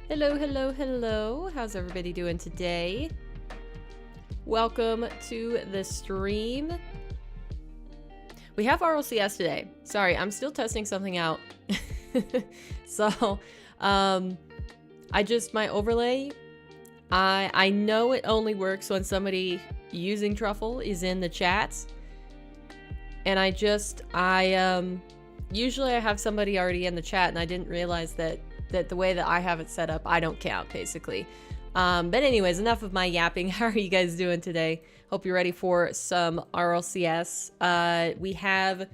Hello, hello, hello. How's everybody doing today? Welcome to the stream. We have RLCS today. Sorry, I'm still testing something out. So, my overlay, I know it only works when somebody using Truffle is in the chat. And usually I have somebody already in the chat, and I didn't realize that the way that I have it set up, I don't count, basically. But anyways, enough of my yapping. How are you guys doing today? Hope you're ready for some RLCS. We have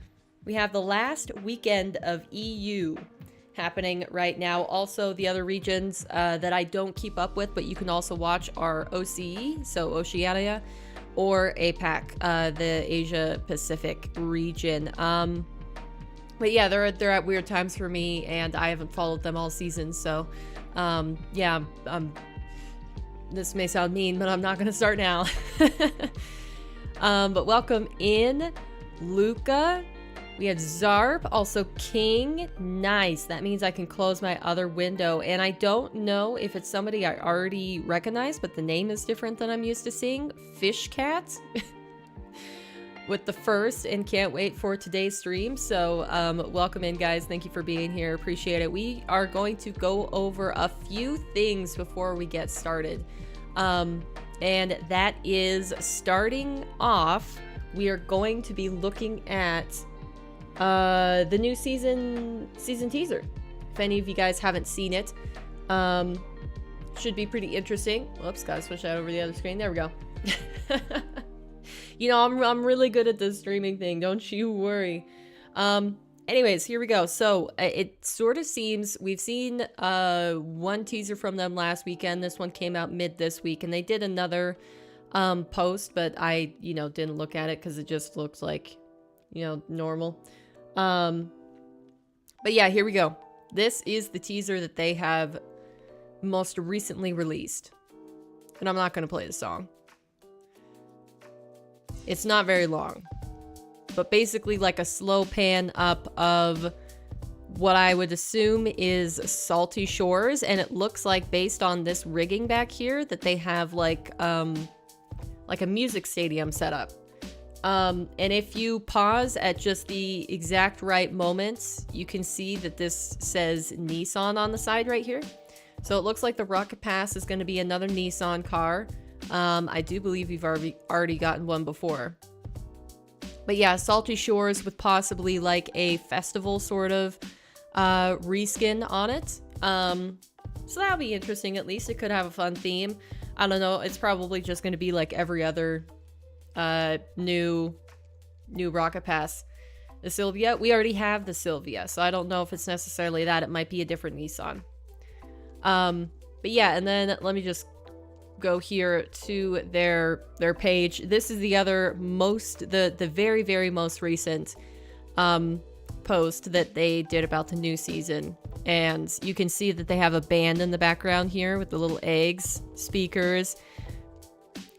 the last weekend of EU happening right now. Also, the other regions that I don't keep up with, but you can also watch, are OCE, so Oceania, or APAC, the Asia Pacific region. But yeah, they're at weird times for me, and I haven't followed them all season, so this may sound mean, but I'm not gonna start now. But welcome in, Luca. We have Zarp, also King. Nice. That means I can close my other window, and I don't know if it's somebody I already recognize, but the name is different than I'm used to seeing. Fish Cat. With the first, and can't wait for today's stream. So welcome in, guys. Thank you for being here. Appreciate it. We are going to go over a few things before we get started, and that is, starting off, we are going to be looking at the new season teaser. If any of you guys haven't seen it, should be pretty interesting. Whoops, gotta switch that over to the other screen. There we go. You know, I'm really good at this streaming thing, don't you worry. Anyways, here we go. So it sort of seems we've seen one teaser from them last weekend. This one came out mid this week, and they did another post, but I, didn't look at it because it just looks like, normal. But yeah, here we go. This is the teaser that they have most recently released, and I'm not going to play the song. It's not very long, but basically like a slow pan up of what I would assume is Salty Shores, and it looks like, based on this rigging back here, that they have like a music stadium set up. And if you pause at just the exact right moments, you can see that this says Nissan on the side right here. So it looks like the Rocket Pass is going to be another Nissan car. I do believe you've already gotten one before. But yeah, Salty Shores with possibly like a festival sort of reskin on it. So that'll be interesting. At least it could have a fun theme. I don't know. It's probably just going to be like every other new Rocket Pass. The Sylvia, we already have the Sylvia, so I don't know if it's necessarily that. It might be a different Nissan. But yeah, and then let me just go here to their page. This is the other the very, very most recent post that they did about the new season, and you can see that they have a band in the background here with the little eggs, speakers.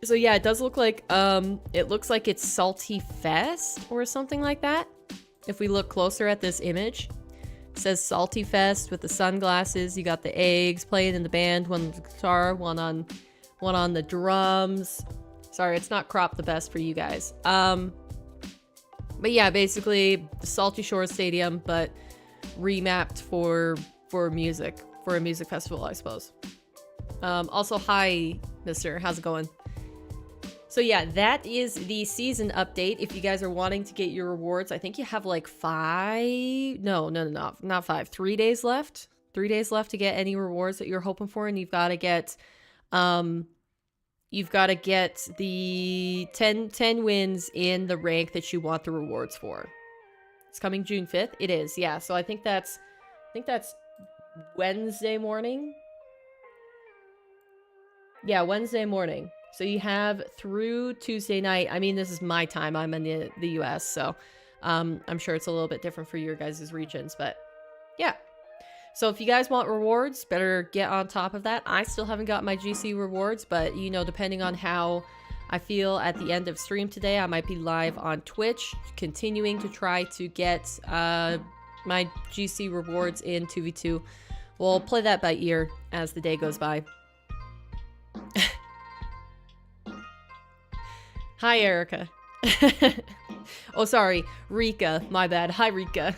So yeah, it does look like it looks like it's Salty Fest or something like that. If we look closer at this image, it says Salty Fest with the sunglasses. You got the eggs playing in the band, one on the guitar, one on the drums. Sorry, it's not cropped the best for you guys. But yeah, basically the Salty Shores Stadium, but remapped for music, for a music festival, I suppose. Also, hi, mister. How's it going? So yeah, that is the season update. If you guys are wanting to get your rewards, I think you have like 3 days left. 3 days left to get any rewards that you're hoping for, and you've got to get the 10 wins in the rank that you want the rewards for. It's coming June 5th. It is, yeah. So I think that's Wednesday morning. Yeah, Wednesday morning. So you have through Tuesday night. I mean, this is my time. I'm in the US, so I'm sure it's a little bit different for your guys' regions, but yeah. So if you guys want rewards, better get on top of that. I still haven't got my GC rewards, but depending on how I feel at the end of stream today, I might be live on Twitch, continuing to try to get my GC rewards in 2v2 We'll play that by ear as the day goes by. Hi, Erica. Oh, sorry. Rika. My bad. Hi, Rika.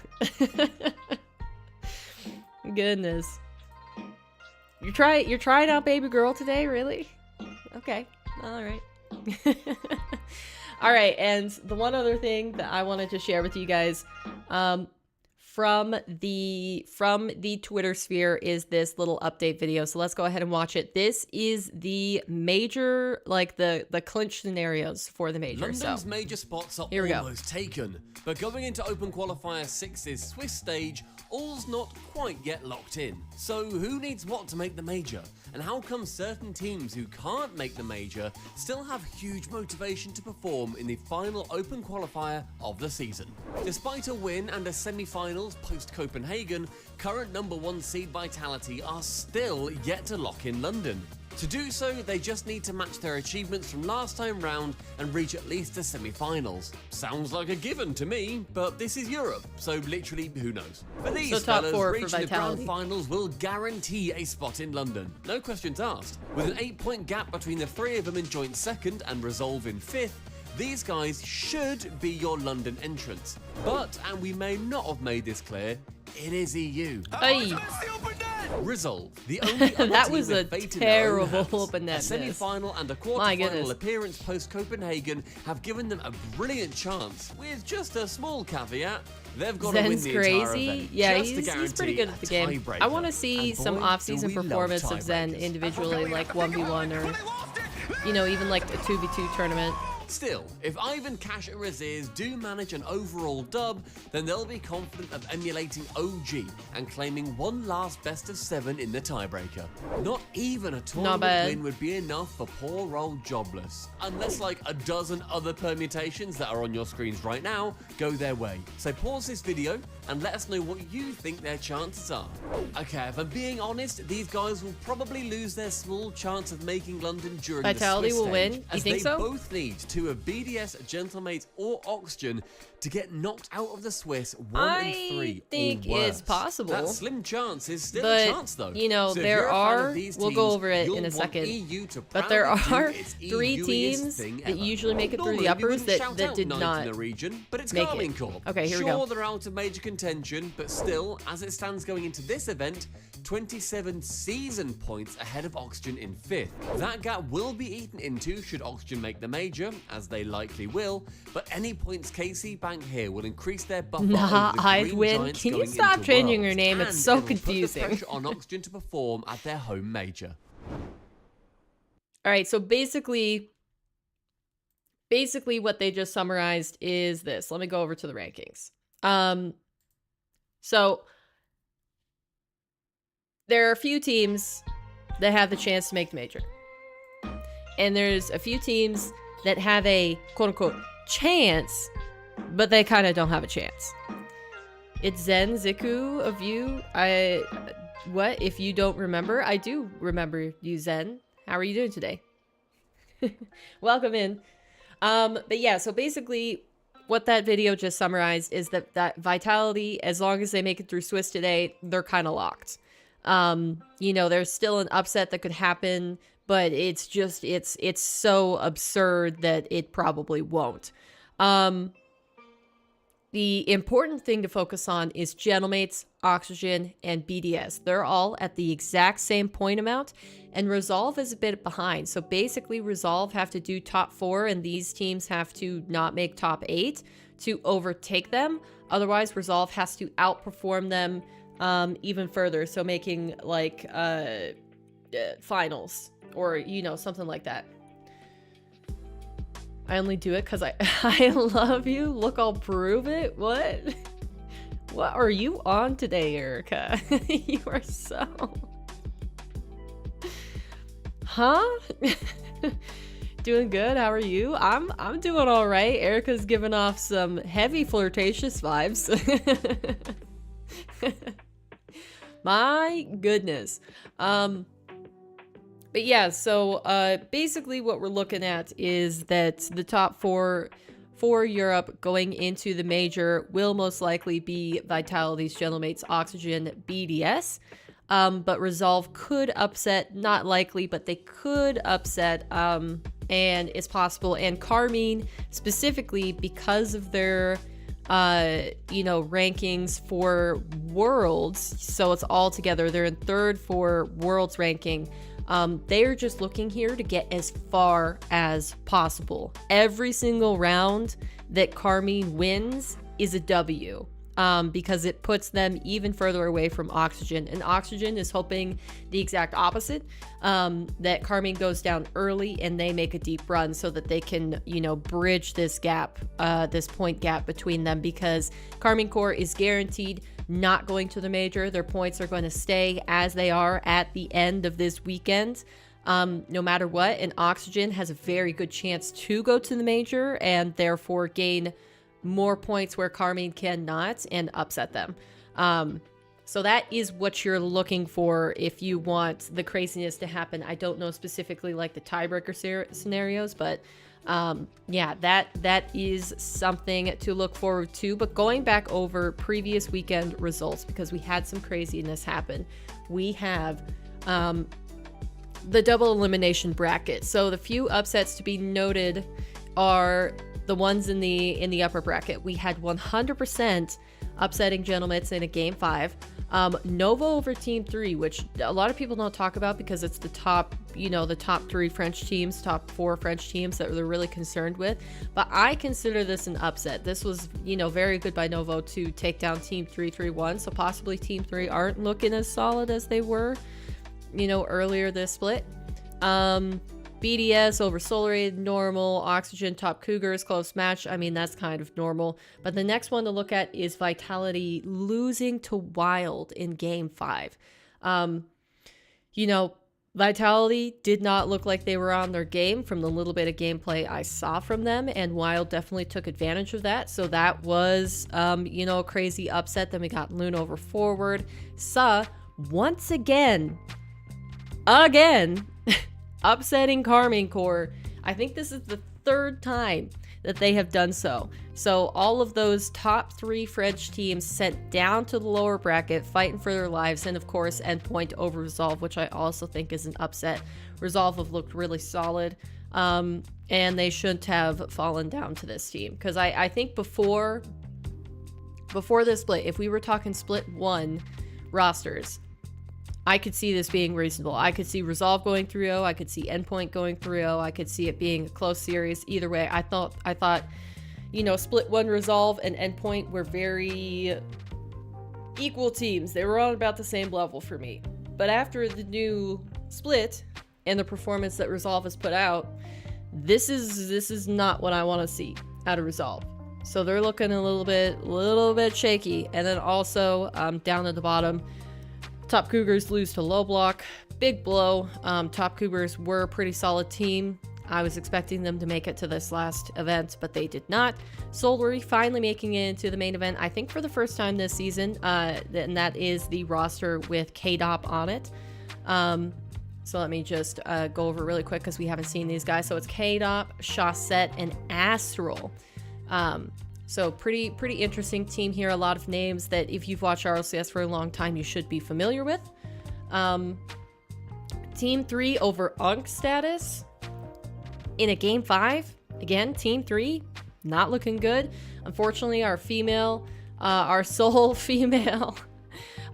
Goodness. You're trying out baby girl today, really? Okay. All right. All right, and the one other thing that I wanted to share with you guys from the Twitter sphere is this little update video. So let's go ahead and watch it. This is the major, like the clinch scenarios for the major. London's major spots are almost taken, but going into Open Qualifier 6's Swiss stage, all's not quite yet locked in. So who needs what to make the major? And how come certain teams who can't make the major still have huge motivation to perform in the final Open Qualifier of the season? Despite a win and a semi-finals post-Copenhagen, current #1 seed Vitality are still yet to lock in London. To do so, they just need to match their achievements from last time round and reach at least the semi-finals. Sounds like a given to me, but this is Europe, so literally who knows. For these fellas, reaching the grand finals will guarantee a spot in London. No questions asked. With an 8-point gap between the three of them in joint second and Resolve in fifth, these guys should be your London entrants. But, and we may not have made this clear, it is EU. Resolve, the only that was a terrible open net. A semi-final and a quarter-final appearance post-Copenhagen have given them a brilliant chance, with just a small caveat. They've got to win the entire event. Yeah, he's pretty good at the game. I want to see some off-season performance of Zen individually, like 1v1 or, you know, even like a 2v2 tournament. Still, if Ivan, Cash and Raziz do manage an overall dub, then they'll be confident of emulating OG and claiming one last best of 7 in the tiebreaker. Not even a tournament win would be enough for poor old Jobless, unless like a dozen other permutations that are on your screens right now go their way. So pause this video and let us know what you think their chances are. Okay, if I'm being honest, these guys will probably lose their small chance of making London during Vitality the Swiss will stage, win. as you think they so? both need two of BDS, Gentlemate or Oxygen to get knocked out of the Swiss 1 and 3. I think it's possible. That slim chance is still a chance though. You know, so there are, we'll go over it in a second, but there are 3 teams that usually make it through the uppers that did not in the region, but it's make Garmin it. Corp. Okay, here we Sure, go. they're out of major contention, but still, as it stands going into this event, 27 season points ahead of Oxygen in 5th. That gap will be eaten into should Oxygen make the major, as they likely will, but any points KC bank here will increase their buffer over the Green Giants. Can you going stop into changing your Worlds, name? It's and so it will confusing. Put the pressure on Oxygen to perform at their home major. All right, so basically what they just summarized is this. Let me go over to the rankings. So there are a few teams that have the chance to make the major. And there's a few teams that have a quote-unquote chance, but they kind of don't have a chance. It's Zen, Ziku of you. What? If you don't remember? I do remember you, Zen. How are you doing today? Welcome in. But yeah, so basically what that video just summarized is that Vitality, as long as they make it through Swiss today, they're kind of locked. You know, there's still an upset that could happen, but it's just, it's so absurd that it probably won't. The important thing to focus on is Gentlemates, Oxygen, and BDS. They're all at the exact same point amount, and Resolve is a bit behind. So basically, Resolve have to do top 4, and these teams have to not make top 8 to overtake them. Otherwise, Resolve has to outperform them even further. So making like finals or, you know, something like that. I only do it because I love you. Look, I'll prove it. What? What are you on today, Erica? You are so... Huh? Doing good. How are you? I'm doing all right. Erica's giving off some heavy flirtatious vibes. My goodness. But yeah, so basically what we're looking at is that the top 4 for Europe going into the major will most likely be Vitality's, Gentlemates, Oxygen, BDS. But Resolve could upset, not likely, but they could upset, and it's possible. And Carmine, specifically because of their, rankings for Worlds, so it's all together, they're in third for Worlds ranking. They're just looking here to get as far as possible. Every single round that Carmine wins is a W. Because it puts them even further away from Oxygen. And Oxygen is hoping the exact opposite, that Carmine goes down early and they make a deep run so that they can, bridge this gap, this point gap between them, because Carmine Corps is guaranteed not going to the major. Their points are going to stay as they are at the end of this weekend. No matter what, and Oxygen has a very good chance to go to the major and therefore gain more points where Carmine cannot and upset them. So that is what you're looking for if you want the craziness to happen. I don't know specifically like the tiebreaker scenarios, but that is something to look forward to. But going back over previous weekend results, because we had some craziness happen, we have the double elimination bracket. So the few upsets to be noted are the ones in the upper bracket. We had 100% upsetting Gentlemans in a game 5. Nova over Team 3, which a lot of people don't talk about because it's the top 3 French teams, top 4 French teams that they're really concerned with. But I consider this an upset. This was, very good by Novo to take down Team 3 3-1. So possibly Team 3 aren't looking as solid as they were, earlier this split. BDS over Solaraid, normal. Oxygen, top Cougars, close match. I mean, that's kind of normal. But the next one to look at is Vitality losing to Wild in game 5. Vitality did not look like they were on their game from the little bit of gameplay I saw from them, and Wild definitely took advantage of that. So that was, a crazy upset. Then we got Loon over Forward. Once again, upsetting Carmine Corps. I think this is the third time that they have done so. So all of those top 3 French teams sent down to the lower bracket, fighting for their lives, and of course Endpoint over Resolve, which I also think is an upset. Resolve have looked really solid, and they shouldn't have fallen down to this team. Because I think before this split, if we were talking split 1 rosters, I could see this being reasonable. I could see Resolve going 3-0. I could see Endpoint going 3-0. I could see it being a close series. Either way, I thought, split 1 Resolve and Endpoint were very equal teams. They were on about the same level for me. But after the new split and the performance that Resolve has put out, this is not what I want to see out of Resolve. So they're looking a little bit shaky. And then also down at the bottom, Top Cougars lose to Low Block. Big blow. Top Cougars were a pretty solid team. I was expecting them to make it to this last event, but they did not. Solary finally making it into the main event, I think for the first time this season, and that is the roster with K-Dop on it. So let me just go over really quick because we haven't seen these guys. So it's K-Dop, Chaussette, and Astral. So pretty interesting team here. A lot of names that if you've watched RLCS for a long time, you should be familiar with. Team 3 over Unk status in a game 5. Again, Team 3 not looking good. Unfortunately, our sole female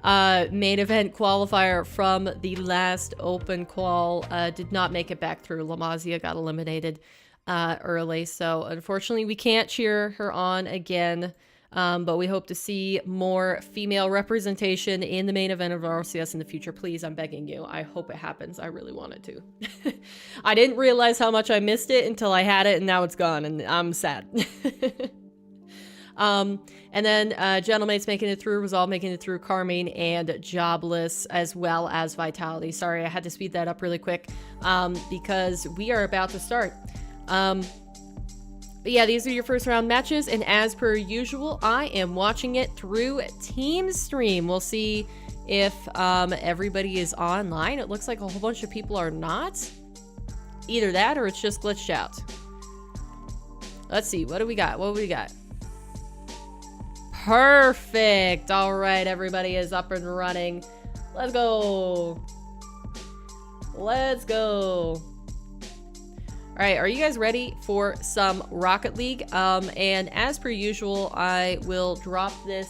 main event qualifier from the last open qual did not make it back through. Lamazia got eliminated early, so unfortunately we can't cheer her on again, but we hope to see more female representation in the main event of RLCS in the future. Please, I'm begging you. I hope it happens. I really want it to. I didn't realize how much I missed it until I had it, and now it's gone, and I'm sad. And then Gentlemates making it through, Resolve making it through, Carmine, and Jobless, as well as Vitality. Sorry, I had to speed that up really quick because we are about to start. But yeah, these are your first round matches, and as per usual, I am watching it through Team Stream. We'll see if everybody is online. It looks like a whole bunch of people are not. Either that or it's just glitched out. Let's see, what do we got? What do we got? Perfect. All right, everybody is up and running. Let's go. Let's go. All right, are you guys ready for some Rocket League? And as per usual, I will drop this,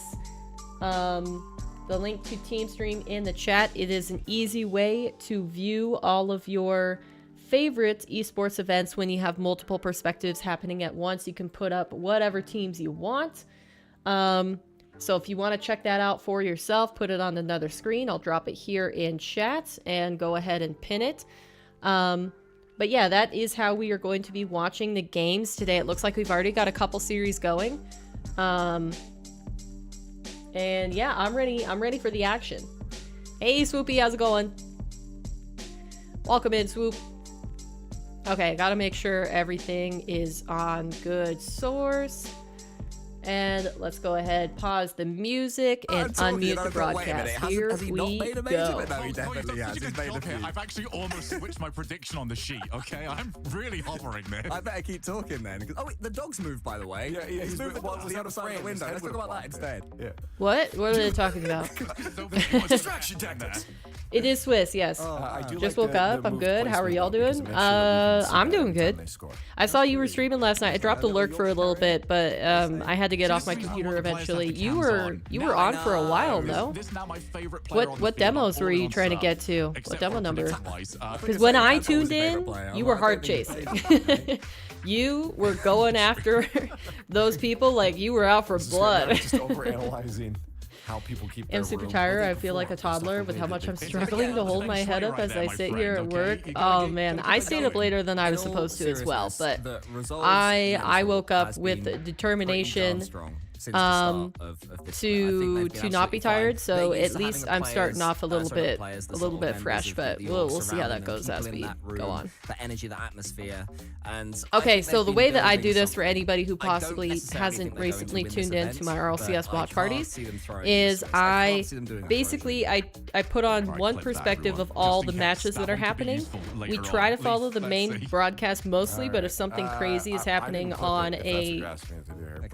the link to Team Stream in the chat. It is an easy way to view all of your favorite esports events when you have multiple perspectives happening at once. You can put up whatever teams you want. So if you want to check that out for yourself, put it on another screen. I'll drop it here in chat and go ahead and pin it. But yeah, that is how we are going to be watching the games today. It looks like we've already got a couple series going. And yeah, I'm ready. I'm ready for the action. Hey, Swoopy, how's it going? Welcome in, Swoop. Okay, gotta make sure everything is on good source. And let's go ahead, pause the music, and unmute the broadcast. Here we go. No, he definitely has. He's made a few. I've actually almost switched my prediction on the sheet, okay? I'm really hovering there. I better keep talking then. Oh, wait, the dog's moved, by the way. Yeah, he's moved the other side of the window. Let's talk about that instead. Yeah. What? What are they talking about? Distraction tactics. It is Swiss, yes. Just woke up. I'm good. How are y'all doing? I'm doing good. I saw you were streaming last night. I dropped a lurk for a little bit, but I had to get off my computer eventually. You were on for a while, no? What demos were you trying to get to? What demo number? Because when I tuned in, you were hard chasing. You were going after those people like you were out for blood. Just overanalyzing how people keep their I'm super room. tired. I feel like a toddler with how much I'm struggling to hold my head up as I sit here at work. Oh man, I stayed up later than I was supposed to as well, but I woke up with determination to not be tired, so at least I'm starting off a little bit fresh, but we'll see how that goes as we go on. Okay, so the way that I do this for anybody who possibly hasn't recently tuned in to my RLCS watch parties is I put on one perspective of all the matches that are happening. We try to follow the main broadcast mostly, but if something crazy is happening on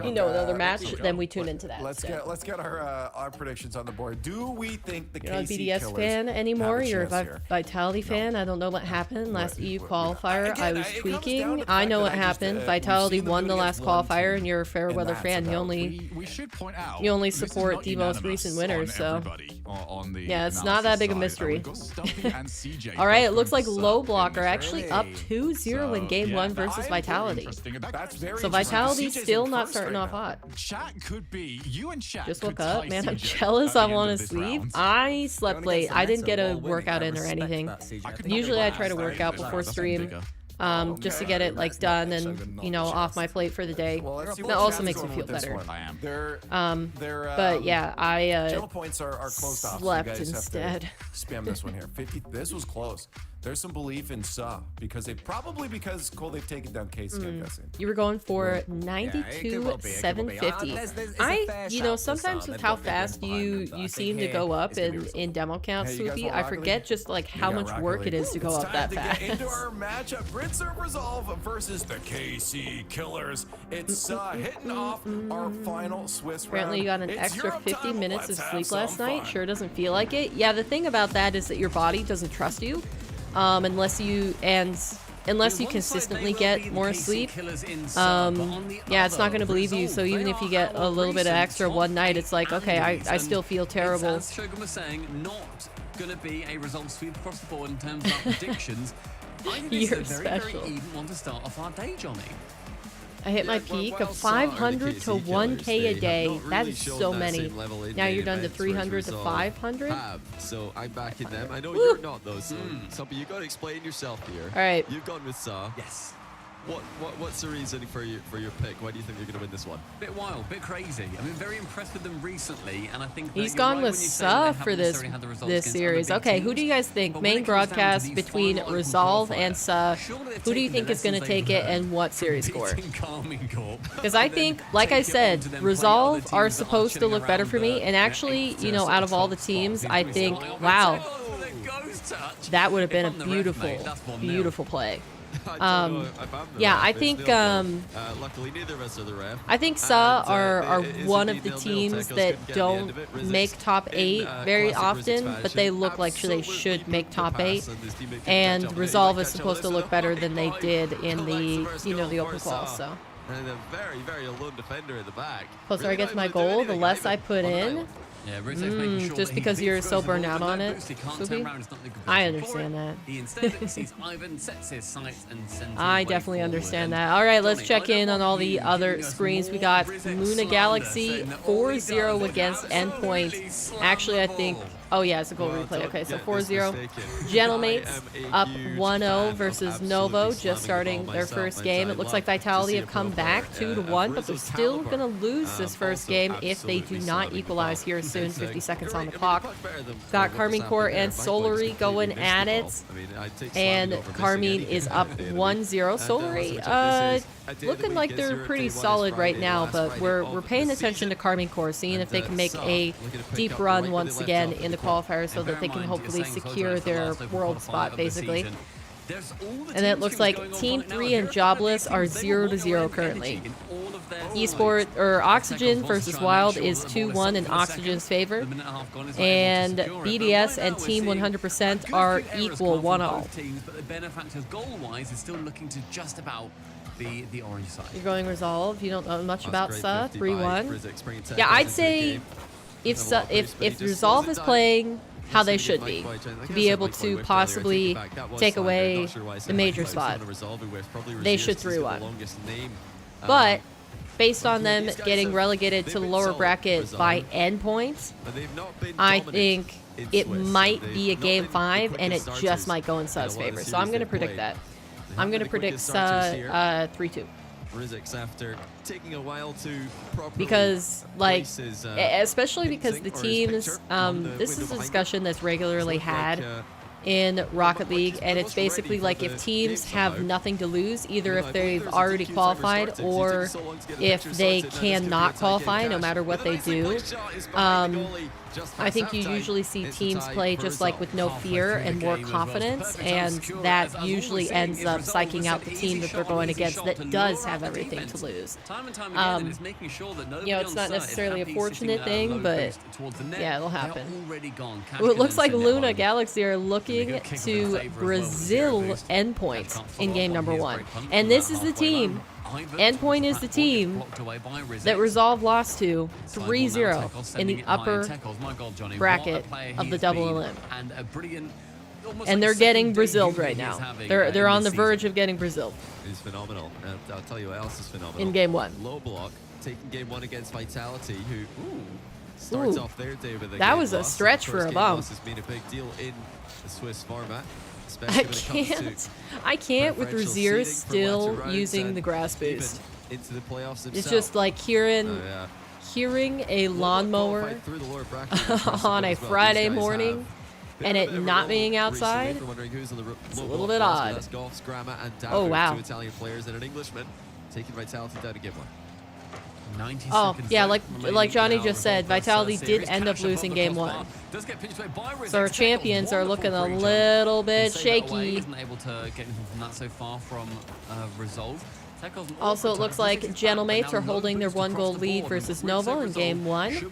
another match, then we tune into that. Let's get our predictions on the board. Do we think the You're not a KC BDS Killers fan anymore? You're a here? Vitality fan? I don't know what happened last EU qualifier. I was tweaking. I know what happened. Vitality won the last qualifier, and you're a fair weather fan. You only support the most recent winners, so yeah, it's not that big a mystery. All right, it looks like Low Block are actually up 2-0 in game 1 versus Vitality. So Vitality still not starting off hot. Just woke up, man. I'm jealous. I want to sleep. I slept late. I didn't get a workout in or anything. Usually I try to work out before stream. Just to get it like done and off my plate for the day. That also makes me feel better. But yeah, I slept instead. Spam this one here. 50. This was close. There's some belief in Sa because Cole, they've taken down KC, I'm guessing. You were going for 92,750. Sometimes with how fast you seem to go up in demo count, Swoopy, I forget just like how much work it is to go up that fast. Into our matchup, Britzer Resolve versus the KC Killers. It's hitting off our final Swiss round. Apparently you got an extra 50 minutes of sleep last night. Sure doesn't feel like it. Yeah, the thing about that is that your body doesn't trust you. Unless you consistently get more sleep, yeah, it's not going to believe you. So even if you get a little bit of extra one night, it's like, okay, I still feel terrible. As Shogun was saying, not going to be a result sweep across the board in terms of our predictions. I think this is a very even one to start off our day, Johnny. I hit my peak of 500 to 1K a day. That is so many. Now you're done to 300 to 500? So I'm backing them. I know you're not though, so you got to explain yourself here. All right. You've gone with Sa. Yes. What's the reason for your pick? Why do you think you're going to win this one? Bit wild, bit crazy. I've been very impressed with them recently, and I think he's gone with Sa for this series. Okay, who do you guys think? Main broadcast between Resolve and Sa. Who do you think is going to take it, and what series score? Because I think, like I said, Resolve are supposed to look better for me, and actually, out of all the teams, I think, wow, that would have been a beautiful, beautiful play. Yeah, I think luckily neither of us are the ref. I think SA are one of the teams that don't make top 8 very often, but they look like they should make top 8. And Resolve is supposed to look better than they did in the the open qual. So. And a very, very alone defender at the back. Closer I get to my goal, the less I put in. Yeah, Rizek's making sure Just that because he you're beats so those burned with out no on it, boost. He can't Subi? turn around, he's not the good I position for understand it. that. He instead sees Ivan, sets his sights and sends him I way definitely forward. understand And that. All right, let's Johnny, check I don't in on want all the you other giving us screens. We more got Rizek Luna slander, Galaxy saying that all he 4-0 does against is Endpoint. absolutely slam Actually, the I think... ball. Oh, yeah, it's a goal replay. Okay, so 4-0. Gentlemates up 1-0 versus Novo, just starting their first game. It looks like Vitality have come back 2-1, but they're still going to lose this first game if they do not equalize here soon. 50 seconds on the clock. Got Carmine Core and Solary going at it. And Carmine is up 1-0. Solary, looking like they're pretty solid right now, but we're paying attention to Carmine Core, seeing if they can make a deep run once again in the qualifiers so that they can hopefully secure their world spot, basically. And it looks like Team 3 and Jobless are 0-0 currently. Esport or Oxygen versus Wild is 2-1 in Oxygen's favor, and BDS and Team 100% are equal 1-0. But the benefactors goal-wise is still looking to just about the orange side. You're going Resolve. You don't know much about SA. 3-1. Yeah, I'd say if Resolve is playing how they should be, to be able to possibly take away the major spot, they should 3-1. But based on them getting relegated to the lower bracket by endpoints, I think it might be a game 5, and it just might go in SA's favor. So I'm going to predict that. I'm going to predict SA 3-2. After taking a while to because, like, especially because the teams, this is a discussion that's regularly had in Rocket League, and it's basically like if teams have nothing to lose, either if they've already qualified or if they cannot qualify no matter what they do. I think you usually see teams play just like with no fear and more confidence, and that usually ends up psyching out the team that they're going against that does have everything to lose. You know, it's not necessarily a fortunate thing, but yeah, it'll happen. Well, it looks like Luna Galaxy are looking to Brazil Endpoint in game number 1. And this is the team, Endpoint is the team that Resolve lost to 3-0 in the upper bracket of the double elim. And they're getting Braziled right now. They're on the verge of getting Braziled. It's phenomenal. And I'll tell you what else is phenomenal. In game 1. Low block, taking game 1 against Vitality, who starts off their day with a that game was a loss. stretch for a bump. Has been a big deal in the Swiss format. I can't with Razier still using the grass boost. Into the playoffs it's just like hearing a lawnmower on a Friday morning and it not being outside. It's a little bit odd. Oh wow. 2 Italian players and an Englishman taking Vitality down to game 1. Oh, yeah, like Johnny just said, Vitality did end up losing game 1. So our champions are looking a little bit shaky. Also, it looks like Gentlemates are holding their 1-goal lead versus Novo in game 1.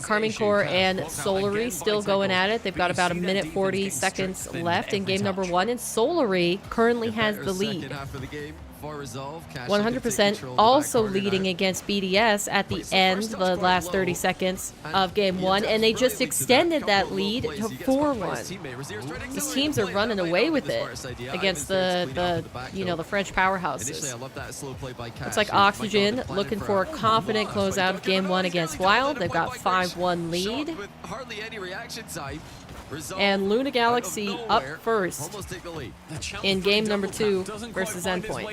Carmine Core and Solary still going at it. They've got about 1:40 seconds left in game number 1, and Solary currently has the lead. 100% also leading against BDS at the end, the last 30 seconds of game 1, and they just extended that lead to 4-1. These teams are running away with it against the French powerhouses. Looks like Oxygen looking for a confident closeout of game 1 against Wild. They've got 5-1 lead. And Luna Galaxy up first in game number 2 versus Endpoint.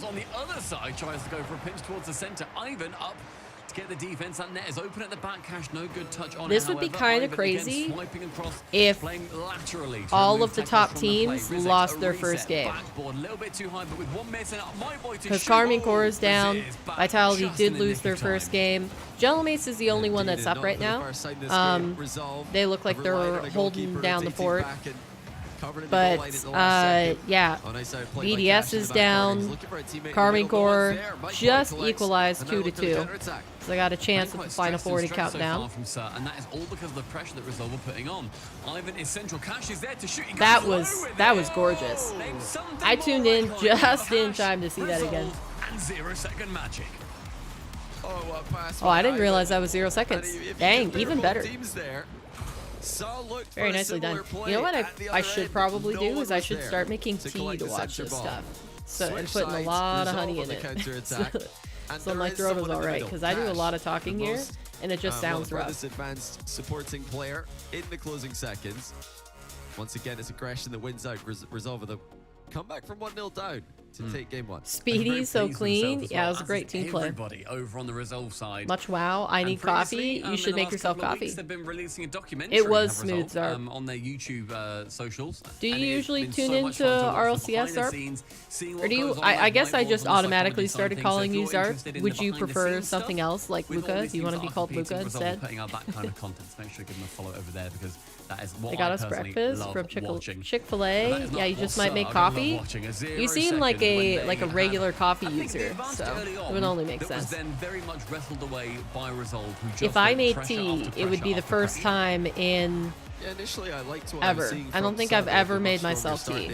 On the other side tries to go for a pinch towards the center. Ivan up to get the defense. That net is open at the back. Cash, no good touch on it. This would be kind of crazy if all of the top teams lost their first game. Because Carmine Core is down. Vitality did lose their first game. Gentlemates is the only one that's up right now. They look like they're holding down the fort. But yeah, BDS is down. Carmine Corps just equalized 2-2. So I got a chance at the final 40 countdown. And that is all because of the pressure that Resolve are putting on. Ivan is central. Cash is there to shoot. That was gorgeous. I tuned in just in time to see that again. And 0-second magic. Oh, I didn't realize that was 0 seconds. Dang, even better. Very nicely done. You know what I should probably do is I should start making tea to watch this stuff. So, and putting a lot of honey in it. So my throat is alright, because I do a lot of talking here, and it just sounds rough. This advanced supporting player in the closing seconds. Once again, it's aggression that wins out. Resolve with a comeback from 1-0 down to take game 1. Speedy, so clean. Yeah, it was a great team play. Everybody over on the Resolve side. Much wow. I need coffee. You should make yourself coffee. They've been releasing a documentary. It was smooth, Zarp. On their YouTube socials. Do you usually tune into RLCS, Zarp? Or do you? I guess I just automatically started calling you Zarp. Would you prefer something else, like Luca? Do you want to be called Luca instead? Putting out that kind of content, so make sure you give them a follow over there, because that is what they got us breakfast from Chick-fil-A. Yeah, you just might make coffee. You seem like a regular coffee user, so it would only make sense. If I made tea, it would be the first time in ever. I don't think I've ever made myself tea.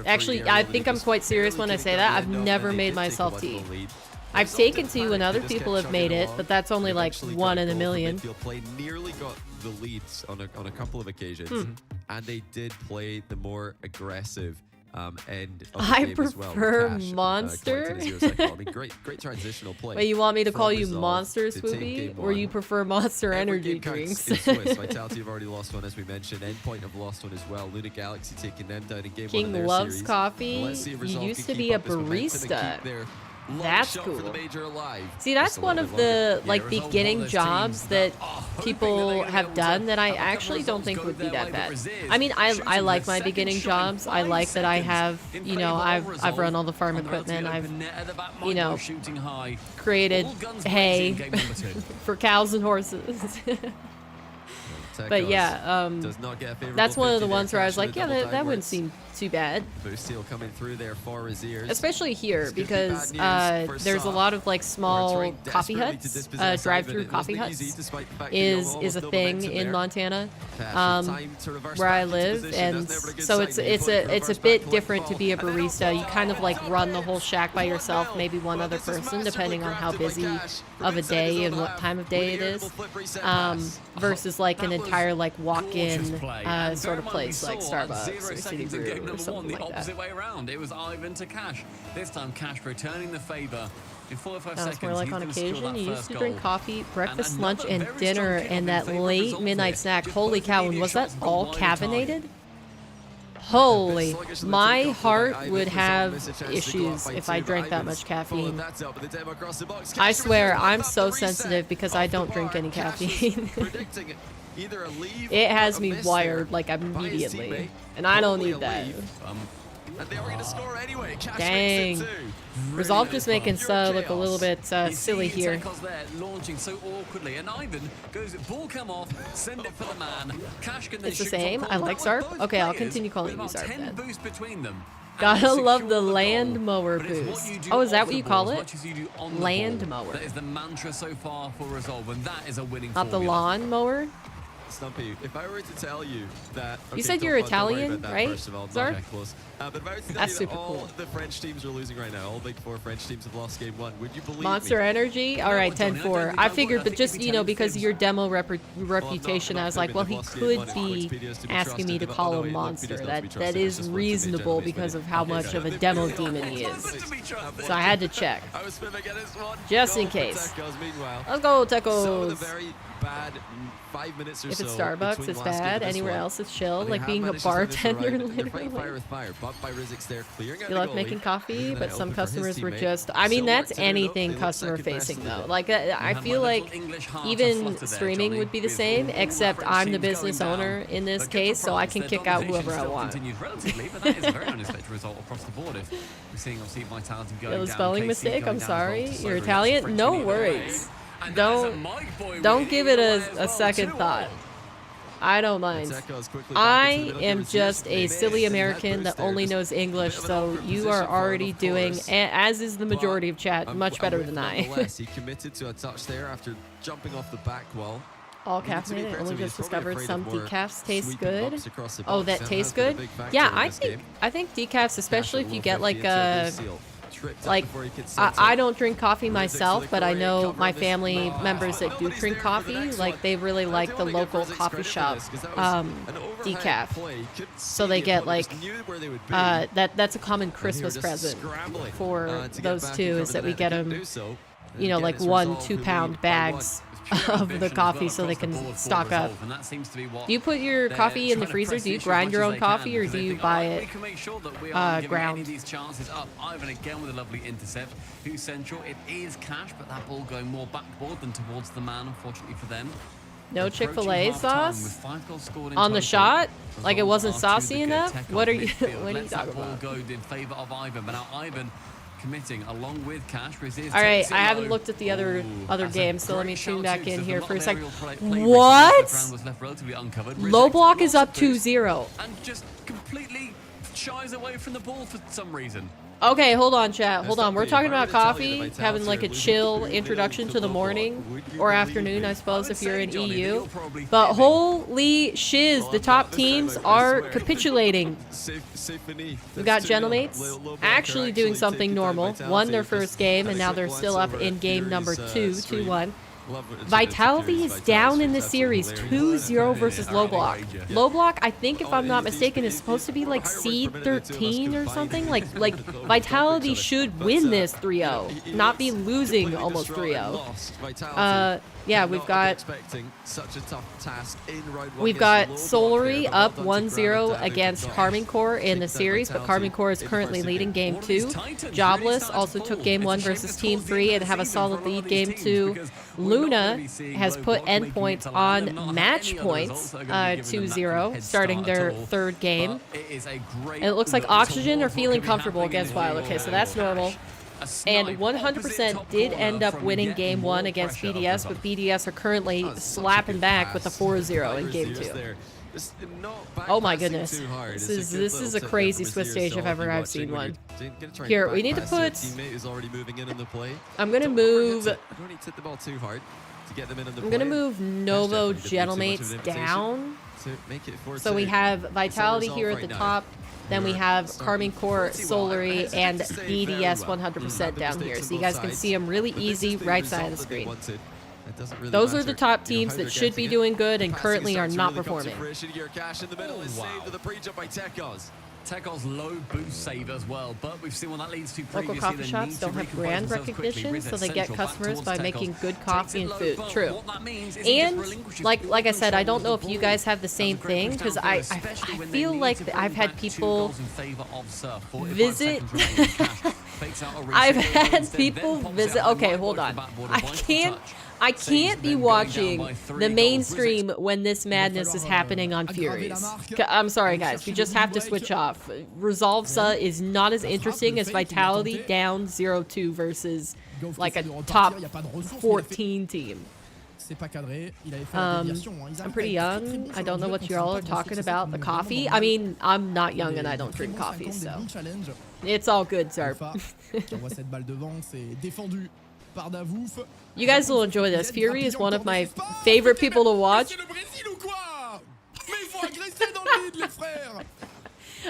Actually, I think I'm quite serious when I say that. I've never made myself tea. I've taken tea when other people have made it, but that's only like 1 in a million. Nearly got the leads on a couple of occasions, and they did play the more aggressive end of the game as well. I prefer Monster. I mean, great transitional play. Wait, you want me to call you Monster, Swoopy? Or you prefer Monster energy drinks? Vitality have already lost one, as we mentioned. Endpoint have lost one as well. Luna Galaxy taking them down in game 1 King of their loves series. coffee. You used to be a barista. That's cool. See, that's one of the beginning jobs that people have done that I actually don't think would be that bad. I mean, I like my beginning jobs. I like that I have, you know, I've run all the farm equipment. I've, you know, created hay for cows and horses. But yeah, that's one of the ones where I was like, yeah, that wouldn't seem too bad. Coming through there for his ears. Especially here, because there's a lot of like small coffee huts, drive-through coffee huts is a thing in Montana, where I live, and so it's a bit different to be a barista. You kind of like run the whole shack by yourself, maybe one other person, depending on how busy of a day and what time of day it is, versus like an entire like walk-in sort of place like Starbucks or City Brew or something like that. Opposite way around. It was Ivan to Cash. This time Cash returning the favor. In 45 seconds, more like on occasion. You used to drink coffee, breakfast, lunch, and dinner, and that late midnight snack. Holy cow, and was that all caffeinated? Holy, my heart would have issues if I drank that much caffeine. I swear, I'm so sensitive because I don't drink any caffeine. It has me wired like immediately, and I don't need that. Dang. Resolve just making look a little bit silly here. Launching so awkwardly, and Ivan goes ball come off, send it for the man. Cash can then it's the same. I like Zarp. Okay, I'll continue calling you Zarp then. Boost between them. Gotta love the land mower boost. Oh, is that what you call it? Land mower. That is the mantra so far for Resolve, and that is a winning Not the lawn mower? Stumpy, if I were to tell you that... Okay, you said you're Italian, right, Zarp? But if I were to tell That's you super that all cool. the French teams are losing right now, all big 4 French teams have lost game 1, would you believe Monster me? Energy? Alright, 10-4. I figured, but just, you know, because of your demo reputation, I was like, well, he could be asking me to call him Monster. That is reasonable because of how much of a demo demon he is. So I had to check. Just in case. Let's go, Tecos! Bad 5 minutes or if it's so Starbucks, it's bad. Anywhere else, it's chill. Like being a bartender, literally. You love making coffee, but some customers were just... I mean, that's anything customer-facing, though. Like, I feel like even streaming would be the same, except I'm the business owner in this case, so I can kick out whoever I want. It was a spelling mistake. I'm sorry. You're Italian? No worries. Don't give it a second thought. I don't mind. I am just a silly American that only knows English, so you are already doing, as is the majority of chat, much better than I. He committed to a touch there after jumping off the back wall. All caffeinated. Only just discovered some decafs taste good. Oh, that tastes good? Yeah, I think decafs, especially if you get like a... Like, I don't drink coffee myself, but I know my family members that do drink coffee, like, they really like the local coffee shop decaf. So they get, like, that's a common Christmas present for those two, is that we get them, you know, like 1-2 pound bags of the coffee so they can stock up. Do you put your coffee in the freezer? Do you grind your own coffee, or do you buy it ground? These chances up. Ivan again with a lovely intercept. Who's central? It is Cash, but that ball going more backboard than towards the man, unfortunately for them. No Chick-fil-A sauce on the shot? Like it wasn't saucy enough? What are you talking about? Go in favor of Ivan, but now Ivan committing along with Cash. All right, I haven't looked at the other games, so let me tune back in here for a second. What? Low block is up 2-0. And just completely shies away from the ball for some reason. Okay, hold on, chat. Hold on. We're talking about coffee, having like a chill introduction to the morning or afternoon, I suppose, if you're in EU. But holy shiz, the top teams are capitulating. We got Gentlemates actually doing something normal. Won their first game, and now they're still up in game number 2, 2-1. Vitality is down in the series, 2-0 versus Low Block. Low Block, I think, if I'm not mistaken, is supposed to be like seed 13 or something. Like Vitality should win this 3-0, not be losing almost 3-0. Yeah, we've got Solary up 1-0 against Carmine Core in the series, but Carmine Core is currently leading game 2. Jobless also took game 1 versus team 3 and have a solid lead game 2. Luna has put endpoint on match points, 2-0, starting their third game. And it looks like Oxygen are feeling comfortable against Wild. Okay, so that's normal. And 100% did end up winning game 1 against BDS, but BDS are currently slapping back with a 4-0 in game 2. Oh my goodness. This is a crazy Swiss stage if ever I've seen one. Here, we need to put... I'm going to move... I'm going to move Novo Gentlemates down. So we have Vitality here at the top. Then we have Carmine Core, Solary, and BDS 100% down here. So you guys can see them really easy right side of the screen. Those are the top teams that should be doing good and currently are not performing. Teko's low boost save as well, but we've seen what that leads to previously. Local coffee shops don't have brand recognition, so they get customers by making good coffee and food. True. And like I said, I don't know if you guys have the same thing, because I feel like I've had people visit. I've had people visit. Okay, hold on. I can't be watching the mainstream when this madness is happening on Furies. I'm sorry, guys. We just have to switch off. Resolve Sa is not as interesting as Vitality down 0-2 versus like a top 14 team. I'm pretty young. I don't know what y'all are talking about. The coffee? I mean, I'm not young and I don't drink coffee, so it's all good, sir. You guys will enjoy this. Fury is one of my favorite people to watch.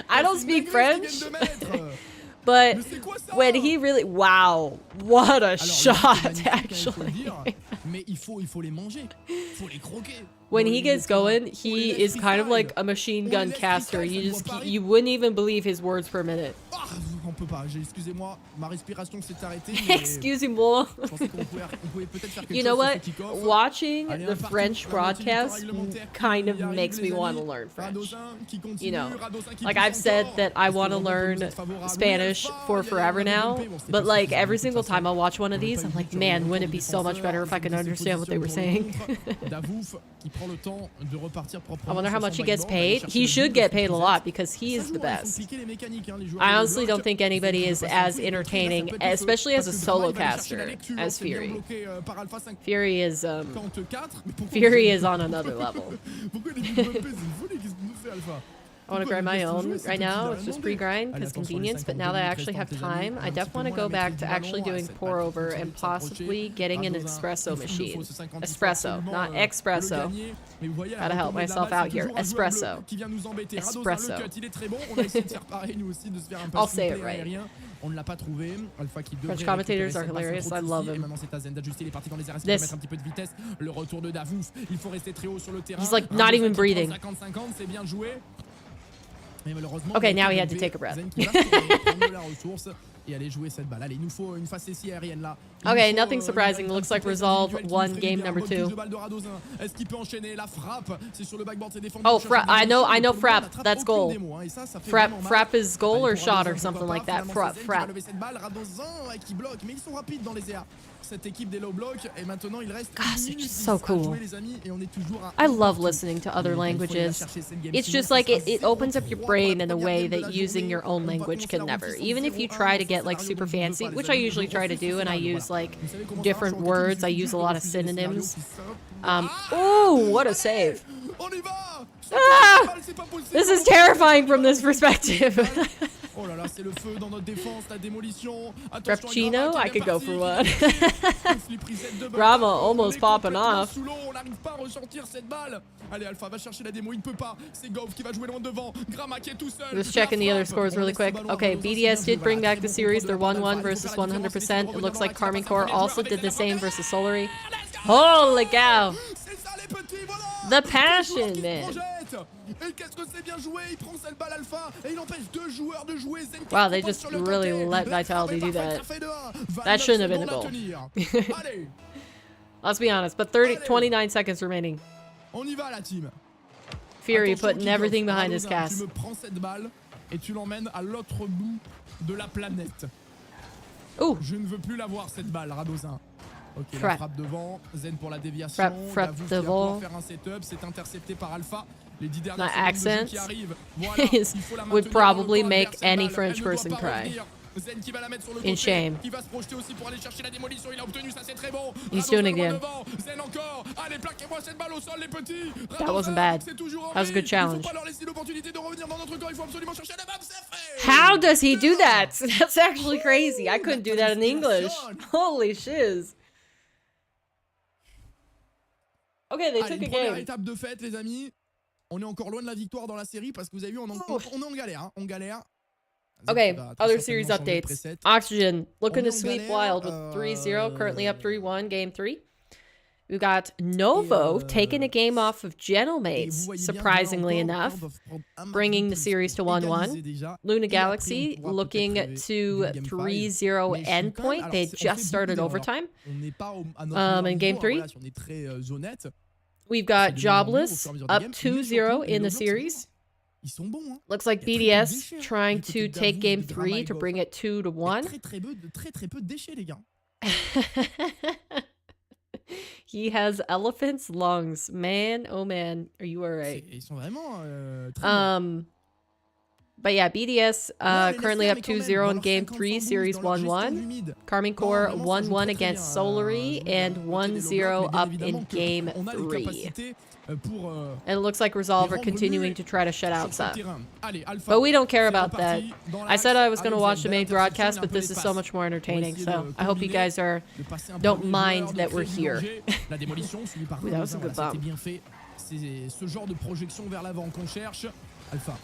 I don't speak French, but when he really... Wow, what a shot, actually. When he gets going, he is kind of like a machine gun caster. You wouldn't even believe his words per minute. Excusez-moi. You know what? Watching the French broadcast kind of makes me want to learn French. You know, like I've said that I want to learn Spanish for forever now, but like every single time I watch one of these, I'm like, man, wouldn't it be so much better if I could understand what they were saying? I wonder how much he gets paid. He should get paid a lot because he is the best. I honestly don't think anybody is as entertaining, especially as a solo caster, as Fury. Fury is on another level. I want to grind my own right now. It's just pre-grind because convenience, but now that I actually have time, I definitely want to go back to actually doing pour over and possibly getting an espresso machine. Espresso, not espresso. Gotta help myself out here. Espresso. Espresso. I'll say it right. French commentators are hilarious. I love him. This. He's like not even breathing. Okay, now he had to take a breath. Okay, nothing surprising. It looks like Resolve won game number 2. Oh, I know Frapp. That's goal. Frapp is goal or shot or something like that. Frapp. Gosh, they're just so cool. I love listening to other languages. It's just like it opens up your brain in a way that using your own language can never. Even if you try to get like super fancy, which I usually try to do, and I use like different words. I use a lot of synonyms. Oh, what a save. Ah! This is terrifying from this perspective. Frappuccino? I could go for one. Rama almost popping off. Just checking the other scores really quick. Okay, BDS did bring back the series. They're 1-1 versus 100%. It looks like Carmine Core also did the same versus Solary. Holy cow! The passion, man. Wow, they just really let Vitality do that. That shouldn't have been a goal. Let's be honest, but 29 seconds remaining. Fury putting everything behind his cast. Ooh. Ok, la frappe devant, Zen pour la déviation, frappe Davouf qui va pouvoir devant. faire un setup, c'est intercepté par Alpha. Les 10 My dernières accent qui arrivent. Voilà, il faut la would maintenir probably dans le make corps, cette any balle, French elle ne doit person pas cry. revenir. Zen qui va la mettre sur le In côté, shame. qui va se projeter aussi pour aller chercher la démolition, il a obtenu ça, c'est très bon. He's doing it again. Devant. Zen encore, allez plaquez-moi cette balle au sol les petits. That wasn't bad. C'est toujours That was a good challenge. Il faut pas leur laisser l'opportunité de revenir dans notre corps, il faut absolument chercher la balle, c'est fait. How does he do that? That's actually crazy. I couldn't do that in English. Holy shiz. Okay, they took a première game. étape de fête, les amis. On est encore loin de la victoire dans la série parce que vous avez vu, on est en galère. Hein, on galère. Okay, other series updates. Oxygen looking to sweep Wild with 3-0, currently up 3-1, game 3. We got Novo taking a game off of Gentlemates, surprisingly enough, bringing the series to 1-1. Luna Galaxy looking to 3-0 endpoint. They just started overtime in game 3. We've got Jobless up 2-0 in the series. Looks like BDS trying to take game 3 to bring it 2-1. He has elephant's lungs. Man, oh man, are you alright? But yeah, BDS currently up 2-0 in game 3, series 1-1. Carmine Core 1-1 against Solary and 1-0 up in game 3. And it looks like Resolve are continuing to try to shut out Sub. But we don't care about that. I said I was going to watch the main broadcast, but this is so much more entertaining. So I hope you guys don't mind that we're here. Ooh, that was a good bump. C'est ce genre de projection vers l'avant qu'on cherche. Alpha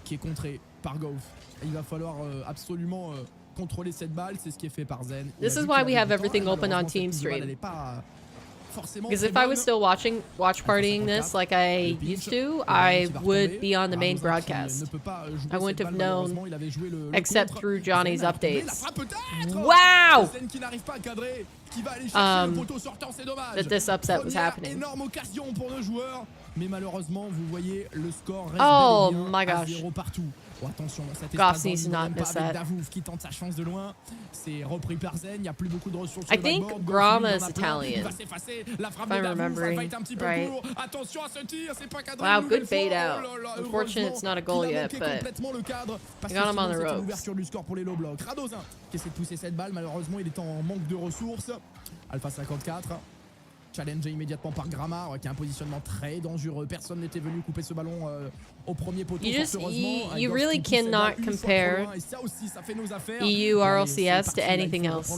qui est contré par Gauff. Il va falloir absolument contrôler cette balle, c'est ce qui est fait par Zen. This is why we have everything open on Team Stream. Because if I was still watch partying this like I used to, I would be on the main broadcast. I wouldn't have known, except through Johnny's updates. Wow! That this upset was happening. mais malheureusement, vous voyez, le score reste Oh bel et bien my à gosh. 0 partout. Oh, attention, cet Goff espace needs to dans le not pas miss avec that. Davouf qui tente sa chance de loin. C'est repris par Zen, il n'y a plus beaucoup de ressources I sur le think backboard. Goff, Grama lui, il is en a plein. Il Italian, va s'effacer. La frappe if I'm de Davouf, elle va remembering être un petit peu right. court. Attention à ce tir, c'est pas cadré. Wow, une good nouvelle bait fois. out. Oh là là, Unfortunate it's not a goal heureusement qu'il a yet, manqué but complètement le cadre parce I que got him on sinon, the c'était ropes. l'ouverture du score pour les low blocks. Radozin qui essaie de pousser cette balle, malheureusement il est en manque de ressources. Alpha 54. Challengé immédiatement par Grama, qui a un positionnement très dangereux. Personne n'était venu couper ce ballon au premier poteau. You really cannot compare EU RLCS to anything else.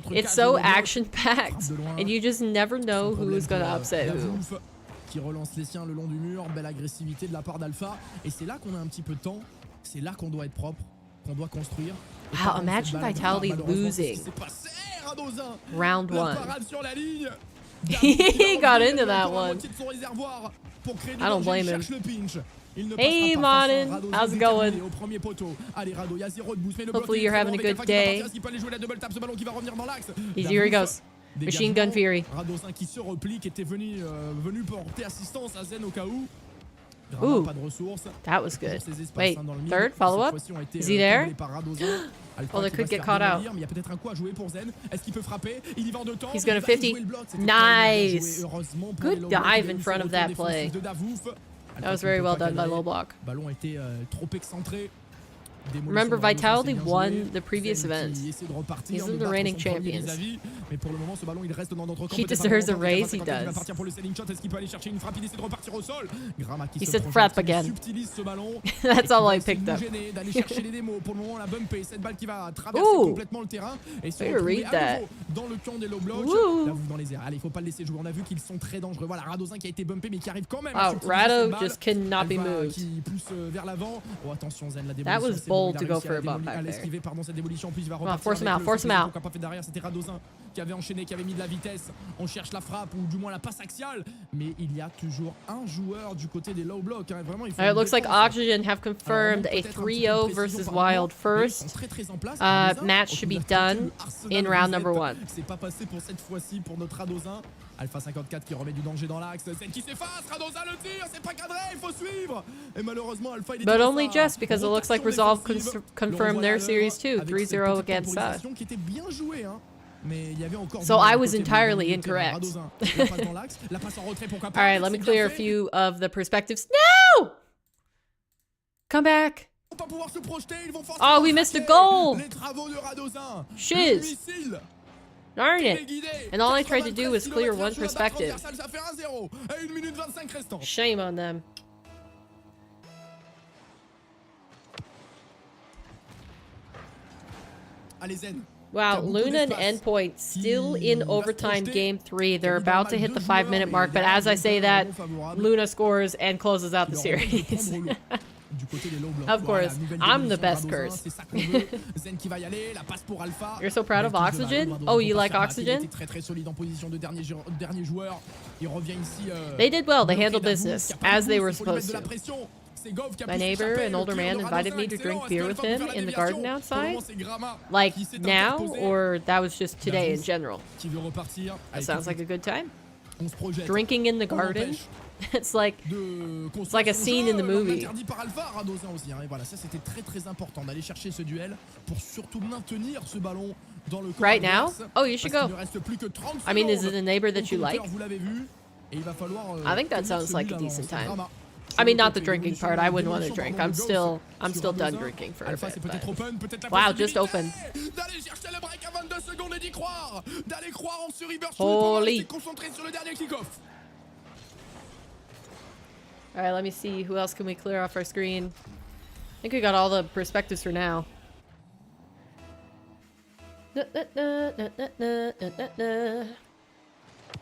It's so action-packed, and you just never know who's gonna upset who. Qui relance les siens le long du mur, belle agressivité de la part d'Alpha. Et c'est là qu'on a un petit peu de temps, c'est là qu'on doit être propre, qu'on doit construire. Wow, imagine Vitality losing round 1. He got into that one. I don't blame him. Hey, Modern, how's it going? Hopefully you're having a good day. Here he goes. Machine Gun Fury. Radozin qui se replie, qui était venu porter assistance à Zen au cas où. Ooh, pas de ressources. that was good. Wait, third follow-up? Is he there? Oh, they could get caught out. He's gonna 50. Nice. Good dive in front of that play. That was very well done by Low Block. Ballon était trop excentré. Remember, Vitality won the previous event. He's the reigning champions. He deserves a raise, he does. He said frap again. That's all I picked up. Ooh, way to read that. Wow, Rado just cannot be moved. That was bold to go for a bump back there. Come on, force him out, force him out. Qui avait enchaîné, qui avait mis de la vitesse. On cherche la frappe ou du moins la passe axiale, mais il y a toujours un joueur du côté des low blocks. Hein. Vraiment, il faut It looks like Oxygen have confirmed a 3-0 versus Wild first. Match should be done in round number 1. C'est pas passé pour cette fois-ci pour notre Radozin. Alpha 54 qui remet du danger dans l'axe. Celle qui s'efface, Radozin le tire, c'est pas cadré, il faut suivre. Et malheureusement, Alpha il est But only just because it looks like Resolve confirmed their series too, 3-0 against us. Qui était bien joué, hein. So I was entirely incorrect. Alright, let me clear a few of the perspectives. No! Come back. Oh, we missed a goal! Shiz. Darn it. And all I tried to do was clear one perspective. Shame on them. Wow, Luna and Endpoint still in overtime game 3. They're about to hit the 5-minute mark, but as I say that, Luna scores and closes out the series. Of course, I'm the best curse. You're so proud of Oxygen? Oh, you like Oxygen? They did well, they handled business, as they were supposed to. My neighbor, an older man, invited me to drink beer with him in the garden outside. Like now, or that was just today in general? That sounds like a good time. Drinking in the garden? It's like a scene in the movie. Right now? Oh, you should go. I mean, is it a neighbor that you like? I think that sounds like a decent time. I mean, not the drinking part. I wouldn't want to drink. I'm still done drinking for a bit. But... Wow, just open. Holy. All right, let me see. Who else can we clear off our screen? I think we got all the perspectives for now.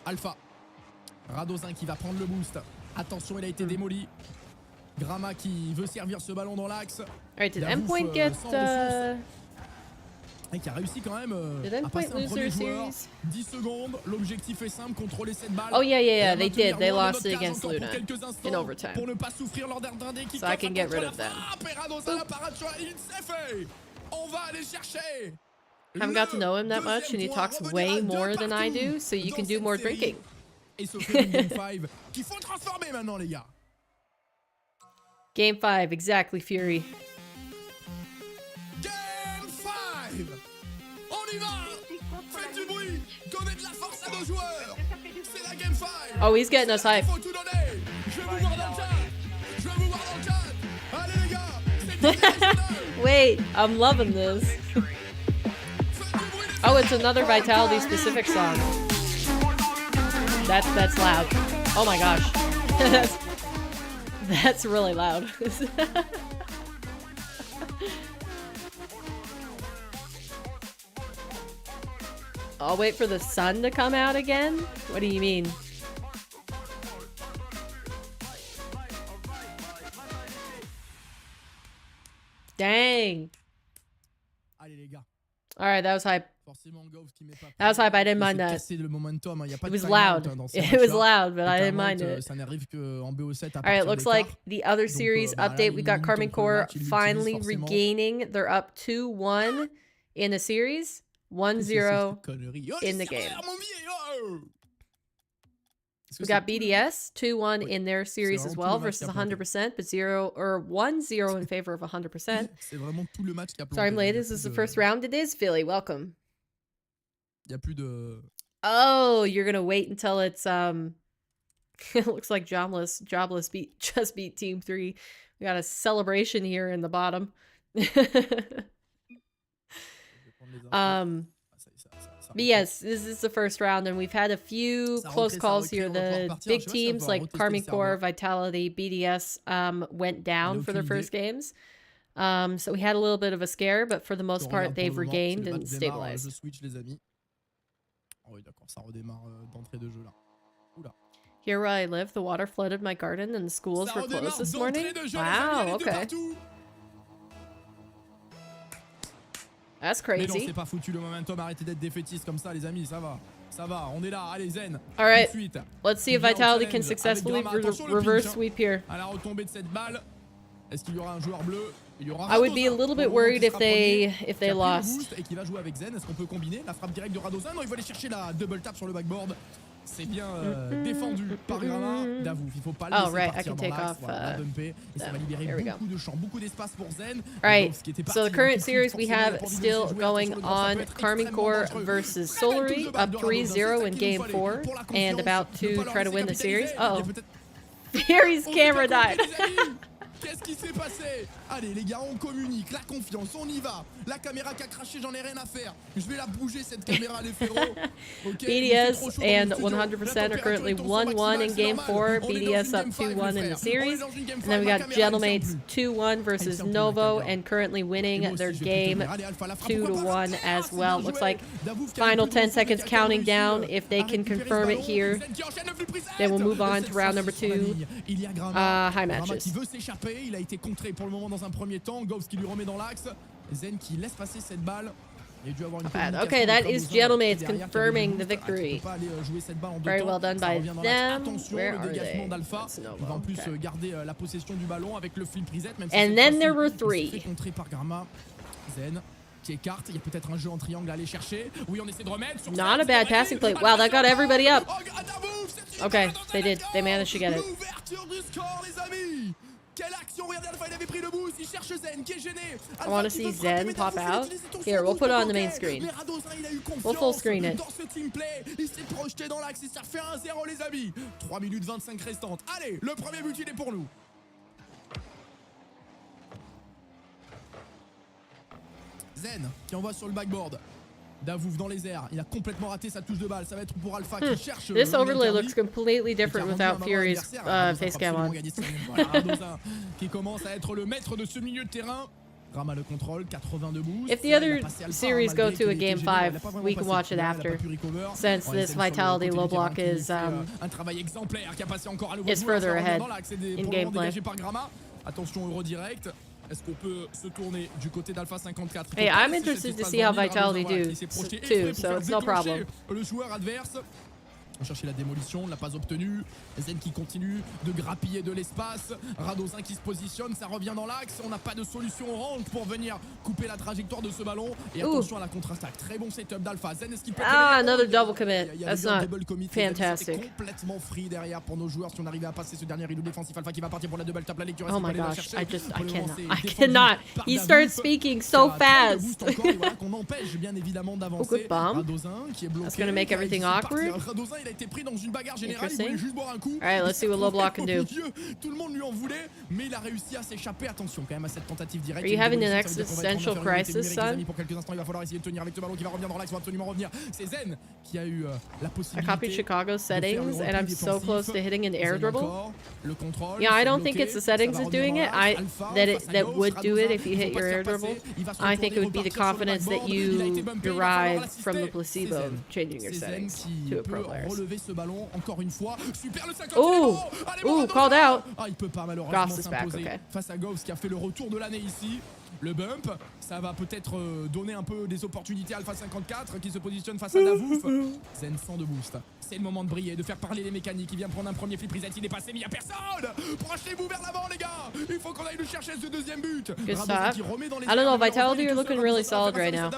Alpha. Radozin qui va prendre le boost. Attention, il a été démoli. Grama qui veut servir ce ballon dans l'axe. Alright, did Endpoint get et qui a réussi quand même à passer un premier joueur. 10 secondes, l'objectif est simple, contrôler cette balle. Oh yeah, they did. They lost it against Luna in overtime. Pour ne pas souffrir lors d'un dernier kick. So I can get rid of them. On va aller chercher. I haven't got to know him that much, and he talks way more than I do, so you can do more drinking. et s'offrir une Game 5 qu'il faut transformer maintenant, les gars. Game 5, exactly, Fury. Game 5. On y va. Faites du bruit. Donnez de la force à nos joueurs. C'est la Game 5. Oh, he's getting us hype. Il faut tout donner. Je veux vous voir dans le chat. Je veux vous voir dans le chat. Allez, les gars. C'est Wait, I'm loving this. Oh, it's another Vitality specific song. That's loud. Oh my gosh. That's really loud. I'll wait for the sun to come out again? What do you mean? Dang. Allez, les gars. Alright, that was hype. Forcément, Ghost qui met pas. That was hype, I didn't mind that. Casser le momentum, il y a pas It de was timeout, loud. dans ces It was matchs-là. loud, but I didn't mind Timeout, it. Ça n'arrive qu'en BO7 à Alright, it partir looks de like quart. the other Donc, series bah, là, update, we got ils Carmine montent le Corps match, ils finally l'utilisent forcément. regaining. They're up 2-1 in the series, 1-0 in the game. We got BDS 2-1 in their series as well versus 100%, but 1-0 in favor of 100%. C'est vraiment tout le match qui a planté. Sorry I'm late. This is the first round. It is Philly. Welcome. Il y a plus de. Oh, you're gonna wait until it's it looks like Jobless just beat Team 3. We got a celebration here in the bottom. But yes, this is the first round, and we've had a few close calls here. The big teams like Carmine Corps, Vitality, BDS went down for their first games. So we had a little bit of a scare, but for the most part, they've regained and stabilized. Je switch, les amis. Oh oui, d'accord, ça redémarre d'entrée de jeu là. Oula. Here where I live, the water flooded my garden and the schools were closed this morning. Wow, okay. That's Mais non, crazy. c'est pas foutu le momentum, arrêtez d'être défaitistes comme ça, les amis, ça va. Ça va, on est là, allez Zen. All right, Tout de suite. let's see if Vitality can successfully reverse sweep here. À la retombée de cette balle, est-ce qu'il y aura un joueur bleu? Il y aura I would be a little bit worried if they lost. Et qui va jouer avec Zen. Est-ce qu'on peut combiner la frappe directe de Radozan? Non, il va aller chercher la double tap sur le backboard. C'est bien défendu par Grama. Davouf, il faut pas le laisser partir dans l'axe. Voilà, dumper, et ça va libérer beaucoup de champ, beaucoup d'espace pour Zen. Right, so the current series we have still going on Carmine Corps versus Solary, up 3-0 in game 4, and about to try to win the series. Uh oh. Fury's camera died. Qu'est-ce qui s'est passé? Allez les gars, on communique, la confiance, on y va. La caméra qui a craché, j'en ai rien à faire. Je vais la bouger cette caméra les frérots. Okay, BDS and 100% are currently 1-1 in game 4. BDS up 2-1 in the series. And then we got Gentlemates 2-1 versus Novo and currently winning their game 2-1 as well. Looks like final 10 seconds counting down. If they can confirm it here, then we'll move on to round number 2. High matches. Il a été contré pour le moment dans un premier temps. Ghost qui lui remet dans l'axe. Zen qui laisse passer cette balle. Il a dû avoir une okay, that is Gentlemates confirming the victory. Very well done by them. Where are they? Il va en plus garder la possession du ballon avec le flip reset. And then there were 3. Contré par Grama. Zen qui écarte. Il y a peut-être un jeu en triangle à aller chercher. Oui, on essaie de remettre. Not a bad passing play. Wow, that got everybody up. Okay, they did. They managed to get it. L'ouverture du score, les amis. Quelle action! Regardez, Alpha, il avait pris le boost. Il cherche Zen qui est gêné. I want to see Zen pop out. Here, we'll put it on the main screen. We'll full screen it. Dans ce team play, il s'est projeté dans l'axe et ça fait 1-0, les amis. 3 minutes 25 restantes. Allez, le premier but, il est pour nous. Zen qui envoie sur le backboard. Davouf dans les airs, il a complètement raté sa touche de balle. Ça va être pour Alpha qui cherche. This overlay looks completely different without Fury's face cam on. Qui commence à être le maître de ce milieu de terrain. Rama le contrôle, 82 boosts. If the other series go to a game 5, we can watch it after, since this Vitality low block is further ahead in gameplay. Attention Euro direct. Est-ce qu'on peut se tourner du côté d'Alpha 54? Hey, I'm interested to see how Vitality do too, so it's no problem. Le joueur adverse. On cherchait la démolition, on l'a pas obtenue. Zen qui continue de grappiller de l'espace. Radozin qui se positionne, ça revient dans l'axe. On n'a pas de solution au range pour venir couper la trajectoire de ce ballon. Et attention à la contre-attaque. Très bon setup d'Alpha. Zen, est-ce qu'il peut another double commit. Il y a That's le not double commit. fantastic. C'était complètement free derrière pour nos joueurs si on arrivait à passer ce dernier rideau défensif. Alpha qui va partir pour la double tap. La lecture. Oh my gosh, I cannot. He starts speaking so fast. Qu'on empêche bien évidemment Oh, d'avancer. good bomb. Radozin qui est bloqué. That's gonna make everything awkward. Radozin, il a été pris dans une bagarre générale. Il Interesting. voulait juste boire un coup. Alright, let's see what low block can do. Tout le monde lui en voulait, mais il a réussi à s'échapper. Attention quand même à cette tentative directe. Are you having an existential crisis, son? Pour quelques instants, il va falloir essayer de tenir avec ce ballon qui va revenir dans l'axe. Il va absolument revenir. C'est Zen qui a eu la I possibilité. copied Chicago's settings and I'm so close to hitting an air dribble. Le control. Yeah, I don't think it's the settings that's doing it. That would do it if you hit your air dribble. I think it would be the confidence that you derive from the placebo of changing your settings to a pro player's. Relever ce ballon encore une fois. Super le 50. Ooh, called out. Ah, il peut pas malheureusement Goss is back, s'imposer okay. face à Goss qui a fait le retour de l'année ici. Le bump, ça va peut-être donner un peu des opportunités à Alpha 54 qui se positionne face à Davouf. Zen sans de boost. C'est le moment de briller, de faire parler les mécaniques. Il vient prendre un premier flip reset, il est passé, mais il n'y a personne. Projetez-vous vers l'avant, les gars. Il faut qu'on aille le chercher ce deuxième but. Good stuff. I don't know, Vitality are looking really solid right now.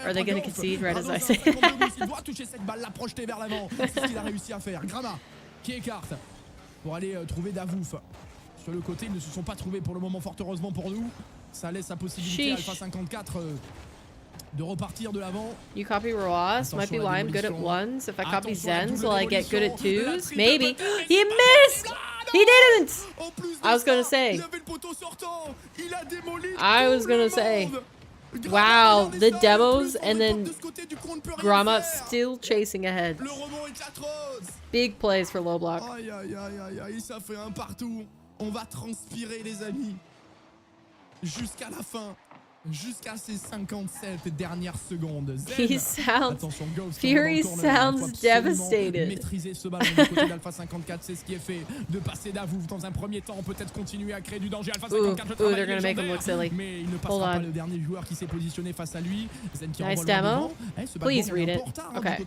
Are they going to concede right as I say? Il doit toucher cette balle, la projeter vers l'avant. C'est ce qu'il a réussi à faire. Grama qui écarte pour aller trouver Davouf. Sur le côté, ils ne se sont pas trouvés pour le moment, fort heureusement pour nous. Ça laisse la possibilité à Alpha 54 de repartir de l'avant. You copy Roas, might be why I'm good at ones. If I copy Zens, will I get good at twos? Maybe. He missed! He didn't! I was gonna say. I was gonna say. Wow, the demos and then Grama still chasing ahead. Big plays for low block. Aïe aïe aïe aïe, ça fait un partout. On va transpirer les amis. Jusqu'à la fin. Jusqu'à ces 57 dernières secondes. He sounds... Fury sounds devastated. Maîtriser ce ballon du côté d'Alpha 54, c'est ce qui est fait. De passer d'Avouf dans un premier temps, peut-être continuer à créer du danger. Alpha 54, ooh, they're gonna make him look silly. Mais il ne passera pas le dernier joueur qui s'est positionné face à lui. Zen qui nice demo. Please read it. Okay.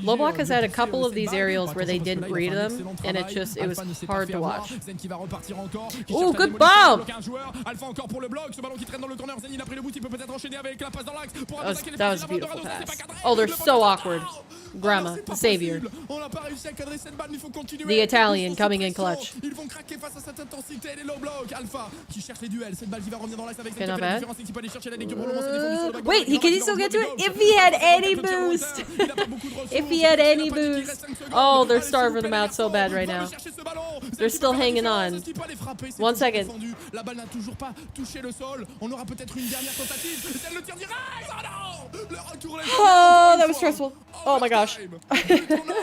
Low block has had a couple of these aerials where they didn't read them, and it was hard to watch. Ooh, good bomb! Alpha encore pour le bloc, ce ballon qui traîne dans le corner. Zen il a pris le bout, il peut peut-être enchaîner avec la passe dans l'axe. That was a beautiful pass. Oh, they're so awkward. Grama, the savior. On n'a pas réussi à cadrer cette balle, il faut continuer. The Italian coming in clutch. Ils vont craquer face à cette intensité, les low block. Alpha qui cherche les duels, cette balle qui va revenir dans l'axe avec cette différence qui peut aller chercher la lecture pour le moment, c'est défendu sur le back. Wait, can he still get to it? If he had any boost! If he had any boost! Oh, they're starving him out so bad right now. They're still hanging on. 1 second. La balle n'a toujours pas touché le sol. On aura peut-être une dernière tentative. C'est le tir direct. Oh non! Le retour est... Oh, that was stressful. Oh my gosh.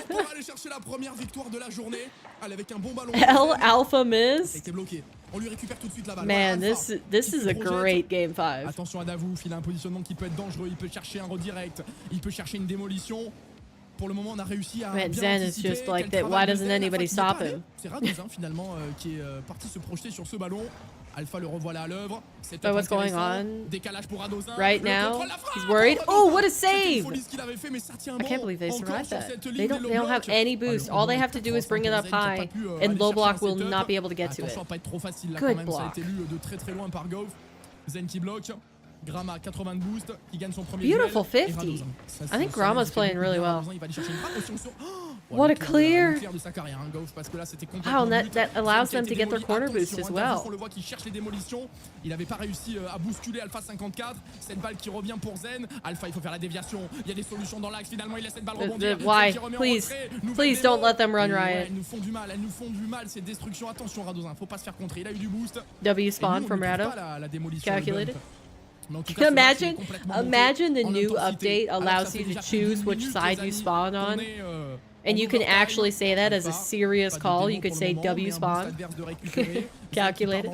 Pour aller chercher la première victoire de la journée. Allez, avec un bon ballon. L Alpha miss. Il était bloqué. On lui récupère tout de suite la balle. Man, this is a great game 5. Attention à Davouf, il a un positionnement qui peut être dangereux. Il peut chercher un redirect. Il peut chercher une démolition. Pour le moment, on a réussi à Man, Zen is just like that. Why doesn't anybody stop him? C'est Radozin finalement qui est parti se projeter sur ce ballon. Alpha le revoilà à l'œuvre. So what's going on Décalage pour Radozin. right now? He's worried. Oh, what a save! I can't believe they survived that. They don't have any boost. All they have to do is bring it up high, and low block will not be able to get to it. Good block. Ça a été lu de très très loin par Goff. Zen qui bloque. Grama 80 de boost, qui gagne son premier Beautiful duel. 50. I think Grama's playing really well. Il va aller chercher une frappe aussi sur... What a clear! De sa carrière, hein, Goff, parce que là, c'était Wow, and that allows them to get their corner boost as well. On le voit qui cherche les démolitions. Il n'avait pas réussi à bousculer Alpha 54. Cette balle qui revient pour Zen. Alpha, il faut faire la déviation. Il y a des solutions dans l'axe. Finalement, il laisse cette balle rebondir. Why? Please don't let them run riot. Elles nous font du mal, ces destructions. Attention, Radozin, faut pas se faire contrer. Il a eu du boost. W spawn from Rado. Calculated. Imagine the new update allows you to choose which side you spawn on. And you can actually say that as a serious call. You could say W spawn. Calculated.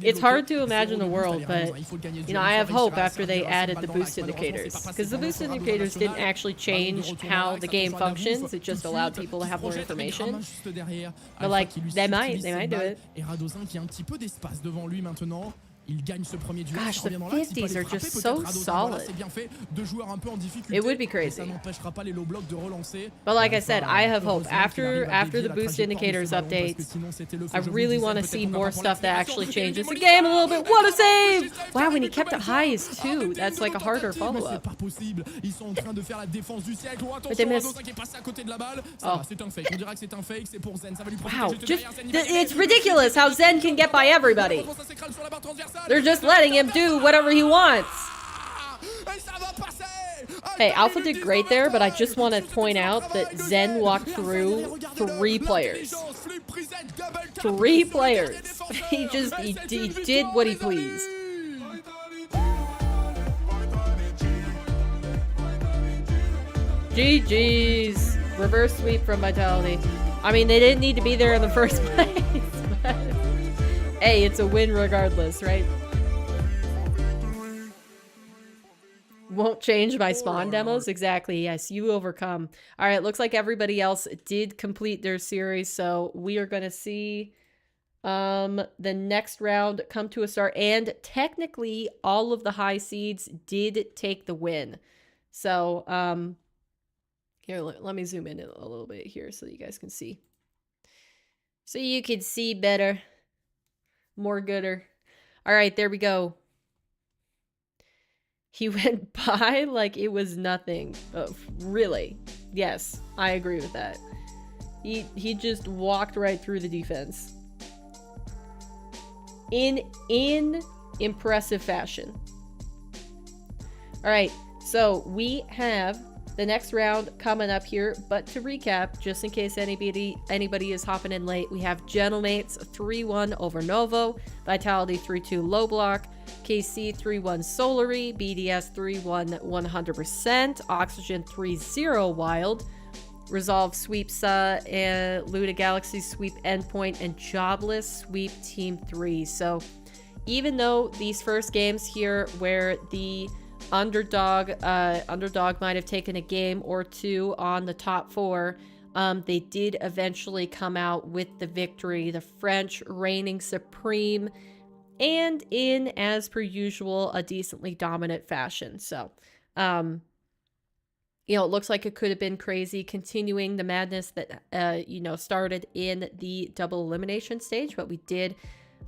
It's hard to imagine the world, but you know, I have hope after they added the boost indicators. Because the boost indicators didn't actually change how the game functions, it just allowed people to have more information. But like, they might do it. Et Radozin qui a un petit peu d'espace devant lui maintenant. Il gagne ce premier duel. Gosh, ça the revient dans l'axe, il peut 50s aller are just frapper, so peut-être à dos un. Voilà, solid. c'est bien fait. Deux joueurs un peu en difficulté. It would be Et crazy. ça n'empêchera pas les low blocks de relancer. But like I said, Enfin, I have hope. heureusement qu'il After arrive à the dévier la boost trajectoire de ce indicators ballon, parce que updates, sinon, c'était le feu. I Je vous really disais, want to peut-être see qu'on more aura stuff that actually l'accélération. changes the game a little bit. What a save! Wow, when he kept it high is two. That's like a harder Mais c'est follow-up. pas possible. Ils sont en train de faire la défense du siècle. Oh, But they attention, missed. Adosa qui est passé à côté de la balle. Ça Oh. va, c'est un fake. On dirait que c'est un fake. C'est pour Zen. Ça va lui profiter Wow, juste just derrière. Zen, il va y aller. it's ridiculous how Zen can get by everybody. Ça s'écrase sur la barre transversale. They're just letting him do whatever he wants. Et ça va passer. Hey, Alpha did great there, but I just want to point out that Zen walked through 3 players. 3 players. He did what he pleased. GG's. Reverse sweep from Vitality. I mean, they didn't need to be there in the first place, but hey, it's a win regardless, right? Won't change my spawn demos? Exactly, yes, you overcome. All right, looks like everybody else did complete their series, so we are going to see the next round come to a start, and technically all of the high seeds did take the win. So, here, let me zoom in a little bit here so you guys can see. So you can see better. More gooder. All right, there we go. He went by like it was nothing. Oh, really? Yes, I agree with that. He just walked right through the defense. In impressive fashion. All right, so we have the next round coming up here, but to recap, just in case anybody is hopping in late, we have Gentlemates 3-1 over Novo, Vitality 3-2 low block, KC 3-1 Solary, BDS 3-1 100%, Oxygen 3-0 Wild, Resolve sweeps and Luda Galaxy sweep Endpoint, and Jobless sweep Team 3. So even though these first games here where the underdog might have taken a game or two on the top 4, they did eventually come out with the victory. The French reigning supreme, and in, as per usual, a decently dominant fashion. So, you know, it looks like it could have been crazy, continuing the madness that, you know, started in the double elimination stage, but we did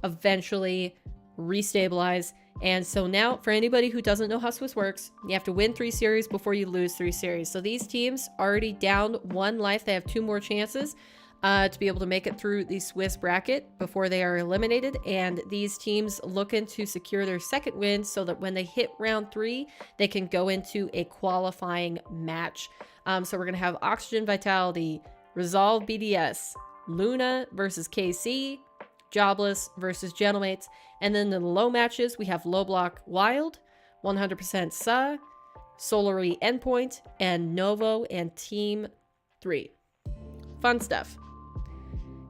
eventually restabilize. And so now, for anybody who doesn't know how Swiss works, you have to win 3 series before you lose 3 series. So these teams already down 1 life. They have 2 more chances to be able to make it through the Swiss bracket before they are eliminated. And these teams looking to secure their second win so that when they hit round 3, they can go into a qualifying match. So we're going to have Oxygen Vitality, Resolve BDS, Luna versus KC, Jobless versus Gentlemates. And then in the low matches, we have Low Block Wild, 100% Sa, Solary Endpoint, and Novo and Team 3. Fun stuff.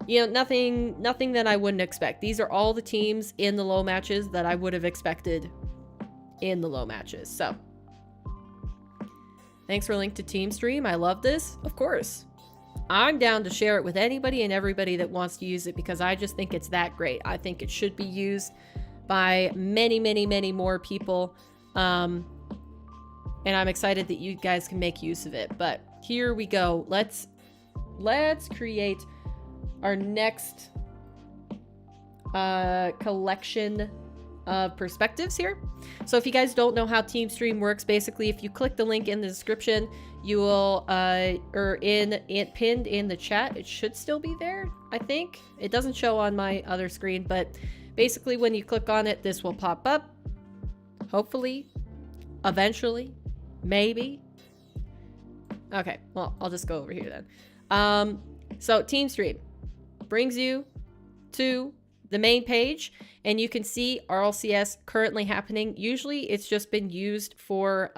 You know, nothing that I wouldn't expect. These are all the teams in the low matches that I would have expected in the low matches. So, thanks for link to Team Stream. I love this. Of course. I'm down to share it with anybody and everybody that wants to use it because I just think it's that great. I think it should be used by many, many, many more people. And I'm excited that you guys can make use of it. But here we go. Let's create our next collection of perspectives here. So if you guys don't know how Team Stream works, basically if you click the link in the description, you will pinned in the chat, it should still be there. I think it doesn't show on my other screen, but basically when you click on it, this will pop up. Hopefully, eventually, maybe. Okay, well, I'll just go over here then. So Team Stream brings you to the main page, and you can see RLCS currently happening. Usually it's just been used for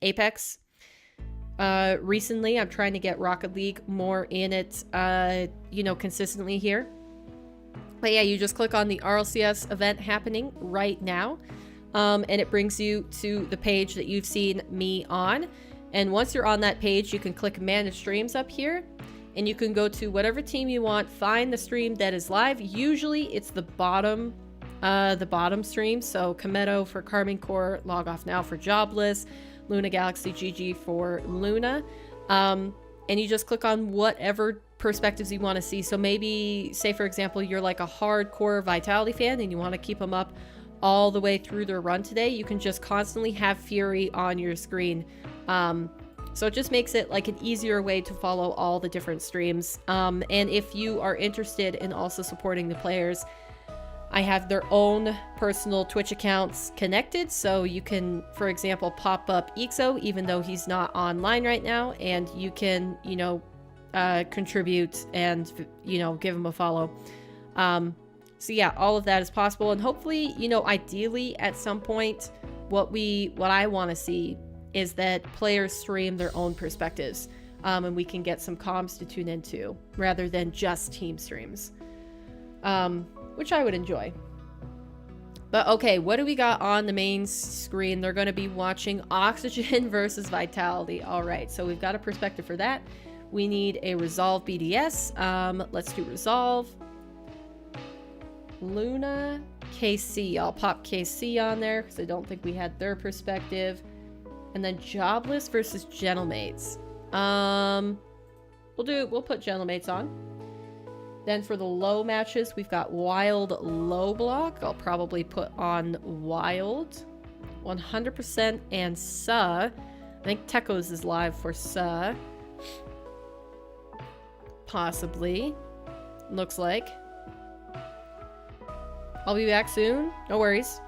Apex. Recently, I'm trying to get Rocket League more in it, you know, consistently here. But yeah, you just click on the RLCS event happening right now, and it brings you to the page that you've seen me on. And once you're on that page, you can click Manage Streams up here, and you can go to whatever team you want, find the stream that is live. Usually it's the bottom the bottom stream. So Kometo for Carmine Core, Log Off Now for Jobless, Luna Galaxy GG for Luna. And you just click on whatever perspectives you want to see. So maybe, say for example, you're like a hardcore Vitality fan and you want to keep them up all the way through their run today. You can just constantly have Fury on your screen. So it just makes it like an easier way to follow all the different streams. And if you are interested in also supporting the players, I have their own personal Twitch accounts connected. So you can, for example, pop up Ixo, even though he's not online right now, and you can, you know, contribute and, you know, give him a follow. So yeah, all of that is possible. And hopefully, you know, ideally at some point, what I want to see is that players stream their own perspectives, and we can get some comms to tune into rather than just team streams, which I would enjoy. But okay, what do we got on the main screen? They're going to be watching Oxygen versus Vitality. All right, so we've got a perspective for that. We need a Resolve BDS. Let's do Resolve. Luna, KC. I'll pop KC on there because I don't think we had their perspective. And then Jobless versus Gentlemates. We'll put Gentlemates on. Then for the low matches, we've got Wild Low Block. I'll probably put on Wild. 100% and Suh. I think Tekos is live for Suh. Possibly. Looks like. I'll be back soon. No worries.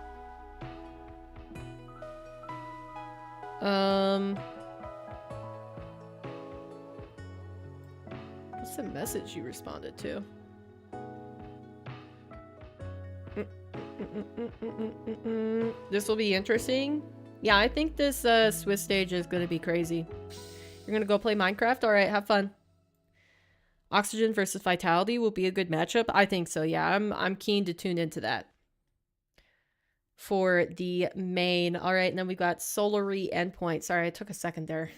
What's the message you responded to? This will be interesting. Yeah, I think this Swiss stage is going to be crazy. You're going to go play Minecraft? Alright, have fun. Oxygen versus Vitality will be a good matchup. I think so, yeah. I'm keen to tune into that. For the main. Alright, and then we've got Solary Endpoint. Sorry, I took a second there.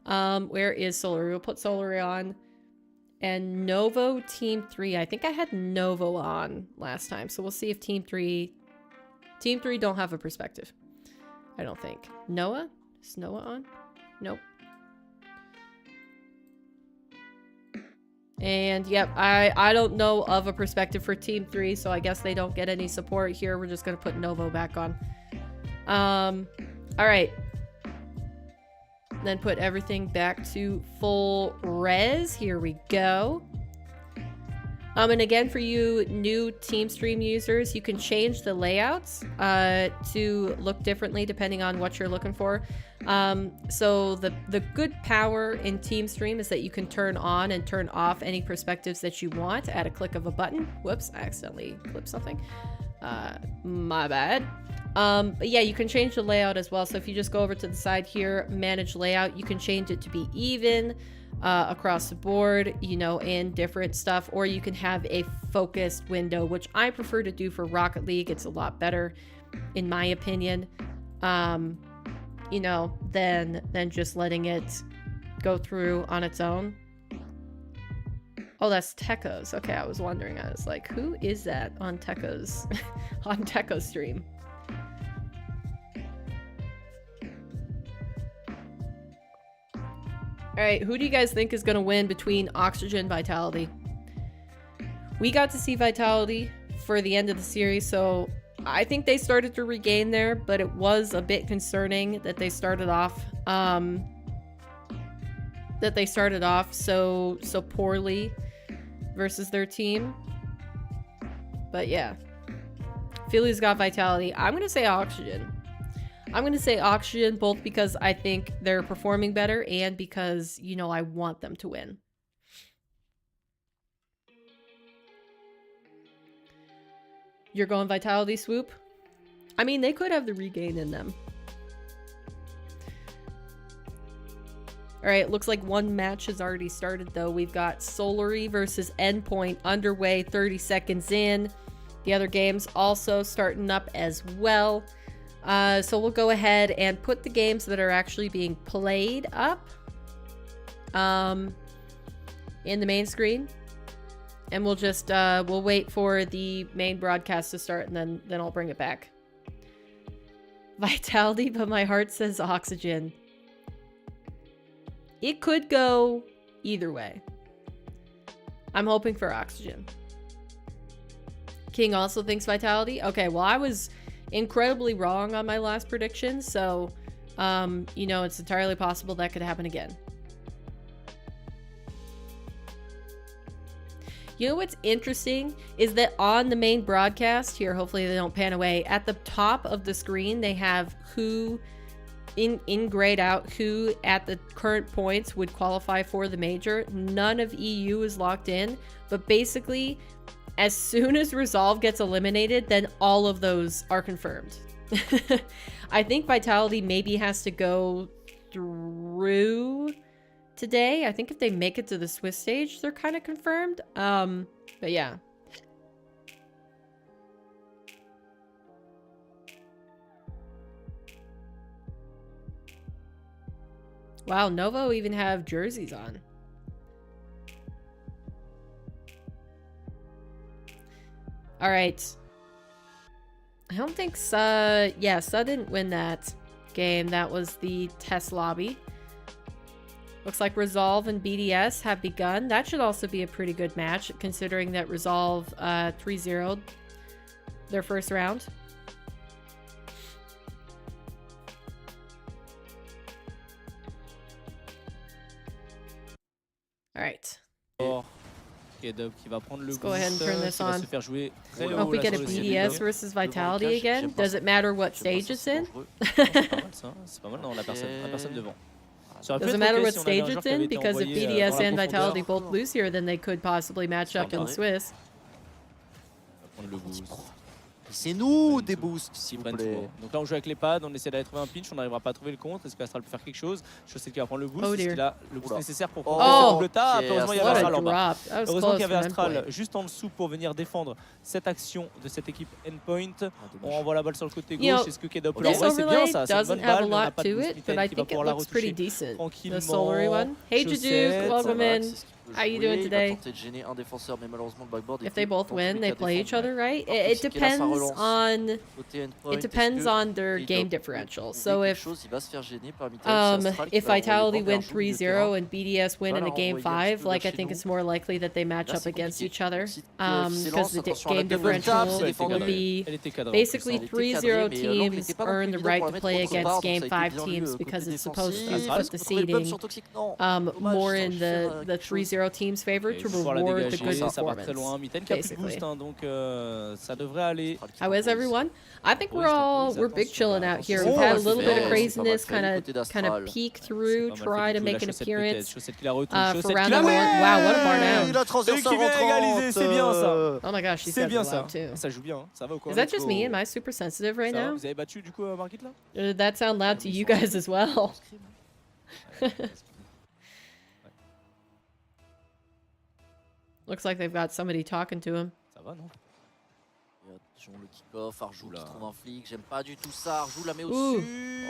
Where is Solary? We'll put Solary on. And Novo Team 3. I think I had Novo on last time. So we'll see if Team 3... Team 3 don't have a perspective. I don't think. Noah? Is Noah on? Nope. And yep, I don't know of a perspective for Team 3, so I guess they don't get any support here. We're just going to put Novo back on. Alright. Then put everything back to full res. Here we go. And again, for you new Team Stream users, you can change the layouts to look differently depending on what you're looking for. So the good power in Team Stream is that you can turn on and turn off any perspectives that you want at a click of a button. Whoops, I accidentally clipped something. My bad. But yeah, you can change the layout as well. So if you just go over to the side here, manage layout, you can change it to be even across the board, you know, in different stuff, or you can have a focused window, which I prefer to do for Rocket League. It's a lot better, in my opinion, you know, than just letting it go through on its own. Oh, that's Tekos. Okay, I was wondering. I was like, who is that on Tekos on Tekos stream? Alright, who do you guys think is going to win between Oxygen and Vitality? We got to see Vitality for the end of the series, so I think they started to regain there, but it was a bit concerning that they started off so poorly versus their team. But yeah. Philly's got Vitality. I'm going to say Oxygen. I'm going to say Oxygen, both because I think they're performing better and because, you know, I want them to win. You're going Vitality, Swoop? I mean, they could have the regain in them. Alright, looks like one match has already started, though. We've got Solary versus Endpoint underway, 30 seconds in. The other games also starting up as well. So we'll go ahead and put the games that are actually being played up in the main screen. And we'll just, we'll wait for the main broadcast to start, and then I'll bring it back. Vitality, but my heart says oxygen. It could go either way. I'm hoping for oxygen. King also thinks vitality. Okay, well, I was incredibly wrong on my last prediction, so, you know, it's entirely possible that could happen again. You know what's interesting is that on the main broadcast here, hopefully they don't pan away, at the top of the screen, they have who in grayed out who at the current points would qualify for the major. None of EU is locked in, but basically as soon as Resolve gets eliminated, then all of those are confirmed. I think Vitality maybe has to go through today. I think if they make it to the Swiss stage, they're kind of confirmed. But yeah. Wow, Novo even have jerseys on. All right. I don't think Sa didn't win that game. That was the test lobby. Looks like Resolve and BDS have begun. That should also be a pretty good match, considering that Resolve 3-0'd their first round. All right. Let's go ahead and turn this on. I hope we get a BDS versus Vitality again. Does it matter what stage it's in? Does it matter what stage it's in? Because if BDS and Vitality both lose here, then they could possibly match up in Swiss. C'est nous des boosts, s'il vous plaît. Donc là on joue avec les pads, on essaie d'aller trouver un pinch, on n'arrivera pas à trouver le contre. Est-ce qu'Astral peut faire quelque chose? Je sais qu'il va prendre le boost. Il a le boost nécessaire pour prendre le tas. Heureusement il y avait Astral en bas. Heureusement qu'il y avait Astral juste en dessous pour venir défendre cette action de cette équipe endpoint. On renvoie la balle sur le côté gauche. Est-ce que Kedop peut l'envoyer? C'est bien ça, c'est une bonne balle. On n'a pas de boost Mitaine qui va pouvoir la retoucher tranquillement. Hey Juju, welcome in. How you doing today? If they both win, they play each other, right? It depends on their game differential. So if Vitality win 3-0 and BDS win in a game 5, like I think it's more likely that they match up against each other, because the game differential will be basically 3-0 teams earn the right to play against game 5 teams because it's supposed to put the seeding more in the 3-0 team's favor to reward the good performance. Basically. How is everyone? I think we're big chilling out here. We've had a little bit of craziness kind of peek through, try to make an appearance for round 1. Wow, what a bar down. Oh my gosh, she's loud too. Is that just me? Am I super sensitive right now? Did that sound loud to you guys as well? Looks like they've got somebody talking to him. Ça va, non? Le kick-off, Arjou qui trouve un flic, j'aime pas du tout ça, Arjou la met au-dessus.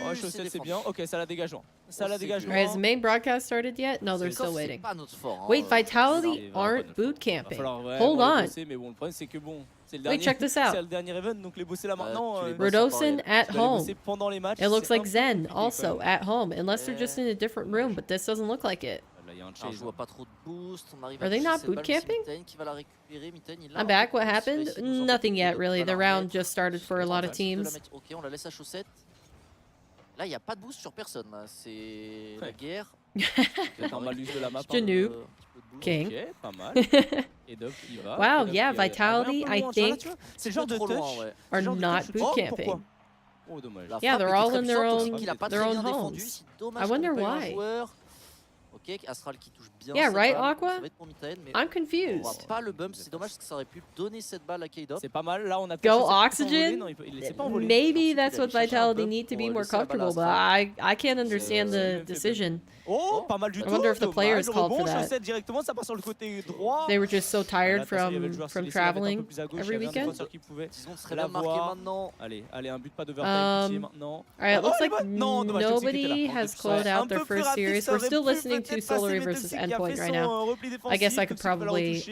Oh, chaussette, c'est bien. Ok, ça la dégagement. Ça la dégagement. Has the main broadcast started yet? No, they're still waiting. Wait, Vitality aren't boot camping. Hold on. Mais bon, le problème c'est que bon, wait, check this out. C'est le dernier event, donc les bosser là maintenant. Rodosin at home. It looks like Zen also at home, unless they're just in a different room, but this doesn't look like it. Are they not boot camping? I'm back. What happened? Nothing yet, really. The round just started for a lot of teams. Ok, on la laisse à chaussette. Là, il n'y a pas de boost sur personne. C'est la guerre. Janu. King. Wow, yeah, Vitality, I think, are not boot camping. Yeah, they're all in their own homes. I wonder why. Astral qui touche bien. Yeah, right, Aqua? Ça va être pour Mitaine, mais I'm confused. Pas le bump, c'est dommage parce que ça aurait pu donner cette balle à K-Dop. C'est pas mal, là on a Go Oxygen? Maybe that's what Vitality need to be more comfortable, but I can't understand the decision. Oh, pas mal du tout. I wonder if the players called for that. Directement, ça passe sur le côté droit. They were just so tired from traveling every weekend. Allez, un but pas d'overtime maintenant. Alright, it looks like nobody has closed out their first series. We're still listening to Solary versus Endpoint right now. I guess I could probably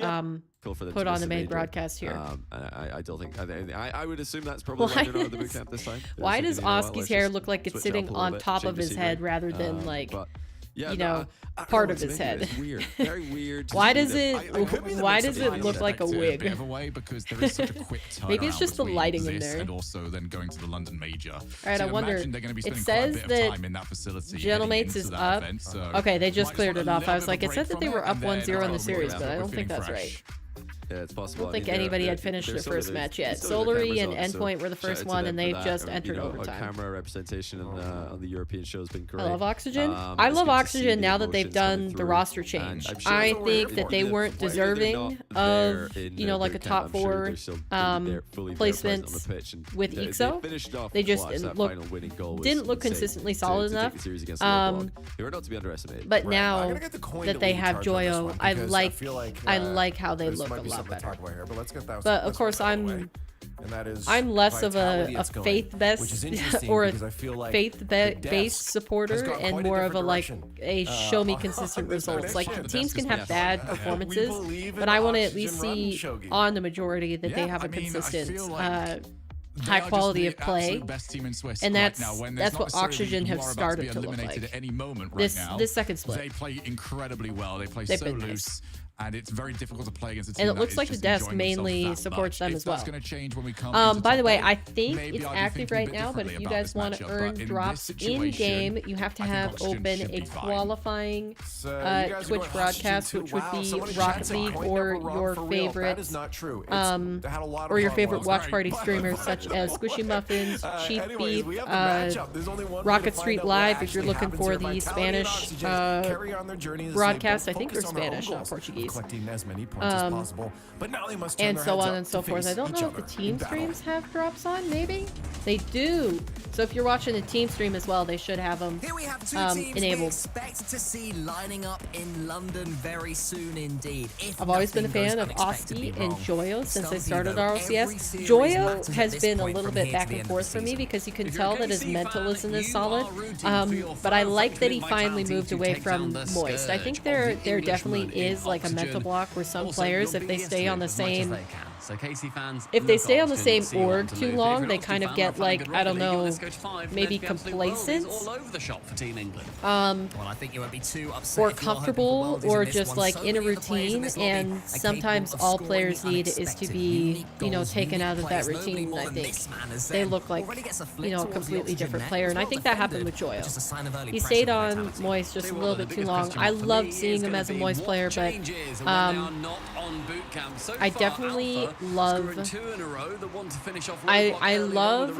put on the main broadcast here. I don't think. I would assume that's probably why they're not at the boot camp this time. Why does Oski's hair look like it's sitting on top of his head rather than like, you know, part of his head? It's weird. Very weird. Why does it look like a wig? Bit of a way because there is such a quick Maybe it's just the between lighting in this there. and also then going to the London Major. All right, So I wonder. imagine they're going to be It spending quite a says bit of that time in that facility Gentlemates heading is into that up. event, so Okay, they just might cleared want it a off. I little was bit like, of it a said that break they from were it, up and then 1-0 in the series, yeah, but I don't feeling think that's fresh. right. Yeah, it's possible. I don't think anybody had finished their first match yet. Solary and Endpoint were the first one, and they've just entered overtime. Camera representation on the European show has been great. I love Oxygen. I love Oxygen now that they've done the roster change. I think that they weren't deserving of, you know, like a top 4 placement with EXO. They just didn't look consistently solid enough. But now that they have Joyo, I like how they look a lot better. But of course, I'm less of a faith-based or a faith-based supporter and more of a like a show me consistent results. Like teams can have bad performances, but I want to at least see on the majority that they have a consistent high quality of play, and that's what Oxygen have started to look like. This second split, they play incredibly well. They play so loose. And it's very difficult to play against a team. And it looks like the desk mainly supports them as well. By the way, I think it's active right now, but if you guys want to earn drops in game, you have to have open a qualifying Twitch broadcast, which would be Rocket League or your favorite watch party streamers such as Squishy Muffins, Cheap Beef, Rocket Street Live if you're looking for the Spanish broadcast. I think they're Spanish, not Portuguese. Collecting as many points as possible, but now they must turn and their so heads on up and so to forth. I face don't each know if other the team in battle. streams have drops on. Maybe they do. So if you're watching the team stream as well, they should have them Here we have two teams enabled. we expect to see lining up in London very soon indeed. I've always been a fan of Oski and Joyo since they started RLCS. Joyo has been a little bit back and forth for me because you can tell that his mental isn't as solid. But I like that he finally moved away from Moist. I think there definitely is like a mental block where some players, if they stay on the same org too long, they kind of get like, I don't know, maybe complacent, or comfortable, or just like in a routine, and sometimes all players need is to be, you know, taken out of that routine. I think they look like, you know, a completely different player, and I think that happened with Joyo. He stayed on Moist just a little bit too long. I loved seeing him as a Moist player, but I definitely love I love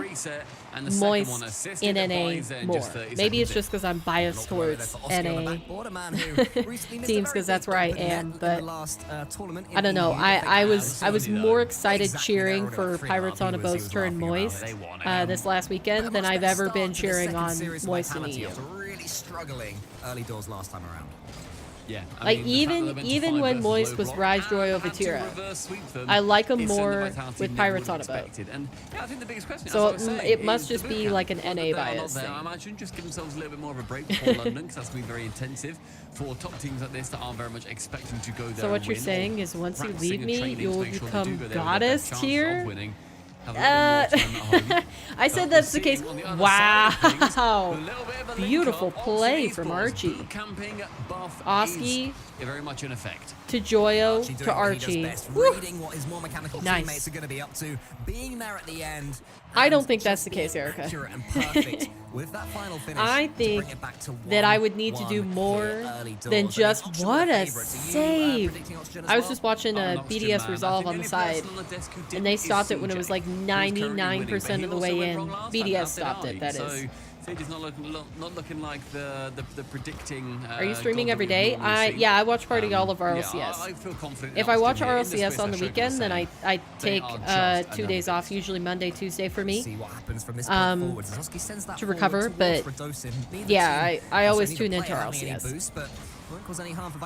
Moist in NA more. Maybe it's just because I'm biased towards NA teams because that's where I am, but I don't know. I was more excited cheering for Pirates on a Boat turn Moist this last weekend than I've ever been cheering on Moist in EU. Really struggling early doors last time around. Yeah, like even when Moist was Rise Joyo Vatira, I like him more with Pirates on a Boat. And yeah, I think the biggest question, so it must just be like an NA bias thing. I imagine just give themselves a little bit more of a break before London, because that's going to be very intensive for top teams like this that are very much expecting to go there. So what you're saying is once you leave me, you will become goddess tier? I said that's the case. Wow. Beautiful play from Archie. Oski very much in effect. To Joyo to Archie. Nice. I don't think that's the case, Erica. I think that I would need to do more than just what a save. I was just watching a BDS Resolve on the side, and they stopped it when it was like 99% of the way in. BDS stopped it, that is. It's not looking like the predicting. Are you streaming every day? Yeah, I watch party all of RLCS. Yeah, I feel confident. If I watch RLCS on the weekend, then I take 2 days off, usually Monday, Tuesday for me, to recover. But yeah, I always tune into RLCS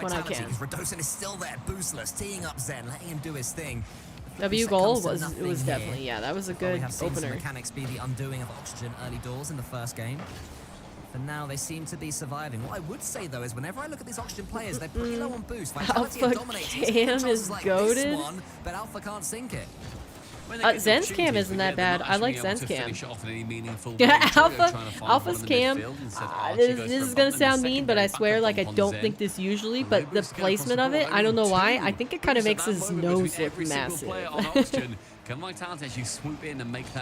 when I can. Redosin is still there, boostless, teeing up Zen, letting him do his thing. W goal was definitely, yeah, that was a good opener. Mechanics be the undoing of Oxygen early doors in the first game. For now, they seem to be surviving. What I would say, though, is whenever I look at these Oxygen players, they're pretty low on boost. Vitality dominates. Cam is goated. But Alpha can't sink it. Zen's cam isn't that bad. I like Zen's cam. Alpha's cam. This is gonna sound mean, but I swear, like, I don't think this usually, but the placement of it, I don't know why. I think it kind of makes his nose look massive.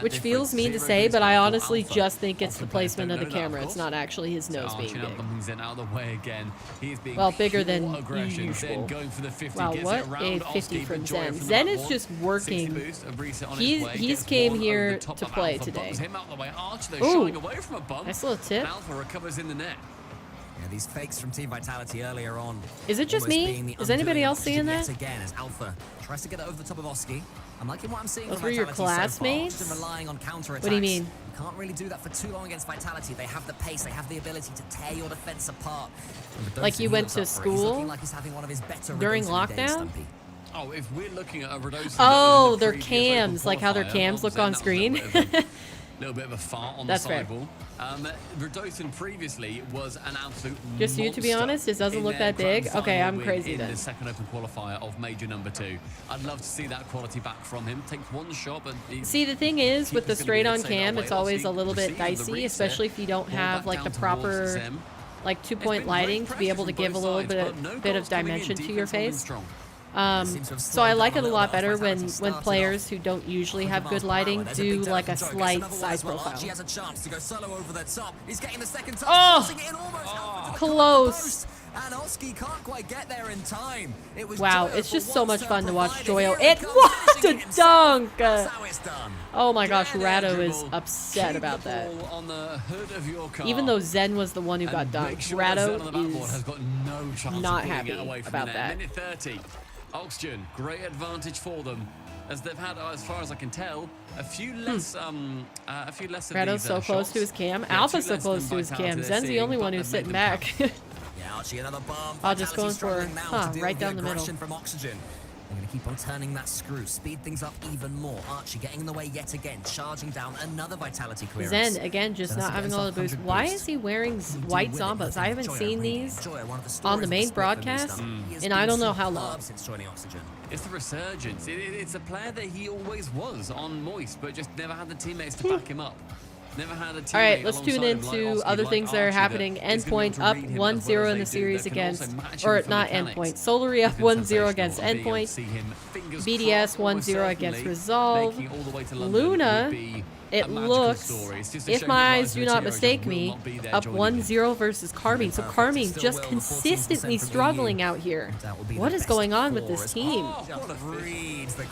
Which feels mean to say, but I honestly just think it's the placement of the camera. It's not actually his nose being big. Well, bigger than usual. Wow, what a 50 from Zen. Zen is just working. He's came here to play today. Ooh, nice little tip. Yeah, these fakes from Team Vitality earlier on. Is it just me? Is anybody else seeing that? Again, as Alpha tries to get it over the top of Oski. I'm liking what I'm seeing. Those were your classmates? So relying on counter-attacks. What do you mean? You can't really do that for too long against Vitality. They have the pace, they have the ability to tear your defense apart. Like you went to school during lockdown? Oh, if we're looking at a Redosin, oh, their cams, like how their cams look on screen. Little bit of a fart on the sideball. Redosin previously was an absolute just you, to be honest, it doesn't look that big. Okay, I'm crazy then. The second open qualifier of major number 2. I'd love to see that quality back from him. Takes one shot, but see, the thing is, with the straight on cam, it's always a little bit dicey, especially if you don't have like the proper like 2-point lighting to be able to give a little bit of dimension to your face. So I like it a lot better when players who don't usually have good lighting do like a slight side profile. Oh, close. Wow, it's just so much fun to watch Joyo. What a dunk! Oh my gosh, Rado is upset about that. Even though Zen was the one who got dunked, Rado is not happy about that. Oxygen, great advantage for them, as they've had, as far as I can tell, a few less of Rado's so close to his cam. Alpha's so close to his cam. Zen's the only one who's sitting back. I'll just go for, right down the middle. They're going to keep on turning that screw, speed things up even more. Archie getting in the way yet again, charging down another Vitality clearance. Zen, again, just not having all the boost. Why is he wearing white Zombas? I haven't seen these on the main broadcast, and I don't know how long. It's the resurgence. It's a player that he always was on Moist, but just never had the teammates to back him up. Never had a teammate. All right, let's tune into other things that are happening. Endpoint up 1-0 in the series against, or not Endpoint. Solary up 1-0 against Endpoint. BDS 1-0 against Resolve. Luna, it looks, if my eyes do not mistake me, up 1-0 versus Carmine. So Carmine just consistently struggling out here. What is going on with this team? We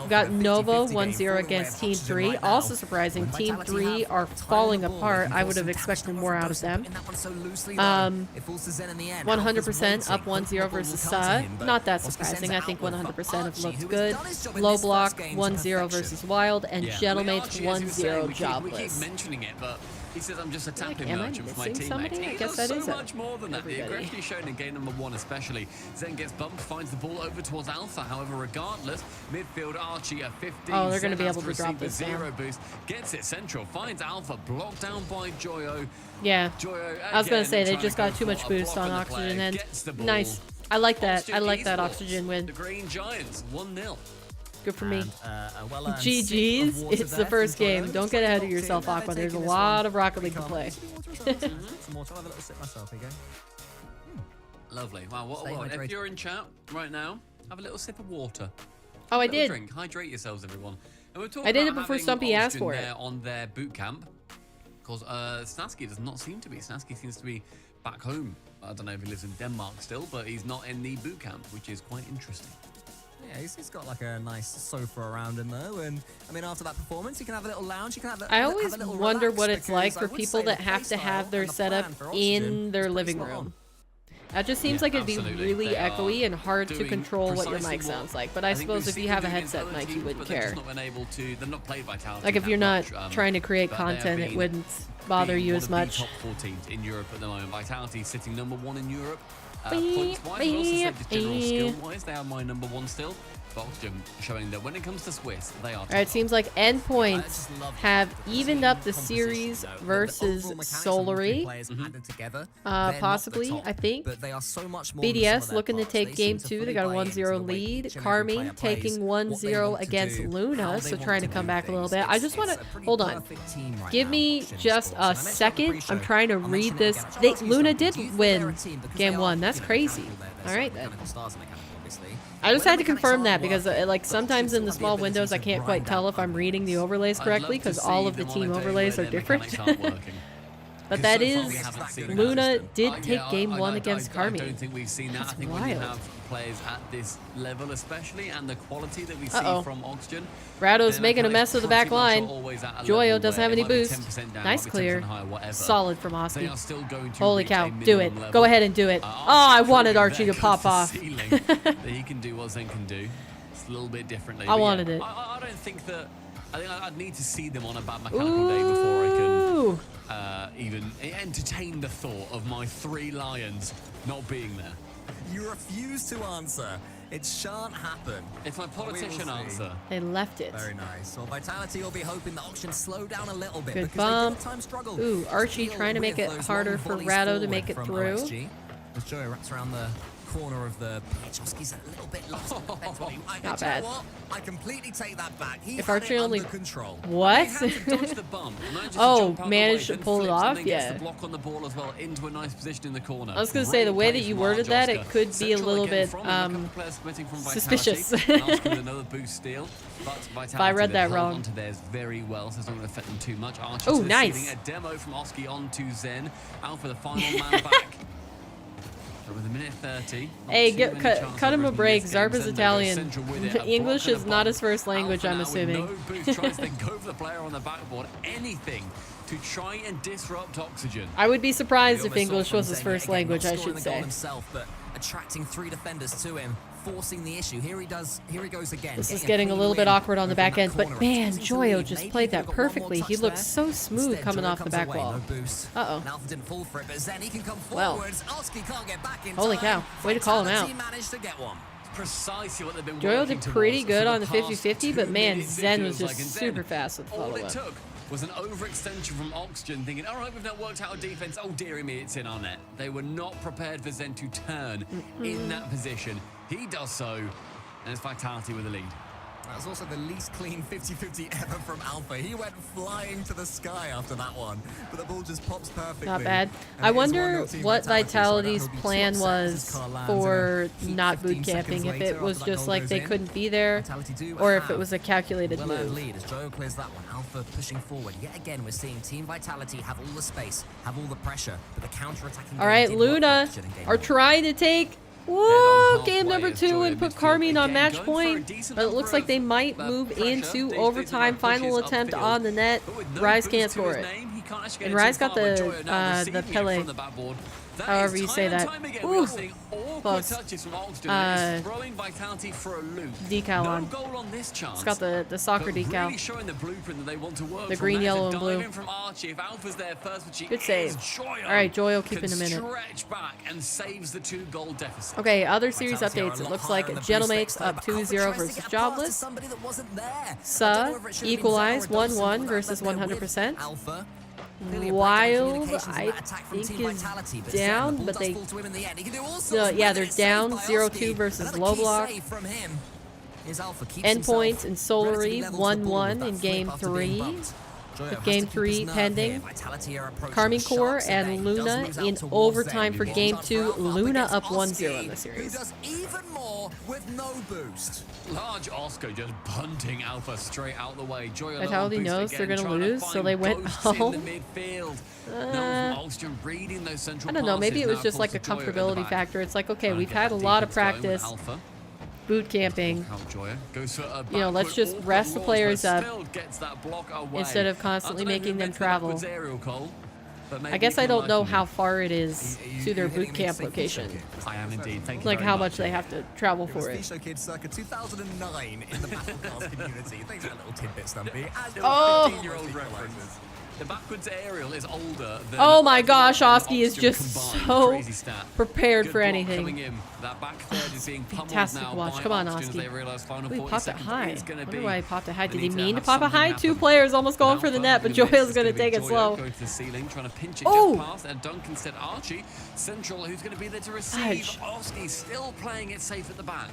got Novo 1-0 against Team 3. Also surprising, Team 3 are falling apart. I would have expected more out of them. 100% up 1-0 versus Sa. Not that surprising. I think 100% have looked good. Low block 1-0 versus Wild, and Gentlemate 1-0 jobless. He says, I'm just a tapping merchant for my teammates. Somebody? I guess that is so much more than that. The aggression he's shown in game number 1 especially. Zen gets bumped, finds the ball over towards Alpha. However, regardless, midfield Archie at 15. Oh, they're going to be able to drop this zero boost. Gets it central, finds Alpha, blocked down by Joyo. Yeah, I was going to say, they just got too much boost on Oxygen, and nice. I like that. I like that Oxygen win. The Green Giants, 1-0. Good for me. GG's. It's the first game. Don't get ahead of yourself, Aqua. There's a lot of Rocket League to play. Lovely. Wow, what if you're in chat right now, have a little sip of water. Oh, I did. Drink. Hydrate yourselves, everyone. And we're I did it before Stumpy asked for it. On their boot camp, because Snasky does not seem to be. Snasky seems to be back home. I don't know if he lives in Denmark still, but he's not in the boot camp, which is quite interesting. Yeah, he's got like a nice sofa around him though, and I mean after that performance, you can have a little lounge. You can have. I always wonder what it's like for people that have to have their setup in their living room. That just seems like it'd be really echoey and hard to control what your mic sounds like. But I suppose if you have a headset mic, you wouldn't care. Like if you're not trying to create content, it wouldn't bother you as much. Top 14 in Europe at the moment. Vitality sitting number 1 in Europe. Points-wise, we also said just general skill-wise, they are my #1 still. But Oxygen showing that when it comes to Swiss, they are. Alright, it seems like endpoints have evened up the series versus Solary. Possibly, I think. BDS looking to take game 2. They got a 1-0 lead. Carmi taking 1-0 against Luna, so trying to come back a little bit. I just want to hold on. Give me just a second. I'm trying to read this. Luna did win game 1. That's crazy. Alright then. I just had to confirm that because like sometimes in the small windows I can't quite tell if I'm reading the overlays correctly because all of the team overlays are different. But that is, Luna did take game 1 against Carmi. I don't think we've seen that. That's I think wild. when you have players at this level especially and the quality that we see from Oxygen. Rado's making a mess of the back line. Joyo doesn't have any boost. Nice clear. Solid from Oski. Holy cow, do it. Go ahead and do it. Oh, I wanted Archie to pop off. That he can do what Zen can do. It's a little bit differently. I wanted it. I don't think that... I think I'd need to see them on a bad mechanical day before I can even entertain the thought of my 3 Lions not being there. You refuse to answer. It shan't happen. It's my politician answer. They left it. Very nice. Well, Vitality will be hoping the auction slow down a little bit. Good bump. Ooh, Archie trying to make it harder for Rado to make it through. As Joe wraps around the corner of the pitch, Oski's a little bit lost. Not bad. I completely take that back. If Archie only... What? Oh, managed to pull it off? Yeah. Block on the ball as well into a nice position in the corner. I was going to say, the way that you worded that, it could be a little bit suspicious. Another boost steal, but if I read that wrong. Onto theirs very well, so it's not going to affect them too much. Oh, nice. A demo from Oski onto Zen. Alpha, the final man back. With a minute 30. Hey, cut him a break. Zarba's Italian. English is not his first language, I'm assuming. No boost, tries to go for the player on the backboard. Anything to try and disrupt Oxygen. I would be surprised if English was his first language, I should say. Attracting 3 defenders to him, forcing the issue. Here he goes again. This is getting a little bit awkward on the back end, but man, Joyo just played that perfectly. He looks so smooth coming off the back wall. Uh-oh. Well, holy cow. Way to call him out. Precisely what they've been Joyo did pretty good on the 50-50, but man, Zen was just super fast with follow-up. Was an overextension from Oxygen, thinking, all right, we've now worked out a defense. Oh, dearie me, it's in our net. They were not prepared for Zen to turn in that position. He does so, and it's Vitality with the lead. That was also the least clean 50-50 ever from Alpha. He went flying to the sky after that one, but the ball just pops perfectly. Not bad. I wonder what Vitality's plan was for not boot camping. If it was just like they couldn't be there, or if it was a calculated move. Lead as Joe clears that one. Alpha pushing forward. Yet again, we're seeing Team Vitality have all the space, have all the pressure, but the counter-attacking. All right, Luna are trying to take. Whoa, game number 2 and put Carmine on match point. But it looks like they might move into overtime. Final attempt on the net. Rise can't score it. And Rise got the Pele. However you say that. Ooh. Close. Decal on. It's got the soccer decal. The green, yellow, and blue. Good save. Alright, Joyo keeping him in it. Okay, other series updates. It looks like Gentlemates up 2-0 versus Jobless. Sa equalized 1-1 versus 100%. Wild, I think, is down, but they... yeah, they're down 0-2 versus Low Block. Endpoints and Solary 1-1 in Game 3. With Game 3 pending. Carmine Core and Luna in overtime for Game 2. Luna up 1-0 in the series. With no boost. Large Oscar just punting Alpha straight out the way. Vitality knows they're going to lose, so they went home. I don't know, maybe it was just like a comfortability factor. It's like, okay, we've had a lot of practice boot camping. You know, let's just rest the players up instead of constantly making them travel. I guess I don't know how far it is to their boot camp location. I am indeed. Thank you like very how much they have to travel for it. Kid circa 2009 in the Battlecast community. Thanks for that little tidbit, Stumpy. Oh! 15-year-old references. The backwards aerial is older than Oh my gosh, Oski is Oxygen just combined. so Crazy stat. prepared Good for block anything. coming in. That back third is being pummeled Fantastic now watch. by Come on, Oxygen as Oski. they realise final Ooh, he 40 popped it seconds high. is gonna I wonder be. why he popped it high. They Did he need to mean to have pop it high? something Two happen. players almost going But for the Alpha net, but having a miss Joyo's is going to be take it Joyo slow. Going to the ceiling, trying to pinch it Oh. just past, and Dunk instead Archie. Central, who's going to be there to receive. Fudge. Oski still playing it safe at the back.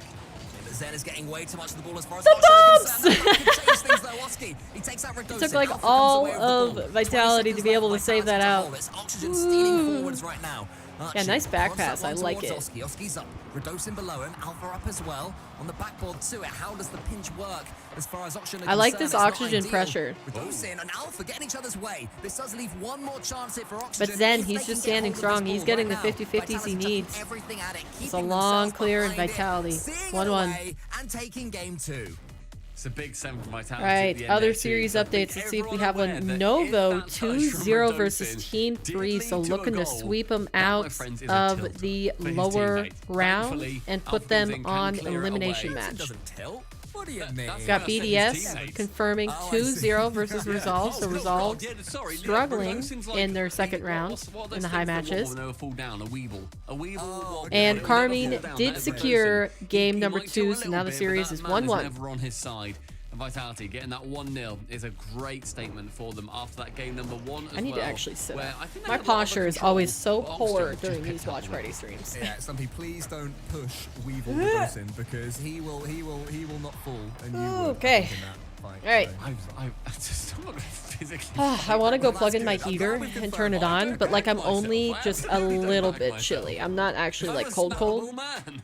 But Zen is getting way too much of the ball as far as The Oxygen is bumps! concerned. That could change things though. Oski, he takes out Redosin. took like Alpha comes all away with the of ball. Vitality 20 to be able to seconds save that left, out. Vitality to hold. It's Oxygen stealing forwards right now. Yeah, nice back pass. I One like towards it. Oski. Oski's up. Redosin below him. Alpha up as well. On the backboard to it. How does the pinch work as far as Oxygen? I like this Oxygen pressure. Redosin and Alpha getting each other's way. This does leave one more chance here for Oxygen. But Zen, If he's they just can get standing hold of strong. this He's ball getting the right now, 50-50s he Vitality needs. chucking everything at it, It's a keeping long themselves clear in behind it, Vitality. seeing it 1-1. away and taking game 2. It's a big 7 from Vitality. Right, at the end other there, too. series So I think updates. Let's see if we everyone have a aware that Novo if that touch from 2-0 Redosin versus Team did 3, lead so to a looking to goal, sweep them that, my out friends, is a of tilt the for his lower teammate. round Thankfully, and Alpha put them comes in, can on clear it elimination away. match. Doesn't tilt. What do you mean? That's Got gonna set his BDS teammates. confirming Oh, I see. 2-0 versus Resolve, so Oh, Resolve God, yeah, sorry, struggling Redosin's like, in their second round what in the high things that matches. will never fall down, a Weevil. A Weevil will And never fall down. Carmine That did is secure Redosin. game He number might 2, do a so little now the bit, but series that is man 1-1. never on his side. And Vitality getting that 1-0 is a great statement for them after that game number 1 as well. I need to actually sit where up. I think they My had a lot of posture is control, always so but poor Oxygen during just these picked up watch the party win. streams. Yeah, Stumpy, please don't push Weevil Redosin because he will not fall and you will Okay. in that fight. All right. I just I'm not physically. I want to go plug in my heater and turn it on, but like I'm only just a little bit chilly. I'm not actually like cold. Man.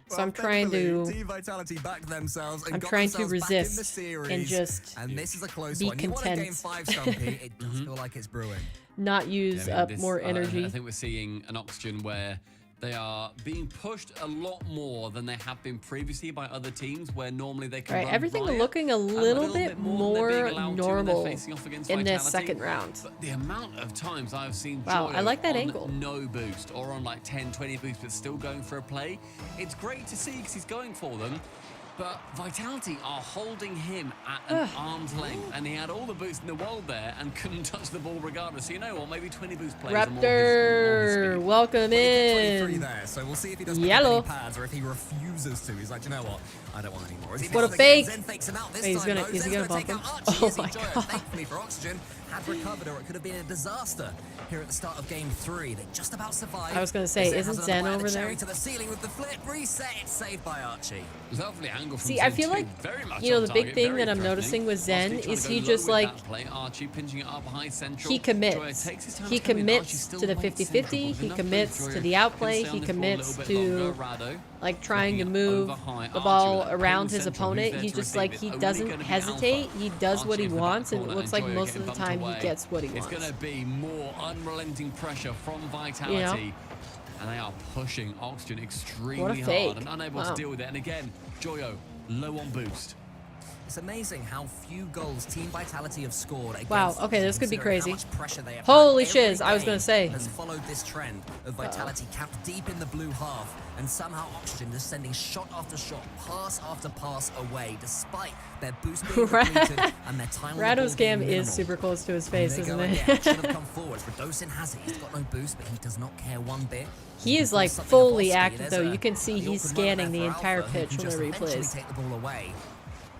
So I'm trying to Team Vitality backed themselves and I'm got trying to themselves back in the resist series. and just And this is a close be one. You want a game content. 5, Stumpy. It does feel like it's brewing. not use I mean, up this- more energy. I think we're seeing an Oxygen where they are being pushed a lot more than they have been previously by other teams, where normally they can Right, run everything riot looking a little bit more than they're more being allowed to when they're normal facing off against in this Vitality. second round. But the amount of times I've seen Wow, I Joyo like that on angle. no boost or on like 10, 20 boost, but still going for a play, it's great to see because he's going for them. But Vitality are holding him at an arm's length, and he had all the boost in the world there and couldn't touch the ball regardless. So you know what? Maybe 20 boost plays are more his Raptor, speed. welcome 23 in. there, so we'll see if he does pick up Yellow. any pads or if he refuses to. He's like, "Do you know what? I don't want any more." Is he What a missing fake. again? Zen fakes him out this Wait, he's time, gonna- though. is he Zen's gonna take bump out him? Archie Oh as he my Joyo, God. thankfully for Oxygen, had recovered, or it could have been a disaster here at the start of game 3. They just about survived. I was gonna say, Zen isn't has Zen another over the there? cherry to the ceiling with the flip reset. It's saved by Archie. Lovely angle from See, I Zen feel too. like, Very much you know, on the big target, thing very that I'm threatening. noticing with Zen Oxley trying is to he go just low with like, that play. Archie pinching it up behind Central. he Joyo commits. takes his time He to come in. Archie commits still to the waits 50-50. Central, but He enough commits that to Joyo the can outplay. stay on He this ball a commits little bit to longer. Rado like trying to looking move over high. the Archie ball with that around pin his Central. Who's opponent. there He to just receive like it? he Only doesn't gonna be hesitate. Alpha. He does what he Archie in the back wants, and it corner looks and like Joyo most getting of the bumped time he away. gets what he It's wants. going to be more unrelenting pressure from Vitality. And they are pushing Oxygen extremely What a fake. hard and unable Wow. to deal with it. And again, Joyo low on boost. It's amazing how few goals Team Vitality have scored against Wow, okay, Oxygen, this could be considering crazy. how much pressure they have Holy had. Every shiz, I was gonna game say. has followed this trend of Vitality capped deep in the blue half, and somehow Oxygen just sending shot after shot, pass after pass away, despite their boost being depleted and their time on the ball Rado's being cam is minimal. super close to his There face, they isn't go it? again. Should have come forwards. Redosin has it. He's got no boost, but he does not care one bit. He is Pulls like something fully off Oski. active There's though. a- You can see an he's awkward scanning moment the there for entire Alpha, who pitch can when just the eventually replays. take the ball away.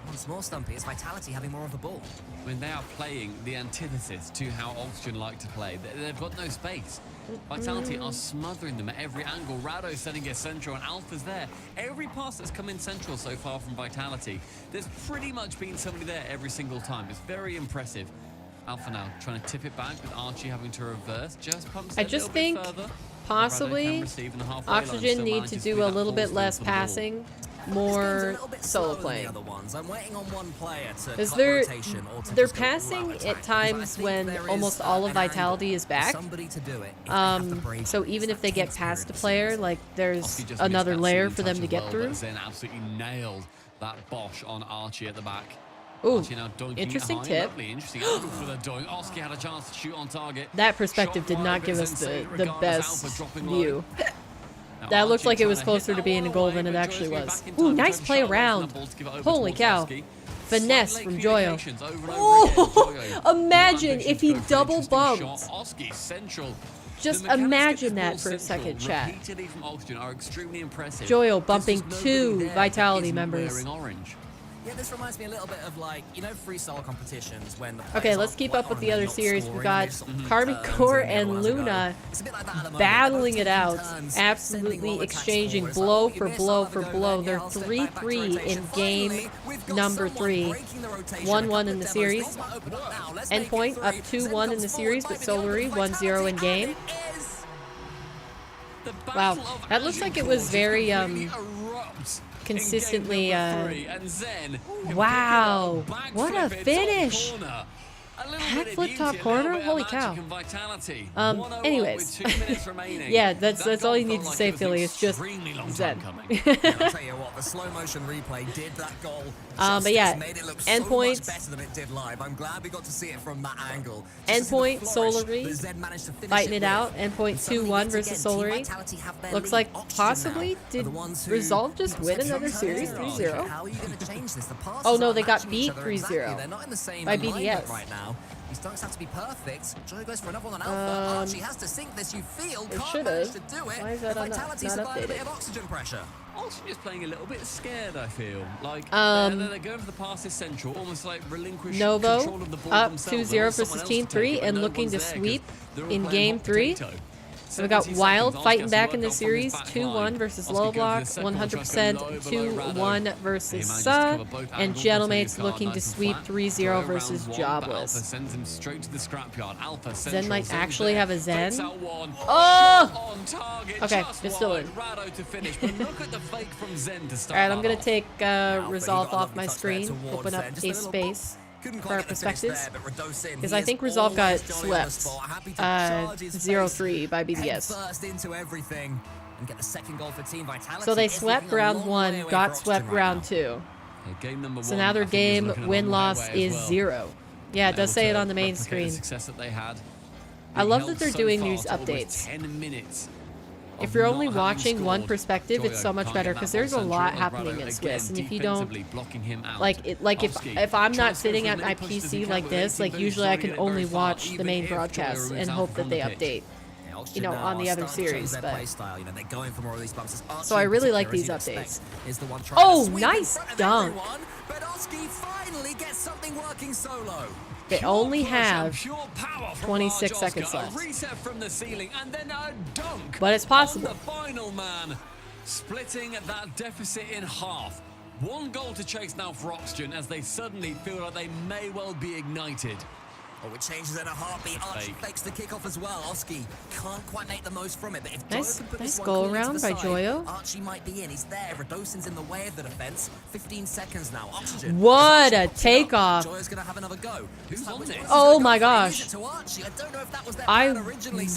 Once more, Stumpy, it's Vitality having more of the ball. When they are playing the antithesis to how Oxygen like to play, they've got no space. Vitality are smothering them at every angle. Rado sending it central and Alpha's there. Every pass that's come in central so far from Vitality, there's pretty much been somebody there every single time. It's very impressive. Alpha now trying to tip it back with Archie having to reverse. Just pumps I it a just little bit think further. Rado possibly can receive in the halfway line, Oxygen still need to manages do be a that little ball bit steal less for the ball. passing, This game's a more little bit solo slower than playing. the other ones. I'm waiting on one player to Because cut they're rotation or to they're just go all-out passing attack, at because I times think when there is, almost all of an angle Vitality is for back. somebody to do it if they have the bravery. So even It's if they that get King's past the Spirit player, like there's Oski just another missed that layer ceiling for them touch to as get well, through. but Zen absolutely nailed that Bosch on Archie at the back. Ooh, Archie now dunking it interesting high. tip. Lovely, interesting angle for the doink. Oski had a chance to shoot on target. That perspective Shot did wide, not but give us Sensei the regardless, best Alpha dropping low. view. Now That looked Archie like it was trying to closer hit to that being a one goal away, than it but actually Joyo's was. back in Ooh, time, nice trying to play shut away from around. that ball to give it over Holy towards cow. Oski. Finesse from Joyo. Oh, imagine if he double bumped. Just imagine that for a second, chat. Joyo bumping 2 Vitality members. Yeah, this reminds me a little bit of like, you know, freestyle competitions when the Okay, let's keep up with the other series. We've got Carmicore and Luna battling it out, absolutely exchanging blow for blow for blow. They're 3-3 in game number 3. 1-1 in the series. Endpoint up 2-1 in the series, but Solary 1-0 in game. Wow, that looks like it was very consistently wow, what a finish. Hat flip top corner, holy cow. Anyways, yeah, that's all you need to say, Philly. It's just Zen. But yeah, endpoint. Endpoint Solary fighting it out. Endpoint 2-1 versus Solary. Looks like possibly did Resolve just win another series 3-0? Oh no, they got beat 3-0 by BDS. These dunks have to be perfect. Joy goes for another one on Alpha. Archie has to sink this. You feel can't manage to do it. Why is that Vitality's not a bit of oxygen pressure. Archie is playing a little bit scared, I feel. Like, they're going for the pass essential, almost like relinquish Novo control of the ball up themselves. 2-0 versus Team 3 and looking to sweep in Game 3. So we got Wild fighting back in the series, 2-1 versus Lowblock, 100% 2-1 versus Sa, and Gentlemates looking to sweep 3-0 versus Jobless. Zen might actually have a Zen. Oh! Okay, it's still in. Alright, I'm gonna take Resolve off my screen, open up a space for our perspectives, because I think Resolve got swept 0-3 by BDS. So they swept round 1, got swept round 2. So now their game win-loss is 0. Yeah, it does say it on the main screen. I love that they're doing these updates. If you're only watching one perspective, it's so much better because there's a lot happening in Swiss, and if you don't if I'm not sitting at my PC like this, like usually I can only watch the main broadcast and hope that they update, you know, on the other series. But so I really like these updates. Oh, nice dunk! They only have 26 seconds left. But it's possible. Splitting that deficit in half. 1 goal to chase now for Oxygen as they suddenly feel like they may well be ignited. Oh, it changes in a heartbeat. Archie fakes the kickoff as well. Oski can't quite make the most from it, but if Joyo can put this one goal clean around to the by side, Joyo. Archie might be in. He's there. Radosin's in the way of the defense. 15 seconds now. Oxygen. What a takeoff! Joyo's gonna have another go. Oh my gosh! I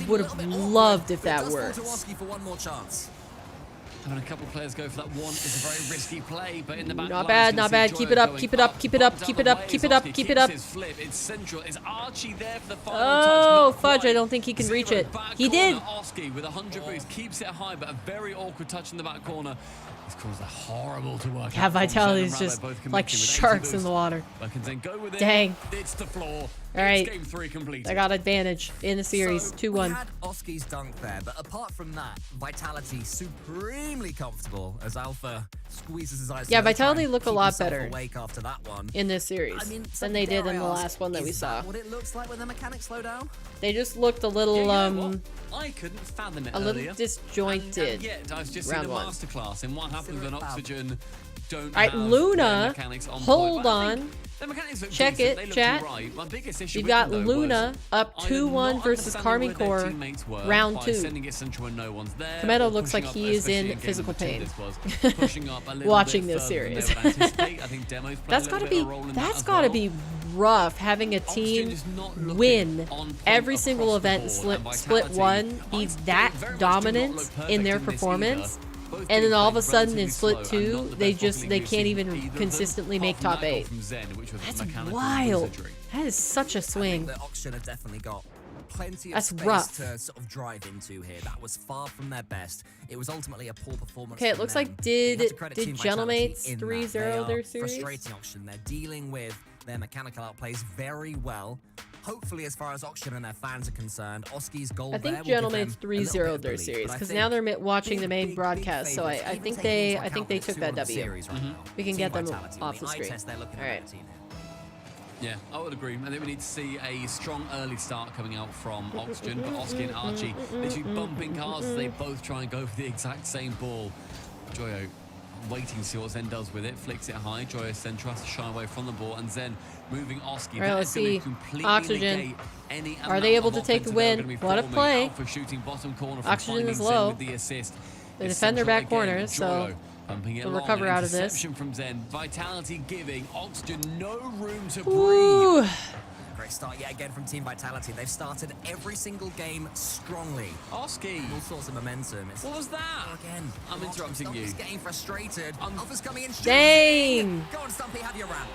would have loved if that worked. For one more chance. Having a couple players go for that one is a very risky play, but in the back not bad, not bad. Keep it up, keep it up, keep it up, keep it up, keep it up, keep it up. It's central. Is Archie there for the final oh, touch? fudge! I don't think he can reach it. He did. Oski with 100 boost keeps it high, but a very awkward touch in the back corner. This calls are horrible to work. Yeah, Vitality is just like sharks in the water. Dang. It's the floor. All right, Game 3 complete. I got advantage in the series, 2-1. We had Oski's dunk there, but apart from that, Vitality supremely comfortable as Alpha squeezes his eyes. Yeah, Vitality look a lot better after that one in this series than they did in the last one that we saw. What it looks like when the mechanics slow down? They just looked a little I couldn't fathom it a little disjointed. And yet, I was just in a masterclass in what happens when Oxygen don't. All right, Luna, hold on. Check it, chat. You've got Luna up 2-1 versus Carmicore, round 2. Kometo looks like he is in physical pain watching this series. That's gotta be rough, having a team win every single event in split 1, be that dominant in their performance. And then all of a sudden in split 2, they can't even consistently make top 8. That's wild. That is such a swing. That Oxygen have definitely got plenty of That's space rough. to sort of drive into here. That was far from their best. It was ultimately a poor performance. Okay, it from looks them. like You have to credit Team Vitality Gentlemates in that. 3-0 They their are series? frustrating Oxygen. They're dealing with their mechanical outplays very well. Hopefully, as far as Oxygen and their fans are concerned, Oski's goal I think there will give Gentlemates them a little bit 3-0 of their belief, series but I because think now they're watching the main big broadcast. So I favourites, think even they taking into account took it's that 2-1 W. series right now. We can Team get them Vitality, off the eye screen. test, they're looking All at a right. better team here. Yeah, I would agree. I think we need to see a strong early start coming out from Oxygen, but Oski and Archie literally bumping cars as they both try and go for the exact same ball. Joyo waiting to see what Zen does with it, flicks it high. Joyo then tries to shy away from the ball, and Zen moving Oski. All right, let's see. Oxygen. Are they able to take the win? What a play. For shooting bottom corner from Oxygen is finding Zen low. with the assist. They It's defend their central back again. corners, so Joyo pumping it they'll along. recover An out of this. interception from Zen. Vitality giving Oxygen no room to breathe. Ooh. Great start yet again from Team Vitality. They've started every single game strongly. Oski. All sorts of momentum. It's What was that? again. I'm interrupting you. Stumpy's getting frustrated. Alpha's coming in. Dang. Go on, Stumpy, have your run.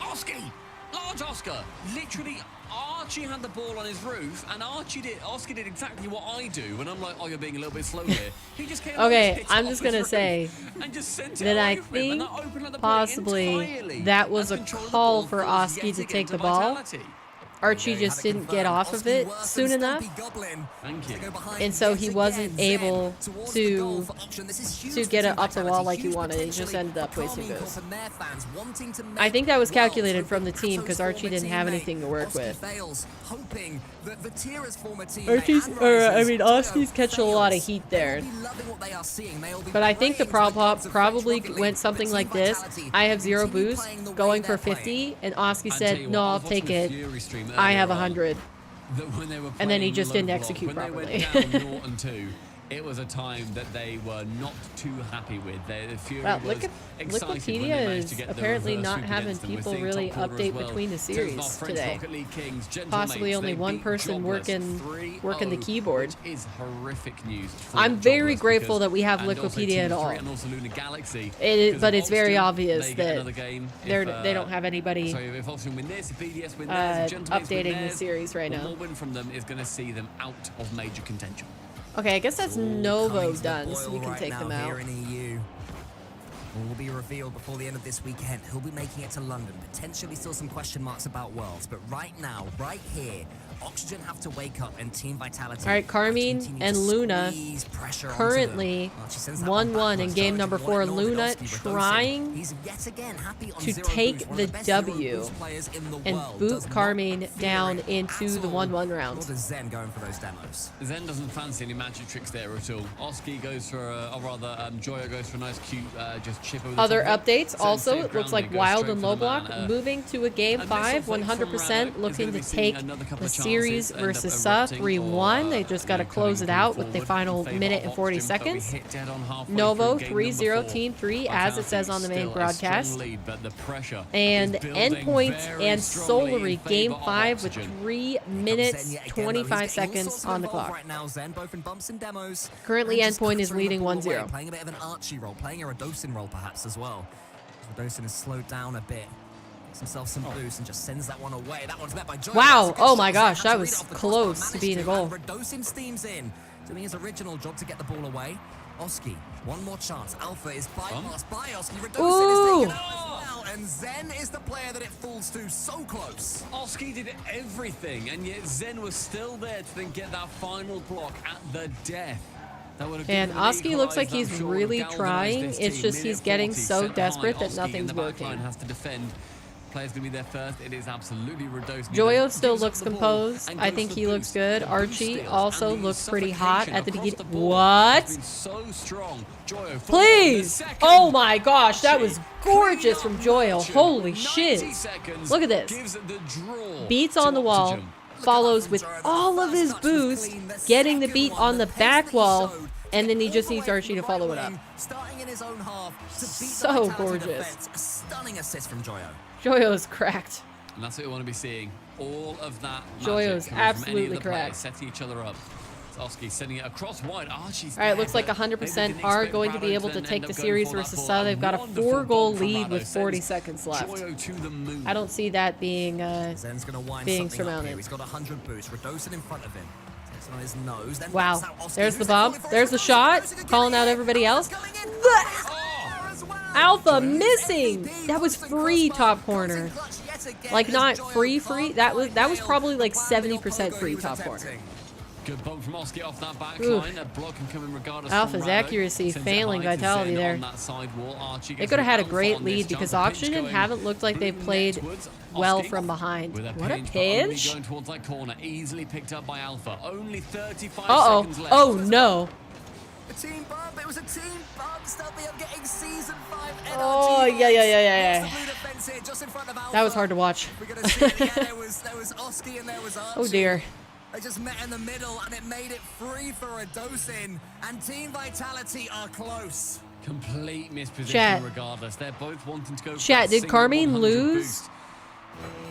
Oski! Large Oscar! Literally, Archie had the ball on his roof, and Oski did exactly what I do when I'm like, oh, you're being a little bit slow here. He just came Okay, I'm just gonna say and just sent it that I away from him, and think that opened up the play possibly entirely. that was And a control of the call ball for falls Oski yet to again take to the ball. Vitality. Archie just didn't get off of it soon enough, Thank you. and so he wasn't able to get it up the wall like he wanted. He just ended up wasting boost. I think that was calculated from the team because Archie didn't have anything to work with. Oski's catching a lot of heat there. But I think the problem probably went something like this. I have 0 boost, going for 50, and Oski said, no, I'll take it. I have 100. And then he just didn't execute properly. When they went down 0-2, it was a time that they were not too happy with. Wow, Wikipedia is apparently not having people really update between the series today. Possibly only one person working the keyboard. Which is horrific news. I'm very grateful that we have Wikipedia at all. But it's very obvious that they don't have anybody updating the series right now. One win from them is going to see them out of major contention. Okay, I guess that's Novo done, so we can take them out. Here in EU. Will be revealed before the end of this weekend. He'll be making it to London. Potentially still some question marks about Worlds, but right now, right here, Oxygen have to wake up and Team Vitality. All right, Carmine and Luna currently 1-1 in game number 4. Luna trying to take the W and boot Carmine down into the 1-1 round. What is Zen going for those demos? Zen doesn't fancy any magic tricks there at all. Oski goes for, or rather, Joyo goes for a nice cute just chip over the Other top. updates also, Safe it looks like grounding, goes Wild straight and for Low the Block man. moving to a game 5, 100%, looking to take the series versus SA 3-1. They just got to close it out with the final minute and 40 seconds. Novo 3-0 Team 3, as it says on the main broadcast. And Endpoint and Solary game 5 with 3 minutes 25 seconds on the clock. Currently, Endpoint is leading 1-0. Playing a bit of an Archie role, playing a Radosin role perhaps as well. Radosin has slowed down a bit. Gets himself some boost and just sends that one away. That one's met by Joyo. Wow, oh my gosh, that was close to being a goal. Radosin steams in, doing his original job to get the ball away. Oski, one more chance. Alpha is bypassed by Oski. Radosin is taken out as well, and Zen is the player that it falls to so close. Oski did everything, and yet Zen was still there to then get that final block at the death. And Oski looks like he's really trying. It's just he's getting so desperate that nothing's working. Has to defend. Player's gonna be there first. It is absolutely Radosin. Joyo still looks composed. I think he looks good. Archie also looks pretty hot at the beginning. What? Please! Oh my gosh, that was gorgeous from Joyo. Holy shit. Look at this. Beats on the wall. Follows with all of his boost, getting the beat on the back wall, and then he just needs Archie to follow it up. So gorgeous. A stunning assist from Joyo. Joyo's cracked. And that's what we want to be seeing. All of that Joyo's absolutely cracked. Setting each other up. Oski sending it across wide. Archie's All right, looks like 100% are going to be able to take the series versus SUA. They've got a 4-goal lead with 40 seconds left. I don't see that being Zen's gonna wind being something up surmounted. here. He's got 100 boost. Redosin in front of him. Takes it on his nose. Then Wow, knocks out Oski, there's who's the bomb. falling for There's the his shot, Redosin calling again. out everybody else. Going in. As well. Alpha missing. That was free top corner. Like not free. That was probably like 70% free top corner. Good bump from Oski off that back line. A block can come in regardless. Alpha's accuracy failing Vitality there. They could have had a great lead because Oxygen haven't looked like they've played well from behind. What a pitch! Going towards that corner, easily picked up by Alpha. Only 35 Uh-oh. seconds left. Oh no. A team bump. It was a team bump. Stubby getting season 5 NRG. Oh yeah. The blue defense here, just in front of Alpha. That was hard to watch. We're gonna see it again. There was Oski and there was Archie. Oh dear. They just met in the middle and it made it free for Redosin. And Team Vitality are close. Complete misposition Chat. regardless. They're both wanting to go for Chat, that did single Carmine 100 lose? boost.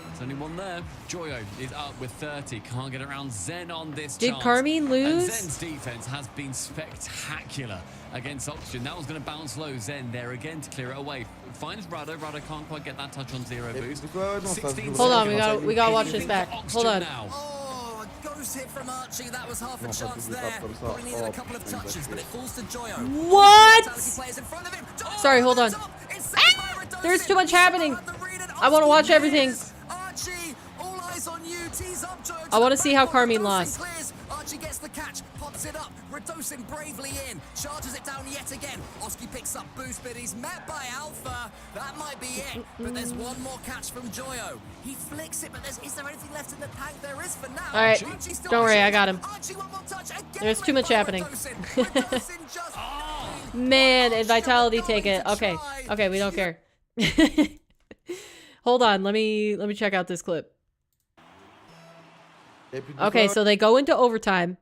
There's only one there. Joyo is up with 30. Can't get around Zen on this Did chance. Carmine lose? And Zen's defense has been spectacular against Oxygen. That was going to bounce low. Zen there again to clear it away. Finds Rado. Rado can't quite get that touch on zero boost. 16 Hold on, seconds. we gotta watch this back. Hold on. Now. Oh, a ghost hit from Archie. That was half a chance there. Probably needed a couple of touches, but it falls to Joyo. What? Vitality players in front of him. Joyo Sorry, hold on. up. It's saved by Redosin. There's too much happening. The read and I want to watch Oski everything. wins. Archie, all eyes on you. Tees up Joyo. I want to see how Carmine Redosin lost. clears. Archie gets the catch, pops it up. Redosin bravely in, charges it down yet again. Oski picks up boost, but he's met by Alpha. That might be it, but there's one more catch from Joyo. He flicks it, but is there anything left in the tank? There is for now. All right, Archie still don't worry, I shoots. got him. Archie, one more touch. Again There's too went much by happening. Redosin. Redosin just Man, and Vitality Still take going it. to Okay, try. okay, we don't care. Hold on, let me check out this clip. Okay, so they go into overtime.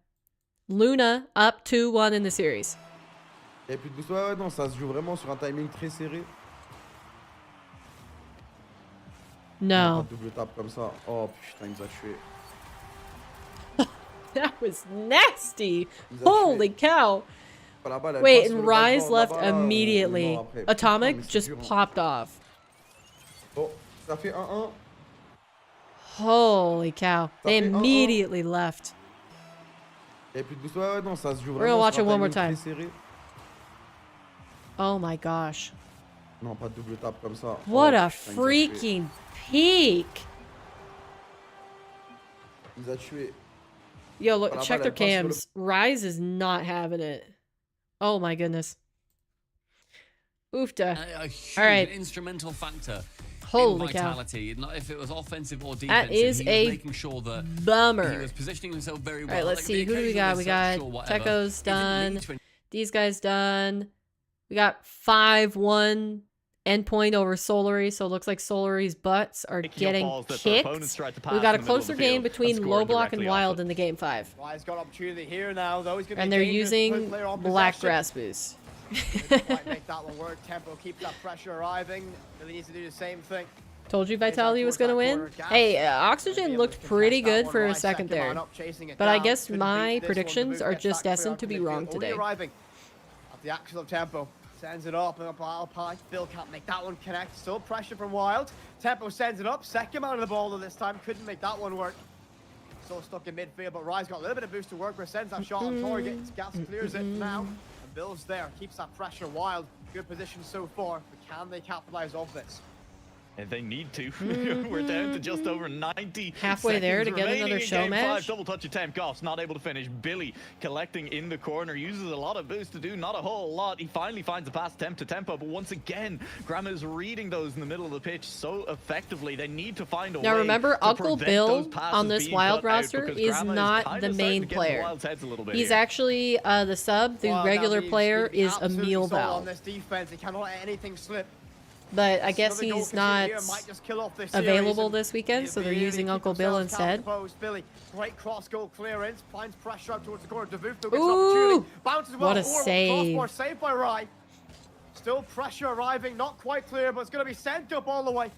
Luna up 2-1 in the series. Et puis de boost, ouais, non, ça se joue vraiment sur un timing très serré. No. Double tap comme ça. Oh putain, il nous a tué. That was nasty. Holy cow. La balle, elle Wait, passe sur and le Rise ballon, left là-bas, là, immediately. non, après. Atomic Putain, mais c'est just dur, hein. popped off. Oh, ça fait 1-1. Holy cow. They fait 1-1. immediately left. Et puis de boost, ouais, non, ça se joue We're gonna vraiment watch sur it un one more timing time. très serré. Oh my gosh. Non, pas de double tap comme ça. What Oh, a putain, il nous a tué. freaking peak. Il nous a tué. Yo, La look, balle, check their elle passe sur le- cams. Rise is not having it. Oh my goodness. Oofta. A huge All right. instrumental factor. Holy in cow. Vitality. Not if it was offensive or That defensive. is he a was making sure that he bummer. was positioning himself very All well. right, let's Like, see. the Who do we occasional got? We got mismatch or whatever, Teko's it didn't done. lead to These guys done. We got 5-1 endpoint over Solary, so it looks like Solary's butts are getting kicked. We got a closer game between Low Block and Wild in the game 5. Wise got opportunity here now, though. He's gonna And be they're dangerous to using put player on Black possession. Grass Boost. Didn't quite make that one work. Tempo keeps that pressure arriving. Really needs to do the same thing. Told you Vitality was going to win. Hey, Oxygen looked pretty good for a second there. But I guess my predictions are just destined to be wrong today. Arriving at the axle of Tempo. Sends it up and up Alpine. Bill can't make that one connect. Still pressure from Wild. Tempo sends it up. Second man of the ball though this time. Couldn't make that one work. Still stuck in midfield, but Rise got a little bit of boost to work with. Sends that shot on target. Gas clears it now. And Bill's there. Keeps that pressure Wild. Good position so far. But can they capitalize off this? And they need to. We're down to just over 90 Halfway there to get remaining another in show game match. 5. Double touch attempt. Goss not able to finish. Billy collecting in the corner. Uses a lot of boost to do not a whole lot. He finally finds a pass attempt to Tempo. But once again, Grandma is reading those in the middle of the pitch so effectively. They need to find a way. Now remember, to Uncle prevent Bill those passes on this being Wild cut out, roster because is Grandma not kinda the starting main to get in the player. Wild's heads a little bit He's here. actually the sub. The Well, regular that player leaves- he's is absolutely Emil solid on Val. this defense. He cannot let anything slip. But I guess Another goal he's conceded not here might just kill off this available series, and this weekend, so they're really using keep Uncle Bill themselves instead. counterposed. Billy, great cross goal clearance, finds pressure up towards the corner. DeVuto gets an Ooh, opportunity, bounces well. what a Orwell, save. crossbar saved by Rye. Still pressure arriving, not quite clear, but it's going to be sent up all the way.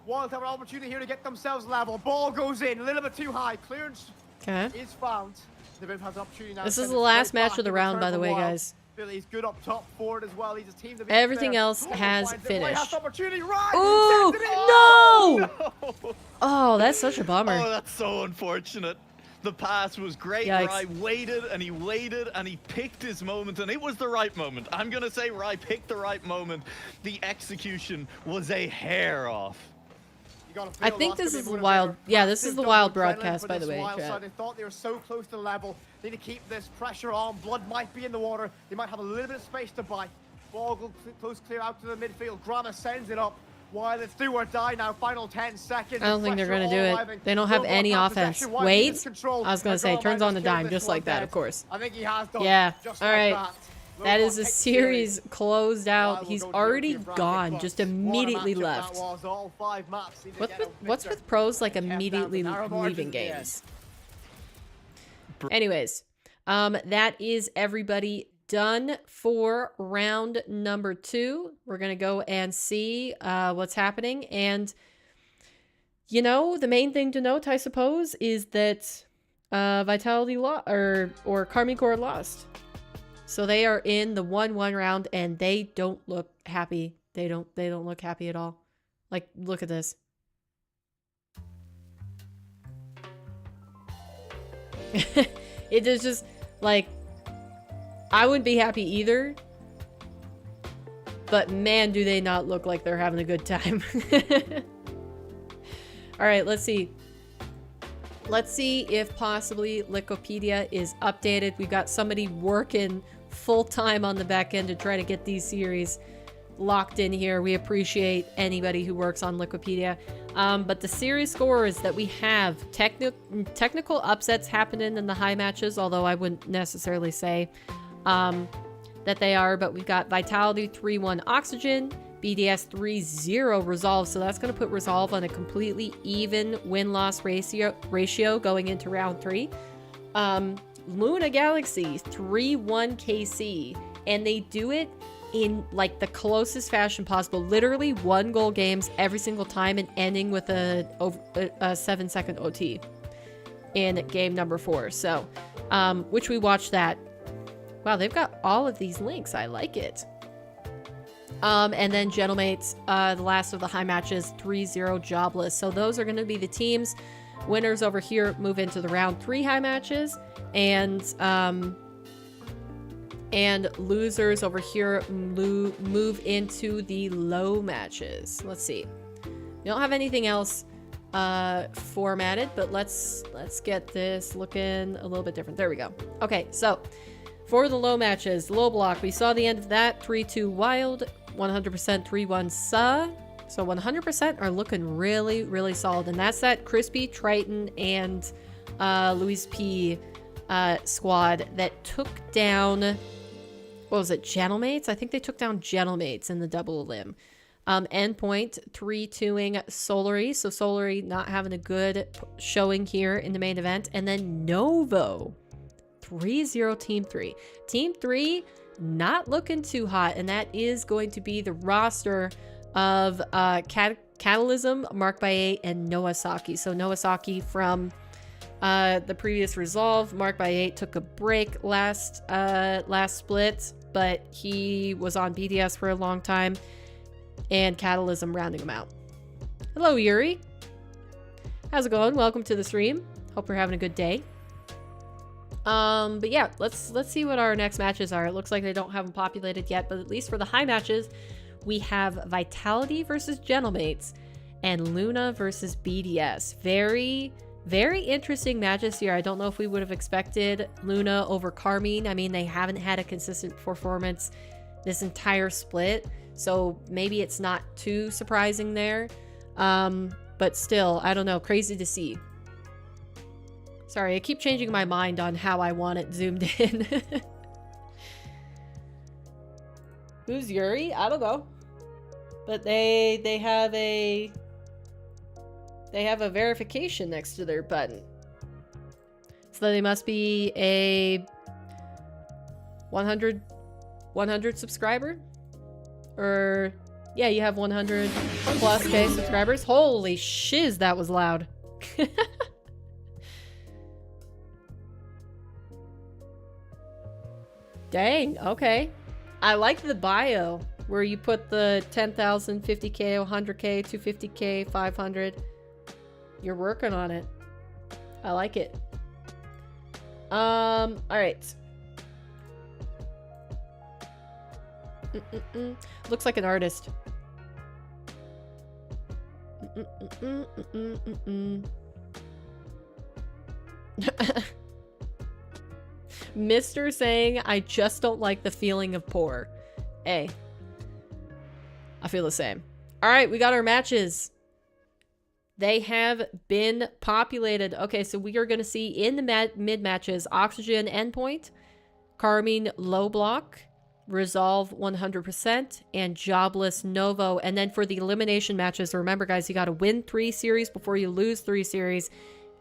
Wild have an opportunity here to get themselves level. Ball goes in, a little bit too high. Clearance Okay. is found. This is the last match of the round, by the way, guys. Billy's good up top forward as well. He's a team that Everything else has finished. Right. Ooh, no! Oh, that's such a bummer. Oh, that's so unfortunate. The pass was great. Yikes. Rai waited and he waited and he picked his moment, and it was the right moment. I'm gonna say Rai picked the right moment. The execution was a hair off. I think this is the wild. Yeah, this is the wild broadcast, by the way. They thought they were so close to the level. They need to keep this pressure on. Blood might be in the water. They might have a little bit of space to buy. Ball goes close, clear out to the midfield. Grama sends it up. While it's do or die now, final 10 seconds. I don't think they're going to do it. They don't have any offense. Wait. I was going to say, turns on the dime just like that, of course. I think he has done. Yeah. Just all like right. That is a series closed out. He's already gone. Just immediately left. What's with pros like immediately leaving games? Anyways, that is everybody done for round number 2. We're gonna go and see what's happening, and you know, the main thing to note, I suppose, is that Vitality or Karmine Corps lost, so they are in the 1-1 round, and they don't look happy. They don't look happy at all. Like, look at this. It is just like, I wouldn't be happy either, but man, do they not look like they're having a good time. All right, let's see. Let's see if possibly Liquipedia is updated. We've got somebody working full-time on the back end to try to get these series locked in here. We appreciate anybody who works on Liquipedia. But the series scores that we have, technical upsets happening in the high matches, although I wouldn't necessarily say that they are, but we've got Vitality 3-1 Oxygen, BDS 3-0 Resolve, so that's going to put Resolve on a completely even win-loss ratio going into round 3. Luna Galaxy 3-1 KC, and they do it in like the closest fashion possible, literally 1-goal games every single time, and ending with a 7-second OT in game number 4. So, which we watched that. Wow, they've got all of these links. I like it. And then Gentlemates, the last of the high matches, 3-0 Jobless. So those are going to be the teams. Winners over here move into the round 3 high matches, and losers over here move into the low matches. Let's see. We don't have anything else formatted, but let's get this looking a little bit different. There we go. Okay, so for the low matches, low block, we saw the end of that. 3-2 Wild, 100% 3-1 Sa. So 100% are looking really, really solid. And that's that Crispy, Triton, and Luis P squad that took down, what was it, Gentlemates? I think they took down Gentlemates in the double elim. Endpoint 3-2ing Solary. So Solary not having a good showing here in the main event. And then Novo 3-0 Team 3. Team 3 not looking too hot, and that is going to be the roster of Catalysm, Mark by 8, and Noasaki. So Noasaki from the previous Resolve. Mark by 8 took a break last split, but he was on BDS for a long time, and Catalysm rounding him out. Hello, Yuri. How's it going? Welcome to the stream. Hope you're having a good day. But yeah, let's see what our next matches are. It looks like they don't have them populated yet, but at least for the high matches, we have Vitality versus Gentlemates and Luna versus BDS. Very, very interesting matches here. I don't know if we would have expected Luna over Karmine. I mean, they haven't had a consistent performance this entire split, so maybe it's not too surprising there. But still, I don't know. Crazy to see. Sorry, I keep changing my mind on how I want it zoomed in. Who's Yuri? I don't know. But they have a verification next to their button. So they must be a 100 subscriber? Or yeah, you have 100 plus K subscribers. Holy shiz, that was loud. Dang, okay. I like the bio where you put the 10,000, 50K, 100K, 250K, 500. You're working on it. I like it. All right. Looks like an artist. Mr. saying, I just don't like the feeling of poor. Hey, I feel the same. All right, we got our matches. They have been populated. Okay, so we are going to see in the mid matches, Oxygen Endpoint, Carmine Low Block, Resolve 100%, and Jobless Novo. And then for the elimination matches, remember guys, you got to win 3 series before you lose 3 series.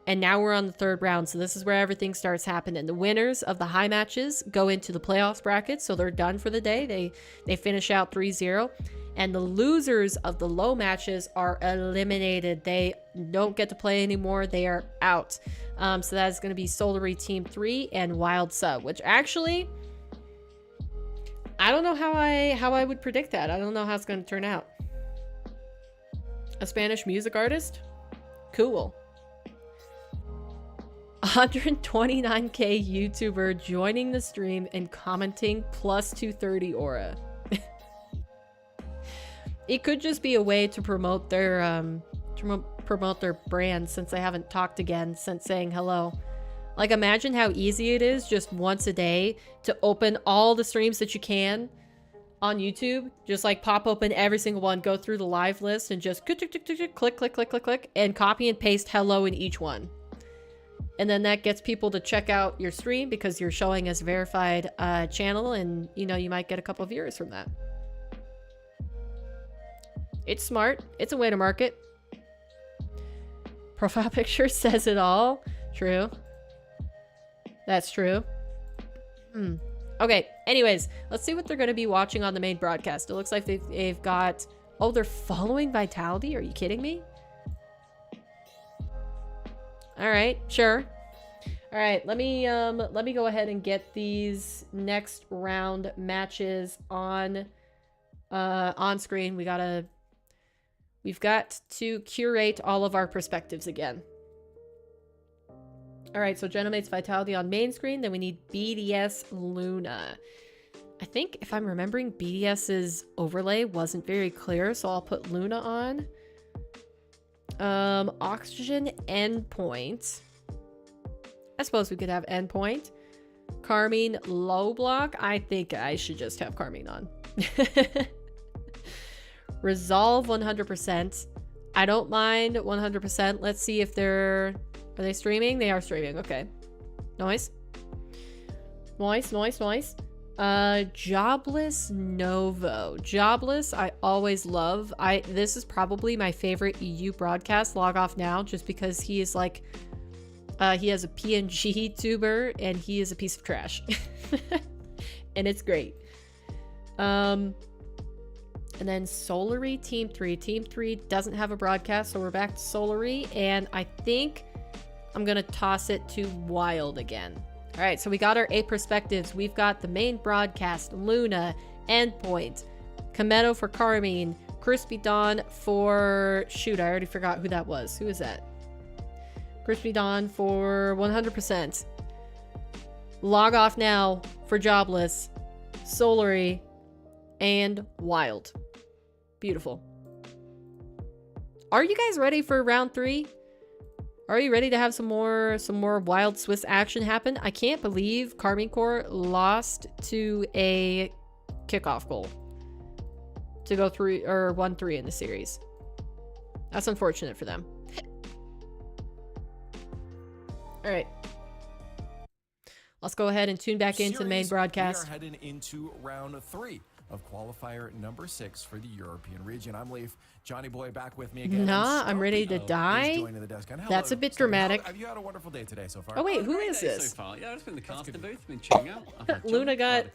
And now we're on the 3rd round, so this is where everything starts happening. The winners of the high matches go into the playoffs bracket, so they're done for the day. They finish out 3-0. And the losers of the low matches are eliminated. They don't get to play anymore. They are out. So that is going to be Solary Team 3 and Wild Sub, which actually, I don't know how I would predict that. I don't know how it's going to turn out. A Spanish music artist? Cool. 129K YouTuber joining the stream and commenting plus 230 aura. It could just be a way to promote their brand, since they haven't talked again since saying hello. Like, imagine how easy it is just once a day to open all the streams that you can on YouTube. Just like pop open every single one, go through the live list, and just click, and copy and paste hello in each one. And then that gets people to check out your stream because you're showing as a verified channel, and you know, you might get a couple of viewers from that. It's smart. It's a way to market. Profile picture says it all. True. That's true. Okay, anyways, let's see what they're going to be watching on the main broadcast. It looks like they've got... Oh, they're following Vitality? Are you kidding me? All right, sure. All right, let me go ahead and get these next round matches on screen. We've got to curate all of our perspectives again. All right, so Genomate's Vitality on main screen. Then we need BDS Luna. I think if I'm remembering, BDS's overlay wasn't very clear, so I'll put Luna on. Oxygen Endpoint. I suppose we could have Endpoint. Carmine Low Block. I think I should just have Carmine on. Resolve 100%. I don't mind 100%. Let's see if are they streaming? They are streaming. Okay. Nice. Nice. Jobless Novo. Jobless, I always love. This is probably my favorite EU broadcast. Log off now, just because he is like, he has a PNG tuber and he is a piece of trash. And it's great. And then Solary Team 3. Team 3 doesn't have a broadcast, so we're back to Solary. And I think I'm going to toss it to Wild again. All right, so we got our 8 perspectives. We've got the main broadcast, Luna, Endpoint, Kameto for Carmine, Crispy Dawn for... Shoot, I already forgot who that was. Who is that? Crispy Dawn for 100%. Log off now for Jobless, Solary, and Wild. Beautiful. Are you guys ready for round 3? Are you ready to have some more wild Swiss action happen? I can't believe Carmine Corps lost to a kickoff goal to go through, or 1-3 in the series. That's unfortunate for them. All right. Let's go ahead and tune back into the main broadcast. We are heading into round 3 of qualifier number 6 for the European region. I'm Leaf. Johnny Boy back with me again. Nah, I'm ready to die. That's a bit dramatic. Have you had a wonderful day today so far? Oh wait, who is this? So far. Yeah, I've been in the casting booth, been chilling out. Luna got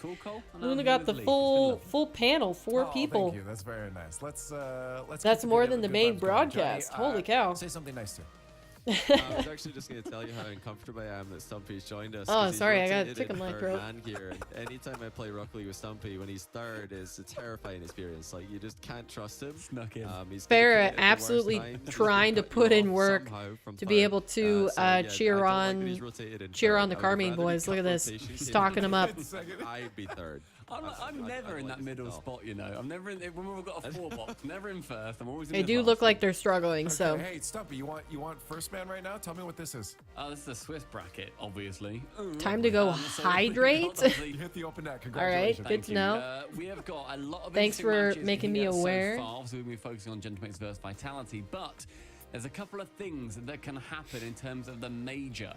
the full panel, 4 people. Thank you. That's very nice. Let's That's more than the main broadcast. Holy cow. Say something nice to. I was actually just going to tell you how uncomfortable I am that Stumpy's joined us. Oh, 'cause he's sorry, I got rotated tick in in my third throat. man here, and anytime I play Rocket League with Stumpy, when he's third, it's a terrifying experience. Like, you just can't trust him. Snuck in. He's Farrah gonna put it at the worst absolutely time. He's trying to gonna cut put you in off work somehow from to be third. able to So, yeah, I cheer don't like on that he's rotated in cheer third. on the I would Carmine rather boys. be Look at cut this. rotation He's here. talking them up. I'd be third. I'm never in that middle spot, you know. I'm never in when we've got a 4 box. Never in first. I'm always in They the do last. look like they're struggling, so. Hey, Stumpy, you want first man right now? Tell me what this is. Oh, this is a Swiss bracket, obviously. Time to go hydrate. You hit the open net. All right, Congratulations. good to know. We have got a lot of Thanks interesting for matches making me here aware. So far, so we'll be focusing on Gentlemates versus Vitality, but there's a couple of things that can happen in terms of the major.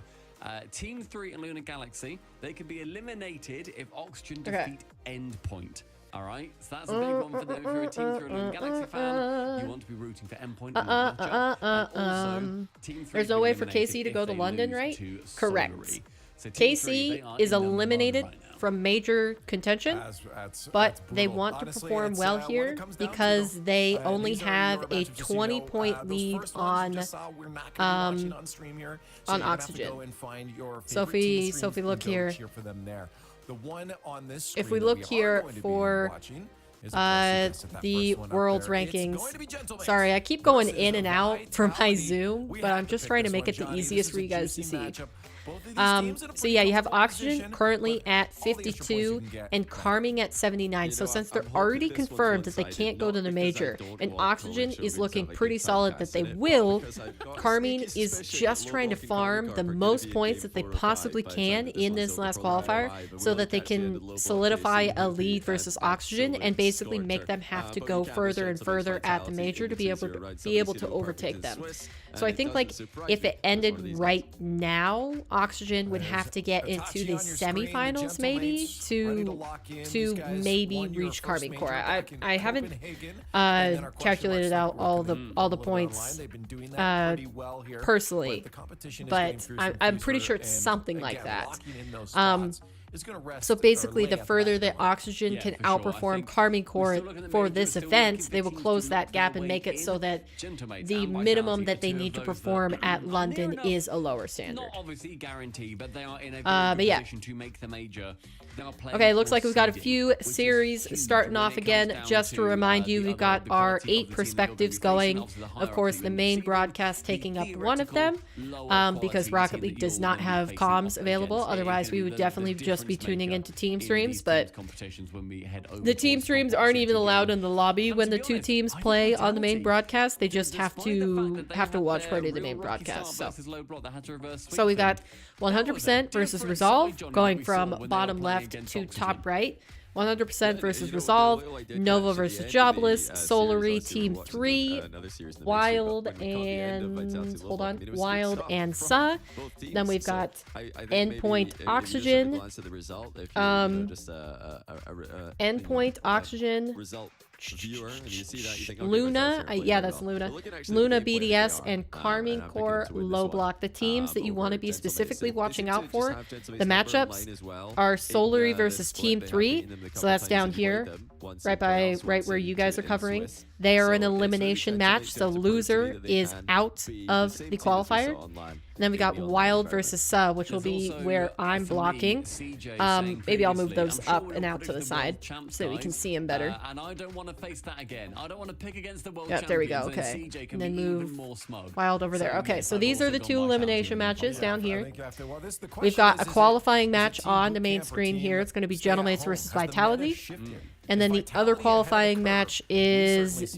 Team 3 and Lunar Galaxy, they could be eliminated if Oxygen defeat Endpoint. All right, so that's a big one for them. If you're a Team 3 or Lunar Galaxy fan, you want to be rooting for Endpoint. There's no way for KC to go to London, right? Correct. KC is eliminated from major contention, but they want to perform well here because they only have a 20-point lead on Oxygen. Sophie, look here. If we look here for the world's rankings, sorry, I keep going in and out for my Zoom, but I'm just trying to make it the easiest for you guys to see. So yeah, you have Oxygen currently at 52 and Carming at 79. So since they're already confirmed that they can't go to the major, and Oxygen is looking pretty solid that they will, Carming is just trying to farm the most points that they possibly can in this last qualifier so that they can solidify a lead versus Oxygen and basically make them have to go further and further at the major to be able to overtake them. So I think like if it ended right now, Oxygen would have to get into the semifinals maybe to maybe reach Carming Core. I haven't calculated out all the points personally, but I'm pretty sure it's something like that. So basically, the further that Oxygen can outperform Carming Core for this event, they will close that gap and make it so that the minimum that they need to perform at London is a lower standard. Not obviously guaranteed, but they are in a good position to make the major. Okay, looks like we've got a few series starting off again. Just to remind you, we've got our 8 perspectives going. Of course, the main broadcast taking up one of them because Rocket League does not have comms available. Otherwise, we would definitely just be tuning into team streams, but the team streams aren't even allowed in the lobby when the 2 teams play on the main broadcast. They just have to watch part of the main broadcast. So we got 100% versus Resolve going from bottom left to top right. 100% versus Resolve, Nova versus Jobless, Solary, Team 3, Wild and Sa. Then we've got Endpoint Oxygen, Endpoint Oxygen, Luna, yeah, that's Luna. Luna BDS and Carming Core Low Block. The teams that you want to be specifically watching out for, the matchups are Solary versus Team 3. So that's down here, right where you guys are covering. They are an elimination match, so loser is out of the qualifier. And then we got Wild versus Sa, which will be where I'm blocking. Maybe I'll move those up and out to the side so that we can see them better. And I don't want to face that again. I don't want to pick against the world there we go. Okay. And then move Wild over there. Okay, so these are the 2 elimination matches down here. We've got a qualifying match on the main screen here. It's going to be Gentlemates versus Vitality. And then the other qualifying match is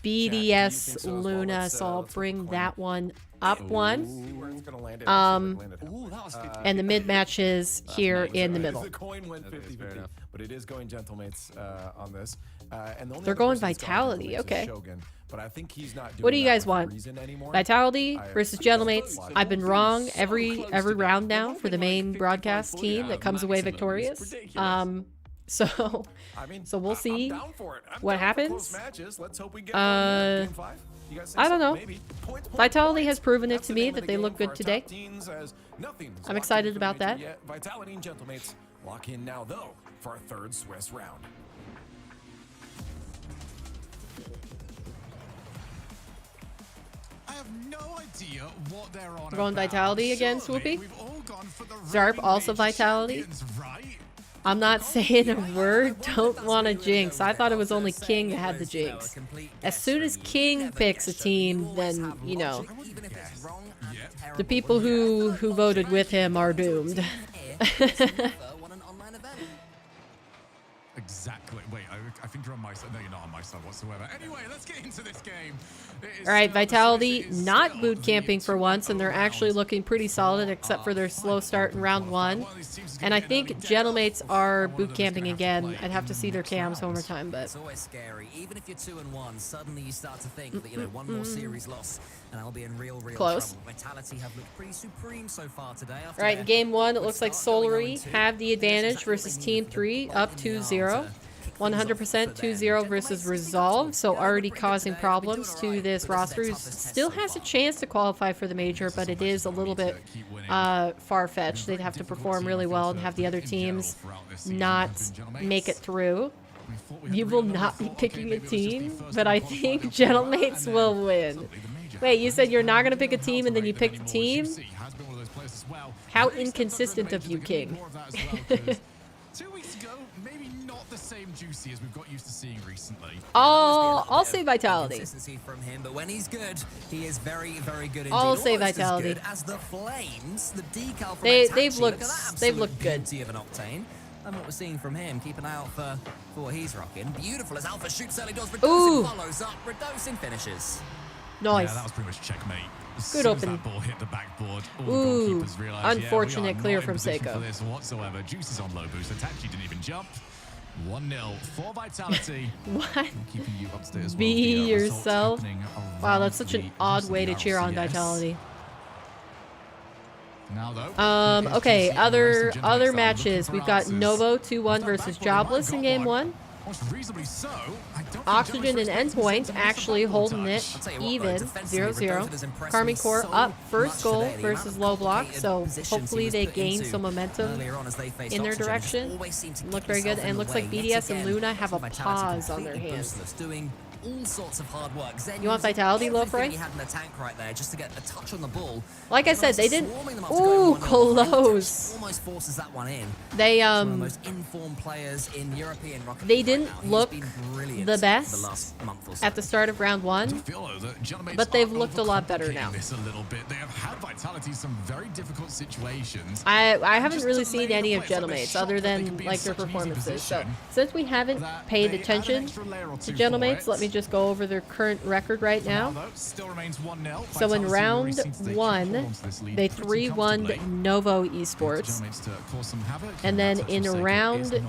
BDS Luna, so I'll bring that one up one. And the mid match is here in the middle. The coin went 50-50, but it is going Gentlemates on this. They're going Vitality, okay. But I think he's not doing what do you guys want? Vitality versus Gentlemates. I've been wrong every round now for the main broadcast team that comes away victorious. So we'll see what happens. I don't know. Vitality has proven it to me that they look good today. I'm excited about that. Vitality and Gentlemates lock in now, though, for our 3rd Swiss round. I have no idea what they're on. We're going Vitality again, Swoopy. We've all gone for the Zarp also Vitality. right? I'm not saying a word. Don't want to jinx. I thought it was only King that had the jinx. As soon as King picks a team, then, you know, the people who voted with him are doomed. Exactly. Wait, I think you're on my side. No, you're not on my side whatsoever. Anyway, let's get into this game. All right, Vitality not boot camping for once, and they're actually looking pretty solid, except for their slow start in round 1. And I think Gentlemates are boot camping again. I'd have to see their cams one more time, but it's always scary. Even if you're 2-1, suddenly you start to think that, you know, one more series loss and I'll be in real close trouble. Vitality have looked pretty supreme so far today. All right, in game 1, it looks like Solary have the advantage versus Team 3, up 2-0. 100% 2-0 versus Resolve, so already causing problems to this roster, who still has a chance to qualify for the major, but it is a little bit far-fetched. They'd have to perform really well and have the other teams not make it through. You will not be picking a team, but I think Gentlemates will win. Wait, you said you're not going to pick a team and then you picked a team? How inconsistent of you, King. 2 weeks ago, maybe not the same Juicy as we've got used to seeing recently. I'll say Vitality. Consistency from him, but when he's good, he is very, very good indeed. I'll say Almost Vitality. as good as the Flames, the decal from They've looked good. Beauty of an Octane. And what we're seeing from him, keep an eye out for what he's rocking. Beautiful as Alpha shoots early doors. Redosin follows up. Redosin finishes. Nice. Yeah, that was pretty much checkmate. Good open. That ball hit the backboard. Ooh, unfortunate clear from Seiko. For this whatsoever. Juice is on low boost. Itachi didn't even jump. 1-0 for Vitality. What? Keeping you up to date as well. Be yourself. Wow, that's such an odd way to cheer on Vitality. Now, though, okay, other matches. We've got Novo 2-1 versus Jobless in game 1. Oxygen and Endpoint actually holding it even, 0-0. Carmine Corps up first goal versus Low Block, so hopefully they gain some momentum in their direction. Look very good, and looks like BDS and Luna have a pause on their hands. All sorts of hard work. Zen you want Vitality, Lofray? He had in the tank right there just to get a touch on the ball. Like I said, they didn't. Ooh, close. Almost forces that one in. They the most informed players in European Rocket they didn't look the best the last month or so. at the start of round 1, but they've looked a lot better now. This a little bit. They have had Vitality some very difficult situations. I haven't really seen any of Gentlemates other than like their performances. So since we haven't paid attention to Gentlemates, let me just go over their current record right now. So in round 1, they 3-1 Novo Esports. And then in round 2,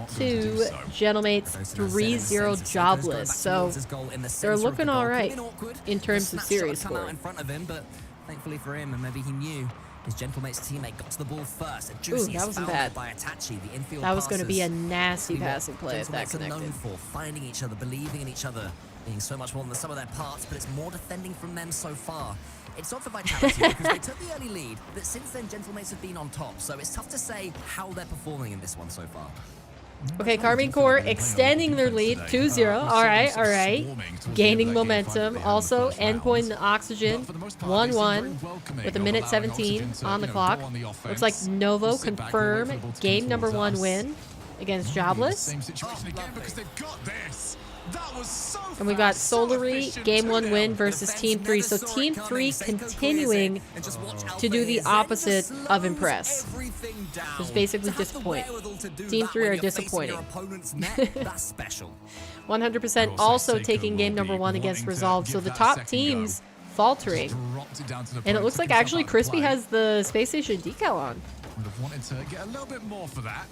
Gentlemates 3-0 Jobless. So they're looking all right in terms of series score. Thankfully for him, and maybe he knew his Gentlemates teammate got to the ball first. Ooh, that wasn't bad. By Itachi, the infield that was going to be a nasty passing play if that connected. connected. Known for finding each other, believing in each other, being so much more than the sum of their parts, but it's more defending from them so far. It's not for Vitality because they took the early lead, but since then Gentlemates have been on top, so it's tough to say how they're performing in this one so far. Okay, Carmine Corps extending their lead 2-0. All right. Gaining momentum. Also, Endpoint and Oxygen 1-1 with a minute 17 on the clock. Looks like Novo confirm game number 1 win against Jobless. And we got Solary, game 1 win versus Team 3. So Team 3 continuing to do the opposite of impress. Just basically disappoint. Team 3 are disappointing. 100% also taking game number 1 against Resolve. So the top teams faltering. And it looks like actually Crispy has the Space Station decal on. Would have wanted to get a little bit more for that.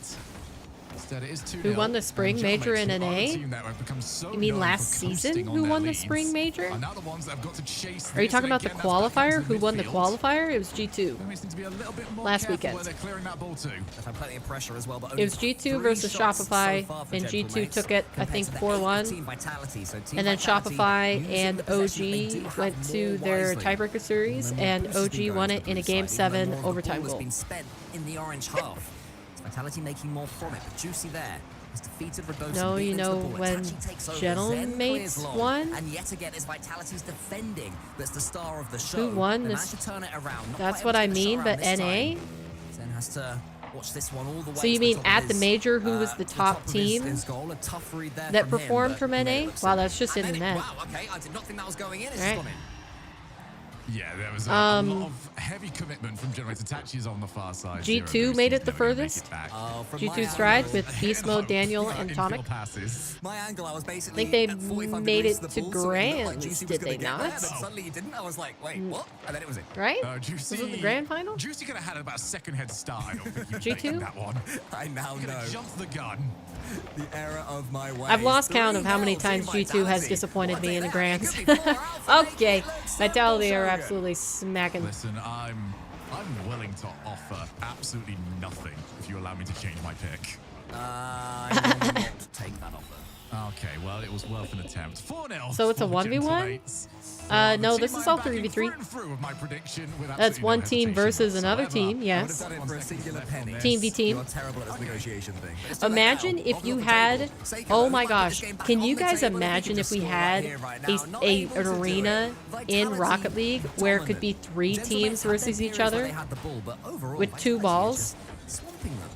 Who won the spring major in NA? You mean last season who won the spring major? Are you talking about the qualifier? Who won the qualifier? It was G2 last weekend. It was G2 versus Shopify, and G2 took it, I think, 4-1. And then Shopify and OG went to their tiebreaker series, and OG won it in a Game 7 overtime goal. In the orange half. Vitality making more from it, but Juicy there. No, you know when Gentlemates won? And yet again, it's Vitality's defending that's the star of the Who show. won They this? managed to turn it around. Not That's quite what I able to mean, show but around this NA? time. Zen has to watch this one all the way So you to the mean top at of the his, major, who was the top of his- team his goal. A tough read there that from him, performed but from he made NA? it look Wow, simple. that's just in And the then net. wow, okay, I did not think that was going in. It's Right. just gone in. Yeah, there was a lot of heavy commitment from Generator. Tachi's on the far side. G2 made it the furthest. From G2 my Stride angle, with Beast Mode, Daniel, and Tonic. My angle, I was I basically think they at 45 made degrees it the to ball, so it looked like Grands, Juicy was did gonna they get there, not? then suddenly he didn't. I was like, wait, what? And then it was in. Right? Juicy, Was it the grand final? Juicy could have had about a second head start. I don't think he was G2? taking that one. I now Could know. have jumped the gun. The era of my ways. I've lost count of how many 3-0 times Team G2 has Vitality. disappointed Well, me in the that Grands. could be 4 out for Okay, Naked. Let's Vitality are show absolutely smacking. Listen, I'm willing to offer absolutely nothing if you allow me to change my pick. I will not take that offer. Okay, well, it was worth an attempt. 4-0. So it's a for 1v1? Gentlemates. No, The this team is all I'm backing 3v3. through and through with my prediction with That's absolutely one no team hesitation versus another whatsoever. team, I would yes. have done it for a singular penny. Team v team. You're terrible at this negotiation thing. But it's too late Imagine now. if Offer you off the had, table. Say oh go. my If I put gosh, this game back can on you the guys table, imagine can if we just score had right here, right now. Not a able to do arena it. in Vitality Rocket League where it could be 3 Gentlemen teams had their versus each periods where other they had the ball, but overall, with 2 Vitality balls? is just swamping them.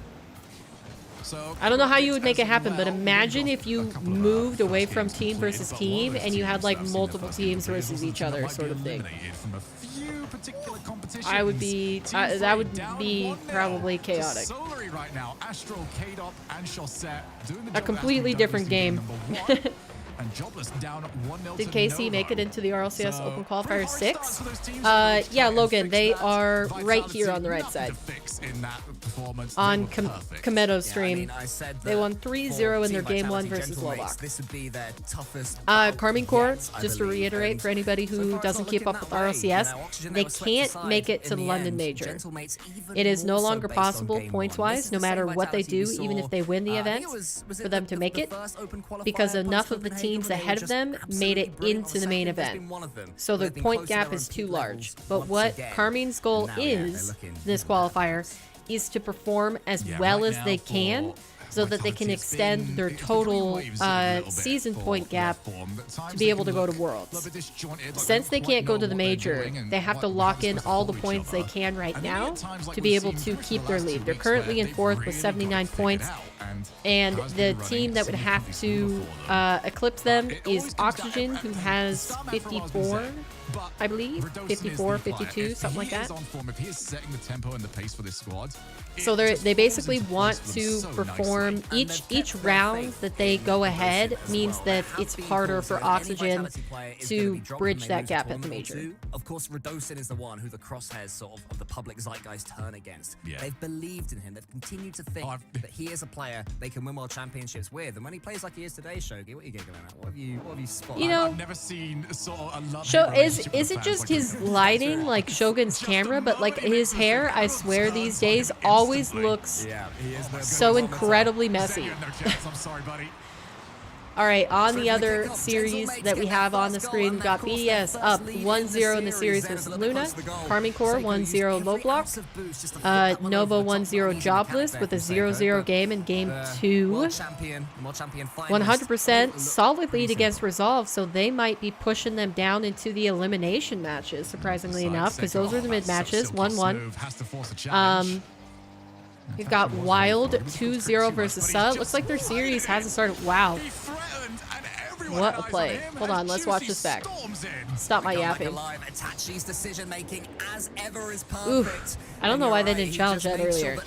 So, I don't know how you would make it happen, but well, imagine if you a couple of moved away first from games team completed, versus but one of team those and you had teams like that have seen their multiple first game teams completed versus was a each team that other might sort be of thing. eliminated from a few particular competitions. I would be, Team that three would down be 1-0 probably to chaotic. Solary right now. Astro, K-Dop, and Chaussette doing the A job completely Astro different does being game. number 1, and Jobless down 1-0 Did to KC make Novo. it into the RLCS So, Open pretty Qualifier hard 6? starts for those teams. Yeah, Try and Logan, fix they that. are right here Vitality, on the right nothing side. to fix in that performance. On They were perfect. Komedo's Yeah, I stream. mean, I said They that won 3-0 in their for game Team 1 Vitality versus Gentlemates, Lovok. This would be their toughest Carmine Court, yet, I just to believe, reiterate and for anybody so who far it's doesn't not keep looking up with that way. RLCS, You know, Oxygen, they were swept can't aside make it to in the the London end. Major. Gentlemates even It is no more so longer based on possible game points-wise, one. This is no the matter same what they Vitality do, we even saw, if they win the I think event, was for it them to make the it, first Open qualifier because enough post of the Copenhagen teams when they ahead were of them just made it absolutely brilliant. into the main Second has event. been one of them. So their They've been point close to gap their is own too peak large. levels But once what again. Carmine's goal Now, yeah, they're is, looking this qualifier, is to perform as well right as now they for can so that they can Vitality, it's extend been- their it's total between waves a little bit season for point their gap form. At times to they be able can to go to look a Worlds. little bit disjointed, like Since they don't can't quite go to know the what they're major, doing and they have to what- lock how in they're all the supposed to follow points each they other. can right And then now at times, like to we've be able seen to Bruce keep the their last 2 lead. They're weeks currently where in they've 4th with really got 79 it figured points, out, and has the been running team that would have significantly to smoother for them. eclipse them It is always comes down- Oxygen, who has Starman for a while has been 54, set, but I believe, Verdosen is 54, the player. 52, If something like he is that. on form, if he is setting the tempo and the pace for this squad, So it they just basically falls into want place for to them so perform nicely. each round that they go ahead means that it's harder for Oxygen to bridge that gap at the major. Of course, Verdosen is the one who the crosshairs sort of the public zeitgeist turn against. Yeah. They've believed in him. They've continued to think that he is a player they can win world championships with. And when he plays like he is today, Shogi, what are you giggling at? What have you spotted? You know, I've never seen sort of a love is it just his lighting, like Shogun's camera, but like his hair, I swear these days always looks so incredibly messy. I'm sorry, buddy. All right, on the other series that we have on the screen, we've got BDS up 1-0 in the series versus Luna, Carmine Core 1-0 low block, Novo 1-0 jobless with a 0-0 game in game 2. 100% solid lead against Resolve, so they might be pushing them down into the elimination matches, surprisingly enough, because those are the mid matches, 1-1. We've got Wild 2-0 versus Sub. Looks like their series hasn't started. Wow. What a play. Hold on, let's watch this back. Stop my yapping. Oof. I don't know why they didn't challenge that earlier.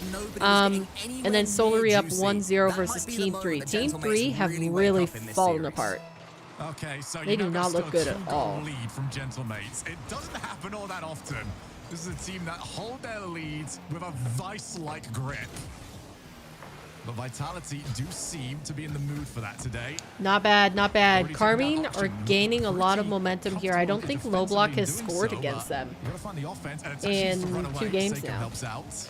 And then Solary up 1-0 versus Team 3. Team 3 have really fallen apart. Okay, so They do not look good at all. Lead from Gentlemates. It doesn't happen all that often. This is a team that hold their leads with a vice-like grip. But Vitality do seem to be in the mood for that today. Not bad, not bad. Already Carmine taken that are option. gaining a lot of Pretty momentum here. I don't think comfortable Low Block has defensively scored doing so, against but them you gotta find the offense, and it's in actually to run away. 2 games Seiko now. helps out.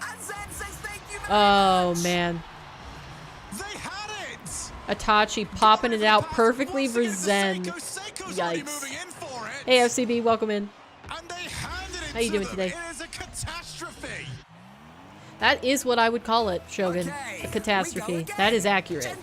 And Zen says thank you very Oh, much. man. They had it! Itachi popping it out perfectly for Zen. Yikes. Hey, FCB, welcome in. How you doing today? That is what I would call it, Shogun. A catastrophe. That is accurate.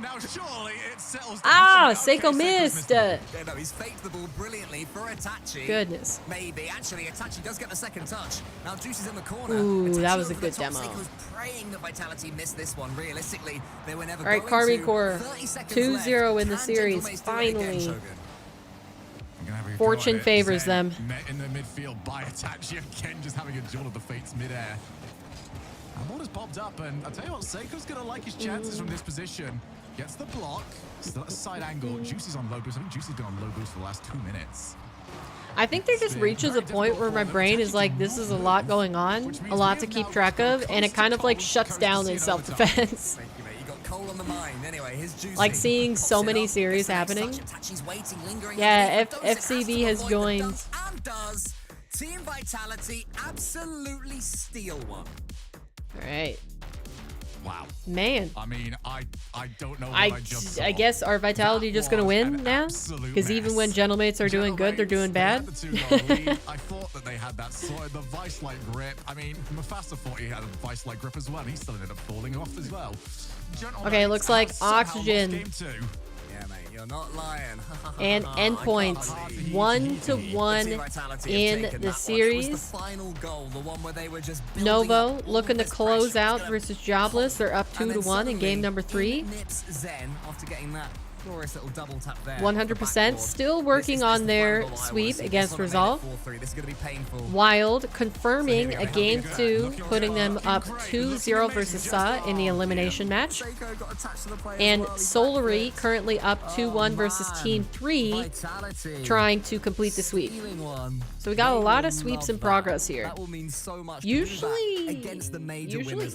Now surely it settles Ah, Seiko missed. Yeah, no, he's faked the ball brilliantly for Itachi. Goodness. Maybe. Actually, Itachi does get the second touch. Now Juicy's in the corner. Ooh, Itachi that was a over the good top. demo. Seiko's praying that Vitality missed this one. Realistically, they were never All right, going Karmi to. Core. 30 seconds 2-0 left. in the Can series. Gentlemates do it again, Finally. Shogun? Fortune favors them. Met in the midfield by Itachi again, just having a duel of the fates midair. And ball has popped up, and I'll tell you what, Seiko's gonna like his chances from this position. Gets the block, still at a side angle. Juicy's on low boost. I think Juicy's been on low boost for the last 2 minutes. I think there just reaches a point where my brain is like, this is a lot going on, a lot to keep track of, and it kind of like shuts down in self-defense. Like seeing so many series happening. Yeah, FCB has joined. Team Vitality absolutely steal one. All right. Wow. Man. I mean, I don't know what I just saw. I guess our Vitality just gonna win now? Because even when Gentlemates are doing good, they're doing bad. I thought that they had that sort of the vice-like grip. I mean, Mufasa thought he had a vice-like grip as well. He still ended up falling off as well. Okay, looks like Oxygen Yeah, mate, you're not lying. and Endpoint 1-1 in the series. Novo looking to close out versus Jobless. They're up 2-1 in game number 3. 100% still working on their sweep against Resolve. Wild confirming a game 2, putting them up 2-0 versus Sa in the elimination match. And Solary currently up 2-1 versus Team 3, trying to complete the sweep. So we got a lot of sweeps in progress here. Usually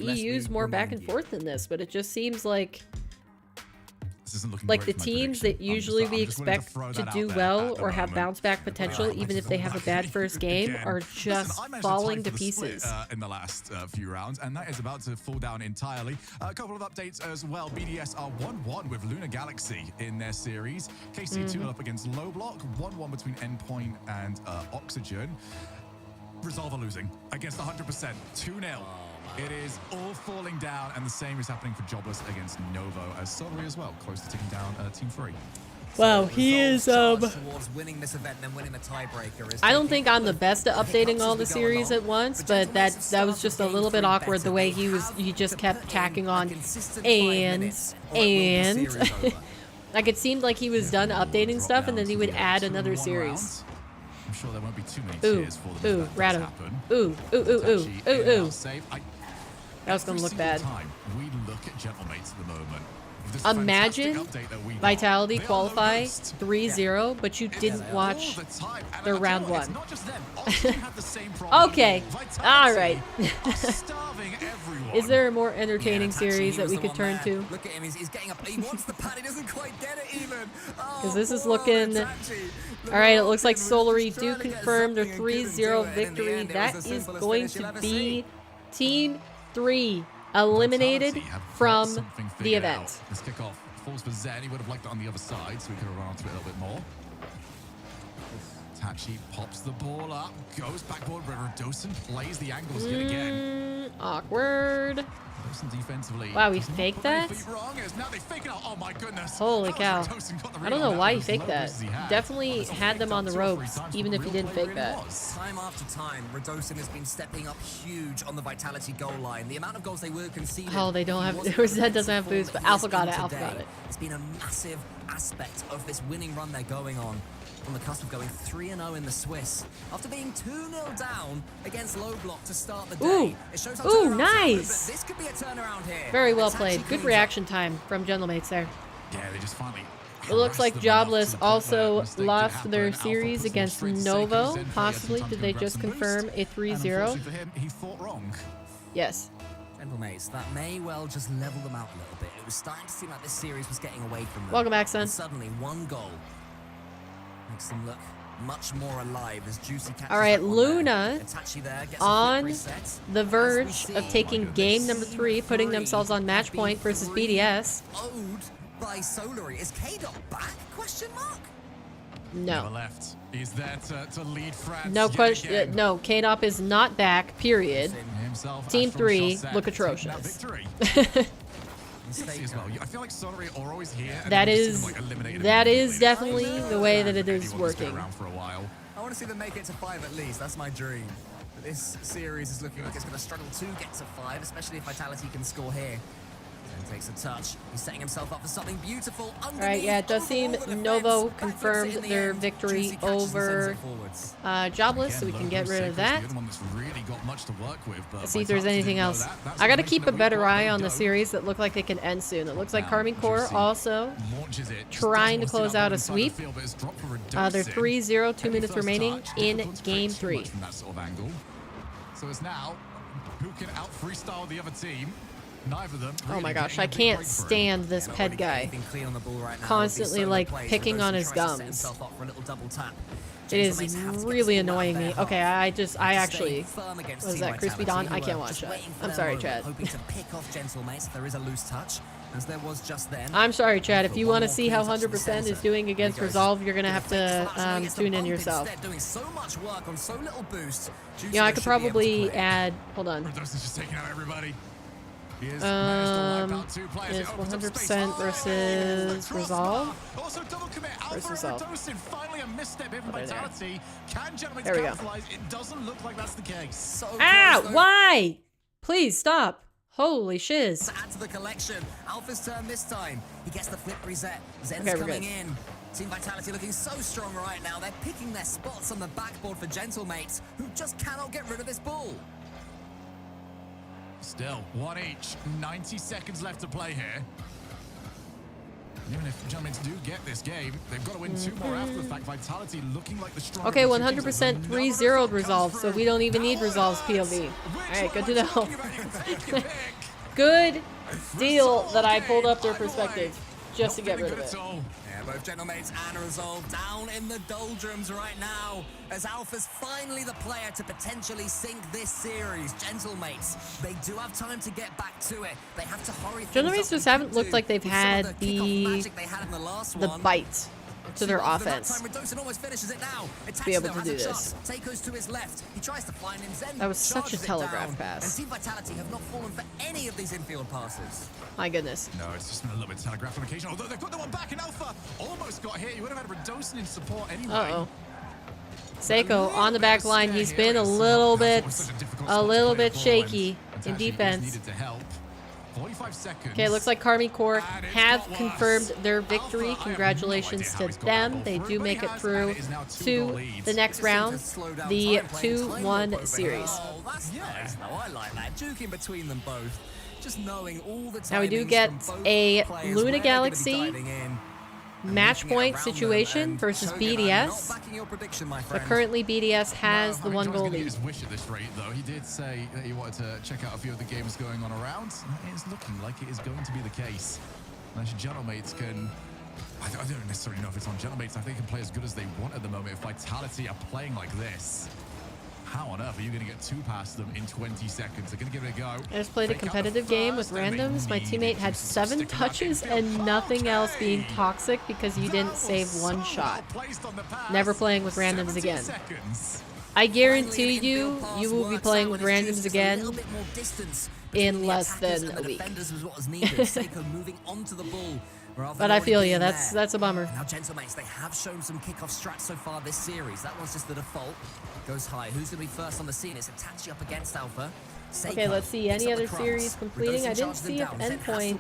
EU's more back and forth than this, but it just seems like the teams that usually we expect to do well or have bounce back potential, even if they have a bad first game, are just falling to pieces. In the last few rounds, and that is about to fall down entirely. A couple of updates as well. BDS are 1-1 with Lunar Galaxy in their series. KC 2-0 up against Low Block. 1-1 between Endpoint and Oxygen. Resolve are losing against 100%. 2-0. It is all falling down, and the same is happening for Jobless against Novo, as Solary as well, close to taking down Team 3. Wow, he is, I don't think I'm the best at updating all the series at once, but that was just a little bit awkward the way he just kept tacking on and like it seemed like he was done updating stuff and then he would add another series. I'm sure there won't be too many tears for them. Random. Ooh. That was gonna look bad. We look at Gentlemates at the moment. Imagine Vitality qualify 3-0, but you didn't watch their round 1. Okay, all right. Is there a more entertaining series that we could turn to? Look at him, he's getting up. He wants the pad, he doesn't quite get it even. Because this is looking... All right, it looks like Solary do confirm their 3-0 victory. That is going to be Team 3 eliminated from the event. This kickoff falls for Zen. He would have liked it on the other side, so we could have run onto it a little bit more. Tachi pops the ball up, goes backboard, Dosen plays the angles yet again. Awkward. Dosen defensively. Wow, he faked that? Now they fake it out. Oh my goodness. Holy cow. I don't know why he faked that. Definitely had them on the ropes, even if he didn't fake that. Time after time, Redosen has been stepping up huge on the Vitality goal line. The amount of goals they were conceding. Oh, they don't have... Zed doesn't have boost, but Alpha got it. It's been a massive aspect of this winning run they're going on the cusp of going 3-0 in the Swiss. After being 2-0 down against Low Block to start the day. Ooh, nice! This could be a turnaround here. Very well played. Good reaction time from Gentlemates there. Yeah, they just finally... It looks like Jobless also lost their series against Novo. Possibly. Did they just confirm a 3-0? He thought wrong. Yes. Gentlemates, that may well just level them out a little bit. It was starting to seem like this series was getting away from them. Welcome back, son. And suddenly, one goal makes them look much more alive as Juicy catches All right, that one Luna there. Itachi there gets a on quick reset. the As we verge see, of taking game number 3, putting themselves on match point versus BDS. Owed by Solary. Is K-Dot back? Question mark. Never No. left. He's there to lead France. No yet question. again. No, K-Dop is not back, period. Himself, Team Astral 3 Shot look set, taking atrocious. that victory. As well. I feel like Solary are always here. And That then we is see them, like, eliminated that immediately. is definitely the way that it is Anyone that's been working. around for a while. I want to see them make it to 5 at least. That's my dream. But this series is looking like it's going to struggle to get to 5, especially if Vitality can score here. Then takes a touch. He's setting himself up for something beautiful. All right, yeah, it does seem Novo confirmed their victory over Jobless, so we can get rid of that. Let's see if there's anything else. I got to keep a better eye on the series that look like they can end soon. It looks like Carmine Core also trying to close out a sweep. They're 3-0, 2 minutes remaining in game 3. So it's now who can out freestyle the other team. Neither of them. Oh my gosh, I can't stand this ped guy. Constantly like picking on his gums. It is really annoying me. Okay, I actually, what is that, Crispy Don? I can't watch that. I'm sorry, Chad. I'm sorry, Chad. If you want to see how 100% is doing against Resolve, you're going to have to tune in yourself. You know, I could probably add, hold on. Is 100% versus Resolve? Versus Resolve. There we go. Ah! Why? Please stop. Holy shiz. Add to the collection. Alpha's turn this time. He gets the flip reset. Zen's Okay, coming in. Team Vitality looking so strong right now. They're picking their spots on the backboard for Gentlemates, who just cannot get rid of this ball. Still, 1 each. 90 seconds left to play here. Even if Gentlemates do get this game, they've got to win 2 more after the fact. Vitality looking like the strongest. Okay, 100% 3-0 Resolve, so we don't even need Resolve's POV. Alright, good to know. Good deal that I pulled up their perspective just to get rid of it. Yeah, both Gentlemates and Resolve down in the doldrums right now, as Alpha's finally the player to potentially sink this series. Gentlemates, they do have time to get back to it. They have to hurry. Gentlemates just haven't looked like they've had the bite to their offense to be able to do this. That was such a telegraph pass. And Team Vitality have not fallen for any of these infield passes. My goodness. No, it's just been a little bit telegraphed on occasion. Although they've got the one back in Alpha. Almost got hit. You would have had Redosin in support anyway. Uh-oh. Seiko on the back line. He's been a little bit shaky in defense. 45 seconds. Okay, it looks like Carmine Core have confirmed their victory. Congratulations to them. They do make it through to the next round, the 2-1 series. Oh, that's nice. No, I like that. Juking between them both. Just knowing all the Now we do get a Luna Galaxy match point situation versus BDS, but currently BDS has the 1 goal lead. His wish at this rate, though. He did say that he wanted to check out a few of the games going on around. It is looking like it is going to be the case. Unless Gentlemates can... I don't necessarily know if it's on Gentlemates. I think they can play as good as they want at the moment. If Vitality are playing like this, how on earth are you going to get 2 past them in 20 seconds? They're going to give it a go. I just played a competitive game with randoms. My teammate had 7 touches and nothing else being toxic because you didn't save 1 shot. Never playing with randoms again. I guarantee you, you will be playing with randoms again in less than a week. But I feel you, that's a bummer. Now Gentlemates, they have shown some kickoff strats so far this series. That one's just the default. Goes high. Who's going to be first on the scene? It's Itachi up against Alpha. Okay, let's see any other series completing. I didn't see if Endpoint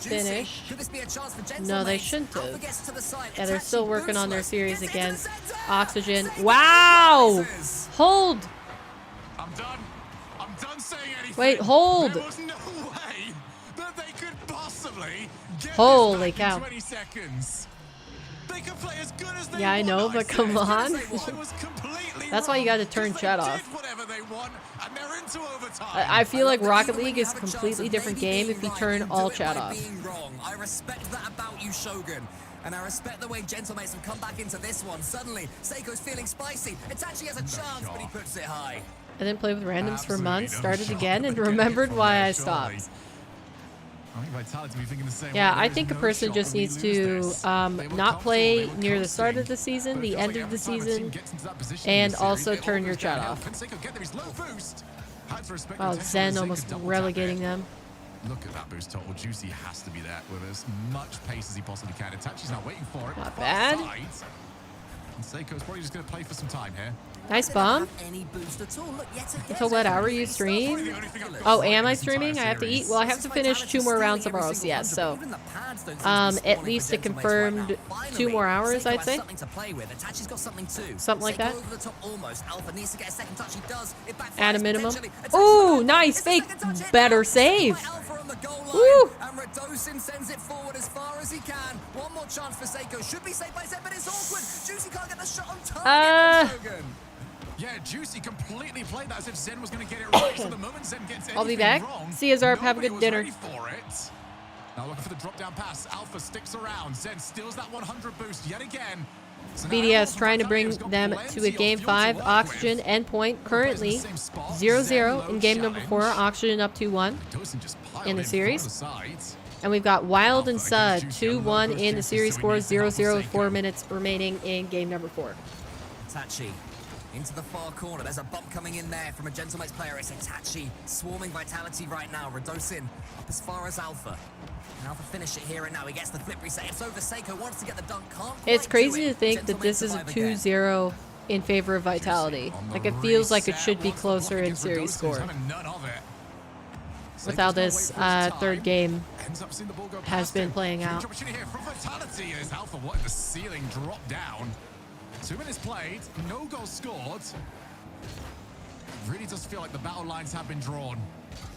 finished. No, they shouldn't have. Yeah, they're still working on their series against Oxygen. Wow! Hold! I'm done. I'm done saying anything. Wait, hold! There was no way that they could possibly get Holy this back cow. in 20 seconds. They could play as good as they Yeah, I know, want, but come on. That's why you gotta turn chat off. I feel like Rocket League is a completely different game if you turn all chat off. I respect that about you, Shogun. And I respect the way Gentlemates have come back into this one. Suddenly, Seiko's feeling spicy. Itachi has a chance, but he puts it high. I didn't play with randoms for months, started again, and remembered why I stopped. Yeah, I think a person just needs to not play near the start of the season, the end of the season, and also turn your chat off. Oh, Zen almost relegating them. Look at that boost total. Juicy has to be there with as much pace as he possibly can. Itachi's not waiting for it. Not bad. And Seiko's probably just going to play for some time here. Nice bomb. Until what hour you stream? Oh, am I streaming? I have to eat. Well, I have to finish 2 more rounds of RLCS, so at least a confirmed 2 more hours, I'd say. Something like that. At a minimum. Ooh, nice fake. Better save. Woo. And Radosin sends it forward as far as he can. One more chance for Seiko. Should be saved by Zen, but it's awkward. Juicy can't get the shot on target. Yeah, Juicy completely played that as if Zen was going to get it right. So the moment Zen gets I'll be back. See you, Zarp. Have a good dinner. Now looking for the drop down pass. Alpha sticks around. Zen steals that 100 boost yet again. So BDS trying to bring them to a game 5. Oxygen endpoint currently 0-0 in game number 4. Oxygen up 2-1 in the series. And we've got Wild and Sud 2-1 in the series score. 0-0, 4 minutes remaining in game number 4. Itachi into the far corner. There's a bump coming in there from a Gentlemates player. It's Itachi swarming Vitality right now. Radosin up as far as Alpha. And Alpha finish it here and now. He gets the flip reset. It's over. Seiko wants to get the dunk. It's crazy to think that this is a 2-0 in favor of Vitality. Like, it feels like it should be closer in series score. With how this third game has been playing out. Alpha wanted the ceiling drop down. 2 minutes played, no goals scored. Really does feel like the battle lines have been drawn.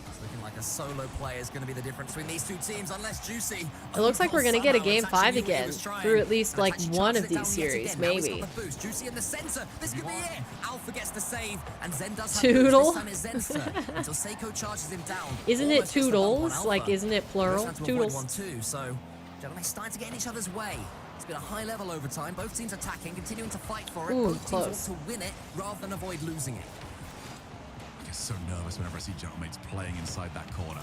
It's looking like a solo play is going to be the difference between these 2 teams, unless Juicy. It looks like we're going to get a game 5 again through at least like one of these series, maybe. Juicy in the center. This could be it. Alpha gets the save, and Zen does Toodle. until Seiko charges him down. Isn't it Toodles? Like, isn't it plural? Toodles. So, gentlemen, starting to get in each other's way. It's been a high level overtime. Both teams attacking, continuing to fight for it. Ooh, both close. teams want to win it rather than avoid losing it. I get so nervous whenever I see Gentlemates playing inside that corner.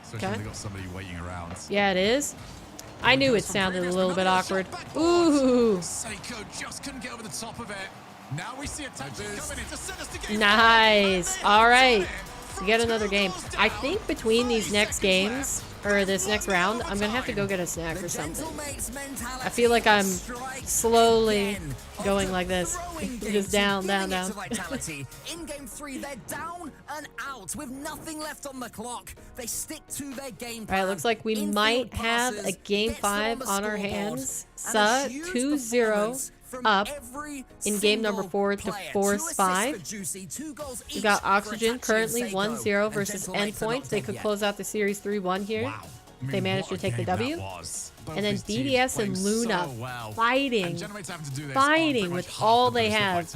Especially when they got somebody waiting around. Yeah, it is. I knew it sounded a little bit awkward. Ooh. Seiko just couldn't get over the top of it. Now we see Itachi coming in to send us to game. Nice. All right. We get another game. I think between these next games, or this next round, I'm gonna have to go get a snack or something. I feel like I'm slowly going like this. Just down, down, down. In game 3, they're down and out with nothing left on the clock. They stick to their game plan. All right, looks like we might have a game 5 on our hands. Sa 2-0 up in game number 4 to force 5. We got Oxygen currently 1-0 versus Endpoint. They could close out the series 3-1 here. They managed to take the W. And then BDS and Luna fighting with all they have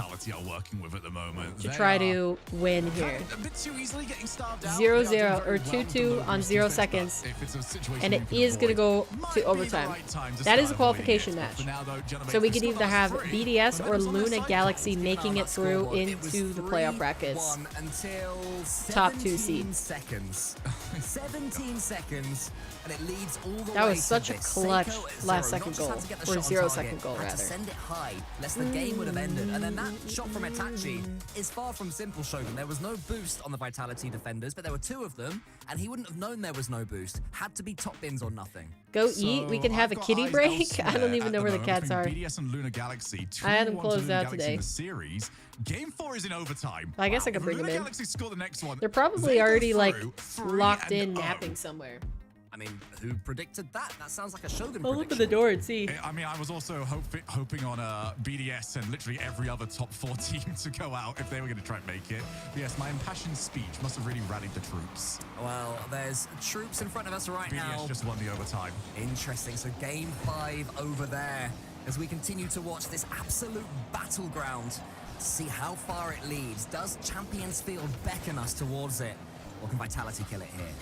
to try to win here. 0-0 or 2-2 on 0 seconds, and it is going to go to overtime. That is a qualification match, so we could either have BDS or Luna Galaxy making it through into the playoff brackets. Top 2 seeds. 17 seconds, and it leads all the way. That was such a clutch last second goal, or 0 second goal rather. Send it high, lest the game would have ended. And then that shot from Itachi is far from simple, Shogun. There was no boost on the Vitality defenders, but there were 2 of them, and he wouldn't have known there was no boost. Had to be top bins or nothing. Go eat. We can have a kitty break. I don't even know where the cats are. BDS and Luna Galaxy, I had them closed out today. Game 4 is in overtime. I guess I could bring them in. The next one. They're probably already like locked in napping somewhere. I mean, who predicted that? That sounds like a Shogun prediction. Look at the door and see. I mean, I was also hoping on BDS and literally every other top 4 team to go out if they were going to try and make it. But yes, my impassioned speech must have really rallied the troops. Well, there's troops in front of us right now. BDS just won the overtime. Interesting. So game 5 over there as we continue to watch this absolute battleground. See how far it leads. Does Champions Field beckon us towards it? Or can Vitality kill it here?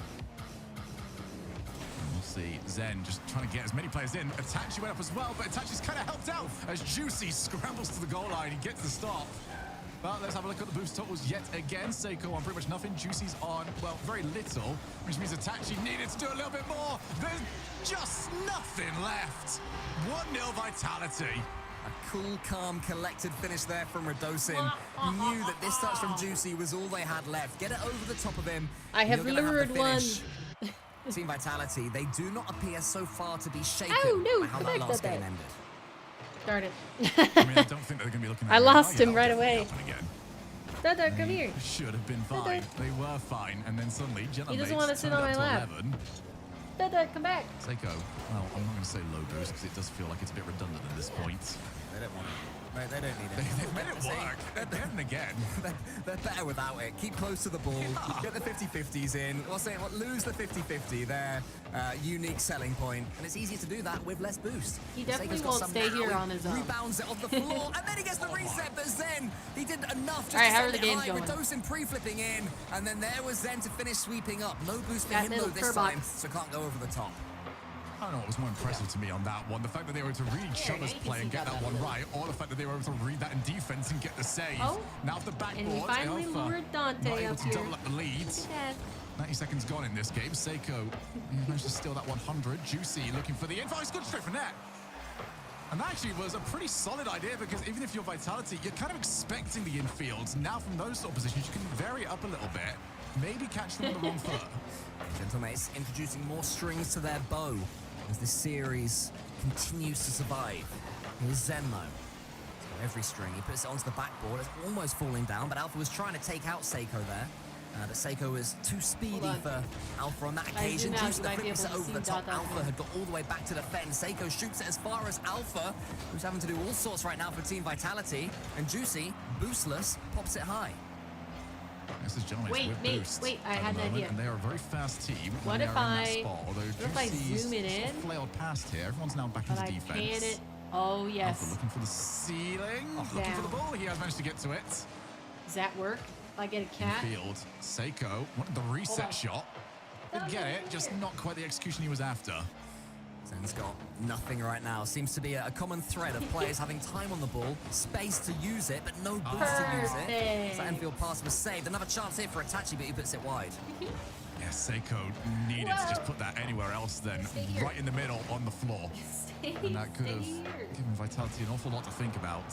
see Zen just trying to get as many players in. Itachi went up as well, but Itachi's kind of helped out as Juicy scrambles to the goal line. He gets the stop. But let's have a look at the boost totals yet again. Seiko on pretty much nothing. Juicy's on, well, very little, which means Itachi needed to do a little bit more. There's just nothing left. 1-0 Vitality. A cool, calm, collected finish there from Radosin. Knew that this touch from Juicy was all they had left. Get it over the top of him. I have lured one. Team Vitality, they do not appear so far to be shaken no, by how that last game ended. Darn it. I mean, I don't think they're going to be looking at I it. lost Oh, him yeah, right that'll away. happen again. Dada, come here. Should have been fine. They were fine, and then suddenly, He doesn't want to sit on my lap. Dada, come back. Seiko, well, I'm not going to say low boost because it does feel like it's a bit redundant at this point. They don't want it. Mate, they don't need it. They've made it work. Again and again. They're better without it. Keep close to the ball. Get the 50-50s in. Lose the 50-50. Their unique selling point. And it's easier to do that with less boost. He definitely Seiko's got won't some stay now. here on his own. Rebounds it off the floor. And then he gets the reset. But Zen, he did enough just All right, to how are send the it games high. going? Radosin pre-flipping in. And then there was Zen to finish sweeping up. No boost for That him though little this curb time. box. So can't go over the top. I don't know what was more impressive to me on that one. The fact that they were able to read Chummer's play and get that one right, or the fact that they were able to read that in defense and get the save. Oh, now off the backboard, and we finally lured Dante not able up to here. double up the leads. 90 seconds gone in this game. Seiko managed to steal that 100. Juicy looking for the info. He's good straight for net. And that actually was a pretty solid idea because even if you're Vitality, you're kind of expecting the infield. Now from those sort of positions, you can vary it up a little bit. Maybe catch them on the wrong foot. Gentlemates introducing more strings to their bow as this series continues to survive. Here's Zen though. So every string, he puts it onto the backboard. It's almost falling down, but Alpha was trying to take out Seiko there. But Seiko was too speedy for Alpha on that occasion. Juicy the flip set over the top. Alpha had got all the way back to defend. Seiko shoots it as far as Alpha, who's having to do all sorts right now for Team Vitality. And Juicy, boostless, pops it high. This is Wait, I had an idea. And they are a very fast team. What if I zoom it in? Flailed past here. Everyone's now back into defense. Pan it. Oh yes. Alpha looking for the ceiling. Looking for the ball. He has managed to get to it. Does that work? If I get a cat? Field. Seiko wanted the reset shot. Did get it, just not quite the execution he was after. Zen's got nothing right now. Seems to be a common thread of players having time on the ball, space to use it, but no boost to use it. So that infield pass was saved. Another chance here for Itachi, but he puts it wide. Yeah, Seiko needed to just put that anywhere else then, right in the middle on the floor. And that could have given Vitality an awful lot to think about.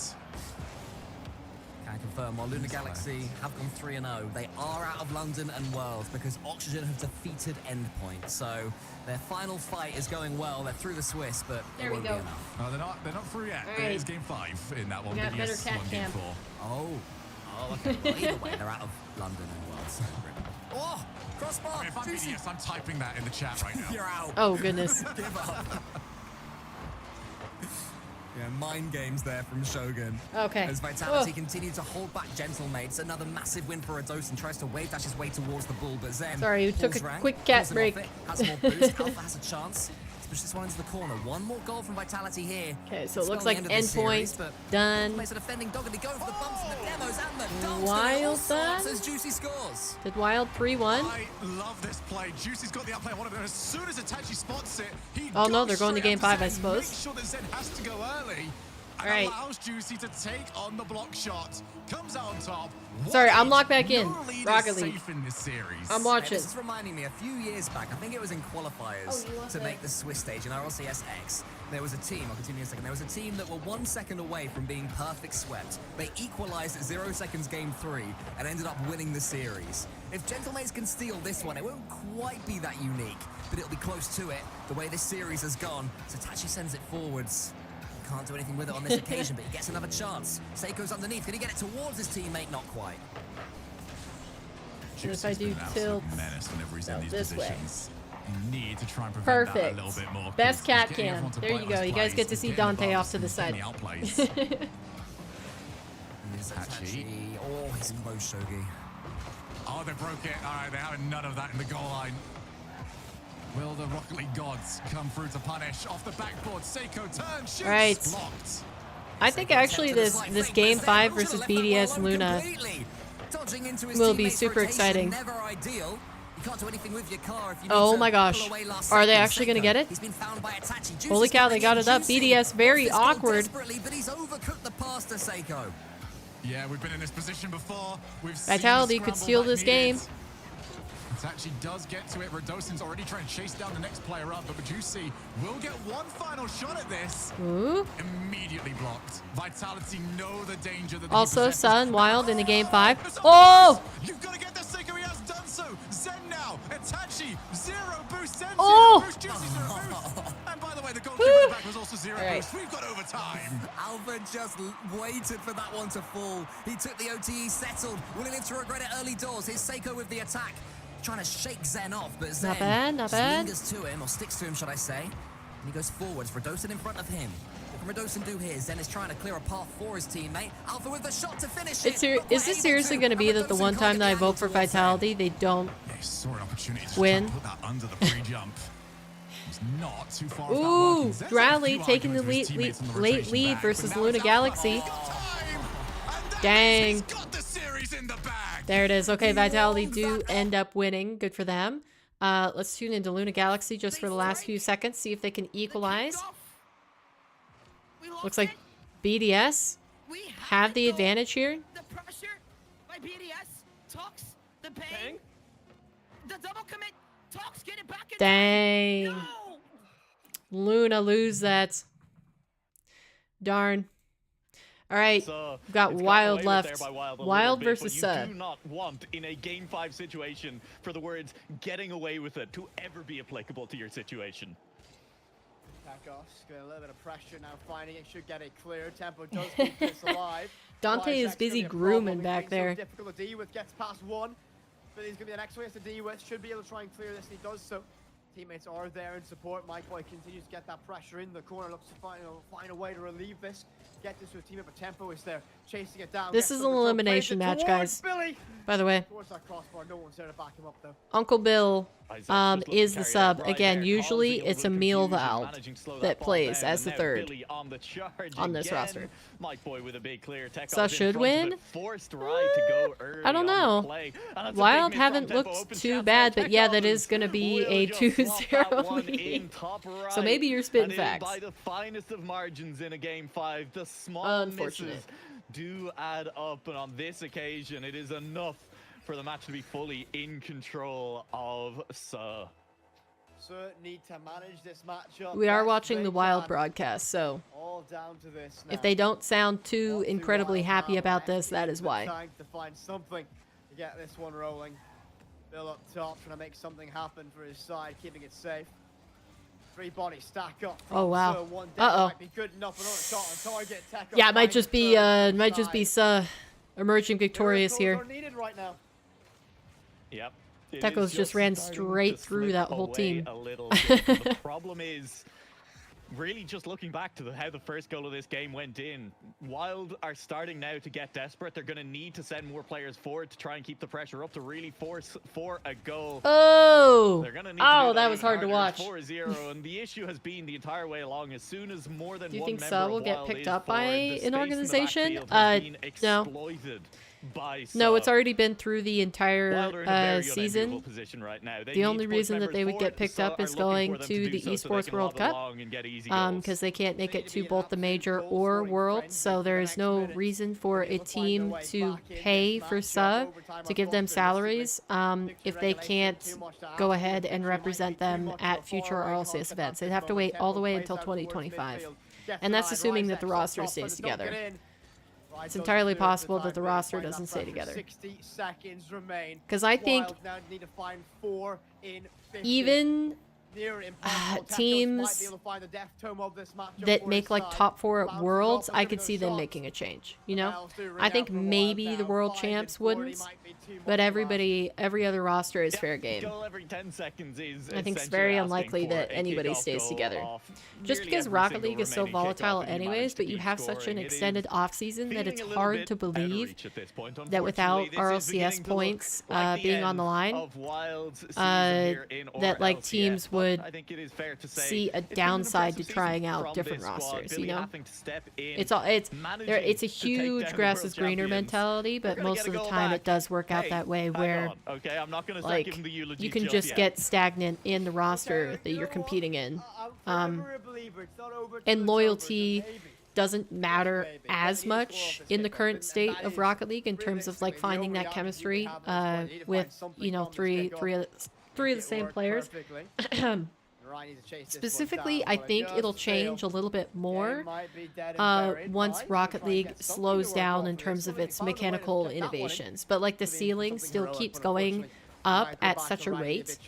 Can confirm, while Lunar Galaxy have gone 3-0, they are out of London and Worlds because Oxygen have defeated Endpoint. So their final fight is going well. They're through the Swiss, but it won't be enough. No, they're not through yet. Right. It is game 5 in that one. We got better BDS cat won game cam. 4. Oh, okay. Well, either way, they're out of London and Worlds. Oh, crossbar! I mean, if I'm Juicy. BDS, I'm typing that in the chat right now. You're out. Oh goodness. Give up. Yeah, mind games there from Shogun. Okay. As Vitality continue to hold back Gentlemates, another massive win for Radosin. Tries to wave dash his way towards the bull, but Zen. Sorry, you took pulls a rank, quick cat pulls him break. off it, has more boost. Alpha has a chance to push this one into the corner. One more goal from Vitality here. Okay, so it looks Spell like the end of this series, Endpoint but done. Gentlemates are defending doggedly, going for the bumps and the demos and the dunks. Wild As done. Juicy scores. Did Wild 3-1? I love this play. Juicy's got the outplay on one of them. As soon as Itachi spots it, he Oh, no, goes they're going to straight game after 5, I Zen, suppose. Makes sure that Zen has to go early. And All right. allows Juicy to take on the block shot. Comes out on top. Sorry, I'm locked back in. No lead Rocket is League. safe in this series. I'm watching. This is reminding me a few years back, I think it was in qualifiers to make the Swiss stage in RLCS X. There was a team, I'll continue in a second, there was a team that were 1 second away from being perfect swept. They equalized at 0 seconds game 3 and ended up winning the series. If Gentlemates can steal this one, it won't quite be that unique, but it'll be close to it, the way this series has gone. So Tachi sends it forwards. Can't do anything with it on this occasion, but he gets another chance. Seiko's underneath, can he get it towards his teammate? Not quite. If I do tilt menace whenever he's in these this way. positions. You need to try and prevent that a Perfect. little bit more. Best cat Getting cam. everyone to There bite you on go. his You guys plays get to and see getting Dante above off to the and side. getting the outplays. Itachi. Oh, he's close, Shogi. Oh, they broke it. All right, they're having none of that in the goal line. Will the Rocket League gods come through to punish? Off the backboard, Seiko turns, shoots, Right. blocked. I think actually this game 5 versus BDS Luna will be super exciting. Never ideal. You can't do anything with your car if you need Oh to my gosh. pull away last Are they second. actually gonna get it? He's been found by Itachi. Juicy's Holy cow, they coming got in. it up. Juicy BDS very wants this goal awkward. desperately, but he's overcooked the pass to Seiko. Yeah, we've been in this position before. We've Vitality seen the could steal scramble this that game. needed. Itachi does get to it. Radosin's already trying to chase down the next player up, but Juicy will get one final shot at this. Ooh. Immediately blocked. Vitality know the danger that Also, he possesses. Sun Wild in the game 5. Oh! You've got to get the Seiko. He has done so. Zen now. Itachi, 0 boost. Zen, 0 Oh! boost. Juicy, 0 boost. And by the way, the goalkeeper back was also 0 All right. boost. We've got overtime. Alpha just waited for that one to fall. He took the OTE, settled. Will he live to regret it early doors? Here's Seiko with the attack. Trying to shake Zen off, but Zen Not just bad. lingers to him, or sticks to him, should I say. And he goes forwards. Radosin in front of him. What can Radosin do here? Zen is trying to clear a path for his teammate. Alpha with the shot to finish it. Is this seriously going to be that the one time that I vote for Vitality, they don't Yeah, he saw an opportunity to win? put that under the free jump. It's not too far off that Ooh, working. Zen's had a Bradley few taking the arguments with his teammates on the late rotation lead back, versus but now Luna it's Galaxy. Alpha all time. And that Dang. means he's got the series in the bag. There it is. Okay, Vitality do end up winning. Good for them. Let's tune into Luna Galaxy just for the last few seconds, see if they can equalize. Looks like BDS have the advantage here. The pressure by BDS. Talks the bang. The double commit. Talks get it back in. Dang. No! Luna lose that. Darn. All right, So we've got it's Wild gotten away with left. there by Wild a Wild little bit, versus but you do not want in a game 5 situation for the words getting away with it to ever be applicable to your situation. Takeoff's got a little bit of pressure now, finding it should get it clear. Tempo does keep this alive. Dante is Isaac's busy gonna be a grooming problem. back He's so there. difficult to deal with, gets past one, but he's gonna be the next one to deal with. Should be able to try and clear this, and he does so. Teammates are there in support. Mike Boy continues to get that pressure in the corner, looks to find a way to relieve this. Get this to a teammate, but Tempo is there, chasing it down. This gets is some an control, elimination plays it match, towards guys. Billy. By the way, Towards that crossbar, no one's there to back him up though. Uncle Bill is the Carry sub. that right Again, there, usually causing a it's a little meal confusion, valve managing to slow that ball plays down, as the and now third Billy on the charge on this again. roster. Mike Boy with a big clear. Tech So off in should front, win? but forced right to go early I don't on the know. play. And that's a big Wild miss haven't from Tempo. looked Open too chance bad, now. but yeah, that Tech is going to be will a just swap that 2-0 one in lead. top right. So maybe you're spitting And in facts. by the finest of margins in a game 5, the small Unfortunate. misses do add up, and on this occasion, it is enough for the match to be fully in control of Sir. So need to manage this matchup. We are best watching they the Wild can. broadcast, so All down to this now. if they don't sound too All too incredibly Wild happy now, about this, FD that is with why. time to find something to get this one rolling. Bill up top, trying to make something happen for his side, keeping it safe. 3 bodies stack up. Oh, wow. So one dead Uh-oh. might be good enough. Another shot on target. Tech Yeah, up it might finds just the be third might just be emerging victorious Miracles here. are needed right now. Yep. It Tekos is just ran starting straight to through slip that whole away team. a little bit. The problem is really just looking back to how the first goal of this game went in. Wild are starting now to get desperate. They're going to need to send more players forward to try and keep the pressure up to really force for a goal. Oh! They're gonna need to Oh, do that was even hard to harder. watch. 4-0, and the issue has been the entire way along, as soon as more than Do you one think member Sub of will get Wild picked is up by forward, the an space in the organization? backfield has been No. exploited by No, it's Sub. already been through the Wild are entire in a very unenviable season. position right now. They The need only to push reason that members they would forward, get picked so up are is looking going for them to do the so they Esports can World lob Cup, along and get easy goals. because they can't make it to both the major or world, so there is no reason for a team to pay for Sub to give them salaries if they can't go ahead and represent them at future RLCS events. They'd have to wait all the way until 2025, and that's assuming that the roster stays together. It's entirely possible that the roster doesn't stay together. 60 seconds remain. Because I think Wild now need to find 4 in 50. even Near impossible. Tekos teams might be able to find the death tome of this matchup that for make his like side. top 4 at Bounces Worlds, off, I looking could at see those them shots. making a change, you know? Miles do ring I out think for Wild maybe now. the world 5 champs and 40 wouldn't, might be too much but for every other roster is fair game. Goal every 10 seconds is I think it's essentially very asking unlikely for that a anybody kickoff stays goal together. off Just nearly because every Rocket single League is so remaining kickoff volatile that you anyways, manage to but you keep have such scoring. an It is extended off season that feeling it's a little hard bit to out of believe reach at this point. that without Unfortunately, this is beginning RLCS to look points like the being on end the line, of Wild's season here in that like RLCS, teams but would I think it is fair to say see a it's been an downside to impressive trying season out from different this squad. rosters, Billy you know? having to step in, It's a managing huge to take down the grass world is greener champions. mentality, They're but gonna most get of a the goal time back. it does work out out that way where okay, I'm not gonna like give him the eulogy you can just get stagnant in the roster that you're competing in. And loyalty doesn't matter as much in the current state of Rocket League in terms of like finding that chemistry with, you know, three of the same players. Specifically, I think it'll change a little bit more once Rocket League slows down in terms of its mechanical innovations. But like the ceiling still keeps going up at such a rate,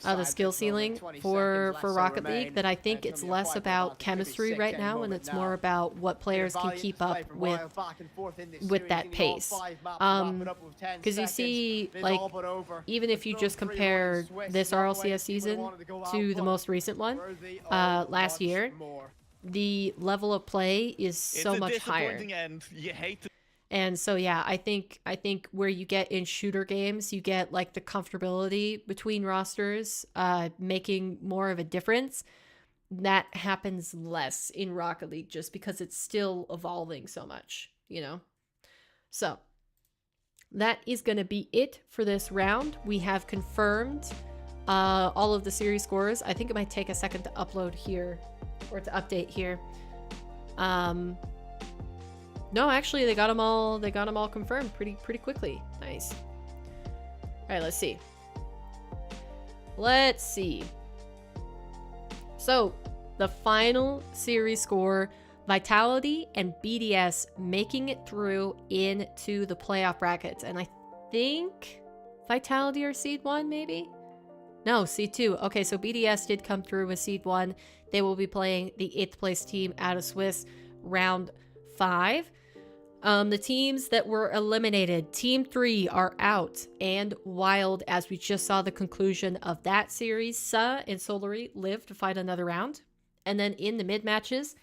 the skill ceiling for Rocket League, that I think it's less about chemistry right now and it's more about what players can keep up with that pace. Because you see, like, even if you just compare this RLCS season to the most recent one last year, the level of play is so much higher. And so, yeah, I think where you get in shooter games, you get like the comfortability between rosters making more of a difference. That happens less in Rocket League just because it's still evolving so much, you know? So that is going to be it for this round. We have confirmed all of the series scores. I think it might take a second to upload here or to update here. No, actually, they got them all confirmed pretty quickly. Nice. All right, let's see. So, the final series score, Vitality and BDS making it through into the playoff brackets. And I think Vitality are seed 1, maybe? No, seed 2. Okay, so BDS did come through with seed 1. They will be playing the 8th place team out of Swiss round 5. The teams that were eliminated, Team 3 are out, and Wild, as we just saw the conclusion of that series, Sa and Solary live to fight another round. And then in the mid-matches,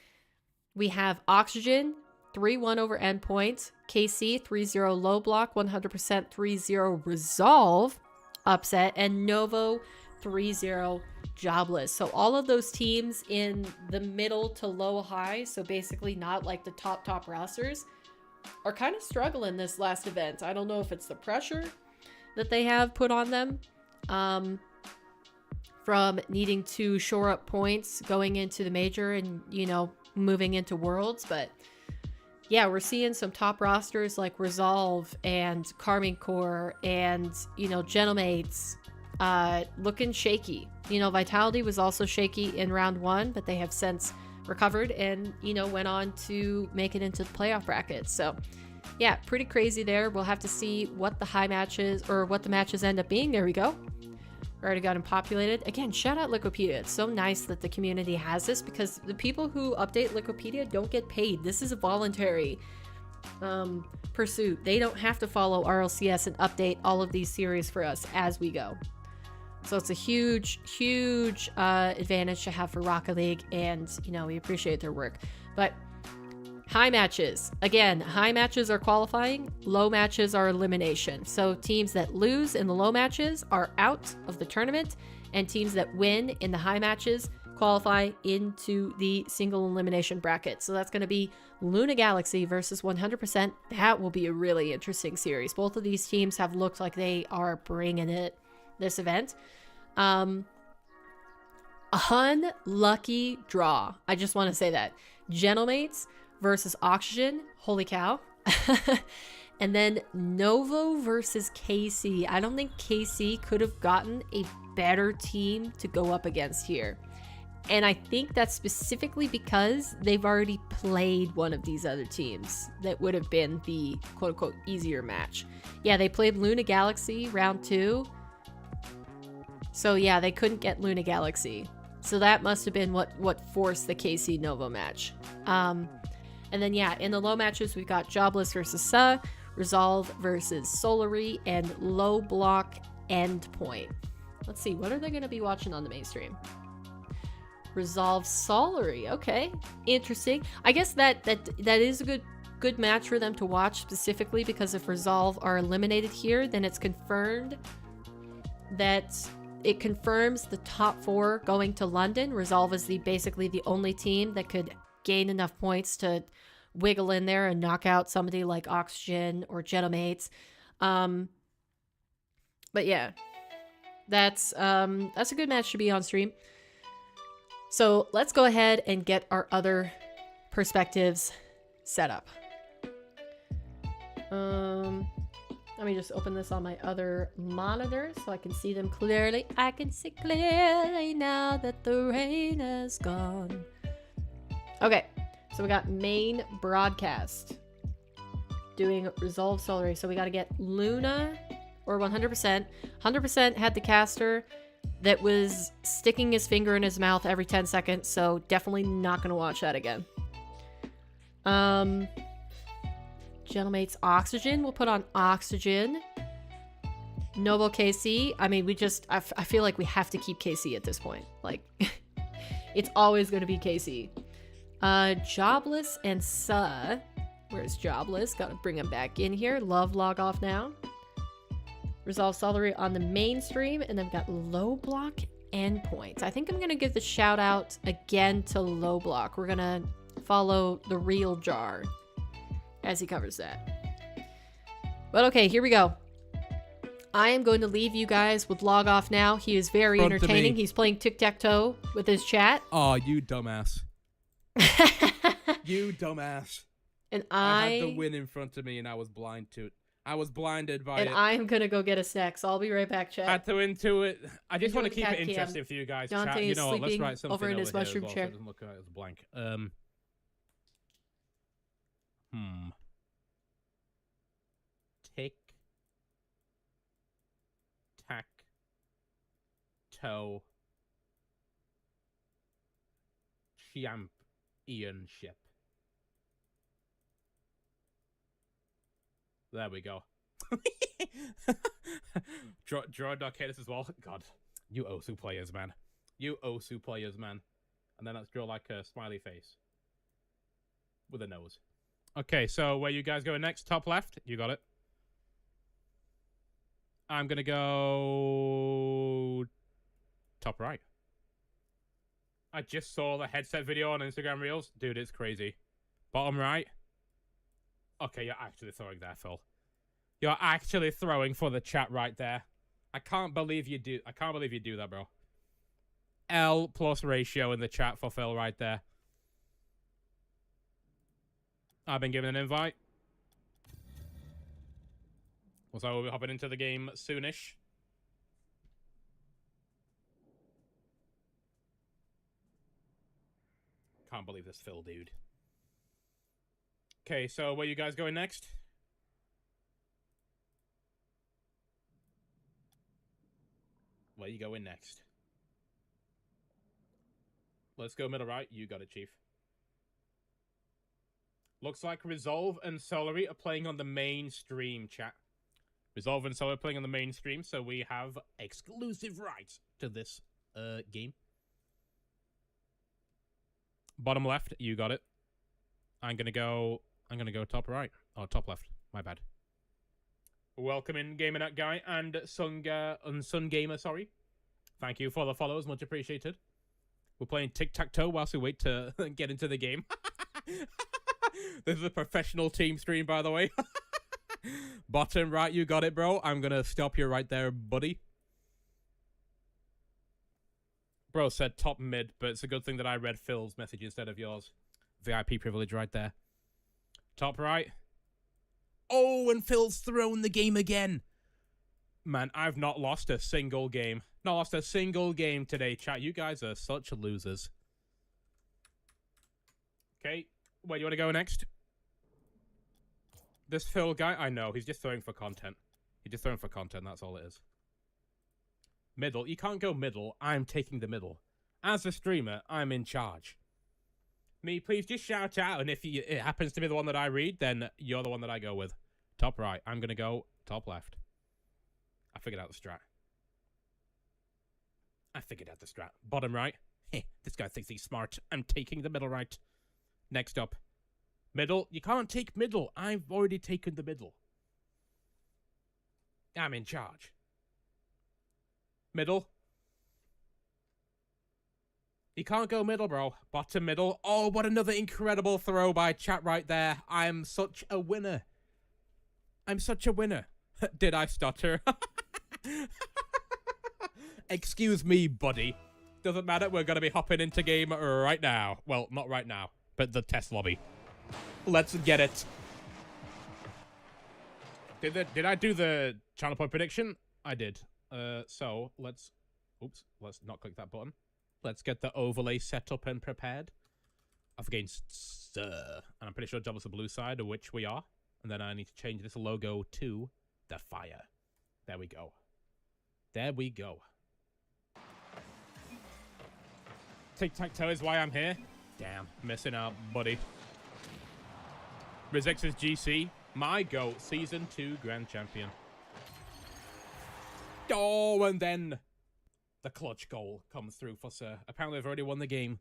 we have Oxygen, 3-1 over Endpoint, KC, 3-0 low block, 100% 3-0 Resolve, upset, and Novo, 3-0 Jobless. So all of those teams in the middle to low high, so basically not like the top rosters, are kind of struggling this last event. I don't know if it's the pressure that they have put on them from needing to shore up points going into the major and, you know, moving into Worlds, but yeah, we're seeing some top rosters like Resolve and Carmine Corps and, you know, Gentlemates looking shaky. You know, Vitality was also shaky in round 1, but they have since recovered and, you know, went on to make it into the playoff brackets. So yeah, pretty crazy there. We'll have to see what the high matches or what the matches end up being. There we go. Already got them populated. Again, shout out Liquipedia. It's so nice that the community has this because the people who update Liquipedia don't get paid. This is a voluntary pursuit. They don't have to follow RLCS and update all of these series for us as we go. So it's a huge advantage to have for Rocket League, and, you know, we appreciate their work. But high matches. Again, high matches are qualifying, low matches are elimination. So teams that lose in the low matches are out of the tournament, and teams that win in the high matches qualify into the single elimination bracket. So that's going to be Luna Galaxy versus 100%. That will be a really interesting series. Both of these teams have looked like they are bringing it this event. Unlucky draw. I just want to say that. Gentlemates versus Oxygen. Holy cow. And then Novo versus KC. I don't think KC could have gotten a better team to go up against here. And I think that's specifically because they've already played one of these other teams that would have been the quote-unquote easier match. Yeah, they played Luna Galaxy round 2. So yeah, they couldn't get Luna Galaxy. So that must have been what forced the KC Novo match. And then yeah, in the low matches, we've got Jobless versus Sa, Resolve versus Solary, and Low Block Endpoint. Let's see, what are they going to be watching on the mainstream? Resolve Solary. Okay, interesting. I guess that is a good match for them to watch, specifically because if Resolve are eliminated here, then it's confirmed that it confirms the top 4 going to London. Resolve is basically the only team that could gain enough points to wiggle in there and knock out somebody like Oxygen or Gentlemates. But yeah, that's a good match to be on stream. So let's go ahead and get our other perspectives set up. Let me just open this on my other monitor so I can see them clearly. I can see clearly now that the rain has gone. Okay, so we got main broadcast doing Resolve Celery. So we got to get Luna or 100%. 100% had the caster that was sticking his finger in his mouth every 10 seconds. So definitely not going to watch that again. Gentlemate's Oxygen. We'll put on Oxygen. Noble KC. I mean, I feel like we have to keep KC at this point. Like, it's always going to be KC. Jobless and Suh. Where's Jobless? Gotta bring him back in here. Love log off now. Resolve Celery on the mainstream. And then we've got Low Block Endpoints. I think I'm going to give the shout out again to Low Block. We're going to follow the real Jar as he covers that. But okay, here we go. I am going to leave you guys with log off now. He is very entertaining. He's playing tic-tac-toe with his chat. Oh, you dumbass. You dumbass. And I had the win in front of me and I was blind to it. I was blinded by it. And I'm going to go get a snack, so I'll be right back, chat. Had to into it. I just want to keep it interesting for you guys. Dante chat. You know what? Let's sleeping write something over in his here mushroom as well, chair. So it doesn't look like it's blank. Tick. Tack. Toe. Championship. There we go. Draw Dark Haters as well. God, you Osu players, man. You Osu players, man. And then let's draw like a smiley face with a nose. Okay, so where you guys going next? Top left. You got it. I'm gonna go top right. I just saw the headset video on Instagram Reels. Dude, it's crazy. Bottom right. Okay, you're actually throwing there, Phil. You're actually throwing for the chat right there. I can't believe you do. I can't believe you do that, bro. L plus ratio in the chat for Phil right there. I've been given an invite. So we'll be hopping into the game soonish. Can't believe this Phil dude. Okay, so where you guys going next? Where you going next? Let's go middle right. You got it, Chief. Looks like Resolve and Celery are playing on the main stream, chat. Resolve and Celery are playing on the main stream, so we have exclusive rights to this game. Bottom left, you got it. I'm gonna go top right. Oh, top left. My bad. Welcome in, Gamer Nut Guy and Sun Gamer, sorry. Thank you for the follows, much appreciated. We're playing tic-tac-toe whilst we wait to get into the game. This is a professional team stream, by the way. Bottom right, you got it, bro. I'm gonna stop you right there, buddy. Bro said top mid, but it's a good thing that I read Phil's message instead of yours. VIP privilege right there. Top right. Oh, and Phil's thrown the game again. Man, I've not lost a single game. Not lost a single game today, chat. You guys are such losers. Okay, where do you want to go next? This Phil guy, I know. He's just throwing for content. He's just throwing for content, that's all it is. Middle. You can't go middle. I'm taking the middle. As a streamer, I'm in charge. Me, please just shout out, and if it happens to be the one that I read, then you're the one that I go with. Top right. I'm going to go top left. I figured out the strat. Bottom right. Hey, this guy thinks he's smart. I'm taking the middle right. Next up. Middle. You can't take middle. I've already taken the middle. I'm in charge. Middle. You can't go middle, bro. Bottom middle. Oh, what another incredible throw by chat right there. I'm such a winner. I'm such a winner. Did I stutter? Excuse me, buddy. Doesn't matter, we're going to be hopping into game right now. Well, not right now, but the test lobby. Let's get it. Did I do the channel point prediction? I did. So, let's not click that button. Let's get the overlay set up and prepared. Off against Sir. And I'm pretty sure Jobless the blue side, which we are. And then I need to change this logo to the fire. There we go. There we go. Tic-tac-toe is why I'm here. Damn, missing out, buddy. Rizex's GC, my GOAT, Season 2 Grand Champion. Oh, and then the clutch goal comes through for Sir. Apparently, they've already won the game.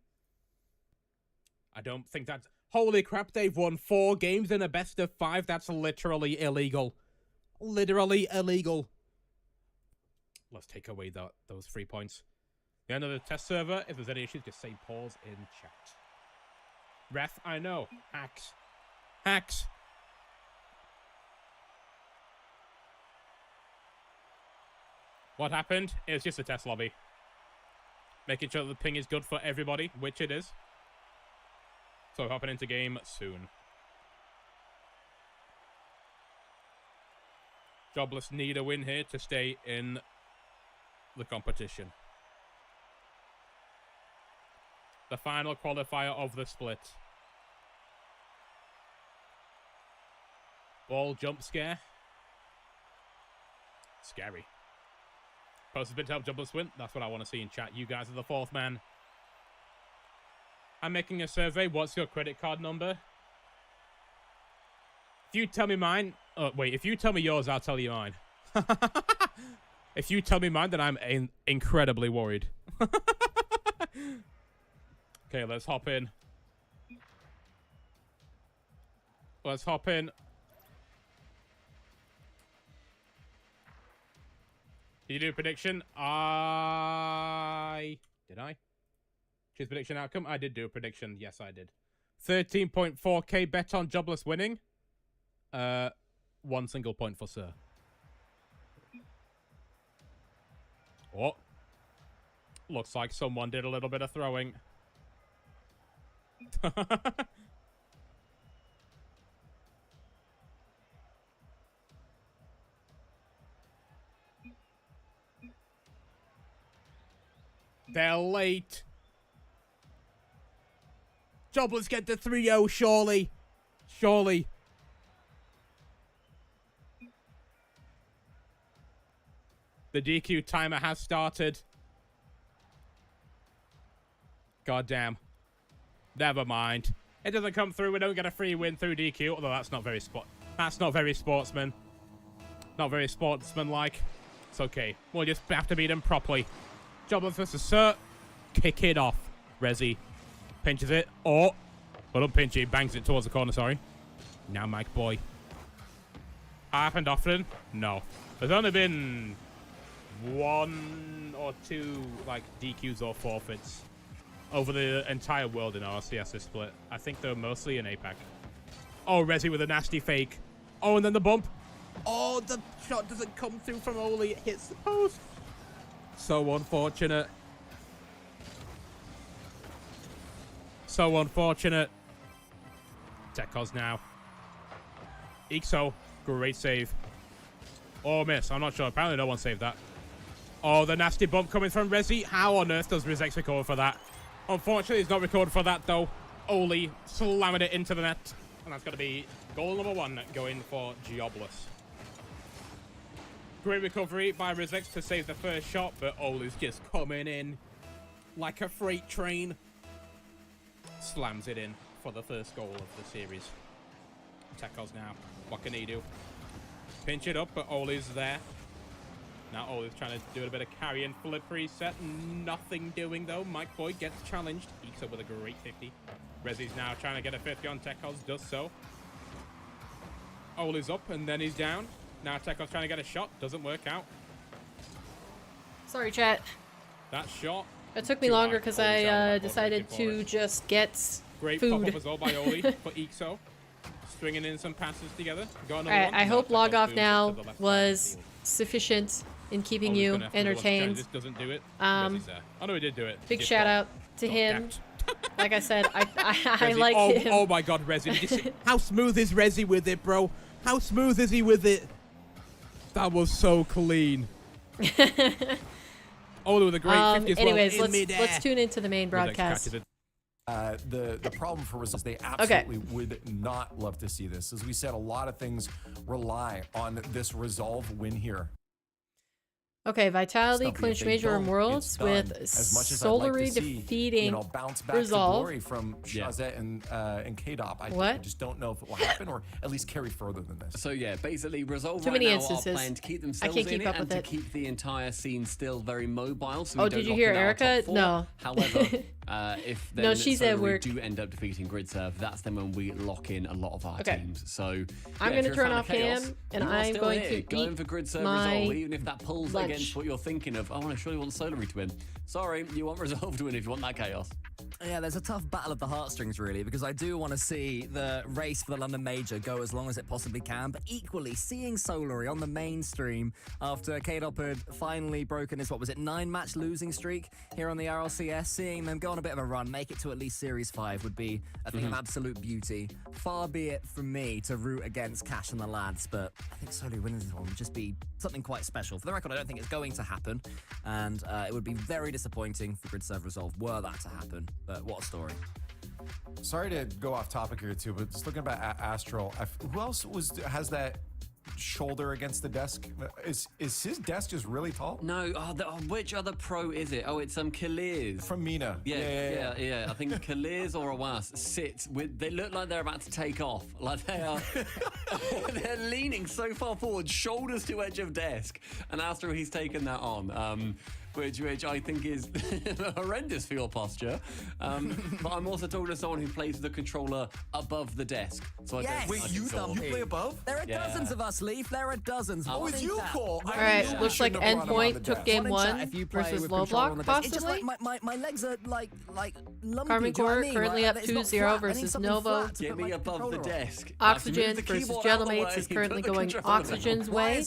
I don't think that's... Holy crap, they've won 4 games in a best of 5. That's literally illegal. Literally illegal. Let's take away those 3 points. The end of the test server. If there's any issues, just say pause in chat. Ref, I know. Hacks. Hacks. What happened? It was just a test lobby. Making sure the ping is good for everybody, which it is. So we're hopping into game soon. Jobless need a win here to stay in the competition. The final qualifier of the split. Ball jump scare. Scary. Post has been to help Jobless win. That's what I want to see in chat. You guys are the 4th man. I'm making a survey. What's your credit card number? If you tell me mine... wait, if you tell me yours, I'll tell you mine. If you tell me mine, then I'm incredibly worried. Okay, let's hop in. Let's hop in. Did you do a prediction? Did I? Choose prediction outcome? I did do a prediction. Yes, I did. 13.4k bet on Jobless winning. 1 single point for Sir. Oh. Looks like someone did a little bit of throwing. They're late. Jobless get the 3-0, surely. Surely. The DQ timer has started. God damn. Never mind. It doesn't come through. We don't get a free win through DQ. Although that's not very sportsman. Not very sportsman-like. It's okay. We'll just have to beat him properly. Jobless versus Sir. Kick it off. Resi. Pinches it. Oh. Well, don't pinch it. Bangs it towards the corner, sorry. Now, Mike boy. Happened often? No. There's only been 1 or 2, like, DQs or forfeits over the entire world in RLCS this split. I think they're mostly in APAC. Oh, Resi with a nasty fake. Oh, and then the bump. Oh, the shot doesn't come through from Oli. It hits the post. So unfortunate. So unfortunate. Tekos now. Ixo. Great save. Oh, miss. I'm not sure. Apparently no one saved that. Oh, the nasty bump coming from Resi. How on earth does Rizex recover for that? Unfortunately, he's not recorded for that, though. Oli slamming it into the net. And that's going to be goal number 1 going for Jobless. Great recovery by Rizex to save the first shot, but Oli's just coming in like a freight train. Slams it in for the first goal of the series. Tekos now. What can he do? Pinch it up, but Oli's there. Now Oli's trying to do a bit of carry and flip reset. Nothing doing, though. Mike Boy gets challenged. Ekes up with a great 50. Resi's now trying to get a 50 on Tekos. Does so. Oli's up, and then he's down. Now Tekos trying to get a shot. Doesn't work out. Sorry, chat. That shot. It took me longer because I decided to just get great food. pop-up as well by Oli for Ixo. Stringing in some passes together. Got another Alright, one. I hope Tekos log off booms now to the left was sufficient in keeping you entertained. This doesn't do it. Oh no, he did do it. Big shout out to him. Like I said, I like him. Oh my God, Rezi! How smooth is Rezi with it, bro? How smooth is he with it? That was so clean. Oh, with a great 50 as well. Anyways, let's tune into the main broadcast. The problem for results, they absolutely would not love to see this. As we said, a lot of things rely on this resolve win here. Okay, Vitality clinched major in Worlds with Solary defeating Resolve. From Shazet and K-Dop. I just don't know if it will happen or at least carry further than this. So yeah, basically Resolve Too right many now instances. are planning to keep themselves in it and to keep the entire scene still very mobile. So we did you don't hear lock in our Erica? top four. No. However, if then No, she's at work. do end up defeating GridServe, that's then when we lock in a lot of our teams. So I'm going to turn off Cam, and I'm going to going for GridServe Resolve, even if that pulls against what you're thinking of. Oh, I surely want Solary to win. Sorry, you want Resolve to win if you want that chaos. Yeah, there's a tough battle of the heartstrings, really, because I do want to see the race for the London Major go as long as it possibly can, but equally, seeing Solary on the mainstream after K-Dop had finally broken his, 9-match losing streak here on the RLCS, seeing them go on a bit of a run, make it to at least Series 5 would be a thing of absolute beauty. Far be it from me to root against Cash and the lads, but I think Solary winning this one would just be something quite special. For the record, I don't think it's going to happen, and it would be very disappointing for GridServe Resolve were that to happen. But what a story. Sorry to go off topic here too, but just looking about Astral, who else has that shoulder against the desk? Is his desk just really tall? No, which other pro is it? Oh, it's Kaliz. From Mina. Yeah. I think Kaliz or Awas sit with, they look like they're about to take off. Like they are, they're leaning so far forward, shoulders to edge of desk. And Astro, he's taken that on. Which I think is horrendous for your posture. But I'm also talking to someone who plays with the controller above the desk. So Wait, you play above? There are dozens of us, Leaf. There are dozens. Oh, it's you, Cole. All right, looks like Endpoint took game 1 versus Low Block, possibly. My legs are like lumpy. Carmen Core currently up 2-0 versus Novo. Get me above the desk. Oxygen versus Gentleman's is currently going Oxygen's way.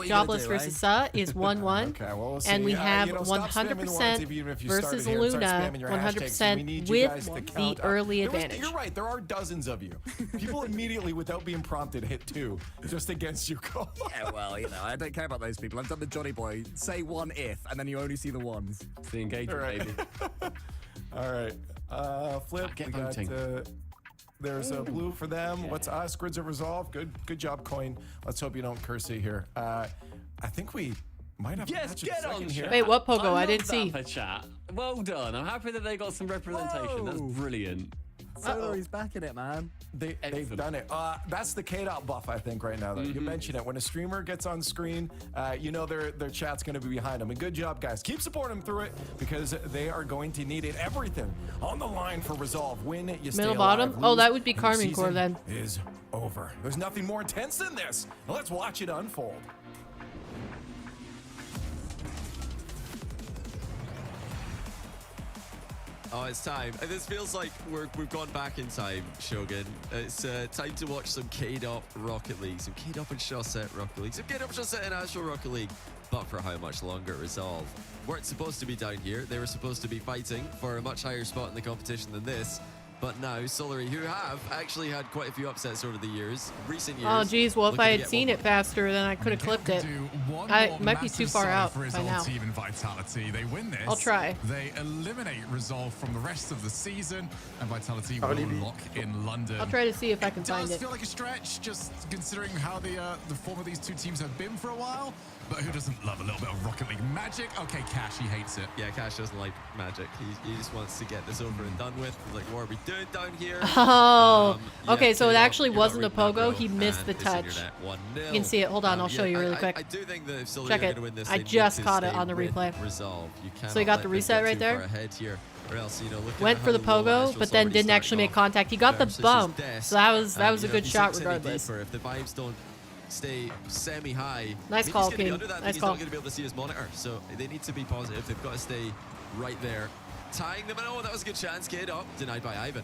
Jobless versus Sa is 1-1. And we have 100% versus Luna, 100% with the early advantage. You're right, there are dozens of you. People immediately, without being prompted, hit 2 just against you, Cole. Yeah, well, I don't care about those people. I've done the Johnny Boy. Say one if, and then you only see the ones. It's the engagement, baby. All right. Flip, we got, there's a blue for them. What's us? Grids of Resolve. Good job, Coin. Let's hope you don't curse it here. I think we might have get on here. Wait, what Pogo? I didn't see. Chat. Well done. I'm happy that they got some representation. That's brilliant. Solary's back in it, man. They've done it. That's the K-Dot buff, I think, right now, though. You mentioned it. When a streamer gets on screen, you know their chat's going to be behind them. And good job, guys. Keep supporting them through it because they are going to need it. Everything on the line for Resolve. Win, you stay Middle alive. bottom? Oh, that would be Carmen Core then. Is over. There's nothing more intense than this. Now let's watch it unfold. Oh, it's time. And this feels like we've gone back in time, Shogun. It's time to watch some K-Dop Rocket League, some K-Dop and Shawset Rocket League, some K-Dop Shawset and Astral Rocket League. But for how much longer? Resolve weren't supposed to be down here. They were supposed to be fighting for a much higher spot in the competition than this. But now, Solary, who have actually had quite a few upsets over the recent years. Oh, geez. Well, if I had seen it faster, then I could have clipped it. I might be too far out by now. Team in Vitality. They win this. I'll try. They eliminate Resolve from the rest of the season, and Vitality will lock in London. I'll try to see if I can find it. It does feel like a stretch, just considering how the form of these two teams have been for a while. But who doesn't love a little bit of Rocket League magic? Okay, Cash, he hates it. Yeah, Cash doesn't like magic. He just wants to get this over and done with. He's like, what are we doing down here? Oh, okay, so it actually wasn't a pogo. He missed the touch. You can see it. Hold on, I'll show you really quick. I do think that if Solary check are it. going to win this, I just caught it on the replay. Resolve. So he got the reset right there. Or else, went for the pogo, but then didn't actually make contact. He got the bump, so that was a good shot regardless. If the vibes don't stay semi-high, nice call, King. Nice call. He's not going to be able to see his monitor, so they need to be positive. They've got to stay right there, tying them. Oh, that was a good chance. K-Dop denied by Ivan.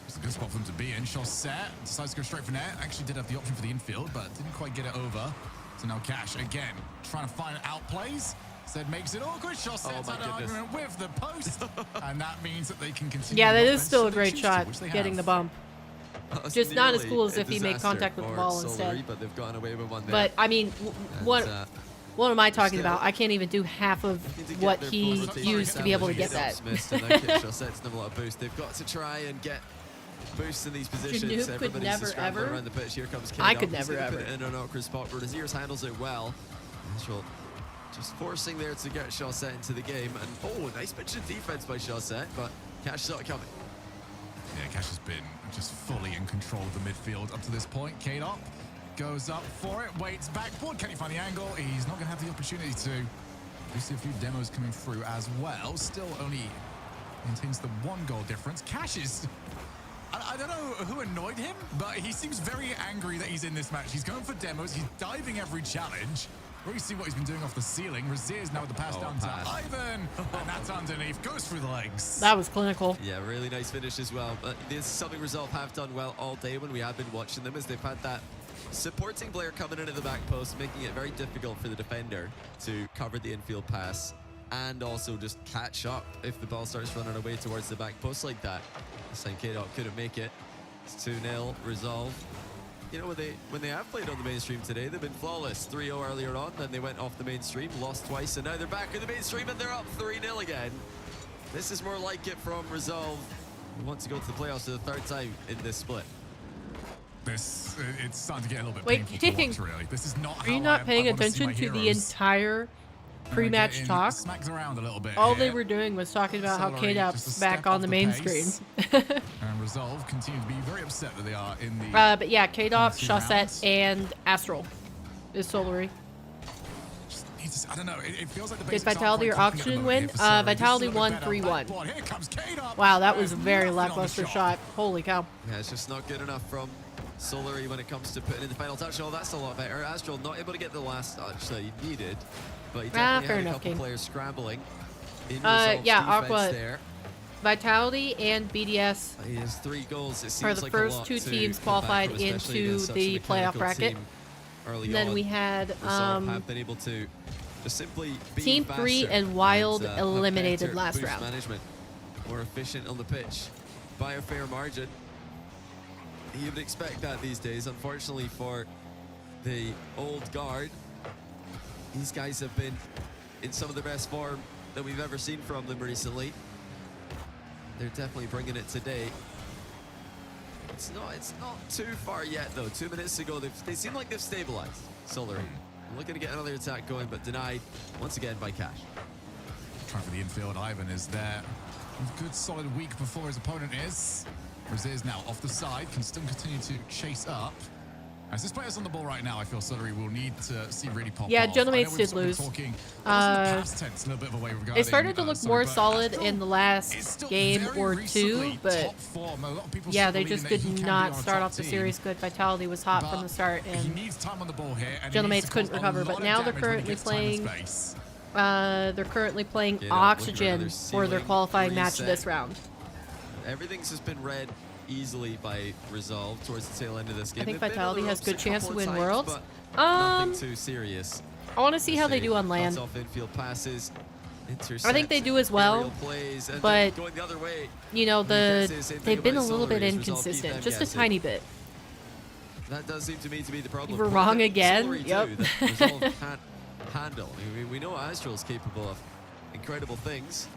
It's a good spot for them to be in. Shawset decides to go straight for net. Actually did have the option for the infield, but didn't quite get it over. So now Cash again trying to find outplays. Zed makes it awkward. Sets out an argument with the post, and that means that they can continue. Yeah, that the is still a offense should they great choose shot, to, which they getting the have. bump. Just not as cool as if he made contact with the ball instead. But they've gotten away with one there. But I mean, what am I talking still, about? I can't even do half of what he used to be able to get that. Them a lot of boost. They've got to try and get boosts in these positions. Janoop could Everybody's never, just scrambling ever. around the pitch. Here comes I K-Dog. could He's never, gonna ever. put it in an awkward spot. Braziers handles it well. Astral just forcing there to get Chaussette into the game. And oh, nice pitch of defense by Chaussette, but Cash saw it coming. Yeah, Cash has been just fully in control of the midfield up to this point. K-Dog goes up for it, waits backboard. Can he find the angle? He's not going to have the opportunity to. We see a few demos coming through as well. Still only maintains the 1 goal difference. Cash is... I don't know who annoyed him, but he seems very angry that he's in this match. He's going for demos. He's diving every challenge. Really see what he's been doing off the ceiling. Raziers now with the pass down to Ivan. And that's underneath. Goes through the legs. That was clinical. Yeah, really nice finish as well. But this is something Resolve have done well all day when we have been watching them, as they've had that supporting player coming in at the back post, making it very difficult for the defender to cover the infield pass and also just catch up if the ball starts running away towards the back post like that. This time K-Dot couldn't make it. It's 2-0 Resolve. You know, when they have played on the mainstream today, they've been flawless. 3-0 earlier on, then they went off the mainstream, lost twice, and now they're back in the mainstream and they're up 3-0 again. This is more like it from Resolve. We want to go to the playoffs for the 3rd time in this split. It's starting to get a little bit Wait, painful to watch, really. This is not are you not paying attention to the entire pre-match talk? Smacked around a little bit All here. they were doing was talking about how Celery K-Dop's just a back step on off the the mainstream. And Resolve continue to be very upset that they are in the... But yeah, K-Dop, two Chaussette, rounds. and Astral is Solary. I don't know. It feels like the Did basics aren't Vitality or quite clicking at the Oxygen moment win? here for Celery. Vitality Just a won little bit better 3-1. backboard. Here comes K-Dop. Wow, that was a There's very nothing on the lackluster shot. Holy cow. Yeah, it's just not good enough from Solary when it comes to putting in the final touch. Oh, that's a lot better. Astral not able to get the last touch that he needed, but he definitely fair had a enough, couple King. players scrambling in Resolve's yeah, defense Aqua, there. Vitality and BDS He has 3 goals. It seems are the like a first lot 2 to teams come back qualified from, especially into against such a the playoff mechanical bracket. team early And then on. we had Resolve have been able to just simply be Team 3 faster and Wild have eliminated better last boost round. management, more efficient on the pitch by a fair margin. You would expect that these days. Unfortunately for the old guard, these guys have been in some of the best form that we've ever seen from them recently. They're definitely bringing it today. It's not too far yet though. 2 minutes to go. They seem like they've stabilized. Solary looking to get another attack going, but denied once again by Cash. Trying for the infield. Ivan is there. A good solid week before his opponent is. Raziers now off the side, can still continue to chase up. As this player's on the ball right now, I feel Solary will need to see really pop Yeah, off. Gentleman's did lose. Past tense, a little bit of a way regarding, They started to look Solary, more but solid Astral in the last is still game very or recently 2, but top form. A lot of people yeah, still they believing just that did he can be not on a start top off the team. series good. Vitality was hot from But the start, he and needs time on the ball here, and he Gentleman's needs to couldn't cause a recover. lot But of now they're damage when he currently gets time and playing. space. They're currently playing Get up, looking for Oxygen another for their ceiling qualifying match reset. this round. Everything's just been read easily by Resolve towards the tail end of this game. I think They've been Vitality on the has ropes good a chance to couple of win times, Worlds. but nothing too serious. I want to see how they do on land. Off infield passes, I think they do as well, plays, and but going the other way. you know, You can't say the same thing they've been a about little bit Solary as Resolve keep inconsistent, them just a guessing. tiny bit. That does seem to me to be the problem. We're What wrong can again. Solary Yep. do that Resolve can't handle? I mean, we know Astral's capable of incredible things.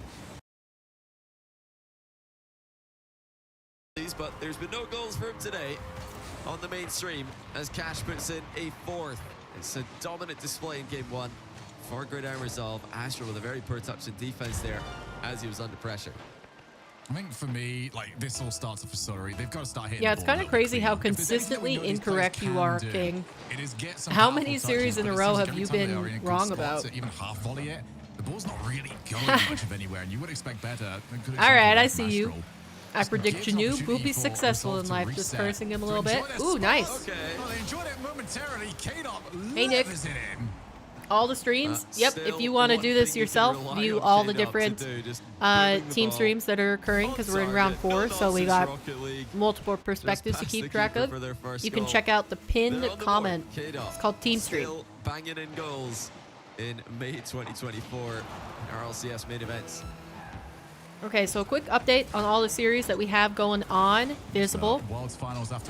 But there's been no goals for him today on the mainstream as Cash puts in a 4th. It's a dominant display in game 1 for Gridiron Resolve. Astral with a very poor touch in defense there as he was under pressure. I think for me, like, this all starts off for Solary. They've got to start hitting Yeah, the it's ball a kind of little bit crazy how cleaner. If there's anything that we consistently know these incorrect players you are, can do, King. it is get some How powerful many touches, series in but a it row seems have every you time they been are in a good wrong spot about? to even half volley it, the ball's not really going much of anywhere, and you would expect better. All right, I see you. I predict Janoop will be successful in life, just cursing him a little bit. Ooh, nice. Well, they enjoyed it momentarily. K-Dot Hey, Nick. levers it in. all the streams. Yep, if you want to do this yourself, view all the different team streams that are occurring because we're in round 4, so we got multiple perspectives to keep track of. You can check out the pinned comment. It's called Team Stream. Banging in goals in May 2024 RLCS main events. Okay, so a quick update on all the series that we have going on. Visible.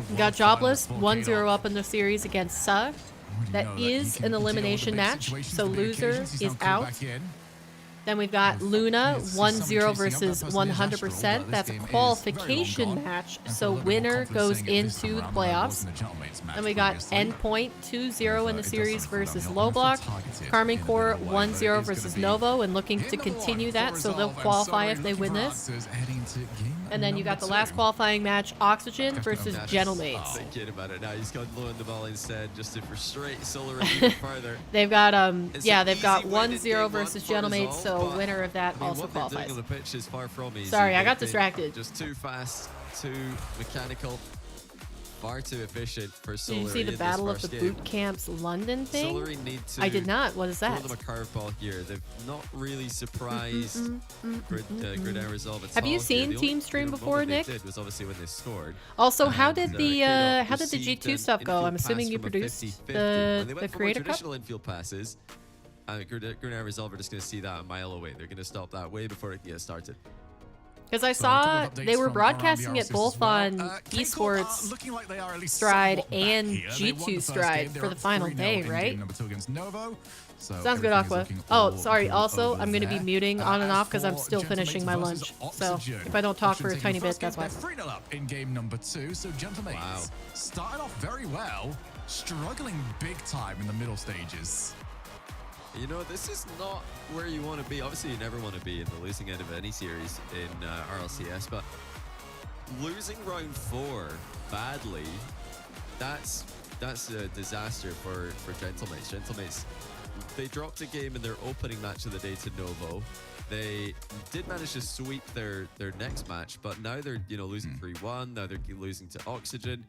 We got Jobless 1-0 up in the series against Suh. That is an elimination match, so loser is out. Then we've got Luna 1-0 versus 100%. That's a qualification match, so winner goes into the playoffs. Then we got Endpoint 2-0 in the series versus Low Block. Carmine Corps 1-0 versus Novo, and looking to continue that, so they'll qualify if they win this. And then you got the last qualifying match, Oxygen versus Gentlemates. Thinking about it now, he's got low in the ball instead, just to frustrate Solar even further. They've got they've got 1-0 versus Gentlemates, so winner of that also qualifies. On the pitch is far from easy. Sorry, I got distracted. Just too fast, too mechanical, far too efficient for Solar. Did you see the Battle of the Boot Camps London thing? I did not. What is that? Throw them a curveball here. They've not really surprised Grid Resolve at all. Have you seen Team Stream before, Nick? Did was obviously when they scored. Also, how did the G2 stuff go? I'm assuming you produced the Creator Cup. Traditional infield passes. Grenade Resolve are just going to see that a mile away. They're going to stop that way before it gets started. Because I saw they were broadcasting it both on Esports Stride and G2 Stride for the final day, right? Sounds good, Aqua. Oh, sorry. Also, I'm going to be muting on and off because I'm still finishing my lunch. So if I don't talk for a tiny bit, that's why. 3-0 up in game number 2. So Gentlemates started off very well, struggling big time in the middle stages. You know, this is not where you want to be. Obviously, you never want to be in the losing end of any series in RLCS, but losing round 4 badly, that's a disaster for Gentlemates. Gentlemates, they dropped a game in their opening match of the day to Novo. They did manage to sweep their next match, but now they're losing 3-1. Now they're losing to Oxygen.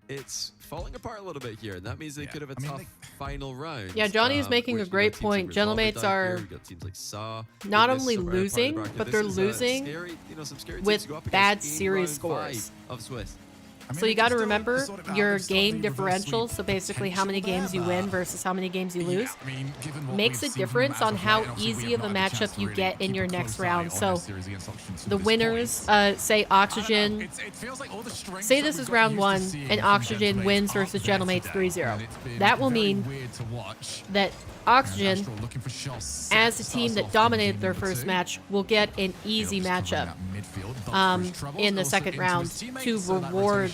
It's falling apart a little bit here, and that means they could have a tough final round. Yeah, Johnny is making a great point. Gentlemates are not only losing, but they're losing with bad series scores. So you got to remember your game differential, so basically how many games you win versus how many games you lose, makes a difference on how easy of a matchup you get in your next round. So the winners, say Oxygen, say this is round 1 and Oxygen wins versus Gentlemates 3-0. That will mean that Oxygen, as a team that dominated their first match, will get an easy matchup in the second round to reward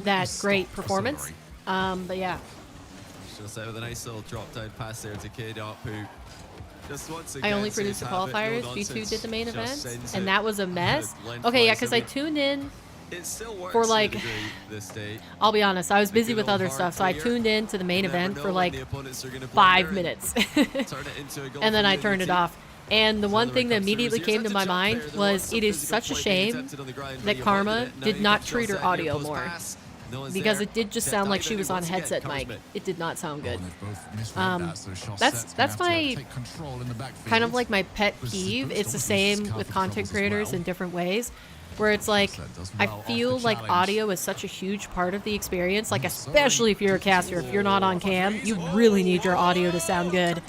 that great performance. But yeah. Just with a nice little drop down pass there to K-Dop, who just once again I only produced the qualifiers. G2 did the main event, and that was a mess. Okay, yeah, because I tuned in for like, I'll be honest, I was busy with other stuff, so I tuned in to the main event for like 5 minutes, and then I turned it off. And the one thing that immediately came to my mind was it is such a shame that Karma did not treat her audio more, because it did just sound like she was on headset mic. It did not sound good. That's my kind of like my pet peeve. It's the same with content creators in different ways, where it's like, I feel like audio is such a huge part of the experience, like especially if you're a caster, if you're not on cam, you really need your audio to sound good.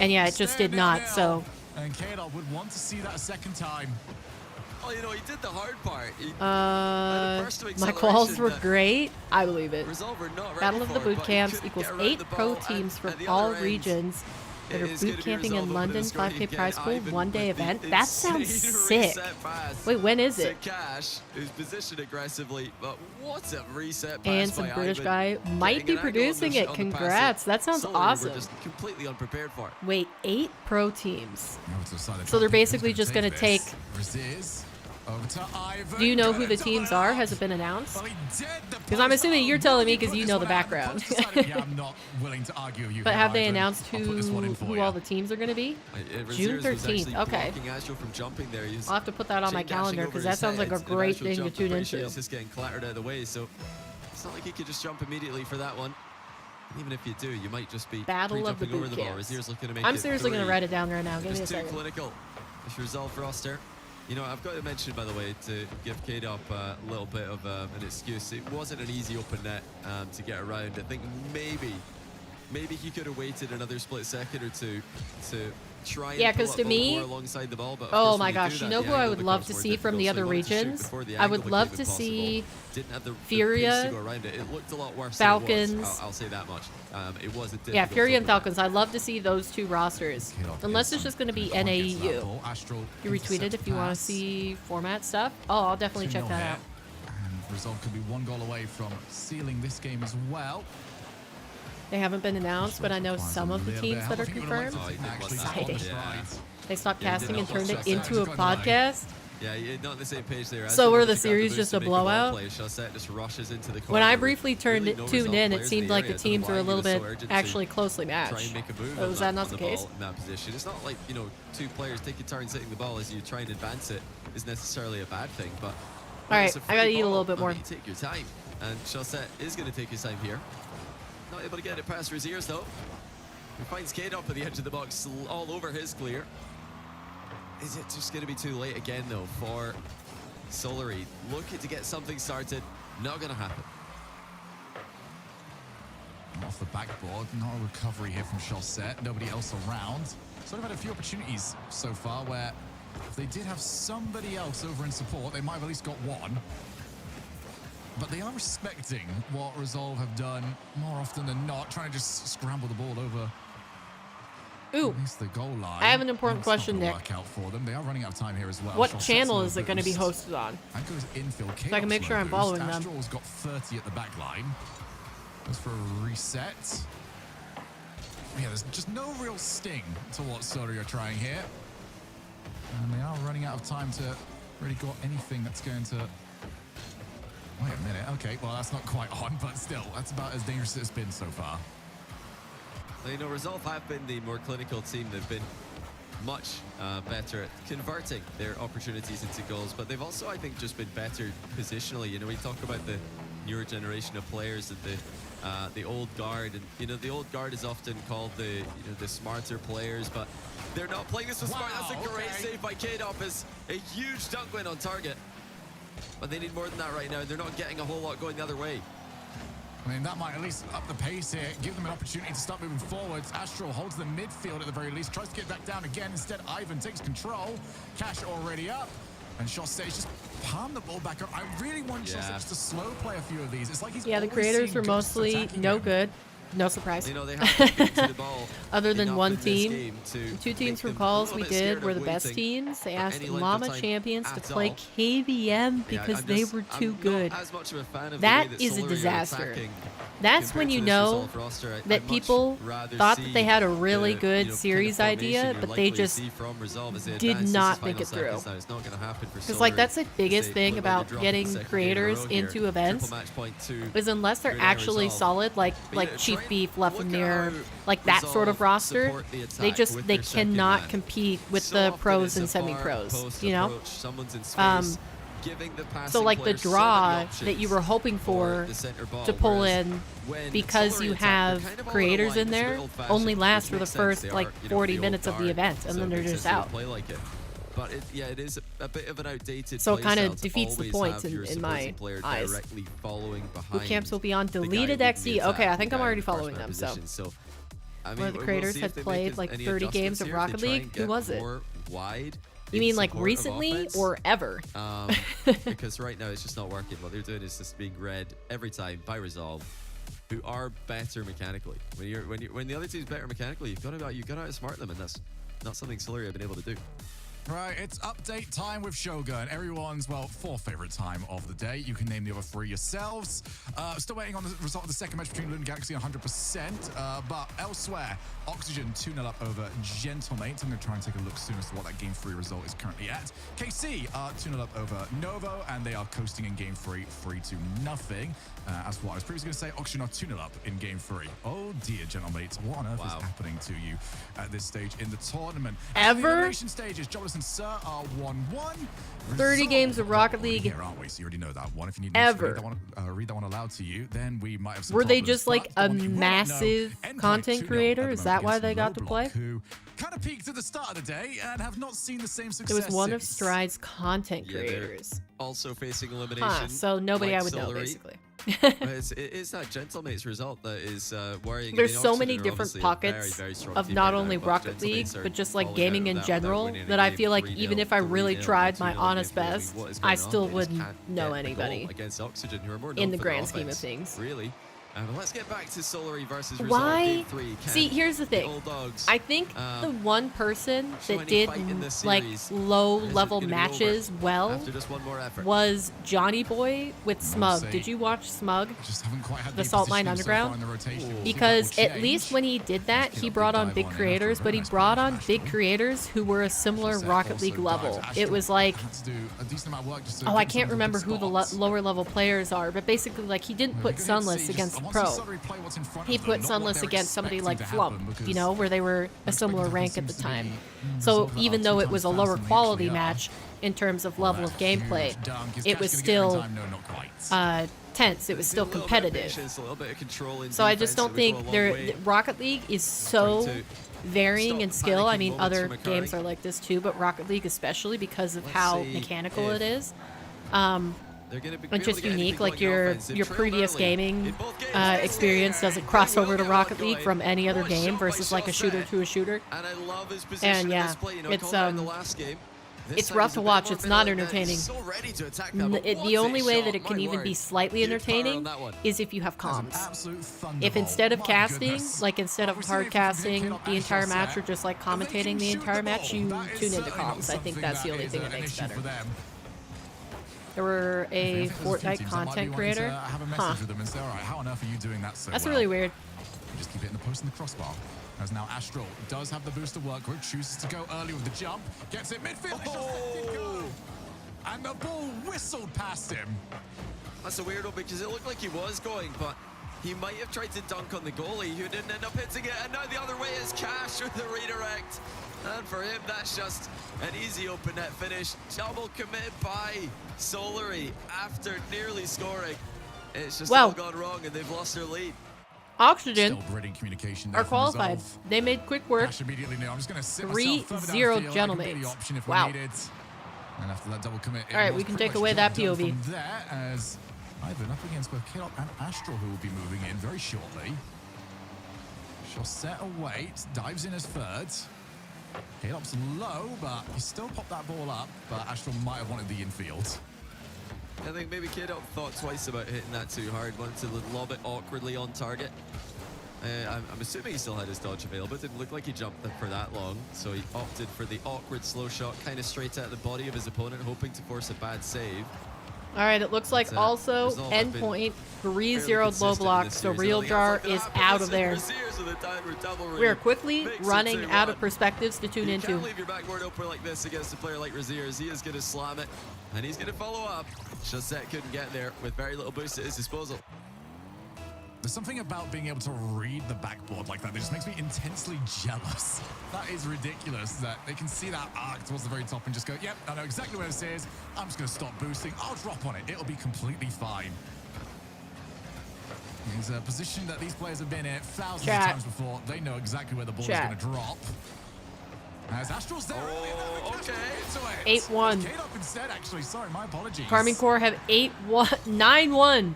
And yeah, it just did not, so. And K-Dot would want to see that a second time. Oh, you know, he did the hard part. My quals were great. I believe it. Battle of the Boot Camps equals 8 pro teams from all regions that are boot camping in London, 5K prize pool, 1-day event. That sounds sick. Wait, when is it? Cash, who's positioned aggressively, but what's a reset pass and some British guy might be producing it. Congrats. That sounds awesome. Just completely unprepared for it. Wait, 8 pro teams. So they're basically just going to take... Do you know who the teams are? Has it been announced? Because I'm assuming you're telling me because you know the background. But have they announced who all the teams are going to be? June 13th. Okay. I'll have to put that on my calendar because that sounds like a great thing to tune into. He's just getting clattered out of the way, so it's not like he could just jump immediately for that one. Even if you do, you might just be Battle of the pre-jumping over boot the ball. camps. Razier's looking to make I'm it seriously going to three. write it down right now. Give me a It's too second. clinical. It's Resolve roster. You know, I've got to mention, by the way, to give K-Dop a little bit of an excuse. It wasn't an easy open net to get around. I think maybe he could have waited another split second or two to try and pull up to me, more alongside the ball. But oh my gosh, you know who I would love to see from the other regions? I would love to see Furia, It looked a lot worse Falcons. than it was. I'll say that much. It was a difficult Yeah, Furia and open net. Falcons. I'd love to see those two rosters. Unless it's just going to be NAEU. You retweeted if you want to see format stuff. Oh, I'll definitely check that out. And Resolve could be one goal away from sealing this game as well. They haven't been announced, but I know some of the teams that are confirmed. Exciting. They stopped casting and turned it into a podcast. Yeah, you're not on the same page there. So were the series just a blowout? Just rushes into the When I briefly tuned in, it seemed like the teams were a little bit actually closely matched. Oh, was that not the case? In that position. It's not like, you know, two players taking turns hitting the ball as you try and advance it is necessarily a bad thing, but... Alright, I gotta eat a little bit more. You take your time, and Chaussette is going to take his time here. Not able to get it past Razier's though. He finds Kate up at the edge of the box, all over his clear. Is it just going to be too late again though for Solary? Looking to get something started, not going to happen. Off the backboard, not a recovery here from Chaussette. Nobody else around. Sort of had a few opportunities so far where if they did have somebody else over in support, they might have at least got one. But they are respecting what Resolve have done more often than not, trying to just scramble the ball over. Ooh, at least the goal line. I have an important question, Nick. Work out for them. They are running out of time here as well. What channel is it going to be hosted on? That goes infield. So I can make sure I'm following them. Astral's got 30 at the back line. Goes for a reset. Yeah, there's just no real sting to what Solary are trying here. And they are running out of time to really got anything that's going to... Wait a minute. Okay, well, that's not quite on, but still, that's about as dangerous as it's been so far. You know, Resolve have been the more clinical team. They've been much better at converting their opportunities into goals, but they've also, I think, just been better positionally. You know, we talk about the newer generation of players and the old guard, and you know, the old guard is often called the smarter players, but they're not playing this with smart. That's a great save by K-Dop. Is a huge dunk win on target. But they need more than that right now. They're not getting a whole lot going the other way. I mean, that might at least up the pace here, give them an opportunity to start moving forwards. Astral holds the midfield at the very least, tries to get back down again. Instead, Ivan takes control. Cash already up. And Chaussette just palm the ball back up. I really want Chaussette just to slow play a few of these. It's like he's the creators were mostly no good. No surprise. You know, they have to get to the ball other than one team. Two teams from calls we did were the best teams. They asked Llama Champions to play KBM because they were too good. That is a disaster. That's when you know that people thought that they had a really good series idea, but they just did not think it through. Because like that's the biggest thing about getting creators into events is unless they're actually solid, like Chief Beef, Lefamir, like that sort of roster, they cannot compete with the pros and semi-pros, you know? So like the draw that you were hoping for to pull in because you have creators in there only lasts for the first like 40 minutes of the event and then they're just out. But it is a bit of an outdated. So it kind of defeats the points in my eyes. Boot camps will be on deleted XE. Okay, I think I'm already following them. So one of the creators had played like 30 games of Rocket League. Who was it? You mean like recently or ever? Because right now it's just not working. What they're doing is just being read every time by Resolve, who are better mechanically. When the other team's better mechanically, you've got to outsmart them, and that's not something Solary have been able to do. Right, it's update time with Shogun. Everyone's, well, fourth favorite time of the day. You can name the other three yourselves. Still waiting on the result of the second match between Lunar Galaxy 100%. But elsewhere, Oxygen 2-0 up over Gentlemates. I'm going to try and take a look soon as to what that Game 3 result is currently at. KC are 2-0 up over Novo, and they are coasting in Game 3, 3-0. As what I was previously going to say, Oxygen are 2-0 up in Game 3. Oh dear, Gentlemates, what on earth is happening to you at this stage in the tournament? Ever? Stages, jobless and Sir are 1-1. 30 games of Rocket League Here, aren't we? So you already know that one. If you need ever. me to read that one aloud to you, then we might have some Were they problems. just like But a the one you will not massive know, content Endpoint 2-0 creator? at the Is that moment why against they got to Roblox, play? Who kind of peaked at the start of the day and have not seen the same It success was one of since. Stride's content Yeah, they're creators. also facing elimination. Huh, so nobody like I would know, Solary. basically. It's that gentlemate's result that is worrying. There's I mean, so Oxygen many are different obviously a pockets very strong of team not right only now, but Rocket League, Gentlemates are but just like falling gaming out in of that general, without winning a that I game feel like 3-0, even if I really 3-0, tried my 2-0 honest game 3. I mean, best, what is I going still on? They just wouldn't can't know get the goal anybody against Oxygen, who are more in known the for grand their scheme of offense, things. Really. Let's get back to Solary versus Resolve Why? Game 3. See, here's the thing. Old dogs, I think the one person show that any did fight in this like series, low-level gonna be matches over well after just one more effort. was Johnny Boy with Smug. say, Did you watch Smug? Just haven't quite had The Salt Mine positioning so far Underground? in the rotation. We'll see if Because that will at least change. when he did that, he Get a brought big on dive big on in creators, after a but he very brought nice on finish, big Astral. creators who were a similar Josette Rocket also League dives. level. It Astral was like, had to do a decent amount of work just to oh, I get can't some remember good who the spots. lower level players are, but basically, like, he didn't put We're gonna Sunless see against just- the I want to see pro. Solary play what's in front He of them, put not what Sunless they're against somebody like expecting to happen, Flump, because you know, where they were a unexpected similar difference rank at the seems to time. be, So Resolve that even are though 2 it was a times lower faster than they quality usually are. match in terms of level of That gameplay, huge dunk. Is it Cash was gonna get there in still time? No, not quite. tense. It was still A little bit of competitive. patience, a little bit of control in So I just defense, don't it would go think a there. long way. Rocket League is so Trying to varying stop in skill. I panicking mean, moments other from occurring. games are like this too, but Rocket League especially because of how see mechanical if it is. They're gonna be And able just to get anything unique, like going your offense. They your trailed previous early gaming in both games. experience doesn't cross over to Rocket League from any other game versus like a shooter to a shooter. And I love his position And in yeah, this play. You know, I it's called it in the last game. This it's time rough he's to a bit watch. more It's not middle, and entertaining. he's so ready to attack that, but what The a only way shot, that it can my even word. be slightly Deep power on entertaining that one. is if you have That's an comms. absolute If thunderbolt. instead of My casting, goodness. like instead of We've seen it hard from casting Kincaid the and entire match Josette. or just like If they commentating can the shoot entire the match, ball, you that is tune into certainly not comms. I think something that's the that only is thing that an makes issue better. for them. There were a I think there's a few Fortnite teams that might be content wanting creator. to have a message Huh. with them and say, all right, how on earth are you doing that so That's well? really weird. You just keep hitting the post and the crossbar. As now Astral does have the boost to work with, chooses to go early with the jump, gets it midfield, and the ball whistled past him. That's a weird one because it looked like he was going, but he might have tried to dunk on the goalie who didn't end up hitting it. And now the other way is Cash with the redirect. And for him, that's just an easy open net finish. Double commit by Solary after nearly scoring. It's just all gone wrong and they've lost their lead. Oxygen Still brilliant communication there are from qualified. Resolve. They made quick work. Cash immediately knew, I'm just going to sit 3-0 myself further downfield. I can be gentlemates. the option if Wow. we need it. And after that double commit, All right, we can take away that POV. From there, as Ivan up against both K-Dop and Astral, who will be moving in very shortly. Josette away, dives in as third. K-Dop's low, but he still popped that ball up, but Astral might have wanted the infield. I think maybe K-Dop thought twice about hitting that too hard, wanted to lob it awkwardly on target. I'm assuming he still had his dodge available. It didn't look like he jumped for that long, so he opted for the awkward slow shot, kind of straight at the body of his opponent, hoping to force a bad save. All right, it looks like also Resolve have been endpoint fairly 3-0 low consistent block, in this so series. Real I don't think Jar that's is gonna happen. out of Listen, there. Braziers with the downward double We are read. quickly Makes it running 2-1. out of perspectives to tune You into. can't leave your backboard open like this against a player like Raziers. He is going to slam it, and he's going to follow up. Josette couldn't get there with very little boost at his disposal. There's something about being able to read the backboard like that that just makes me intensely jealous. That is ridiculous that they can see that arc towards the very top and just go, yep, I know exactly where this is. I'm just going to stop boosting. I'll drop on it. It'll be completely fine. It's a position that these players have been in thousands of times before. They know exactly where the ball is going to drop. As Astral's there. Okay. 8-1. K-Dop instead, actually. Sorry, my apologies. Carmine Corps have 9-1.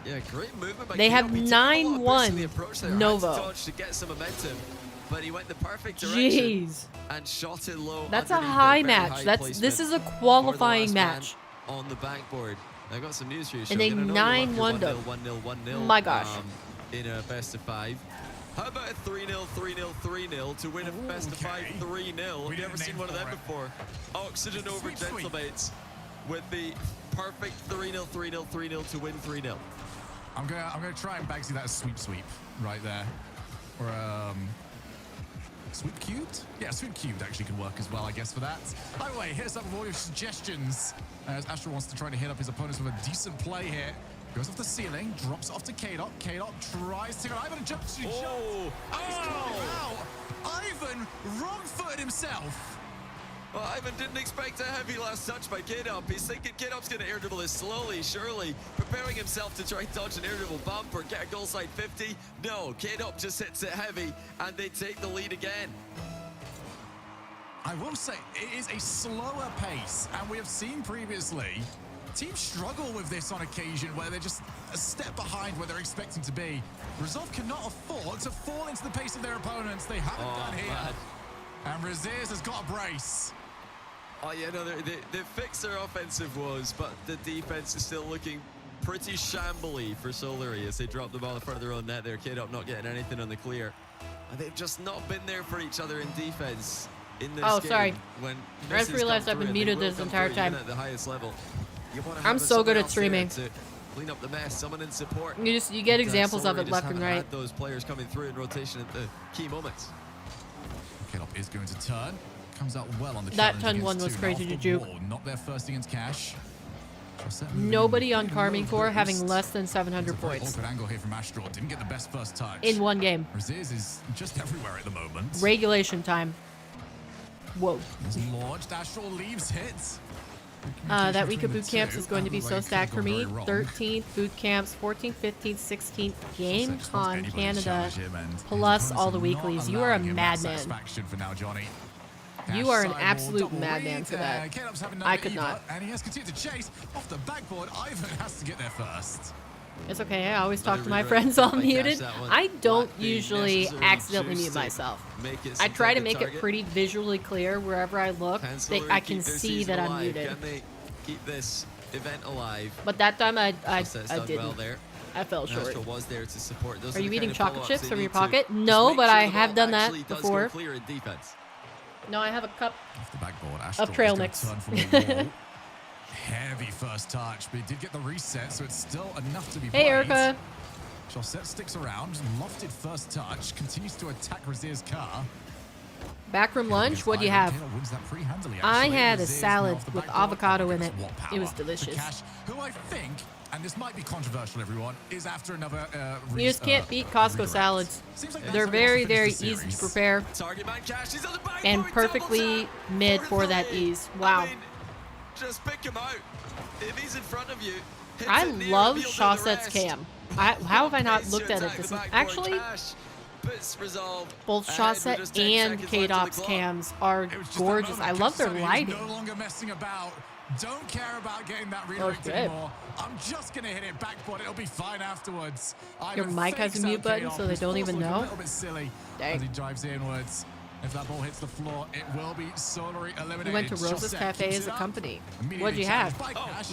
Yeah, great movement by They have K-Dop. He took a lot of boost in the 9-1 approach there. Had to Novo. dodge to get some momentum, but he went the perfect direction Jeez. and shot it low. That's a underneath high it. Very match. high This placement is a for the qualifying last man match. on the backboard. I got some news for you. And they 9-1'd them. 1-0. My gosh. In a best of 5. How about a 3-0, 3-0, 3-0 to win a best of 5 3-0? Have you ever seen one of them before? Oxygen over Gentlemates with the perfect 3-0, 3-0, 3-0 to win 3-0. I'm gonna try and Bagsy that as sweep right there. Or sweep cubed? Yeah, sweep cubed actually can work as well, I guess, for that. By the way, here's up with all your suggestions. As Astral wants to try to hit up his opponents with a decent play here. Goes off the ceiling, drops it off to K-Dop. K-Dop tries to go. Ivan jumps. Oh! Ivan wrong-footed himself. Well, Ivan didn't expect a heavy last touch by K-Dop. He's thinking K-Dop's going to air dribble this slowly, surely, preparing himself to try and dodge an air dribble bump or get a goal side 50. No, K-Dop just hits it heavy, and they take the lead again. I will say, it is a slower pace, and we have seen previously teams struggle with this on occasion, where they're just a step behind where they're expecting to be. Resolve cannot afford to fall into the pace of their opponents. They haven't done here. Man. And Raziz has got a brace. Oh, yeah, no, they fixed their offensive woes, but the defense is still looking pretty shambly for Solary as they drop the ball in front of their own net there. K-Dop not getting anything on the clear. And they've just not been there for each other in defense in this game. Sorry. When I just realized I've been muted this entire time. At the highest level. I'm so good at streaming. Clean up the mess, someone in support. You get examples of it left and right. Had those players coming through in rotation at the key moments. K-Dop is going to turn. Comes out well on the that turn one was crazy to juke. Not their first against Cash. Nobody on Carmine Core having less than 700 points. Awkward angle here from Astral. Didn't get the best first touch. In one game. Raziz is just everywhere at the moment. Regulation time. Whoa. Launched. Astral leaves hits. That week of boot camps is going to be so stacked for me. 13th boot camps, 14th, 15th, 16th Game Con Canada, plus all the weeklies. You are a madman. You are an absolute madman for that. I could not. And he has continued to chase off the backboard. Ivan has to get there first. It's okay. I always talk to my friends all muted. I don't usually accidentally mute myself. I try to make it pretty visually clear wherever I look that I can see that I'm muted. Can they keep this event alive? But that time I didn't. Well there. I fell short. Astral was there to support. Those are you eating chocolate chips from your to pocket? No, but I have done that before. Clear in defense. No, I have a cup off the backboard. of trail mix. Heavy first touch, but he did get the reset, so it's still enough to be Hey, Erica. Chaussette sticks around, lofted first touch, continues to attack Raziz's car. Backroom lunch, what do you have? I had a salad with avocado in it. It was delicious. Who I think, and this might be controversial, everyone, is after another... you just can't beat Costco salads. They're very, very easy to prepare. And perfectly mid for that ease. Wow. Just pick him out. If he's in front of you, I love Chaussette's cam. How have I not looked at it? Actually, both Chaussette and K-Dop's cams are gorgeous. I love their lighting. No longer messing about. Don't care about getting that redirect anymore. I'm just gonna hit it backboard. It'll be fine afterwards. Your mic has a mute button, so they don't even know. A little bit silly as he drives inwards. If that ball hits the floor, it will be Solary eliminated. We went to Rosa's Cafe as a company. What'd you have?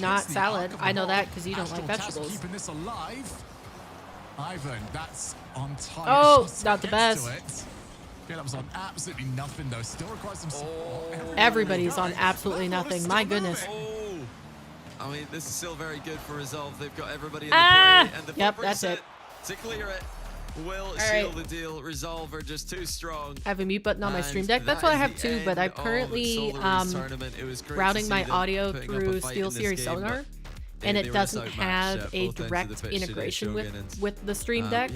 Not salad. I know that because you don't like vegetables. Keeping this alive. Ivan, that's on time. Oh, not the best. K-Dop's on absolutely nothing though. Still requires some support. Everybody's on absolutely nothing. My goodness. I mean, this is still very good for Resolve. They've got everybody in the play, and the yep, that's it. To clear it. Will seal the deal. Resolve are just too strong. I have a mute button on my stream deck. That's what I have too, but I'm currently routing my audio through SteelSeries Sonar, and it doesn't have a direct integration with the stream deck.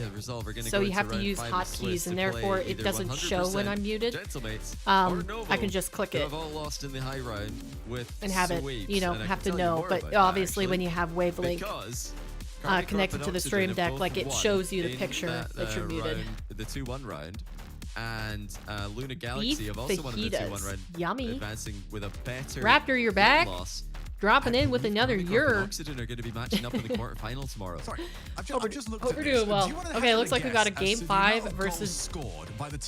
So you have to use hotkeys, and therefore it doesn't show when I'm muted. I can just click it and have it, you know, have to know. But obviously when you have Wavelink connected to the stream deck, like it shows you the picture that you're muted. The 2-1 round, and Luna Galaxy have also won the 2-1 round. Yummy. Advancing with a better Raptor, you're back. Dropping in with another Oxygen are going to be matching up in the quarterfinal tomorrow. Sorry, I've just looked at this. Well. Okay, looks like we got a game 5 versus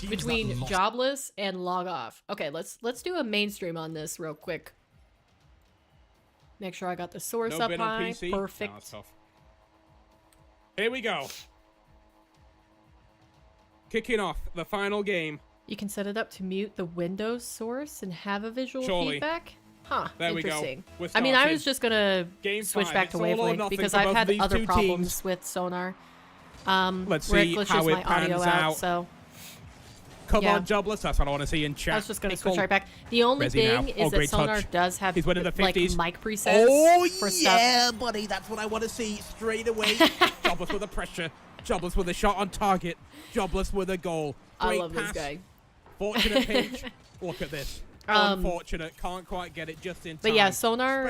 between Jobless and Log Off. Okay, let's do a mainstream on this real quick. Make sure I got the source up high. Perfect. No, here we go. Kicking off the final game. You can set it up to mute the Windows source and have a visual feedback. Huh, there interesting. We go. I mean, I was just gonna switch back to Wavelength because I've had other problems with Sonar. Let's where see it glitches how it my audio pans out. So. Come on, Jobless. That's what I want to see in chat. I was just going to switch right back. The only thing is that Sonar does have like mic presets for stuff. Yeah, buddy, that's what I want to see straight away. Jobless with a pressure. Jobless with a shot on target. Jobless with a goal. Great I love pass. this guy. Fortunate pinch. Look at this. Unfortunate, can't quite get it just in time. But yeah, Sonar,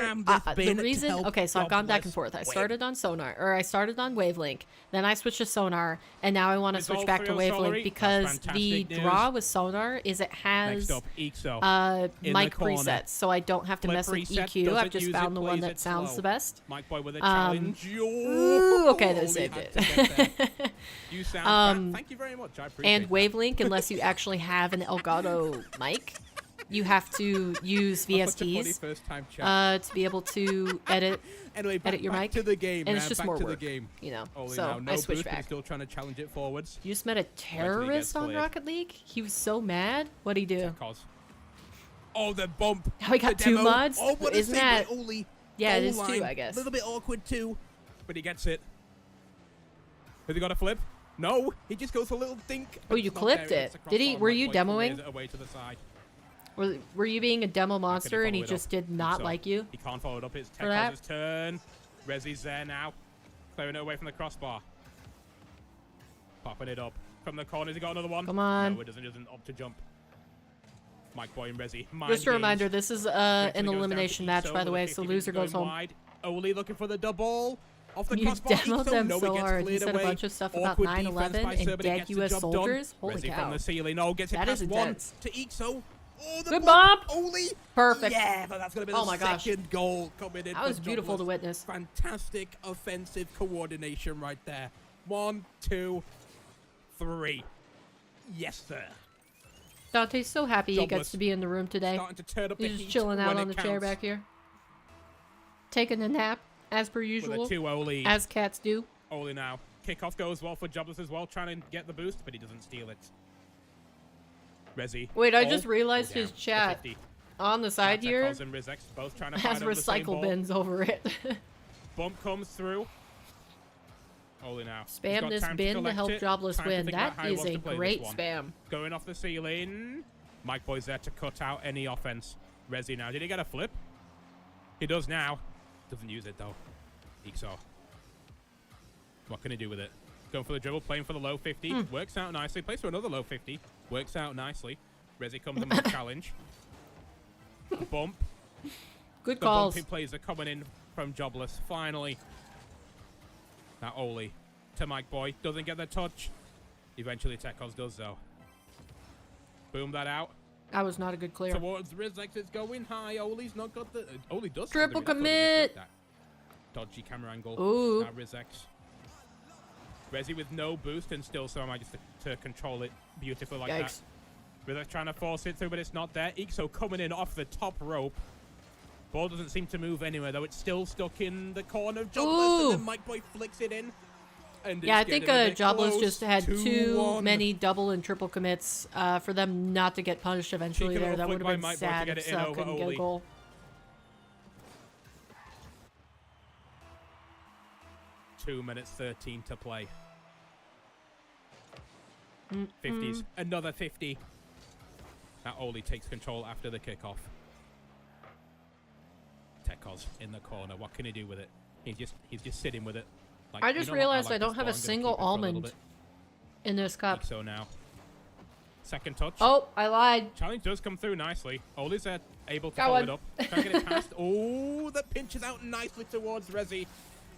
the to reason, help okay, so I've gone back and Jobless forth. I win. started on Sonar, or I started on Wavelink, then I switched to Sonar, and now I want to It's switch all back to three on Solary. Wavelink because That's the fantastic draw news. with Sonar is it has Next up, EXO. In mic the corner. presets, so I don't have to Flip mess with reset, EQ. doesn't I've just use found it, the one plays that it sounds slow. the best. Mike Boy with a challenge. Ooh, okay, they Only saved had it. to get there. You sound Thank you very much. I appreciate And that. Wavelink, unless you actually have an Elgato mic, you have to use That's such a funny VSTs first time chat. to be able to edit Anyway, edit your back mic. to the game. and it's now, just back more to work, the game. you know. Only So now, no I switched boost, but he's back. still trying to challenge it forwards. You just met a terrorist on cleared. Rocket League? He was so mad. What'd he do? Oh, the bump. Now we got The 2 demo. mods? Oh, what a Isn't save that... by Oli. Yeah, it Goal is 2, line. I guess. A little bit awkward too. But he gets it. Has he got a flip? No, he just goes for a little dink. Oh, you It's not clipped there, it. it's a Did he? crossbar. Were Mike you Boy demoing? clears it away to the side. Were you being a demo monster and he follow it just up. did not So, like you? He can't follow it up. It's for that? Tekos' turn. Rezi's there now. Clearing it away from the crossbar. Popping it up. From the corners, he got another one. Come on. No, it doesn't up to jump. Mike Boy and Rezi. Just a reminder, this is an elimination match, by the way, so loser goes home. Wide. Oli looking for the double. Off the You crossbar. demoed Ixo. them No, so it gets hard. You cleared said a away. bunch of stuff about Awkward defense 9/11 by and Serba, dead gets the US job done. soldiers. Holy Rezi cow. from the ceiling. Oh, gets it That is past one intense. to Ixo. Oh, the Good bump. bump. Oli. Perfect. Yeah, but that's going to be Oh the my gosh. second goal coming in. That for was beautiful to Jobless. witness. Fantastic offensive coordination right there. 1, 2, 3. Yes, sir. Dante's so happy he Jobless. gets to be in the room today. Starting to turn up the He's heat just chilling out when on it the chair counts. back here. Taking a nap, as per With usual. a 2-0 lead. As cats do. Oli now. Kickoff goes well for Jobless as well, trying to get the boost, but he doesn't steal it. Rezi. Wait, I Oh, just realized down his to chat 50. on the side here Tekos and Rizex both trying to has find over the same recycle ball. bins over it. Bump comes through. Oli now. He's Spam got this time to bin to collect help it. Jobless Time to win. think about That how he is wants a to play this great one. spam. Going off the ceiling. Mike Boy's there to cut out any offense. Rezi now. Did he get a flip? He does now. Doesn't use it though. Ixo. What can he do with it? Going for the dribble, playing for the low 50. Works out nicely. Plays for another low 50. Works out nicely. Rezi comes in with a challenge. A bump. Good The calls. bumping plays are coming in from Jobless. Finally. Now Oli to Mike Boy. Doesn't get the touch. Eventually Tekos does though. Boom that out. That was not a good clear. Towards Rizex, it's going high. Oli's not got the... Oli does have Triple the... I thought he commit. just did that. Dodgy camera angle. Ooh. Now Rizex. Rezi with no boost and still somehow just to control it beautifully like Yikes. that. Rizex trying to force it through, but it's not there. Ixo coming in off the top rope. Ball doesn't seem to move anywhere, though. It's still stuck in the corner of Jobless, Ooh. and then Mike Boy flicks it in. And Yeah, I it's think getting a bit Jobless close. just had too 2-1. many double and triple commits for them not to get punished eventually Cheeky there. little That flick would by have been Mike Boy to sad get if it in Sal over couldn't get a Oli. goal. Two minutes 13 to play. 50s. Another 50. Now Oli takes control after the kickoff. Tekos in the corner. What can he do with it? He's just sitting with it. Like, I you just know what? realized like I don't this have ball. a I'm gonna single keep it for a little almond bit. in this cup. So now. Second touch. Oh, I lied. Challenge does come through nicely. Oli's able to Go follow on. it up. Trying to get it past. Oh, that pinches out nicely towards Rezi.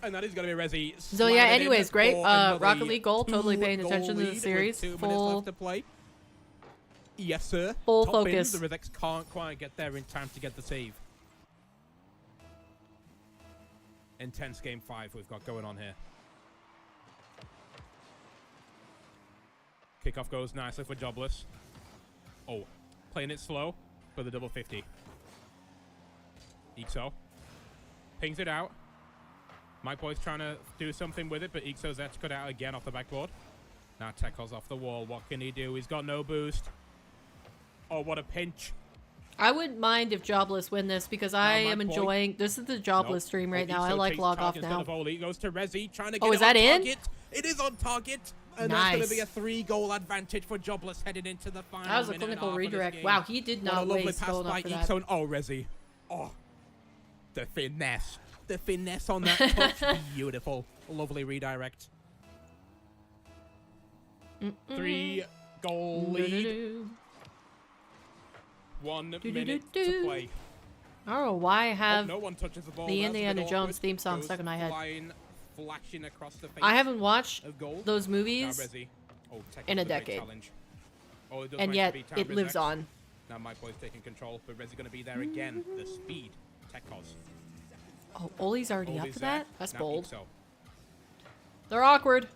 And that is going to be Rezi. So yeah, slamming it in anyways, great. for another Rocket League goal. Totally paying 2-goal attention to the lead with series. 2 minutes Full left to play. Yes, sir. Full Top focus. In. The Rizex can't quite get there in time to get the save. Intense game 5 we've got going on here. Kickoff goes nicely for Jobless. Oh, playing it slow for the double 50. Ixo pings it out. Mike Boy's trying to do something with it, but Ixo's there to cut out again off the backboard. Now Tekos off the wall. What can he do? He's got no boost. Oh, what a pinch. I wouldn't mind if Jobless win this because I Mike am Boy. enjoying. This is the Jobless stream right now. I Ixo like takes log charge off instead now. of Oli. Goes to Rezi, trying to Oh, get is it on that in? target. It is on target. And that's going Nice. to be a 3-goal advantage for Jobless heading into the final. That was a minute and clinical half of this redirect. game. Wow, he did What a not lovely waste pass going by up for that. Ixo. Oh, Rezi. Oh, the finesse. The finesse on that touch. Beautiful. Lovely redirect. 3-goal lead. 1 minute to play. I don't know why I have no one touches the ball. the That's a bit Indiana Jones awkward. theme song Goes stuck in my head. flying, flashing across the face I haven't watched of goal. those Now movies Resi. Oh, Tekken's in a great decade. challenge. Oh, it does And manage yet to beat it Town lives Rizek. on. Now my boy's taking control, but Resi's going to be there again. The speed. Tekos. Oh, Oli's already up Oli's to there. that? That's Now bold. Ixo. They're awkward.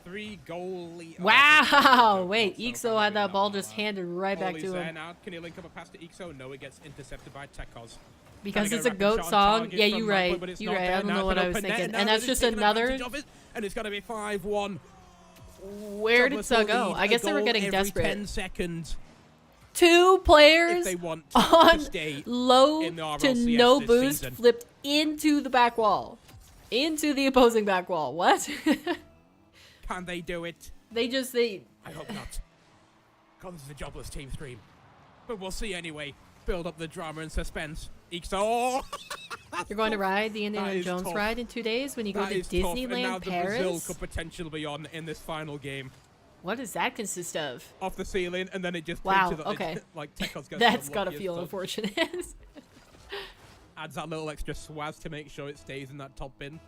3 goal lead. Wow! Wait, Ixo had that ball just handed right back Oli's to there him. now. Can he link up a pass to Ixo? No, it gets intercepted by Tekos. Because it's a GOAT song. Yeah, you're right. You're right. I don't know what I was thinking. And that's just another... And it's going to be 5-1. Where did Sug go? I guess they were getting desperate. 10 seconds. 2 players If they want on to stay low in the to RLCS no this boost season. flipped into the back wall. Into the opposing back wall. What? Can they do it? They I hope not. Comes the jobless team stream. But we'll see anyway. Build up the drama and suspense. Ixo. You're going to ride the Indiana is Jones tough. ride in 2 days when you go That to is tough. And now Disneyland the Brazil Paris? could potentially be on in this final game. What does that consist of? Off the ceiling, and then it just Wow, pinches okay. like Tekos gets That's unlucky gotta and feel stuff. unfortunate. Adds that little extra swaz to make sure it stays in that top bin.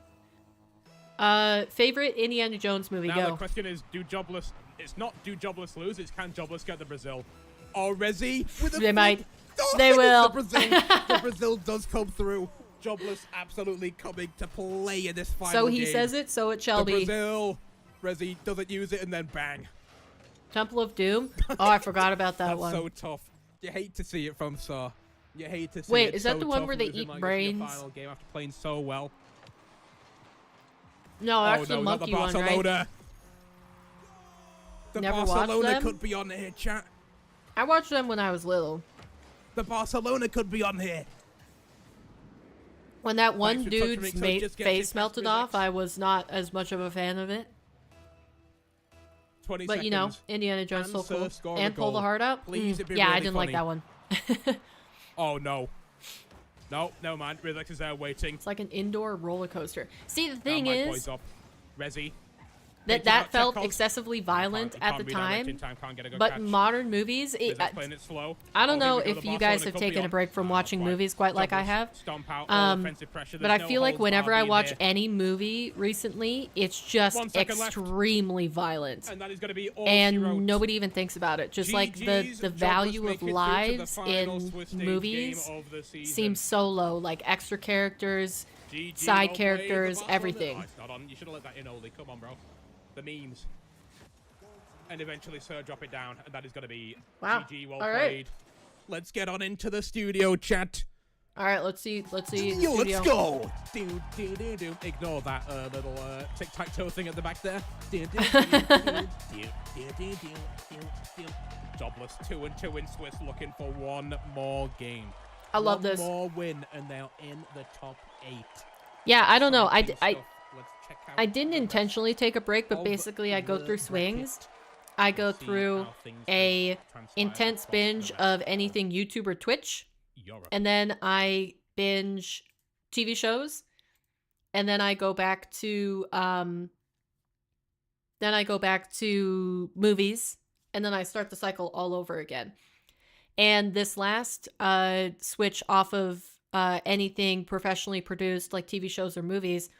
Favorite Indiana Jones movie, Now go. the question is, do Jobless... It's not do Jobless lose, it's can Jobless get the Brazil? Or Resi with a They might. Oh, They will. The Brazil does come through. Jobless absolutely coming to play in this final So game. he says it, so it shall the be. Brazil. Resi doesn't use it, and then bang. Temple of Doom? Oh, I forgot about that That's one. so tough. You hate to see it from Saw. You hate to see Wait, it. is that so the one tough where they losing eat like this in brains? your final game after playing so well. No, that's the not monkey the one, Barcelona. right? The Never watched Barcelona them? could be on here, chat. I watched them when I was little. The Barcelona could be on here. When that one Thanks for touching dude's me, so just get face it past melted physics. off, I was not as much of a fan of it. 20 But you know, seconds. Indiana Jones And still cool. Sir score a And pull the goal. heart out? Please, it'd be yeah, I really didn't like funny. that one. Oh, no. No, never mind. Rizek is there waiting. It's like an indoor roller coaster. See, the thing Now my is boy's up. Resi. that felt Tekos. excessively violent at the Can't redirect in time. can't get a good But catch. modern movies, Rizek's playing it slow. I don't Oh, here know we go, if the you guys Barcelona have could be taken a on. break from watching Quite. movies quite like I Jobless. have. Stomp out, all offensive pressure. But There's I no feel like holds whenever barred I being watch here. any movie recently, it's just 1 second left. extremely violent. And that is going to be all she wrote. And nobody even thinks about it. Just like the GG's, value Jobless of make it through to the lives final in Swiss stage movies game of the season. seems so low. Like extra characters, GG, side well played, characters, the Barcelona. everything. Oh, it's not on. You should have let that in, Oli. Come on, bro. The memes. And eventually Sir drop it down, and that is going to be Wow. GG, well All right. played. Let's get on into the studio, chat. All right, let's see. Yo, studio. let's go. Ignore that little tic-tac-toe thing at the back there. Jobless 2-2 in Swiss, looking for one more game. I love this. One more win, and they're in the top 8. Yeah, I don't know. Let's check out I didn't intentionally take a break, but of basically I go the through swings. bracket. I go See through how things a transpire intense across the binge rest of anything YouTube or Twitch, Europe. and then I binge TV shows, and then I go back to movies, and then I start the cycle all over again. And this last switch off of anything professionally produced like TV shows or movies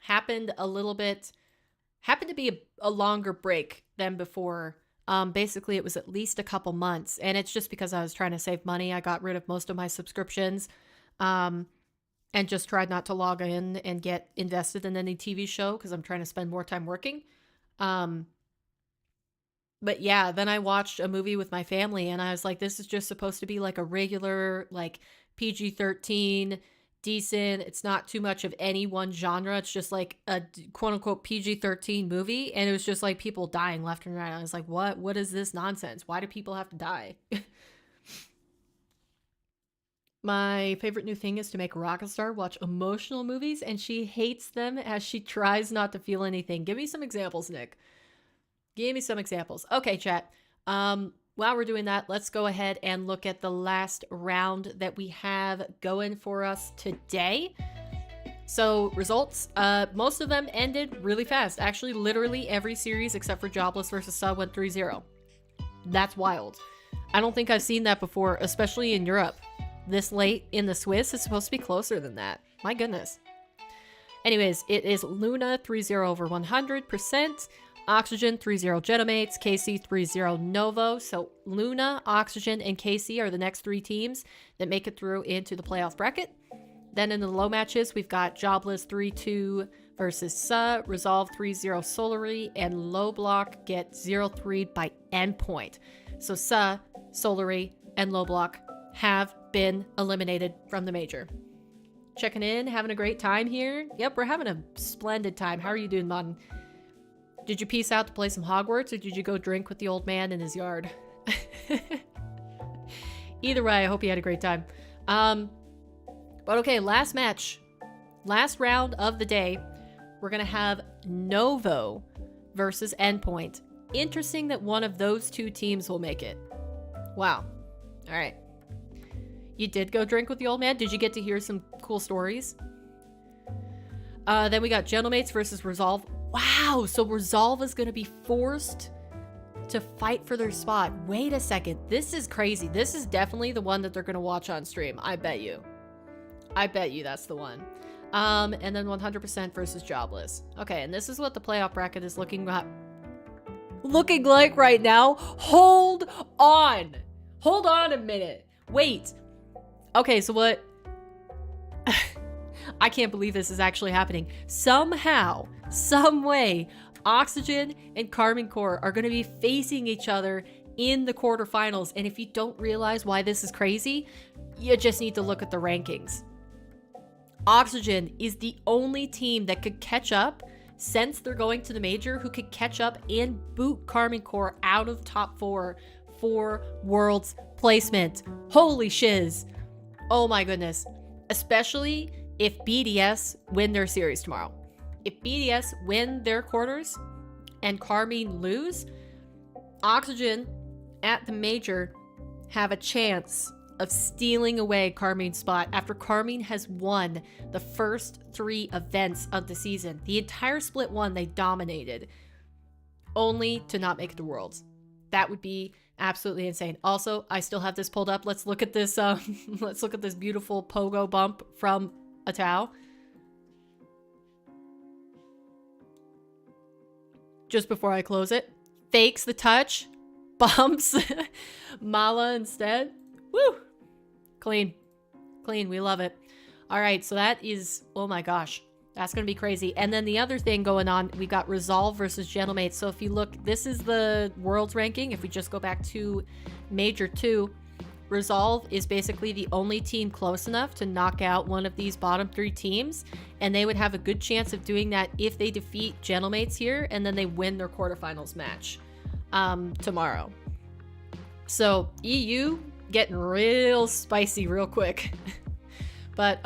happened to be a longer break than before. Basically, it was at least a couple months, and it's just because I was trying to save money. I got rid of most of my subscriptions, and just tried not to log in and get invested in any TV show because I'm trying to spend more time working. But yeah, then I watched a movie with my family, and I was like, this is just supposed to be like a regular, like PG-13, decent. It's not too much of any one genre. It's just like a quote-unquote PG-13 movie, and it was just like people dying left and right. I was like, what is this nonsense? Why do people have to die? My favorite new thing is to make Rockstar watch emotional movies, and she hates them as she tries not to feel anything. Give me some examples, Nick. Give me some examples. Okay, chat. While we're doing that, let's go ahead and look at the last round that we have going for us today. So, results. Most of them ended really fast. Actually, literally every series except for Jobless versus Sub went 3-0. That's wild. I don't think I've seen that before, especially in Europe. This late in the Swiss is supposed to be closer than that. My goodness. Anyways, it is Luna 3-0 over 100%, Oxygen 3-0 Genomates, KC 3-0 Novo. So Luna, Oxygen, and KC are the next 3 teams that make it through into the playoff bracket. Then in the low matches, we've got Jobless 3-2 versus Sa, Resolve 3-0 Solary, and Low Block get 0-3 by Endpoint. So Sa, Solary, and Low Block have been eliminated from the major. Checking in, having a great time here. Yep, we're having a splendid time. How are you doing, Modern? Did you peace out to play some Hogwarts, or did you go drink with the old man in his yard? Either way, I hope you had a great time. But okay, last match. Last round of the day. We're going to have Novo versus Endpoint. Interesting that one of those 2 teams will make it. Wow. All right. You did go drink with the old man? Did you get to hear some cool stories? Then we got Gentlemates versus Resolve. Wow, so Resolve is going to be forced to fight for their spot. Wait a second. This is crazy. This is definitely the one that they're going to watch on stream. I bet you. I bet you that's the one. And then 100% versus Jobless. Okay, and this is what the playoff bracket is looking like right now. Hold on. Hold on a minute. Wait. Okay, so what? I can't believe this is actually happening. Somehow, some way, Oxygen and Karmine Corps are going to be facing each other in the quarterfinals. And if you don't realize why this is crazy, you just need to look at the rankings. Oxygen is the only team that could catch up since they're going to the major, who could catch up and boot Karmine Corps out of top 4 for Worlds placement. Holy shiz. Oh my goodness. Especially if BDS win their series tomorrow. If BDS win their quarters and Karmine lose, Oxygen at the major have a chance of stealing away Karmine's spot after Karmine has won the first 3 events of the season. The entire split 1 they dominated, only to not make it to Worlds. That would be absolutely insane. Also, I still have this pulled up. Let's look at this let's look at this beautiful pogo bump from Atao. Just before I close it. Fakes the touch. Bumps Mala instead. Woo! Clean. Clean. We love it. All right, so that is, oh my gosh. That's going to be crazy. And then the other thing going on, we got Resolve versus Gentlemates. So if you look, this is the World's ranking. If we just go back to Major 2, Resolve is basically the only team close enough to knock out one of these bottom 3 teams. And they would have a good chance of doing that if they defeat Gentlemates here and then they win their quarterfinals match tomorrow. So EU getting real spicy real quick. But,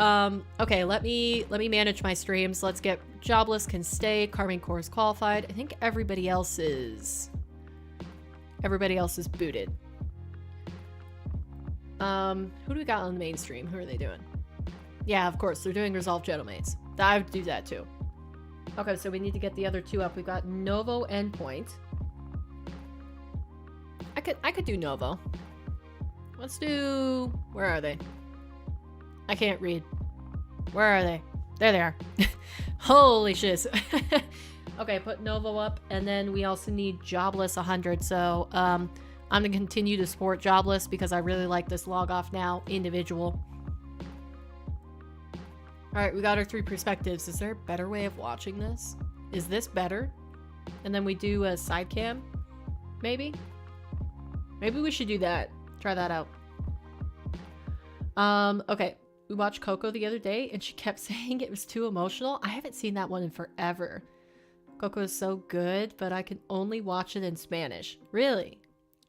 okay, let me manage my streams. Let's get Jobless can stay. Karmine Corps is qualified. I think everybody else is booted. Who do we got on the main stream? Who are they doing? Yeah, of course, they're doing Resolve Gentlemates. I would do that too. Okay, so we need to get the other 2 up. We've got Novo Endpoint. I could do Novo. Let's do... Where are they? I can't read. Where are they? There they are. Holy shiz. Okay, put Novo up, and then we also need Jobless 100. So I'm gonna continue to support Jobless because I really like this log off now individual. All right, we got our 3 perspectives. Is there a better way of watching this? Is this better? And then we do a side cam, maybe? Maybe we should do that. Try that out. Okay. We watched Coco the other day, and she kept saying it was too emotional. I haven't seen that one in forever. Coco is so good, but I can only watch it in Spanish. Really?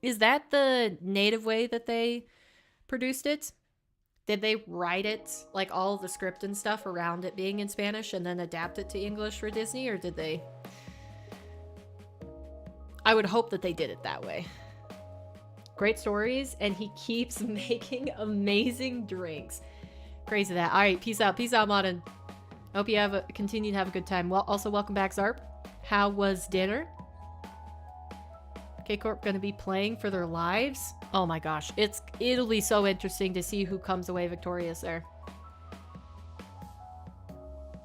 Is that the native way that they produced it? Did they write it, like all of the script and stuff around it being in Spanish and then adapt it to English for Disney, or did they? I would hope that they did it that way. Great stories, and he keeps making amazing drinks. Crazy that. All right, peace out, Modern. I hope you continue to have a good time. Well, also welcome back, Zarp. How was dinner? K-Corp gonna be playing for their lives? Oh my gosh, it'll be so interesting to see who comes away victorious there.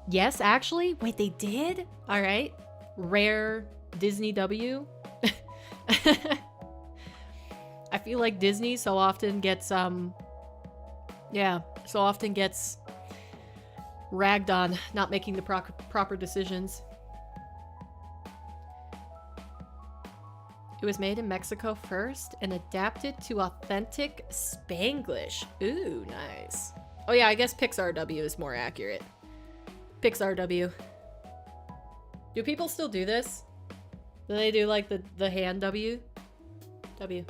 Yes, actually? Wait, they did? Alright. Rare Disney W. I feel like Disney so often gets, ragged on not making the proper decisions. It was made in Mexico first and adapted to authentic Spanglish. Ooh, nice. Oh yeah, I guess Pixar W is more accurate. Pixar W. Do people still do this? Do they do like the hand W? W.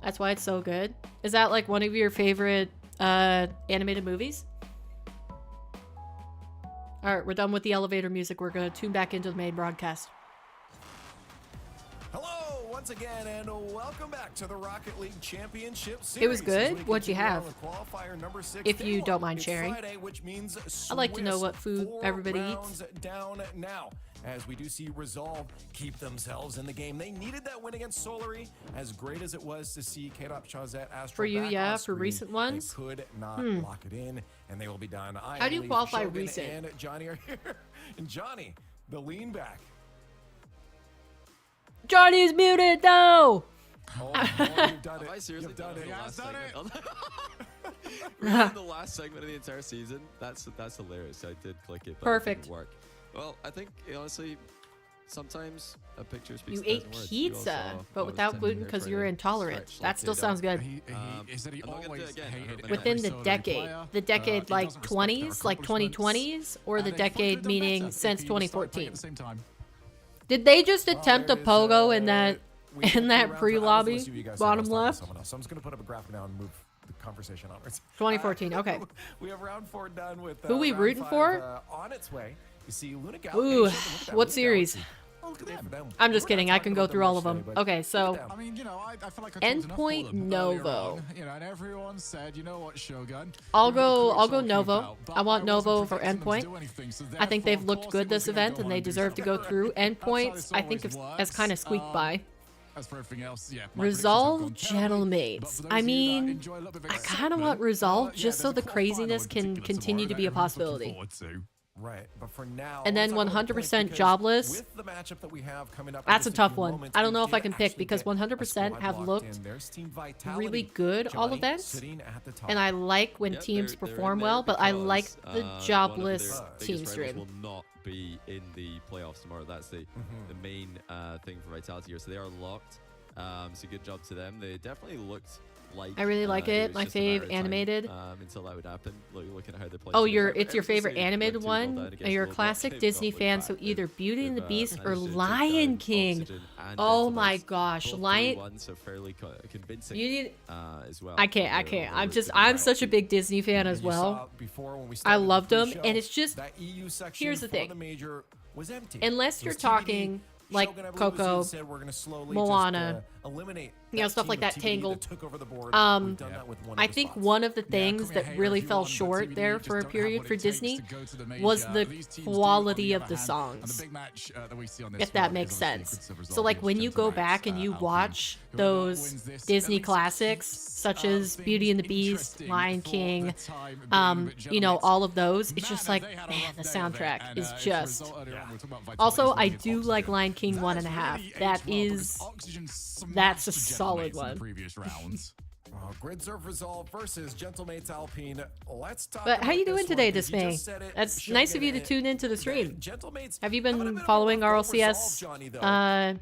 That's why it's so good. Is that like one of your favorite animated movies? Alright, we're done with the elevator music. We're gonna tune back into the main broadcast. Hello, once again, and welcome back to the Rocket League Championship Series. It was good. What'd you have? If you don't mind It's sharing. Friday, which means I'd like to know what Swiss food 4 everybody rounds eats. down now. As we do see Resolve keep themselves in the game. They needed that win against Solary. As great as it was to see K-Dop, Chazette, Astro For you, back yeah, on for screen, recent ones? They could not lock it in, and they will be done. How do you qualify recent? And Johnny are here. And Johnny, the lean back. Johnny's muted though! Oh, you've done it. I seriously You've done it. the last done segment. it. We're in the last segment of the entire season. That's hilarious. I did click it, but Perfect. it didn't work. Well, I think honestly, sometimes a picture speaks You a ate thousand words. You pizza, also- but I was without sitting gluten here because trying you're to intolerant. stretch That like still K-Dub. sounds good. He said he I'm not gonna do always it again. hated Within the every decade. player. The decade He like doesn't respect their 20s, like accomplishments, 2020s, or the and they could've decade done meaning better since if he just started 2014? playing at the same time. Did they just attempt a there it is, pogo in that we went through round two. I was pre-lobby? listening to you guys, Bottom so I was talking to left? someone else. So I'm just going to put up a graphic now and move the conversation onwards. 2014, okay. We have round 4 done with Who we round rooting 5, for? On its way. You see Luna Ooh, Galaxy. what series? Oh, look at them. I'm just We're not kidding. I talking can go about through all of much them. today, but Okay, so look at them. I mean, you know, I feel like I talked enough for Endpoint them earlier Novo. on, you know, and everyone said, you know what, Shogun. I'll we're not go talking Novo. about, but I want wasn't Novo over predicting them to Endpoint. do anything, so I think they've therefore, looked of good course, this it was gonna event go and on they and do deserve to go something. through. That's how Endpoints, this I think always has kind of works. squeaked by. As for everything else, yeah. my Resolve predictions have gone terribly, but Gentlemates. for those I of you that mean, enjoy a little bit of I kind of excitement, want Resolve yeah, just so there's the a quarterfinal craziness in can particular continue tomorrow to be a that everyone's looking possibility. forward to. Right, but for now, And then let's talk about the 100% points, because jobless. with the matchup that we have coming up in That's a just tough few one. moments, I don't we know if I did can pick actually because get a 100% squad have locked looked in. There's Team Vitality. really good all Johnny events. sitting at the top. And I like when Yep, teams they're in perform there well, but I because, like the one of jobless their team biggest rivals stream. will not be in the playoffs tomorrow. That's the main thing for Vitality here. So they are locked. So good job to them. They definitely looked like I really like it. was My just a matter fave of time, animated. until that would happen. Looking at how they're playing. Oh, so it's your favorite every animated season went 2-0 down one? against You're a Roblox. classic They've Disney got way fan, back. so either Beauty and the Beast or managed to take Lion down King. Oxygen and Oh Infamous. my gosh, Both Lion. 3-1, so fairly convincing. Beauty. As well. I can't. I'm such a big Disney fan as well. I loved them, and it's just. Here's the thing. Unless you're talking like Coco, Moana, stuff like that, Tangled. I think one of the things that really fell short there for a period for Disney was the quality of the songs, if that makes sense. So like when you go back and you watch those Disney classics, such as Beauty and the Beast, Lion King, all of those, it's just like, man, the soundtrack is just... Also, I do like Lion King 1.5. That's a solid one. Grid Surf Resolve versus Gentlemates Alpine. Let's talk. But how you doing today, this Dismay? That's nice of you to tune into the stream. Have you been following RLCS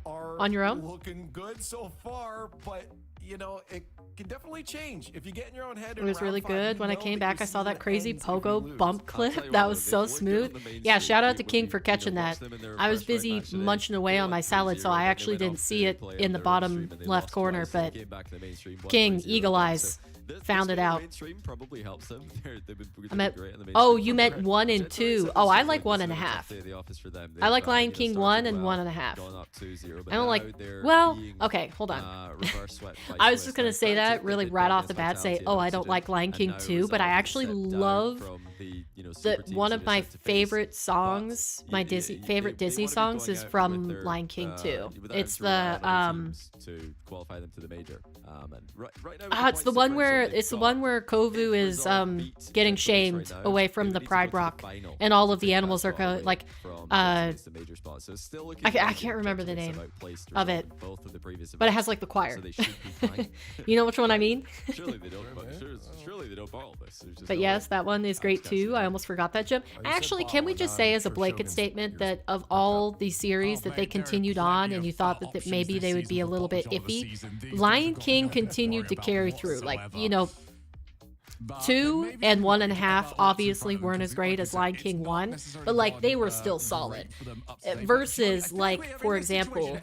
on your own? Looking good so far, but it can definitely change if you get in your own head. It was really good. When I came back, I saw that crazy pogo bump clip. That was so smooth. Yeah, shout out to King for catching that. I was busy munching away on my salad, so I actually didn't see it in the bottom left corner, but King, Eagle Eyes, found it out. You meant 1 and 2. Oh, I like 1.5. I like Lion King 1 and 1.5. I don't like... Well, okay, hold on. I was just going to say that really right off the bat, say, oh, I don't like Lion King 2, but I actually love you know, super teams one you of just my have to face. favorite songs, But my you- favorite they Disney wanna be songs going is out from with their, Lion King 2. without It's having to rely the on other teams to qualify them to the major. And right now, with it's the points one where differential it's the they've one got, where Kovu if is Resolve beat getting Gentleman's shamed right now, away they from would the need to Pride go to the Rock, final and all to of the take that animals are spot away like from the major spot. So still looking I amazing. can't remember the Gentleman's name have outplaced of Resolve it, in both of the previous but it events, has like the choir. so they should be fine. You know which one I mean? Surely they don't. Surely they don't borrow this. There's just But no yes, way. that one is great too. I almost forgot that, Jim. Actually, can we just say as a blanket statement that of all the series that they continued on and you thought that maybe they would be a little bit iffy, Lion King continued to carry through. Like, you know, 2 and 1.5 obviously weren't as great as Lion King 1, but like they were still solid. Versus like, for example,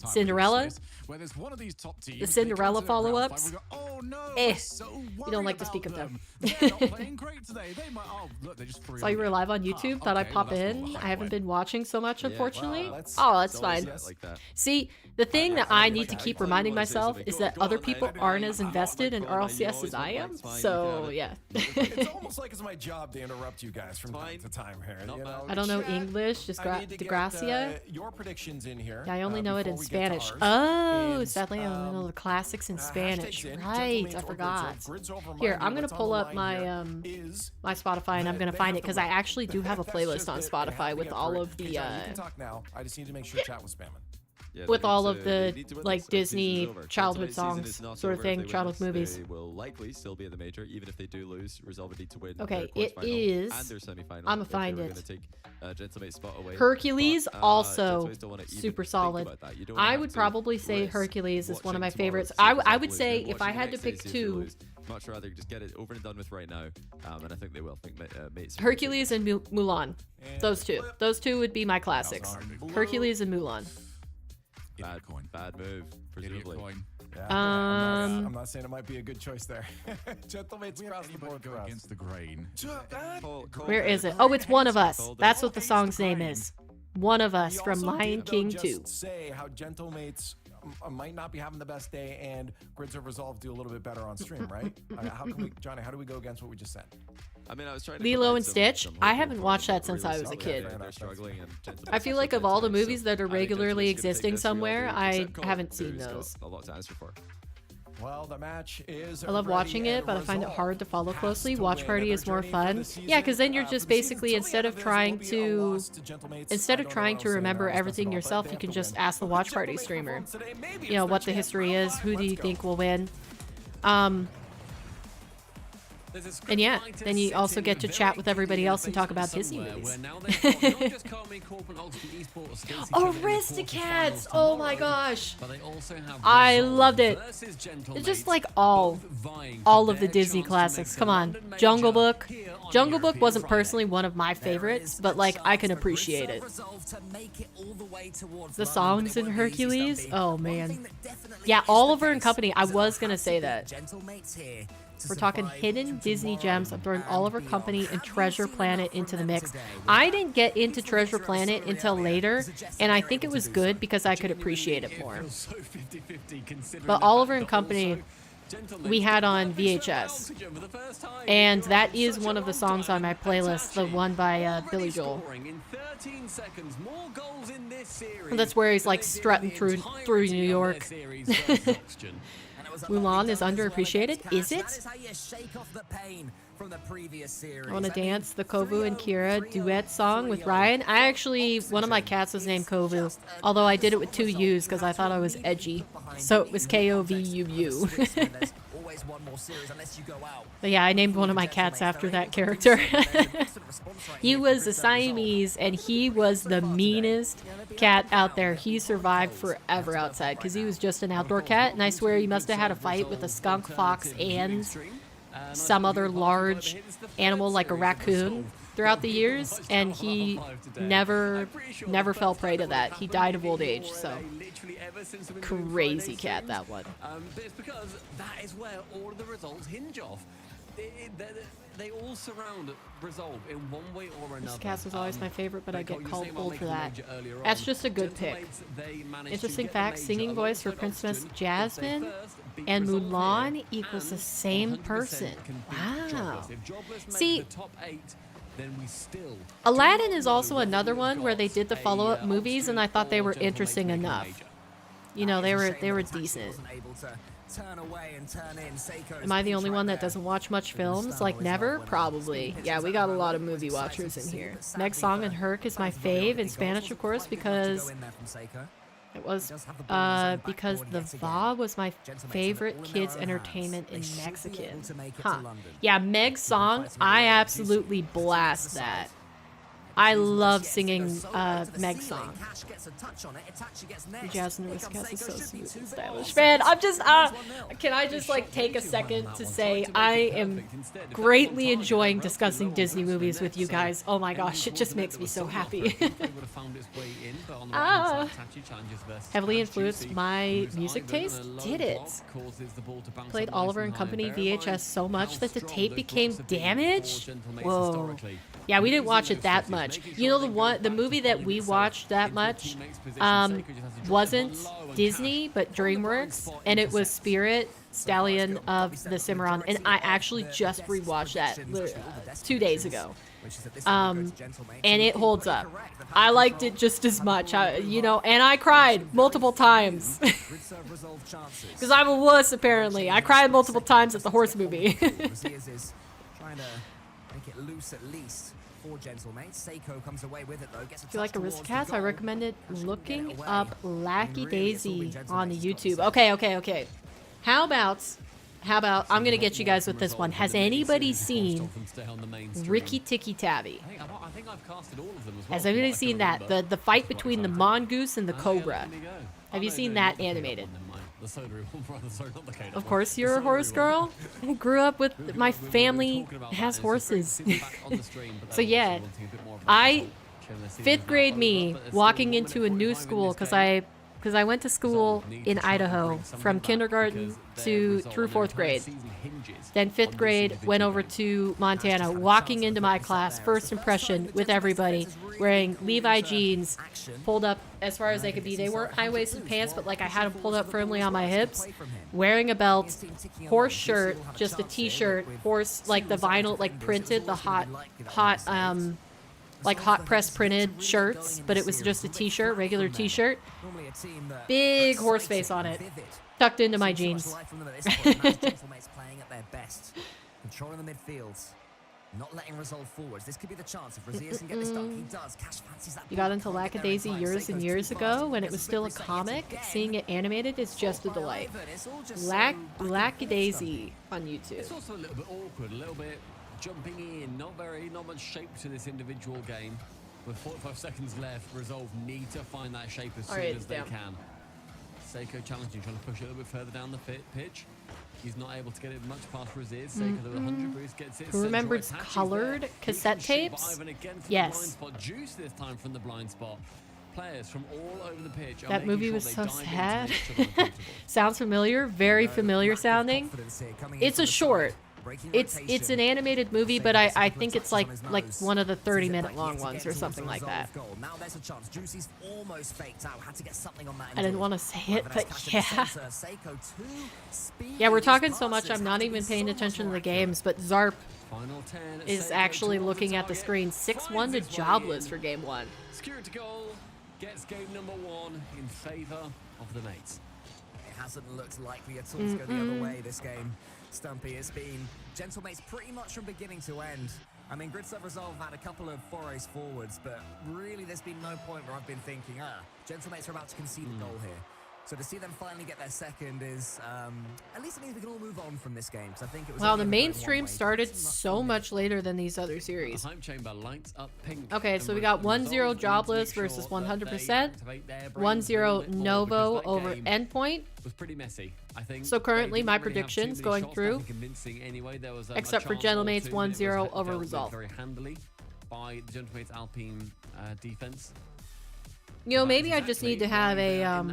Cinderella, the Cinderella follow-ups. You don't like to speak of them. Saw you were live on YouTube, thought I'd pop in. I haven't been watching so much, unfortunately. Oh, that's fine. See, the thing that I need to keep reminding myself is that other people aren't as invested in RLCS as I am. So, yeah. It's almost like it's my job to interrupt you guys from time to time here. You know, I don't know English, just de Gracia. Your predictions in here. Yeah, I only know it in before we get to Spanish. ours. Oh, sadly, I only know the classics in Spanish. Right, I forgot. Here, I'm gonna what's pull on the up line my here my Spotify and I'm gonna find it because I actually do have a playlist on Spotify with all of the You can talk now. I just need to make sure chat was spamming. Yeah, with they need all to- of they the need to win like this. The Disney season's over. childhood Gentleman's season is songs not sort of over. If thing, they win childhood this, movies. They will likely still be in the major, even if they do lose. Resolve would need to win Okay, their it quarterfinal is. and their semifinal. I'ma if they find were it. gonna take, Gentlemate's spot away. Hercules But, also Gentlemates don't wanna even super think solid. about that. You don't I have would to probably say risk Hercules is one of my watching tomorrow favorites. to see I Resolve would lose. say Then if I watching the had to next day pick to see if they 2, lose. Much rather just get it over and done with right now, and I think they will. I think Mates Hercules and Mulan. Those two would be my classics. Hercules and Mulan. Bad move, presumably. I'm not saying it might be a good choice there. Gentlemates across the board for us. Against the grain. Where is it? Oh, it's One of Us. That's what the song's name is. One of Us from Lion King 2. Say how Gentlemates might not be having the best day and Grids of Resolve do a little bit better on stream, right? How can we, Johnny, how do we go against what we just said? I mean, I was trying to Lilo provide and some Stitch. hope I here haven't for watched them, that since I was a realistically, kid. They're struggling, and Gentleman's I feel like of all the tonight, movies so that are I think regularly Gentleman's gonna take existing this. We all somewhere, do, I except Cole, haven't seen who's got those. a lot to answer for. Well, the match is I love watching it, but I find it hard to follow closely. Watch Party is more fun. Yeah, because then you're just basically instead of trying to remember everything yourself, you can just ask the Watch Party streamer, you know, what the history is, who do you think will win. And yeah, then you also get to chat with everybody else and talk about Disney movies. Oh, Aristocats! Oh my gosh! I loved it. It's just like all of the Disney classics. Come on. Jungle Book. Jungle Book wasn't personally one of my favorites, but like I can appreciate it. The songs in Hercules? Oh man. Yeah, Oliver and Company. I was gonna say that. We're talking hidden Disney gems. I'm throwing Oliver Company and Treasure Planet into the mix. I didn't get into Treasure Planet until later, and I think it was good because I could appreciate it more. But Oliver and Company, we had on VHS, and that is one of the songs on my playlist, the one by Billy Joel. And that's where he's like strutting through New York. Mulan is underappreciated, is it? I want to dance the Kovu and Kira duet song with Ryan. I actually, one of my cats was named Kovu, although I did it with 2 U's because I thought I was edgy. So it was K-O-V-U-U. But yeah, I named one of my cats after that character. He was a Siamese, and he was the meanest cat out there. He survived forever outside because he was just an outdoor cat, and I swear he must have had a fight with a skunk, fox, and some other large animal like a raccoon throughout the years, and he never fell prey to that. He died of old age, so crazy cat, that one. But it's because that is where all of the results hinge off. They all surround Resolve in one way or another. This cast was always my favorite, but I get called old for that. That's just a good pick. Interesting fact, singing voice for Princess Jasmine and Mulan equals the same person. Wow. See, Aladdin is also another one where they did the follow-up movies, and I thought they were interesting enough. You know, they were decent. Am I the only one that doesn't watch much films? Like, never? Probably. Yeah, we got a lot of movie watchers in here. Meg's song and Herc is my fave in Spanish, of course, because it was because the VA was my favorite kids entertainment in Mexican. Huh. Yeah, Meg's song, I absolutely blast that. I love singing Meg's song. Jasmine Wiscas is so smooth and stylish. Man, I'm just, can I just like take a second to say I am greatly enjoying discussing Disney movies with you guys. Oh my gosh, it just makes me so happy. Heavily influenced my music taste? Did it? Played Oliver and Company VHS so much that the tape became damaged? Whoa. Yeah, we didn't watch it that much. You know, the movie that we watched that much wasn't Disney, but DreamWorks, and it was Spirit, Stallion of the Cimarron, and I actually just rewatched that 2 days ago. And it holds up. I liked it just as much, you know, and I cried multiple times. Because I'm a wuss, apparently. I cried multiple times at the horse movie. If you like Aristocats, I recommended looking up Lackey Daisy on the YouTube. Okay. How about I'm gonna get you guys with this one. Has anybody seen Ricky Tikki Tavi? Has anybody seen that? The fight between the mongoose and the cobra. Have you seen that animated? Of course you're a horse girl. I grew up with, my family has horses. So yeah, 5th grade me walking into a new school, because I went to school in Idaho from kindergarten through 4th grade. Then 5th grade went over to Montana, walking into my class, first impression with everybody, wearing Levi jeans, pulled up as far as they could be. They weren't high-waisted pants, but like I had them pulled up firmly on my hips, wearing a belt, horse shirt, just a t-shirt, horse, like the vinyl, like printed, the hot press printed shirts, but it was just a t-shirt, regular t-shirt. Big horse face on it, tucked into my jeans. Controlling the midfield, not letting resolve forwards. This could be the chance if Razias can get this done. He does. Cash fancies that. You got into Lackadaisy years and years ago when it was still a comic. Seeing it animated is just a delight. Lackadaisy on YouTube. It's also a little bit awkward, a little bit jumping in, not much shape to this individual game. With 45 seconds left, Resolve need to find that shape as soon as they can. Seiko challenging, trying to push it a little bit further down the pitch. He's not able to get it much past Razias. Seiko, the 100 boost gets it. Who remembers colored cassette tapes? Yes. Juice this time from the blind spot. Players from all over the pitch. That movie was so sad. Sounds familiar, very familiar sounding. It's a short. It's an animated movie, but I think it's like one of the 30-minute long ones or something like that. I didn't want to say it, but yeah. Yeah, we're talking so much I'm not even paying attention to the games, but Zarp is actually looking at the screen. 6-1 to Jobless for game 1. Security goal gets game number 1 in favor of the mates. It hasn't looked likely at all to go the other way this game. Stumpy, it's been Gentlemates pretty much from beginning to end. I mean, Gridserve Resolve had a couple of forays forwards, but really there's been no point where I've been thinking, Gentlemates are about to concede a goal here. So to see them finally get their second is, at least it means we can all move on from this game. So I think it was. Wow, the mainstream started so much later than these other series. Okay, so we got 1-0 Jobless versus 100%. 1-0 Novo over Endpoint. Was pretty messy, I think. So currently my predictions going through, except for Gentlemates 1-0 over Resolve. Very handily by the Gentlemates Alpine defense. You know, maybe I just need to have a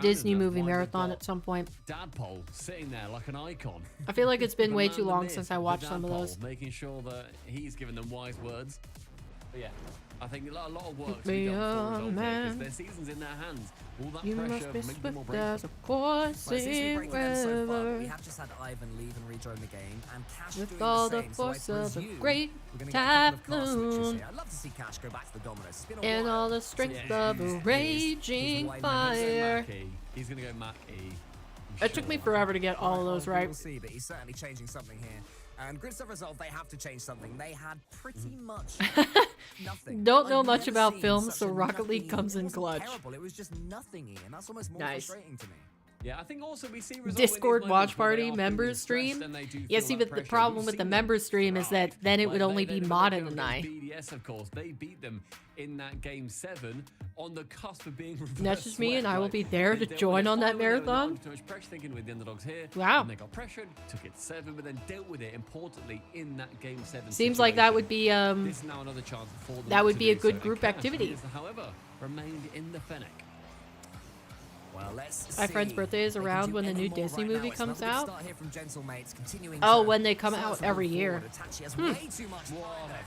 Disney movie marathon at some point. Dadpole sitting there like an icon. I feel like it's been way too long since I watched some of those. Making sure that he's giving them wise words. But yeah, I think a lot of work to be done for Resolve because their season's in their hands. All that You pressure must be make them more swift brave. as a coursing We river. have just had Ivan leave and rejoin the game, and Cash With doing all the the same. So I force of a presume great we're gonna get a couple of cast switches typhoon. here. I'd love to see Cash go back to the Dominus. It's been a And while. all the strength Yeah, of a he's raging way fire. He's going to go Mac E. It took me forever to get all of those right. We'll see, but he's certainly changing something here. And Gridstuff Resolve, they have to change something. They had pretty much nothing. Don't know I've much never about seen film, such so a Rocket League nothing. comes It in wasn't clutch. terrible. It was just nothing, Ian. That's almost more Nice. frustrating to me. Yeah, I think also we see Resolve Discord in these watch moments where they party are members feeling stressed stream. and they do Yeah, feel see, that but the pressure. problem We've with the seen members stream is that then it would only be Modern and I. BDS, of course, they beat them in that game 7 on the cusp of being reverse Message me and swept, I will right? be there to They join were on that fine when they were not marathon. under too much pressure, thinking with the underdogs here. Wow. And they got pressured, took it 7, but then dealt with it importantly in that game 7. Seems like that would be This is now another chance for them that would to be a do good so. group And Cash activity. has, however, remained in the Fennec. Well, let's My friend's see. birthday is They can around do when the any new more Disney right now. movie It's comes another good out. start here from Gentlemates, continuing Oh, to when they come surge out the every ball year. forward. Itachi has way too much time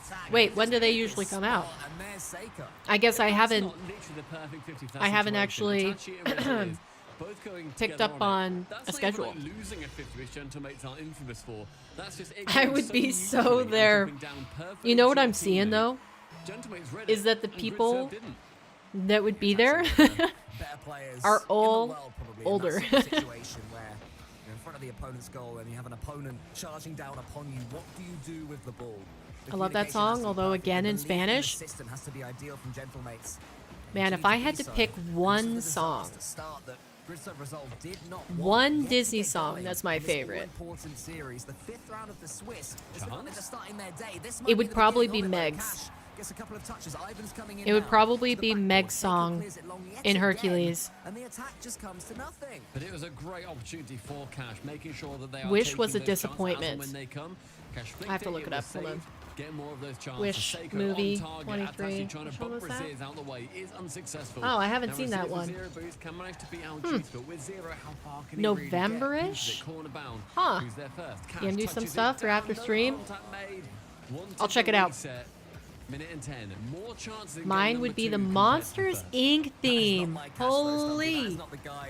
attack. Wait, when do they usually come out? And there's Seika. I guess I It's haven't. not literally the perfect 50-50 I haven't situation. actually Itachi and Rizz both going picked together up it. on That's a not schedule. even like losing a 50, which Gentlemates are infamous for. That's just it I going would be neutrally so and there. dropping down perfectly You know what to I'm your seeing teammate. though? Gentlemates read Is it, that the and Gridserve people didn't. that would be there Better players are in the all world, probably, in older. that sort of situation where you're in front of the opponent's goal and you have an opponent charging down upon you. What do you do with the ball? The I love that communication has song, to be although perfect. again The in belief in the Spanish. system has to be ideal from Gentlemates. Man, if I had to pick one song, one Disney song that's my favorite, it would probably be Meg's. It would probably be Meg's song in Hercules. And the attack just comes to nothing. But it was a great opportunity for Cash, making sure that they are Wish taking was a those chances as and disappointment. when they come. Cash I have to look it up. was Hold on. saved. Get more of those chances. Wish Seiko movie on target. 23. Itachi trying Which to one bump was that? Rizz out the way is unsuccessful. Oh, I haven't Now seen Rizz that with one. zero boost can manage to beat out Juice, but with zero, how far can he really get? November-ish? Pushes it corner bound. Huh. Who's there first? Cash You gonna do some touches it stuff for down, after no stream? contact made. One I'll check it out. reset. Minute and 10. More chances in game Mine number would be 2 the compared to Monsters first. Inc. theme. Holy.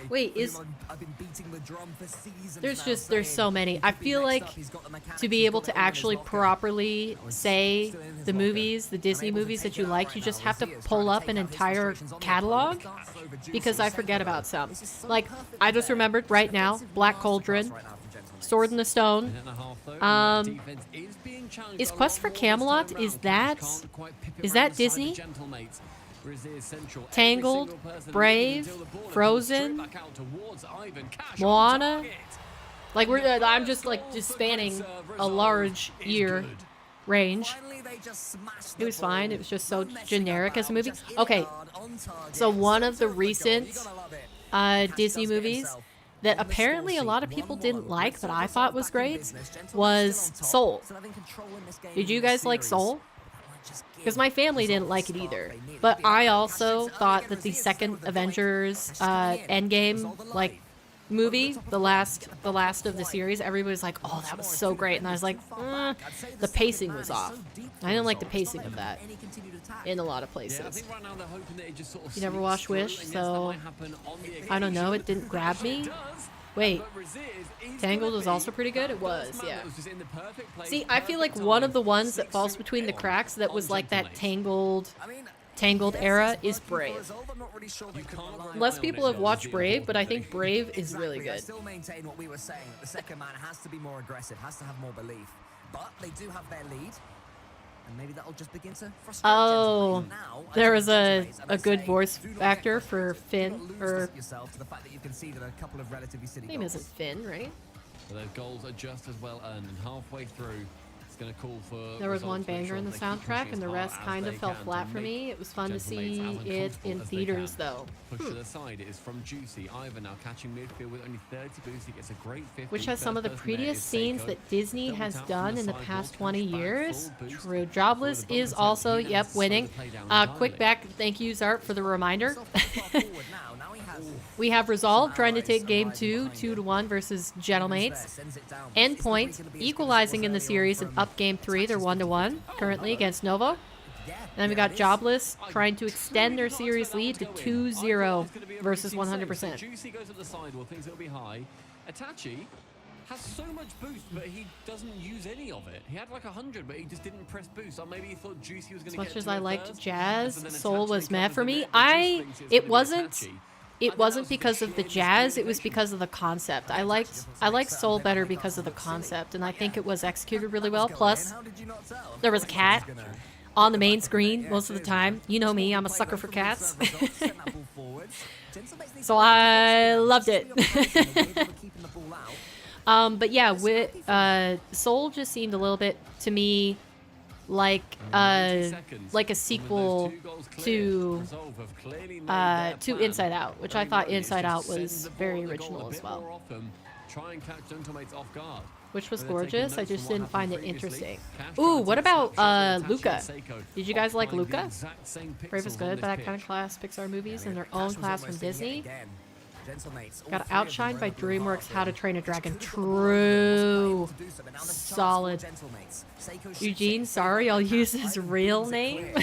Wait, is there's so many. I feel like to be able to actually properly say the movies, the Disney movies that you like, you just have to pull up an entire catalog because I forget about some. Like, I just remembered right now, Black Cauldron, Sword in the Stone. Is Quest for Camelot, is that Disney? Tangled, Brave, Frozen, Moana. Like I'm just spanning a large year range. It was fine. It was just so generic as a movie. Okay, so one of the recent Disney movies that apparently a lot of people didn't like, but I thought was great, was Soul. Did you guys like Soul? Because my family didn't like it either. But I also thought that the second Avengers Endgame movie, the last of the series, everybody was like, "Oh, that was so great," and I was like, the pacing was off. I didn't like the pacing of that in a lot of places. You never watched Wish, so I don't know. It didn't grab me. Wait, Tangled was also pretty good? It was, yeah. See, I feel like one of the ones that falls between the cracks that was like that Tangled era is Brave. Less people have watched Brave, but I think Brave is really good. Still maintain what we were saying. The second man has to be more aggressive, has to have more belief. But they do have their lead. And maybe that'll just begin to frustrate Oh, now, there was a good voice actor for Finn, or name isn't Finn, right? So those goals are just as well earned, and halfway through, it's going to call for. There was one banger in the soundtrack, and the rest kind of fell flat for me. It was fun to see it in theaters, though. Push to the side, it is from Juicy. Ivan now catching midfield with only 30 boosts. He gets a great 50. Which has some of the First person there prettiest is scenes Seiko. that Disney Double has tap from done the in the sideboard, past Cash 20 back, years. full boost. True. Jobless is also, yep, winning. Quick back, thank you, Zart, for the reminder. We have Resolve trying to take game 2, 2-1 versus Gentlemates. Endpoint equalizing in the series and up game 3. They're 1-1 currently against Novo. then we got Jobless trying to extend their series lead to 2-0 versus 100%. Juicy goes up the sidewall, thinks it'll be high. Itachi has so much boost, but he doesn't use any of it. He had like 100, but he just didn't press boost. Or maybe he thought Juicy was going to get As much as to I it liked first, Jazz, and then Soul Itachi was meh covers for the me. net, but Juicy thinks it's It gonna be wasn't. Itachi. It wasn't because of the Jazz, it was because of the concept. I liked Soul better because of the concept, and I think it was executed really well. Plus, there was a cat on the main screen most of the time. You know me, I'm a sucker for cats. So I loved it. But yeah, with Soul just seemed a little bit to me like a sequel to Inside Out, which I thought Inside Out was very original as well. Which was gorgeous. I just didn't find it interesting. Ooh, what about Luca? Did you guys like Luca? Brave is good, but that kind of class Pixar movies in their own class from Disney. Got outshined by DreamWorks' How to Train a Dragon. True. Solid. Eugene, sorry, I'll use his real name.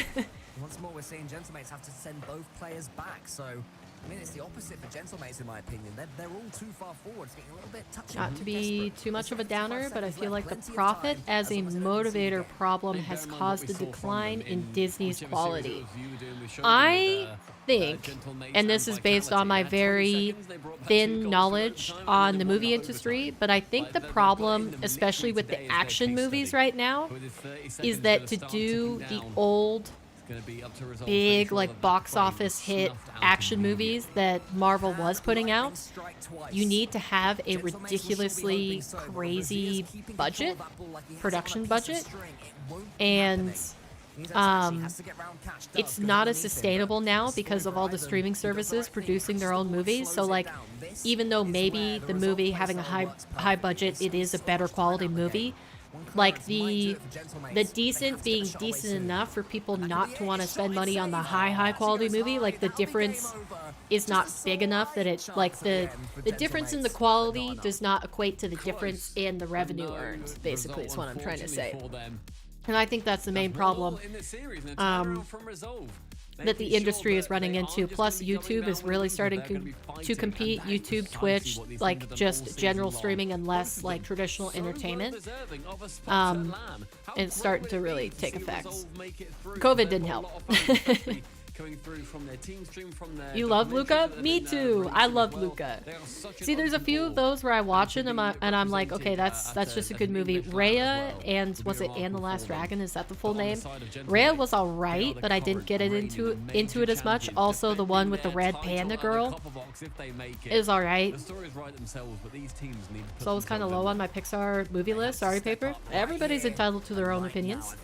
Once more, we're seeing Gentlemates have to send both players back. So, I mean, it's the opposite for Gentlemates, in my opinion. They're all too far forward. It's getting a little bit touchy. Not to be too much of a downer, but I feel like the profit as a motivator problem has caused a decline in Disney's quality. I think, and this is based on my very thin knowledge on the movie industry, but I think the problem, especially with the action movies right now, is that to do the old big like box office hit action movies that Marvel was putting out, you need to have a ridiculously crazy budget, production budget, and it's not as sustainable now because of all the streaming services producing their own movies. So like, even though maybe the movie having a high budget, it is a better quality movie, like the decent being decent enough for people not to want to spend money on the high quality movie, like the difference is not big enough that it's like the difference in the quality does not equate to the difference in the revenue earned, basically is what I'm trying to say. And I think that's the main problem that the industry is running into. Plus, YouTube is really starting to compete. YouTube, Twitch, like just general streaming and less like traditional entertainment. And it's starting to really take effect. COVID didn't help. You love Luca? Me too. I love Luca. See, there's a few of those where I watch it and I'm like, okay, that's just a good movie. Raya and was it And the Last Dragon? Is that the full name? Raya was alright, but I didn't get it into it as much. Also, the one with the red panda girl is alright. So I was kind of low on my Pixar movie list. Sorry, Paper. Everybody's entitled to their own opinions.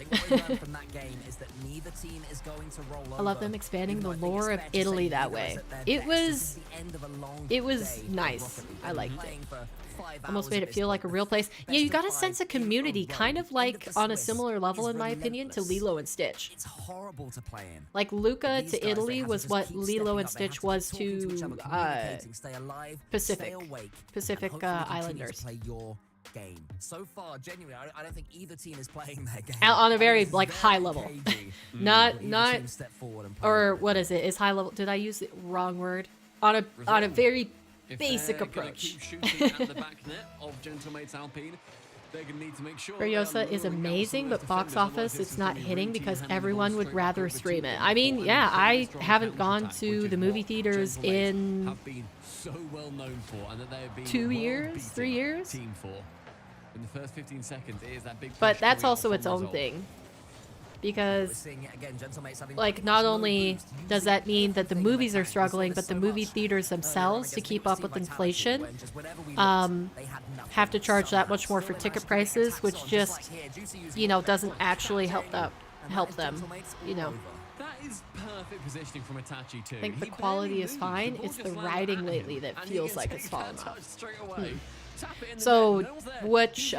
I love them expanding the lore of Italy that way. It was nice. I liked it. Almost made it feel like a real place. Yeah, you got a sense of community, kind of like on a similar level, in my opinion, to Lilo and Stitch. It's horrible to play in. Like Luca to Italy was what Lilo and Stitch was to Pacific Islanders. Game. So far, genuinely, I don't think either team is playing their game. On a very like high level. not or what is it? Is high level? Did I use the wrong word? On a very basic approach. Furiosa is amazing, but box office it's not hitting because everyone would rather stream it. I mean, yeah, I haven't gone to the movie theaters in 2 years, 3 years. In the first 15 seconds, it is that big. But that's also its own thing, because like not only does that mean that the movies are struggling, but the movie theaters themselves, to keep up with inflation, have to charge that much more for ticket prices, which just, you know, doesn't actually help them, you know. That is perfect positioning from Itachi too. I think the quality is fine. It's the writing lately that feels like it's fallen off. So, which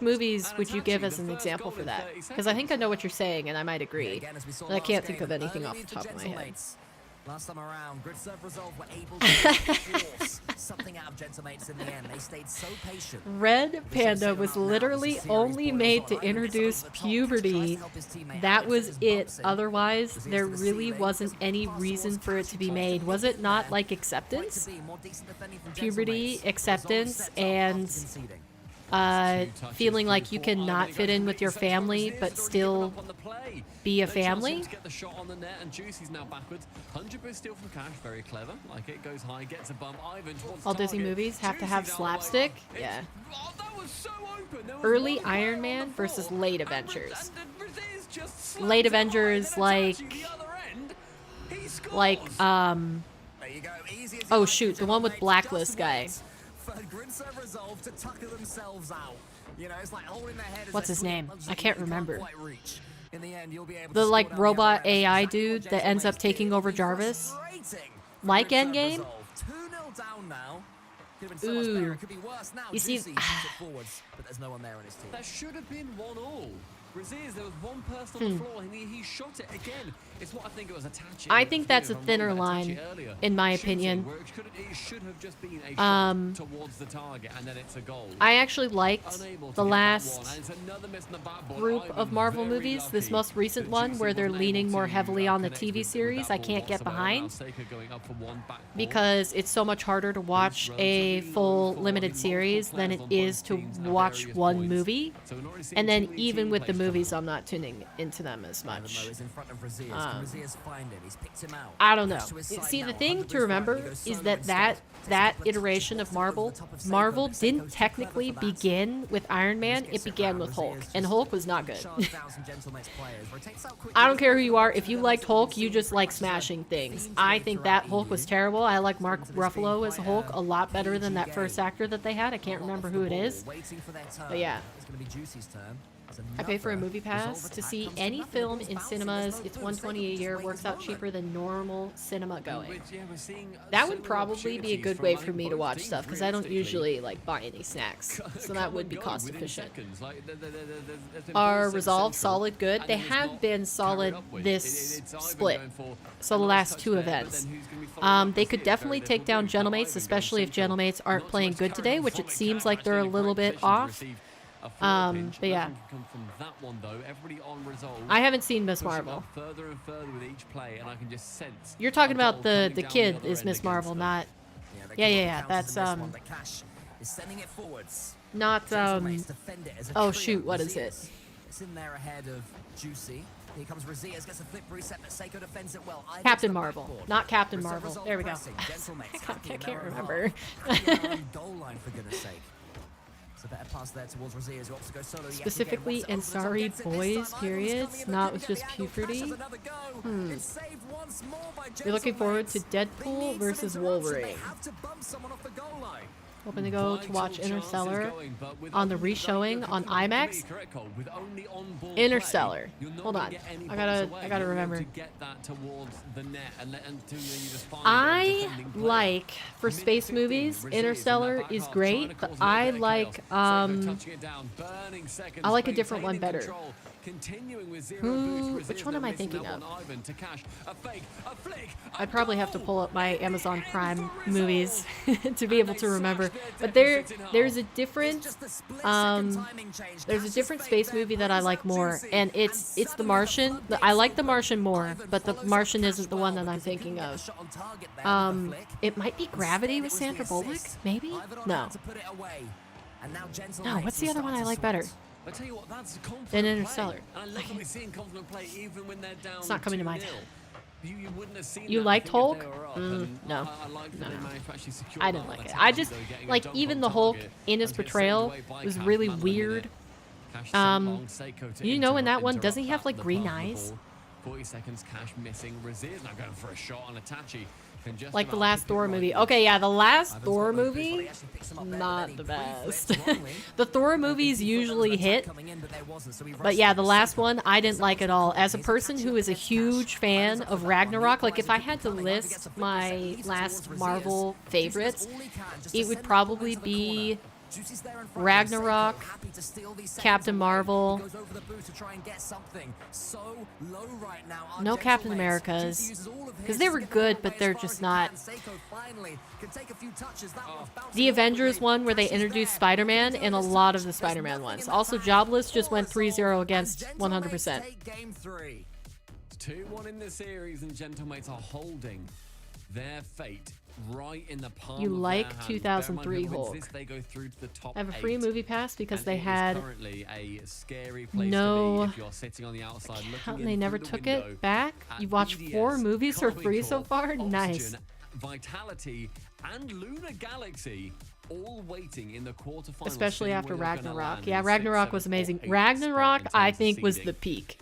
movies would you give as an example for that? Because I think I know what you're saying, and I might agree, but I can't think of anything off the top of my head. Last time around, Grid Serve Resolve were able to force something out of Gentlemates. Red Panda was literally only made to introduce puberty. That was it. Otherwise, there really wasn't any reason for it to be made. Was it not like acceptance? Puberty, acceptance, and feeling like you cannot fit in with your family but still be a family. Get the shot on the net, and Juicy's now backwards. 100% steal from Cash, very clever. Like it goes high, gets a bump. Ivan towards All Disney movies have to have slapstick. Yeah. Early Iron Man versus late Avengers. Late Avengers, like oh shoot, the one with Blacklist guy. What's his name? I can't remember. The like robot AI dude that ends up taking over Jarvis. Like Endgame? Ooh. You see, That should have been 1-1. Braziers, there was one person on the floor and he shot it again. It's what I think it was attaching. I think that's a thinner line, in my opinion. It should have just been a shot towards the target, and then it's a goal. I actually liked the last group of Marvel movies, this most recent one where they're leaning more heavily on the TV series. I can't get behind because it's so much harder to watch a full limited series than it is to watch one movie. And then even with the movies, I'm not tuning into them as much. I don't know. See, the thing to remember is that iteration of Marvel didn't technically begin with Iron Man. It began with Hulk, and Hulk was not good. I don't care who you are. If you liked Hulk, you just like smashing things. I think that Hulk was terrible. I like Mark Ruffalo as Hulk a lot better than that first actor that they had. I can't remember who it is. But yeah. I pay for a movie pass to see any film in cinemas. It's $120 a year. Works out cheaper than normal cinema going. That would probably be a good way for me to watch stuff because I don't usually like buy any snacks, so that would be cost efficient. Are Resolve solid good? They have been solid this split. So the last two events. They could definitely take down Gentlemates, especially if Gentlemates aren't playing good today, which it seems like they're a little bit off. But yeah, I haven't seen Miss Marvel. You're talking about the kid is Miss Marvel, not yeah. That's not oh shoot, what is it? Captain Marvel, not Captain Marvel. There we go. I can't remember. Specifically, and sorry, boys, periods, not with just puberty. You're looking forward to Deadpool versus Wolverine. Hoping to go to watch Interstellar on the re-showing on IMAX. Interstellar. Hold on. I gotta remember. I like, for space movies, Interstellar is great, but I like a different one better. Which one am I thinking of? I'd probably have to pull up my Amazon Prime movies to be able to remember. But there's a different space movie that I like more, and it's The Martian. I like The Martian more, but The Martian isn't the one that I'm thinking of. It might be Gravity with Sandra Bullock, maybe? No. No, what's the other one I like better? I tell you what, that's Then Interstellar. I love what we're seeing confident play even when they're down. It's not coming to mind. You wouldn't have seen you liked Hulk? No. I didn't like it. I just, like, even the Hulk in his portrayal was really weird. You know in that one, doesn't he have, like, green eyes? 40 seconds, Cash missing. Razier's now going for a shot on Itachi. Like the last Thor movie. Okay, yeah, the last Thor movie, not the best. The Thor movies usually hit, but yeah, the last one I didn't like at all. As a person who is a huge fan of Ragnarok, like if I had to list my last Marvel favorites, it would probably be Ragnarok, Captain Marvel. No Captain Americas, because they were good, but they're just not. The Avengers one where they introduced Spider-Man and a lot of the Spider-Man ones. Also, Jobless just went 3-0 against 100%. It's 2-1 in the series, and Gentlemates are holding their fate right in the palm You of like their hand. 2003 Bear in mind, who wins Hulk. this, they go through to the top I have a free 8, movie pass because and they it is had currently a scary place no. to be if you're sitting on the outside looking in They never through the took window it back. at You've watched BDS, 4 movies for Comic free so Corp, far. Nice. Oxygen, Vitality, and Lunar Galaxy all waiting in the quarterfinals. Especially after Ragnarok. Yeah, Ragnarok was amazing. Ragnarok, I think, was the peak.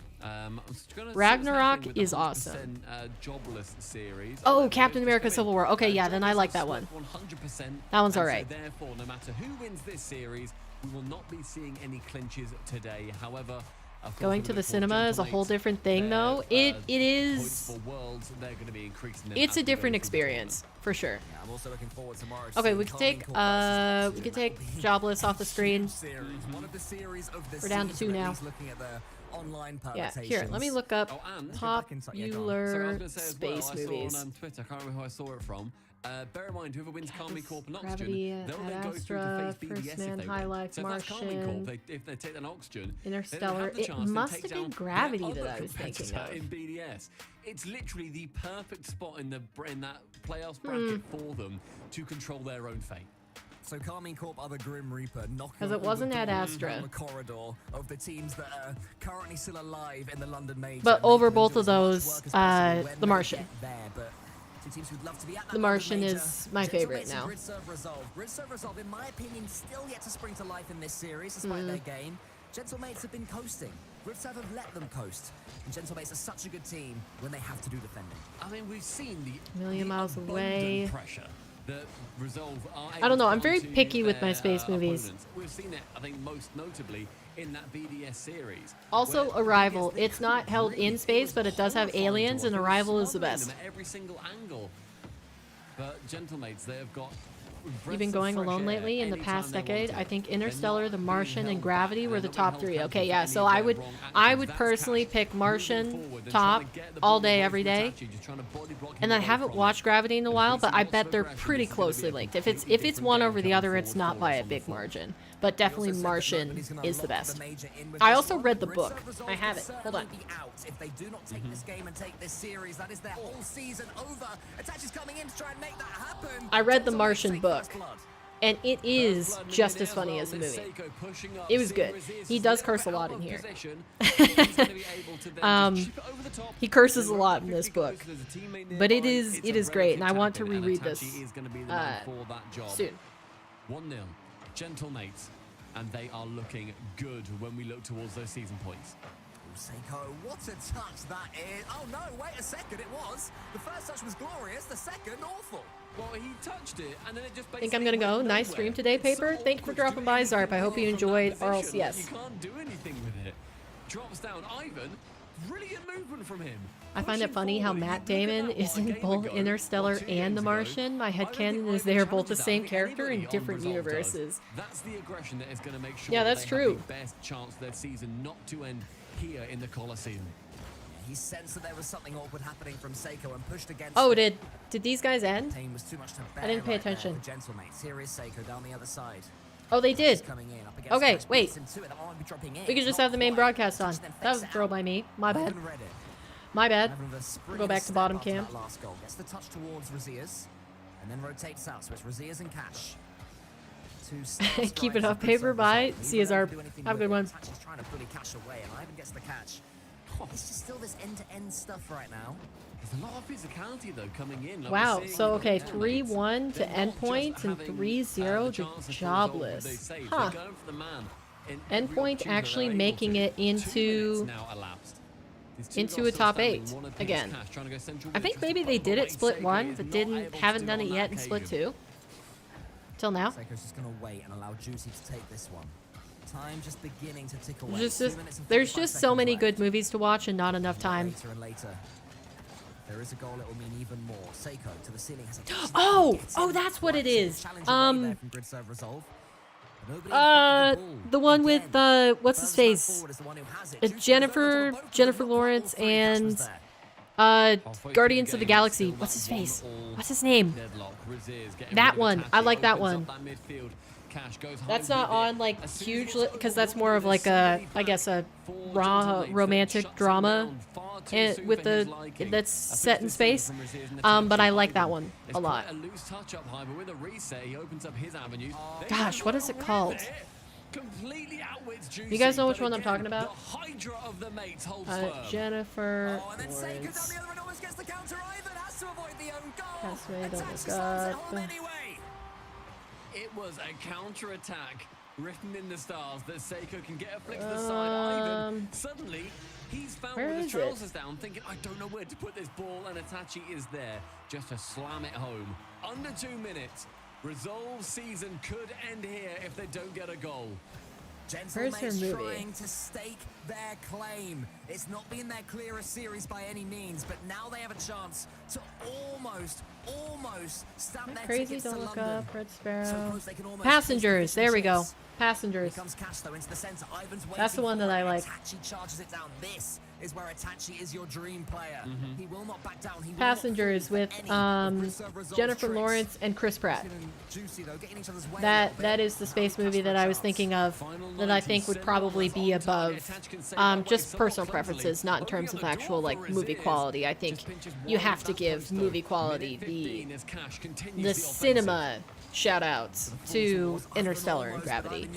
Ragnarok is awesome. Jobless series. Oh, Captain America Civil War. Okay, yeah, then I like that one. 100%. That one's alright. So therefore, no matter who wins this series, we will not be seeing any clinches today. However, of course, Going to the cinema is a whole different thing, though. It is. It's a different experience for sure. Okay, we can take Jobless off the screen. We're down to 2 now. Yeah, here, let me look up popular space movies. On Twitter, I can't remember who I saw it from. Bear in mind, whoever wins Comic Corp and Gravity, Oxygen, they'll Ad then go through to Astra, face BDS First if Man, they High win. Life, So if that's Comic Martian, Corp, if they take an Oxygen, Interstellar. they It have the chance to must take have been down Gravity their that other I was thinking competitor of. in BDS. It's literally the perfect spot in that playoffs bracket for them to control their own fate. So Carmine Corp are the Grim Reaper, knocking Because it wasn't Ad Astra. the corridor of the teams that are currently still alive in the London Major. But over both of those, The Martian. The Martian is my favorite now. Grid Serve Resolve, in my opinion, still yet to spring to life in this series, despite their game. Gentlemates have been coasting. Grid Serve have let them coast. And Gentlemates are such a good team when they have to do defending. I mean, we've seen the Million miles abundant away. pressure that Resolve are I don't know, I'm able very to picky with my their, space movies. opponents. We've seen it, I think, most notably in that BDS series. Also, Arrival. It's not held in space, but it does have aliens, and Arrival is the best. At every single angle. But Gentlemates, they have got. You've been going alone lately in the past decade. I think Interstellar, The Martian, and Gravity were the top 3. Okay, yeah, so I would personally pick Martian top all day, every day. And I haven't watched Gravity in a while, but I bet they're pretty closely linked. If it's one over the other, it's not by a big margin. But definitely Martian is the best. I also read the book. I have it. Hold on. If they do not take this game and take this series, that is their whole season over. Itachi's coming in to try and make that happen. I read the Martian book, and it is just as funny as the movie. It was good. He does curse a lot in here. He curses a lot in this book, but it is great, and I want to reread this soon. 1-0, Gentlemates, and they are looking good when we look towards those season points. Seiko, what a touch that is. Oh no, wait a second, it was. The first touch was glorious, the second awful. Well, he touched it, and then it just I think I'm gonna go. Nice stream today, Paper. Thank you for dropping by, Zarp. I hope you enjoyed RLCS. You can't do anything with it. Drops down Ivan. Brilliant movement from him. I find it funny how Matt Damon is in both Interstellar and The Martian. My headcanon is they are both the same character in different universes. That's the aggression that is going to make sure yeah, that's true. the best chance of their season not to end here in the Coliseum. He sensed that there was something awkward happening from Seiko and pushed against Oh, did these guys end? Pain was too much to bear I didn't pay right attention. there. The Gentlemates. Here is Seiko down the other side. Oh, they did. Okay, wait. We We could just have the main broadcast on. That was a throw by me. My bad. My bad. Go back to bottom cam. Last goal gets the touch towards Razias and then rotates out, so it's Razias and Cash. Keep it up, Paper. Bye. See you, Zarp. Have a good one. He's trying to bully Cash away, and Ivan gets the catch. It's just still this end-to-end stuff right now. There's a lot of physicality though coming in. Like wow. So okay, 3-1 to Endpoint and 3-0 to Jobless. Huh. Endpoint actually making it into a top 8 again. I think maybe they did it split 1, but haven't done it yet in split 2. Till now. Seiko's just gonna wait and allow Juicy to take this one. Time just beginning to tick away. There's just so many good movies to watch and not enough time. Later and later. There is a goal, it will mean even more. Seiko to the ceiling has a Oh, that's what it is. The one with what's his face? Jennifer Lawrence and Guardians of the Galaxy. What's his face? What's his name? That one. I like that one. That's not on like huge because that's more of like a, I guess, a raw romantic drama with the that's set in space. But I like that one a lot. Gosh, what is it called? You guys know which one I'm talking about? Jennifer Lawrence. It was a counter-attack written in the stars that Seiko can get a flick to the side. Ivan, suddenly, he's found where the trousers down, thinking, I don't know where to put this ball, and Itachi is there just to slam it home. Under 2 minutes, Resolve season could end here if they don't get a goal. Where's her movie? Trying to stake their claim. It's not been their clearest series by any means, but now they have a chance to almost stamp their crazy. tickets Don't to look London. up. Red Sparrow. Passengers. There we go. Passengers. That's the one that I like. Charges it down. This is where Itachi is your dream player. He will not back down. He will Passengers with Jennifer Lawrence and Chris Pratt. That is the space movie that I was thinking of that I think would probably be above just personal preferences, not in terms of actual like movie quality. I think you have to give movie quality the cinema shout outs to Interstellar and Gravity.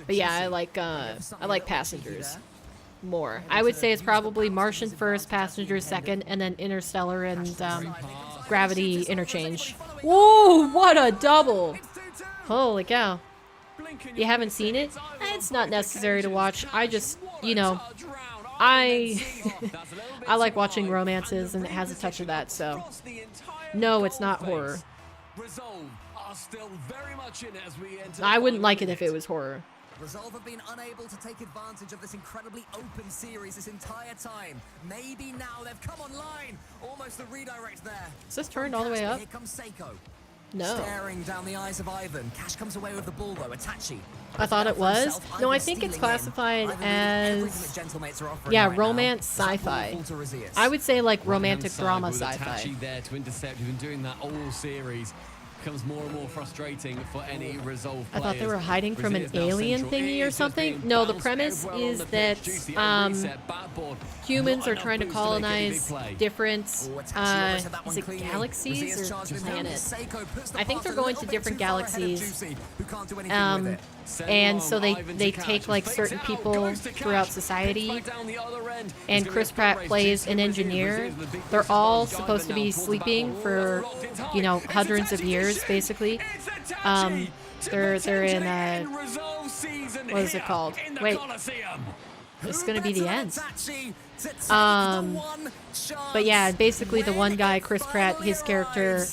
But yeah, I like Passengers more. I would say it's probably Martian first, Passengers second, and then Interstellar and Gravity interchange. Whoa, what a double! Holy cow. You haven't seen it? It's not necessary to watch. I just, you know, I like watching romances, and it has a touch of that, so no, it's not horror. I wouldn't like it if it was horror. Resolve have been unable to take advantage of this incredibly open series this entire time. Maybe now they've come online. Almost a redirect there. Is this turned all the way up? Here comes Seiko. No. Staring down the eyes of Ivan. Cash comes away with the ball though. Itachi. I thought it was. No, I think it's classified as romance sci-fi. I would say like romantic drama sci-fi. Itachi there to intercept. We've been doing that all series. Becomes more and more frustrating for any Resolve players. I thought they were hiding from an alien thingy or something. No, the premise is that humans are trying to colonize different is it galaxies or planets? I think they're going to different galaxies. And so they take like certain people throughout society. And Chris Pratt plays an engineer. They're all supposed to be sleeping for, you know, hundreds of years, basically. They're in what is it called? Wait, this is gonna be the end. But yeah, basically the one guy, Chris Pratt, his character,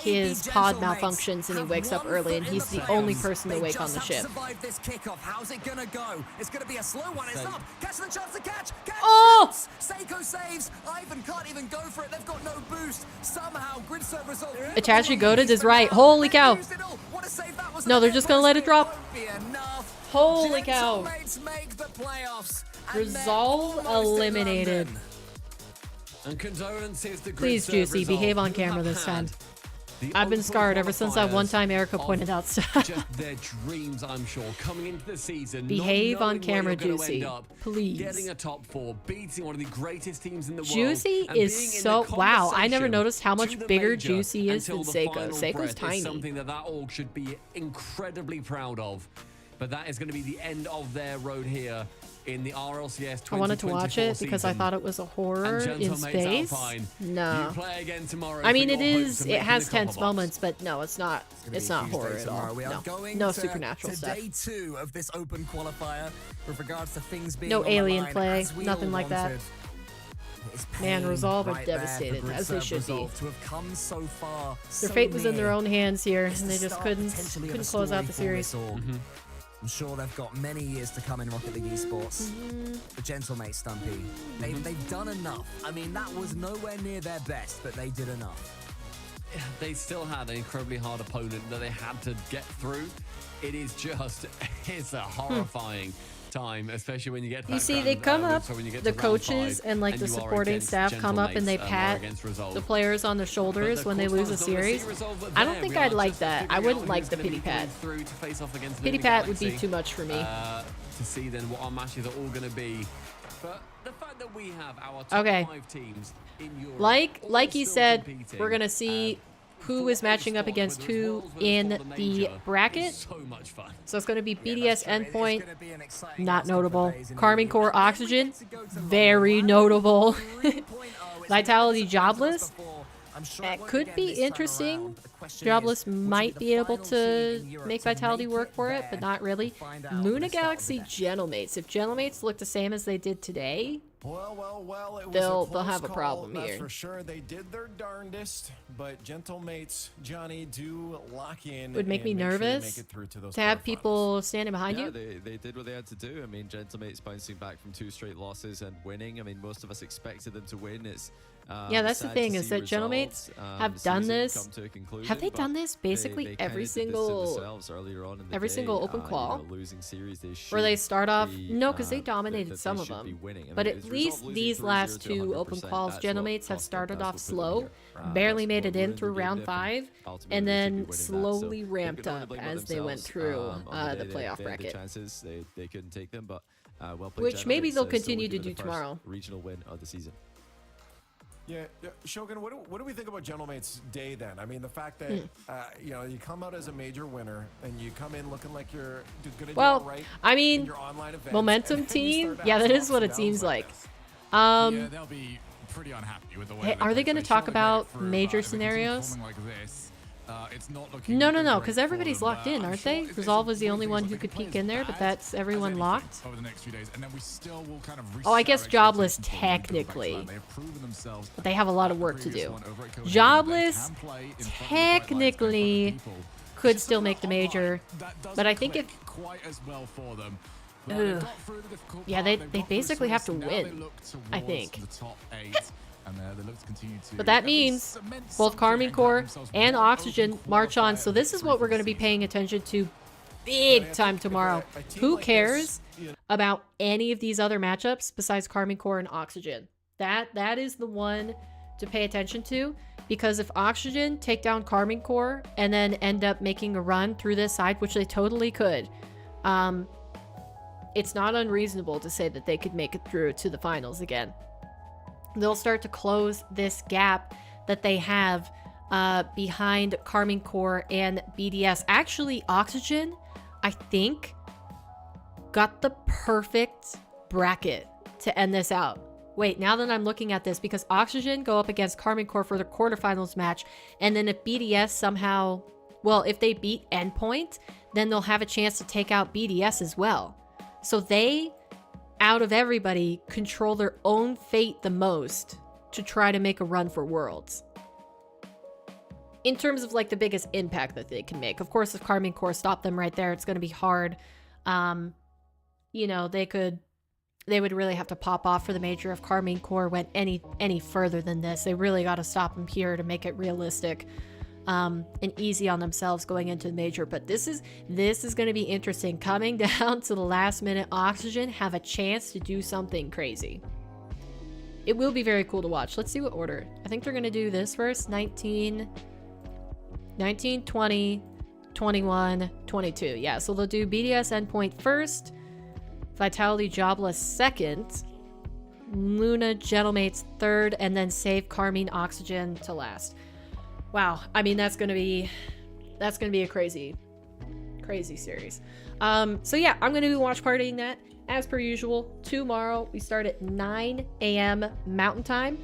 his pod malfunctions and he wakes up early and he's the only person awake on the ship. How's it gonna go? It's gonna be a slow one. It's up. Catch the chance to catch. Oh! Seiko saves. Ivan can't even go for it. They've got no boost. Somehow, grid serve result. Itachi goated is right. Holy cow. No, they're just gonna let it drop. Holy cow. Resolve eliminated. And condolences to Please, Juicy, behave on camera this time. I've been scarred ever since that one time Erica pointed out stuff. Just their dreams, I'm sure, coming into the season. Behave on camera, Juicy. Please. Getting a top 4, beating one of the greatest teams in the world. Juicy is so wow. I never noticed how much bigger Juicy is than Seiko. Seiko's tiny. Something that org should be incredibly proud of. But that is going to be the end of their road here in the RLCS 2024 I wanted to watch it because I thought it was a horror in space. No. I mean, it is. It has tense moments, but no, it's not. It's not horror at all. No supernatural stuff. Day 2 of this open qualifier with regards to things being no alien play. Nothing like that. Man, Resolve are devastated, as they should be. Their fate was in their own hands here, and they just couldn't close out the series. I'm sure they've got many years to come in Rocket League esports. The Gentlemate Stumpy, they've done enough. I mean, that was nowhere near their best, but they did enough. they still had an incredibly hard opponent that they had to get through. It is just, it's a horrifying time, especially when you get to You that see, they come up, so when you get the to round coaches 5 and like the you are supporting against staff come up and they gentlemates, or pat against Resolve. the players on the shoulders when they lose a series. I don't think I'd like that. I wouldn't like the pity pat. Pity pat would be too much for me. To see then what our matches are all going to be. But the fact that we have our top 5 teams in Europe, Like you said, we're gonna see who is matching up against who in the bracket. So it's going to be BDS Endpoint, not notable. Karmine Core Oxygen, very notable. Vitality Jobless, that could be interesting. Jobless might be able to make Vitality work for it, but not really. Luna Galaxy Gentlemates. If Gentlemates look the same as they did today, well, they'll have a problem that's here. for sure. They did their darndest, but Gentlemates, Johnny, do lock in. Would make me nervous to have people standing behind you. They did what they had to do. I mean, Gentlemates bouncing back from 2 straight losses and winning. I mean, most of us expected them to win. It's yeah, that's the thing, is that Gentlemates have done this. Have they done this basically every single open qual? Where they start off, no, because they dominated some of them. But at least these last 2 open quals, Gentlemates have started off slow, barely made it in through round 5, and then slowly ramped up as they went through the playoff bracket. They couldn't take them, but which maybe they'll continue to do tomorrow. Regional win of the season. Yeah, Shogun, what do we think about Gentlemates' day then? I mean, the fact that you know, you come out as a major winner and you come in looking like you're gonna do all right. I mean, momentum team. Yeah, that is what it seems like. Yeah, they'll be pretty unhappy with the way. Hey, are they going to talk about major scenarios? Like this, it's not looking No, because everybody's locked in, aren't they? Resolve was the only one who could peek in there, but that's everyone locked. Over the next few days, and then we still will kind of oh, I guess Jobless technically, but they have a lot of work to do. Jobless technically could still make the major, but I think if yeah, they basically have to win, I think. But that means both Karmine Core and Oxygen march on. So this is what we're going to be paying attention to big time tomorrow. Who cares about any of these other matchups besides Karmine Core and Oxygen? That is the one to pay attention to, because if Oxygen take down Karmine Core and then end up making a run through this side, which they totally could, it's not unreasonable to say that they could make it through to the finals again. They'll start to close this gap that they have behind Karmine Core and BDS. Actually, Oxygen, I think, got the perfect bracket to end this out. Wait, now that I'm looking at this, because Oxygen go up against Karmine Core for the quarterfinals match, and then if BDS somehow, well, if they beat Endpoint, then they'll have a chance to take out BDS as well. So they, out of everybody, control their own fate the most to try to make a run for Worlds. In terms of like the biggest impact that they can make. Of course, if Karmine Core stop them right there, it's going to be hard. You know, they would really have to pop off for the major if Karmine Core went any further than this. They really got to stop them here to make it realistic. And easy on themselves going into the major. But this is going to be interesting. Coming down to the last minute, Oxygen have a chance to do something crazy. It will be very cool to watch. Let's see what order. I think they're going to do this first. 19, 20, 21, 22. Yeah, so they'll do BDS Endpoint first, Vitality Jobless second, Luna Gentlemates third, and then save Karmine Oxygen to last. Wow, I mean, that's gonna be a crazy series. So yeah, I'm gonna be watch partying that as per usual tomorrow. We start at 9 a.m. Mountain Time.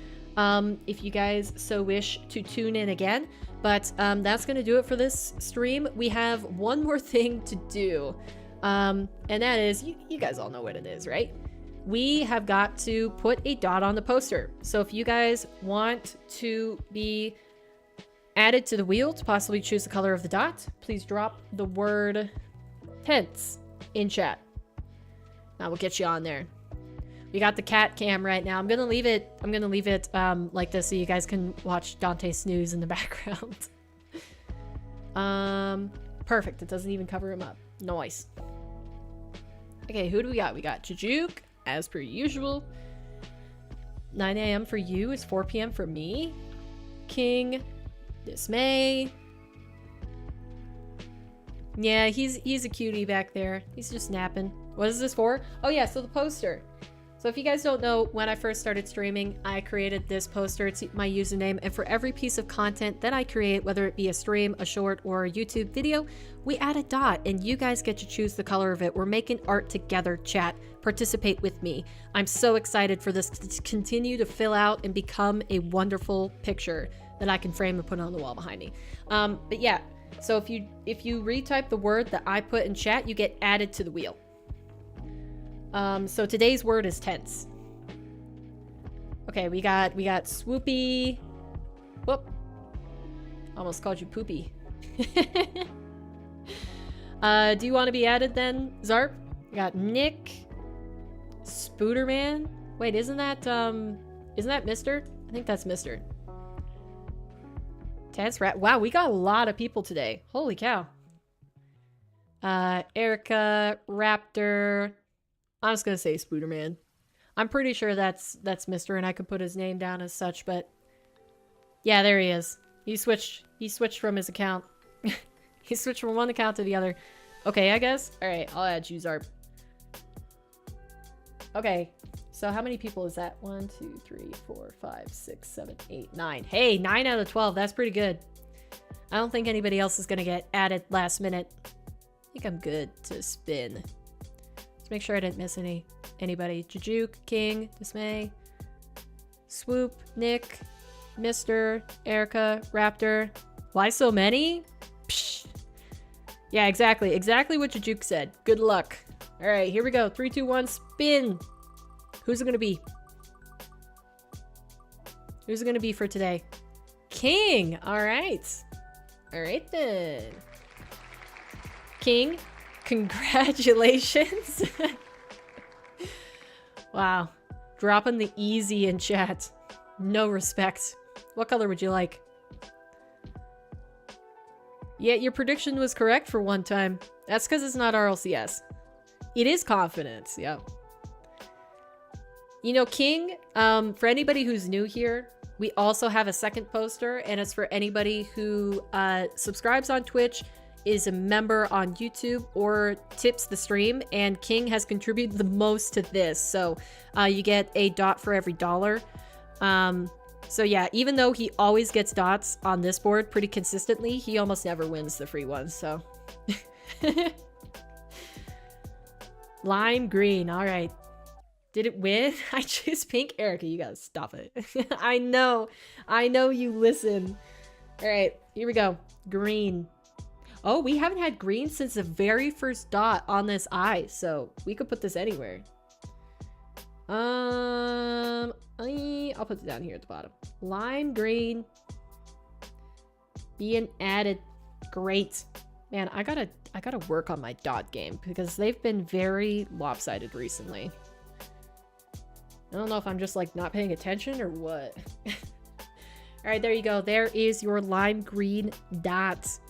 If you guys so wish to tune in again, but that's gonna do it for this stream. We have one more thing to do, and that is, you guys all know what it is, right? We have got to put a dot on the poster. So if you guys want to be added to the wheel to possibly choose the color of the dot, please drop the word tense in chat. Now we'll get you on there. We got the cat cam right now. I'm gonna leave it like this so you guys can watch Dante snooze in the background. Perfect. It doesn't even cover him up. Nice. Okay, who do we got? We got Jujuk, as per usual. 9 a.m. for you is 4 p.m. for me. King, Dismay. Yeah, he's a cutie back there. He's just napping. What is this for? Oh yeah, so the poster. So if you guys don't know, when I first started streaming, I created this poster. It's my username, and for every piece of content that I create, whether it be a stream, a short, or a YouTube video, we add a dot, and you guys get to choose the color of it. We're making art together, chat. Participate with me. I'm so excited for this to continue to fill out and become a wonderful picture that I can frame and put on the wall behind me. But yeah, so if you retype the word that I put in chat, you get added to the wheel. So today's word is tense. Okay, we got swoopy. Whoop. Almost called you poopy. Do you want to be added then, Zarp? We got Nick. Spooderman. Wait, isn't that Mr.? I think that's Mr. Tense rat. Wow, we got a lot of people today. Holy cow. Erica, Raptor. I'm just gonna say Spooderman. I'm pretty sure that's Mr. and I could put his name down as such, but yeah, there he is. He switched from his account. He switched from one account to the other. Okay, I guess. Alright, I'll add you, Zarp. Okay, so how many people is that? 1, 2, 3, 4, 5, 6, 7, 8, 9. Hey, 9 out of 12. That's pretty good. I don't think anybody else is gonna get added last minute. I think I'm good to spin. Let's make sure I didn't miss anybody. Jujuk, King, Dismay, Swoop, Nick, Mr., Erica, Raptor. Why so many? Psh. Yeah, exactly. Exactly what Jujuk said. Good luck. All right, here we go. 3, 2, 1, spin. Who's it gonna be? Who's it gonna be for today? King. All right. All right then. King, congratulations. Wow. Dropping the easy in chat. No respect. What color would you like? Yeah, your prediction was correct for one time. That's because it's not RLCS. It is confidence, yep. You know, King, for anybody who's new here, we also have a second poster, and it's for anybody who subscribes on Twitch, is a member on YouTube, or tips the stream, and King has contributed the most to this, so you get a dot for every $1. So yeah, even though he always gets dots on this board pretty consistently, he almost never wins the free ones, so. Lime green, all right. Did it win? I choose pink. Erica, you gotta stop it. I know you listen. All right, here we go. Green. Oh, we haven't had green since the very first dot on this eye, so we could put this anywhere. I'll put it down here at the bottom. Lime green. Being added. Great. Man, I gotta work on my dot game because they've been very lopsided recently. I don't know if I'm just like not paying attention or what. All right, there you go. There is your lime green dots.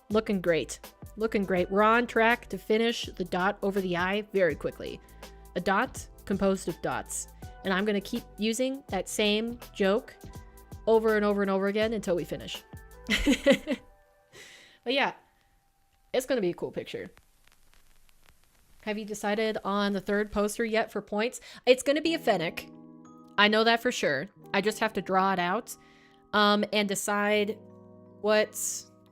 Looking great. Looking great. We're on track to finish the dot over the eye very quickly. A dot composed of dots. And I'm going to keep using that same joke over and over and over again until we finish. But yeah, it's going to be a cool picture. Have you decided on the third poster yet for points? It's going to be a Fennec. I know that for sure. I just have to draw it out and decide what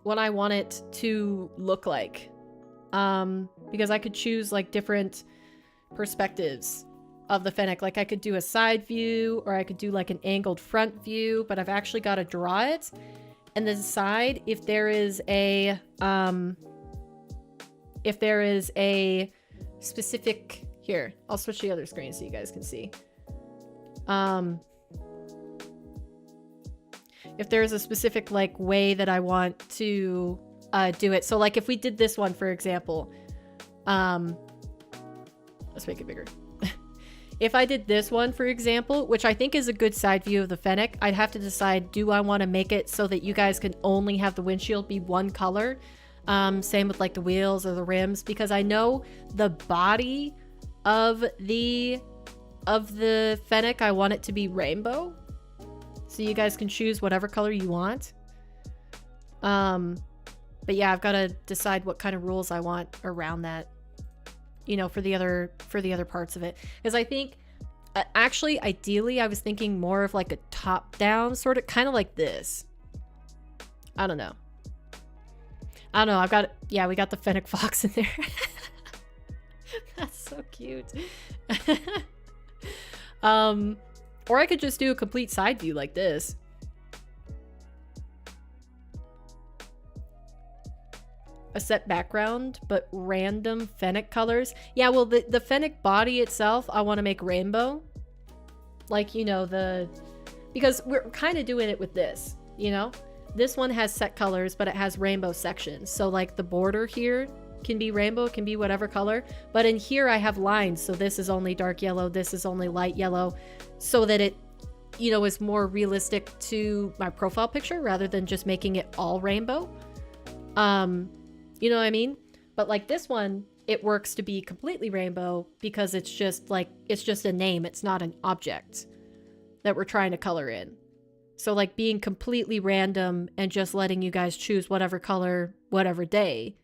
I want it to look like. Because I could choose like different perspectives of the Fennec. Like I could do a side view or I could do like an angled front view, but I've actually got to draw it and then decide if there is a specific, here, I'll switch the other screen so you guys can see. If there's a specific like way that I want to do it. So like if we did this one, for example, let's make it bigger. if I did this one, for example, which I think is a good side view of the Fennec, I'd have to decide, do I want to make it so that you guys can only have the windshield be one color? Same with like the wheels or the rims, because I know the body of the Fennec, I want it to be rainbow. So you guys can choose whatever color you want. But yeah, I've got to decide what kind of rules I want around that, you know, for the other parts of it. Because I think, actually, ideally, I was thinking more of like a top-down sort of, kind of like this. I don't know. I've got, yeah, we got the Fennec Fox in there. That's so cute. Or I could just do a complete side view like this. A set background, but random Fennec colors. Yeah, well, the Fennec body itself, I want to make rainbow. Like, you know, because we're kind of doing it with this, you know? This one has set colors, but it has rainbow sections. So, like, the border here can be rainbow, can be whatever color. But in here, I have lines. So this is only dark yellow, this is only light yellow. So that it, you know, is more realistic to my profile picture rather than just making it all rainbow. You know what I mean? But like this one, it works to be completely rainbow because it's just like, it's just a name. It's not an object that we're trying to color in. So like being completely random and just letting you guys choose whatever color, whatever day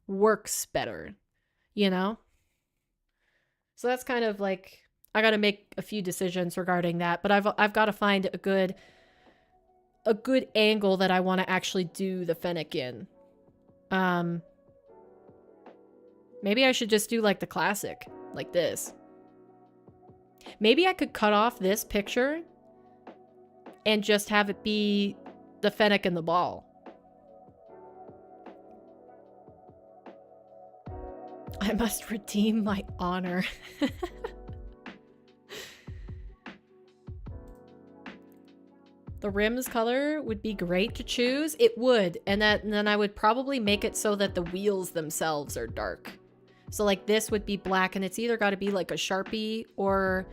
works better, you know? So that's kind of like, I got to make a few decisions regarding that, but I've got to find a good angle that I want to actually do the Fennec in. Maybe I should just do like the classic, like this. Maybe I could cut off this picture and just have it be the Fennec and the ball. I must redeem my honor. The rims color would be great to choose. It would, and then I would probably make it so that the wheels themselves are dark. So like this would be black, and it's either got to be like a Sharpie or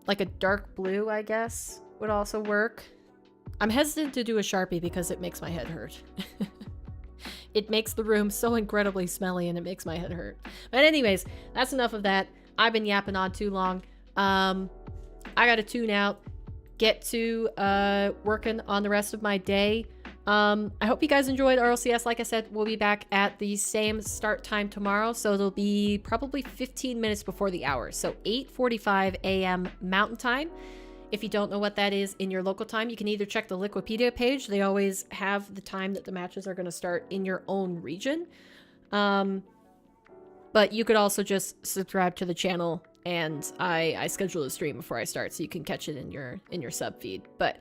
like a dark blue, I guess, would also work. I'm hesitant to do a Sharpie because it makes my head hurt. It makes the room so incredibly smelly and it makes my head hurt. But anyways, that's enough of that. I've been yapping on too long. I gotta tune out, get to working on the rest of my day. I hope you guys enjoyed RLCS. Like I said, we'll be back at the same start time tomorrow, so it'll be probably 15 minutes before the hour, so 8:45 a.m. Mountain Time. If you don't know what that is in your local time, you can either check the Liquipedia page. They always have the time that the matches are going to start in your own region. But you could also just subscribe to the channel, and I schedule a stream before I start, so you can catch it in your sub feed. But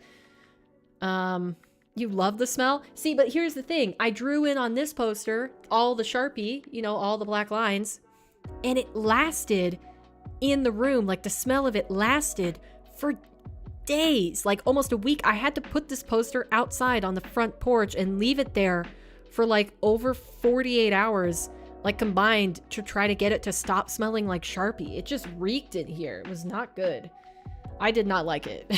you love the smell? See, but here's the thing. I drew in on this poster all the Sharpie, you know, all the black lines, and it lasted in the room. Like, the smell of it lasted for days, like almost a week. I had to put this poster outside on the front porch and leave it there for like over 48 hours, like combined, to try to get it to stop smelling like Sharpie. It just reeked in here. It was not good. I did not like it.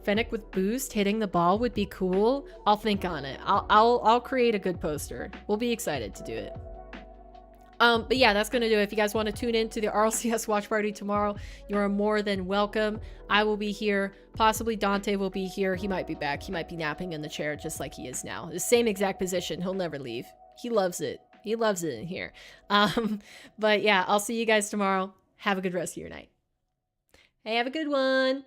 Fennec with boost hitting the ball would be cool. I'll think on it. I'll create a good poster. We'll be excited to do it. But yeah, that's gonna do it. If you guys want to tune in to the RLCS watch party tomorrow, you are more than welcome. I will be here. Possibly Dante will be here. He might be back. He might be napping in the chair just like he is now. The same exact position. He'll never leave. He loves it. He loves it in here. But yeah, I'll see you guys tomorrow. Have a good rest of your night. Hey, have a good one.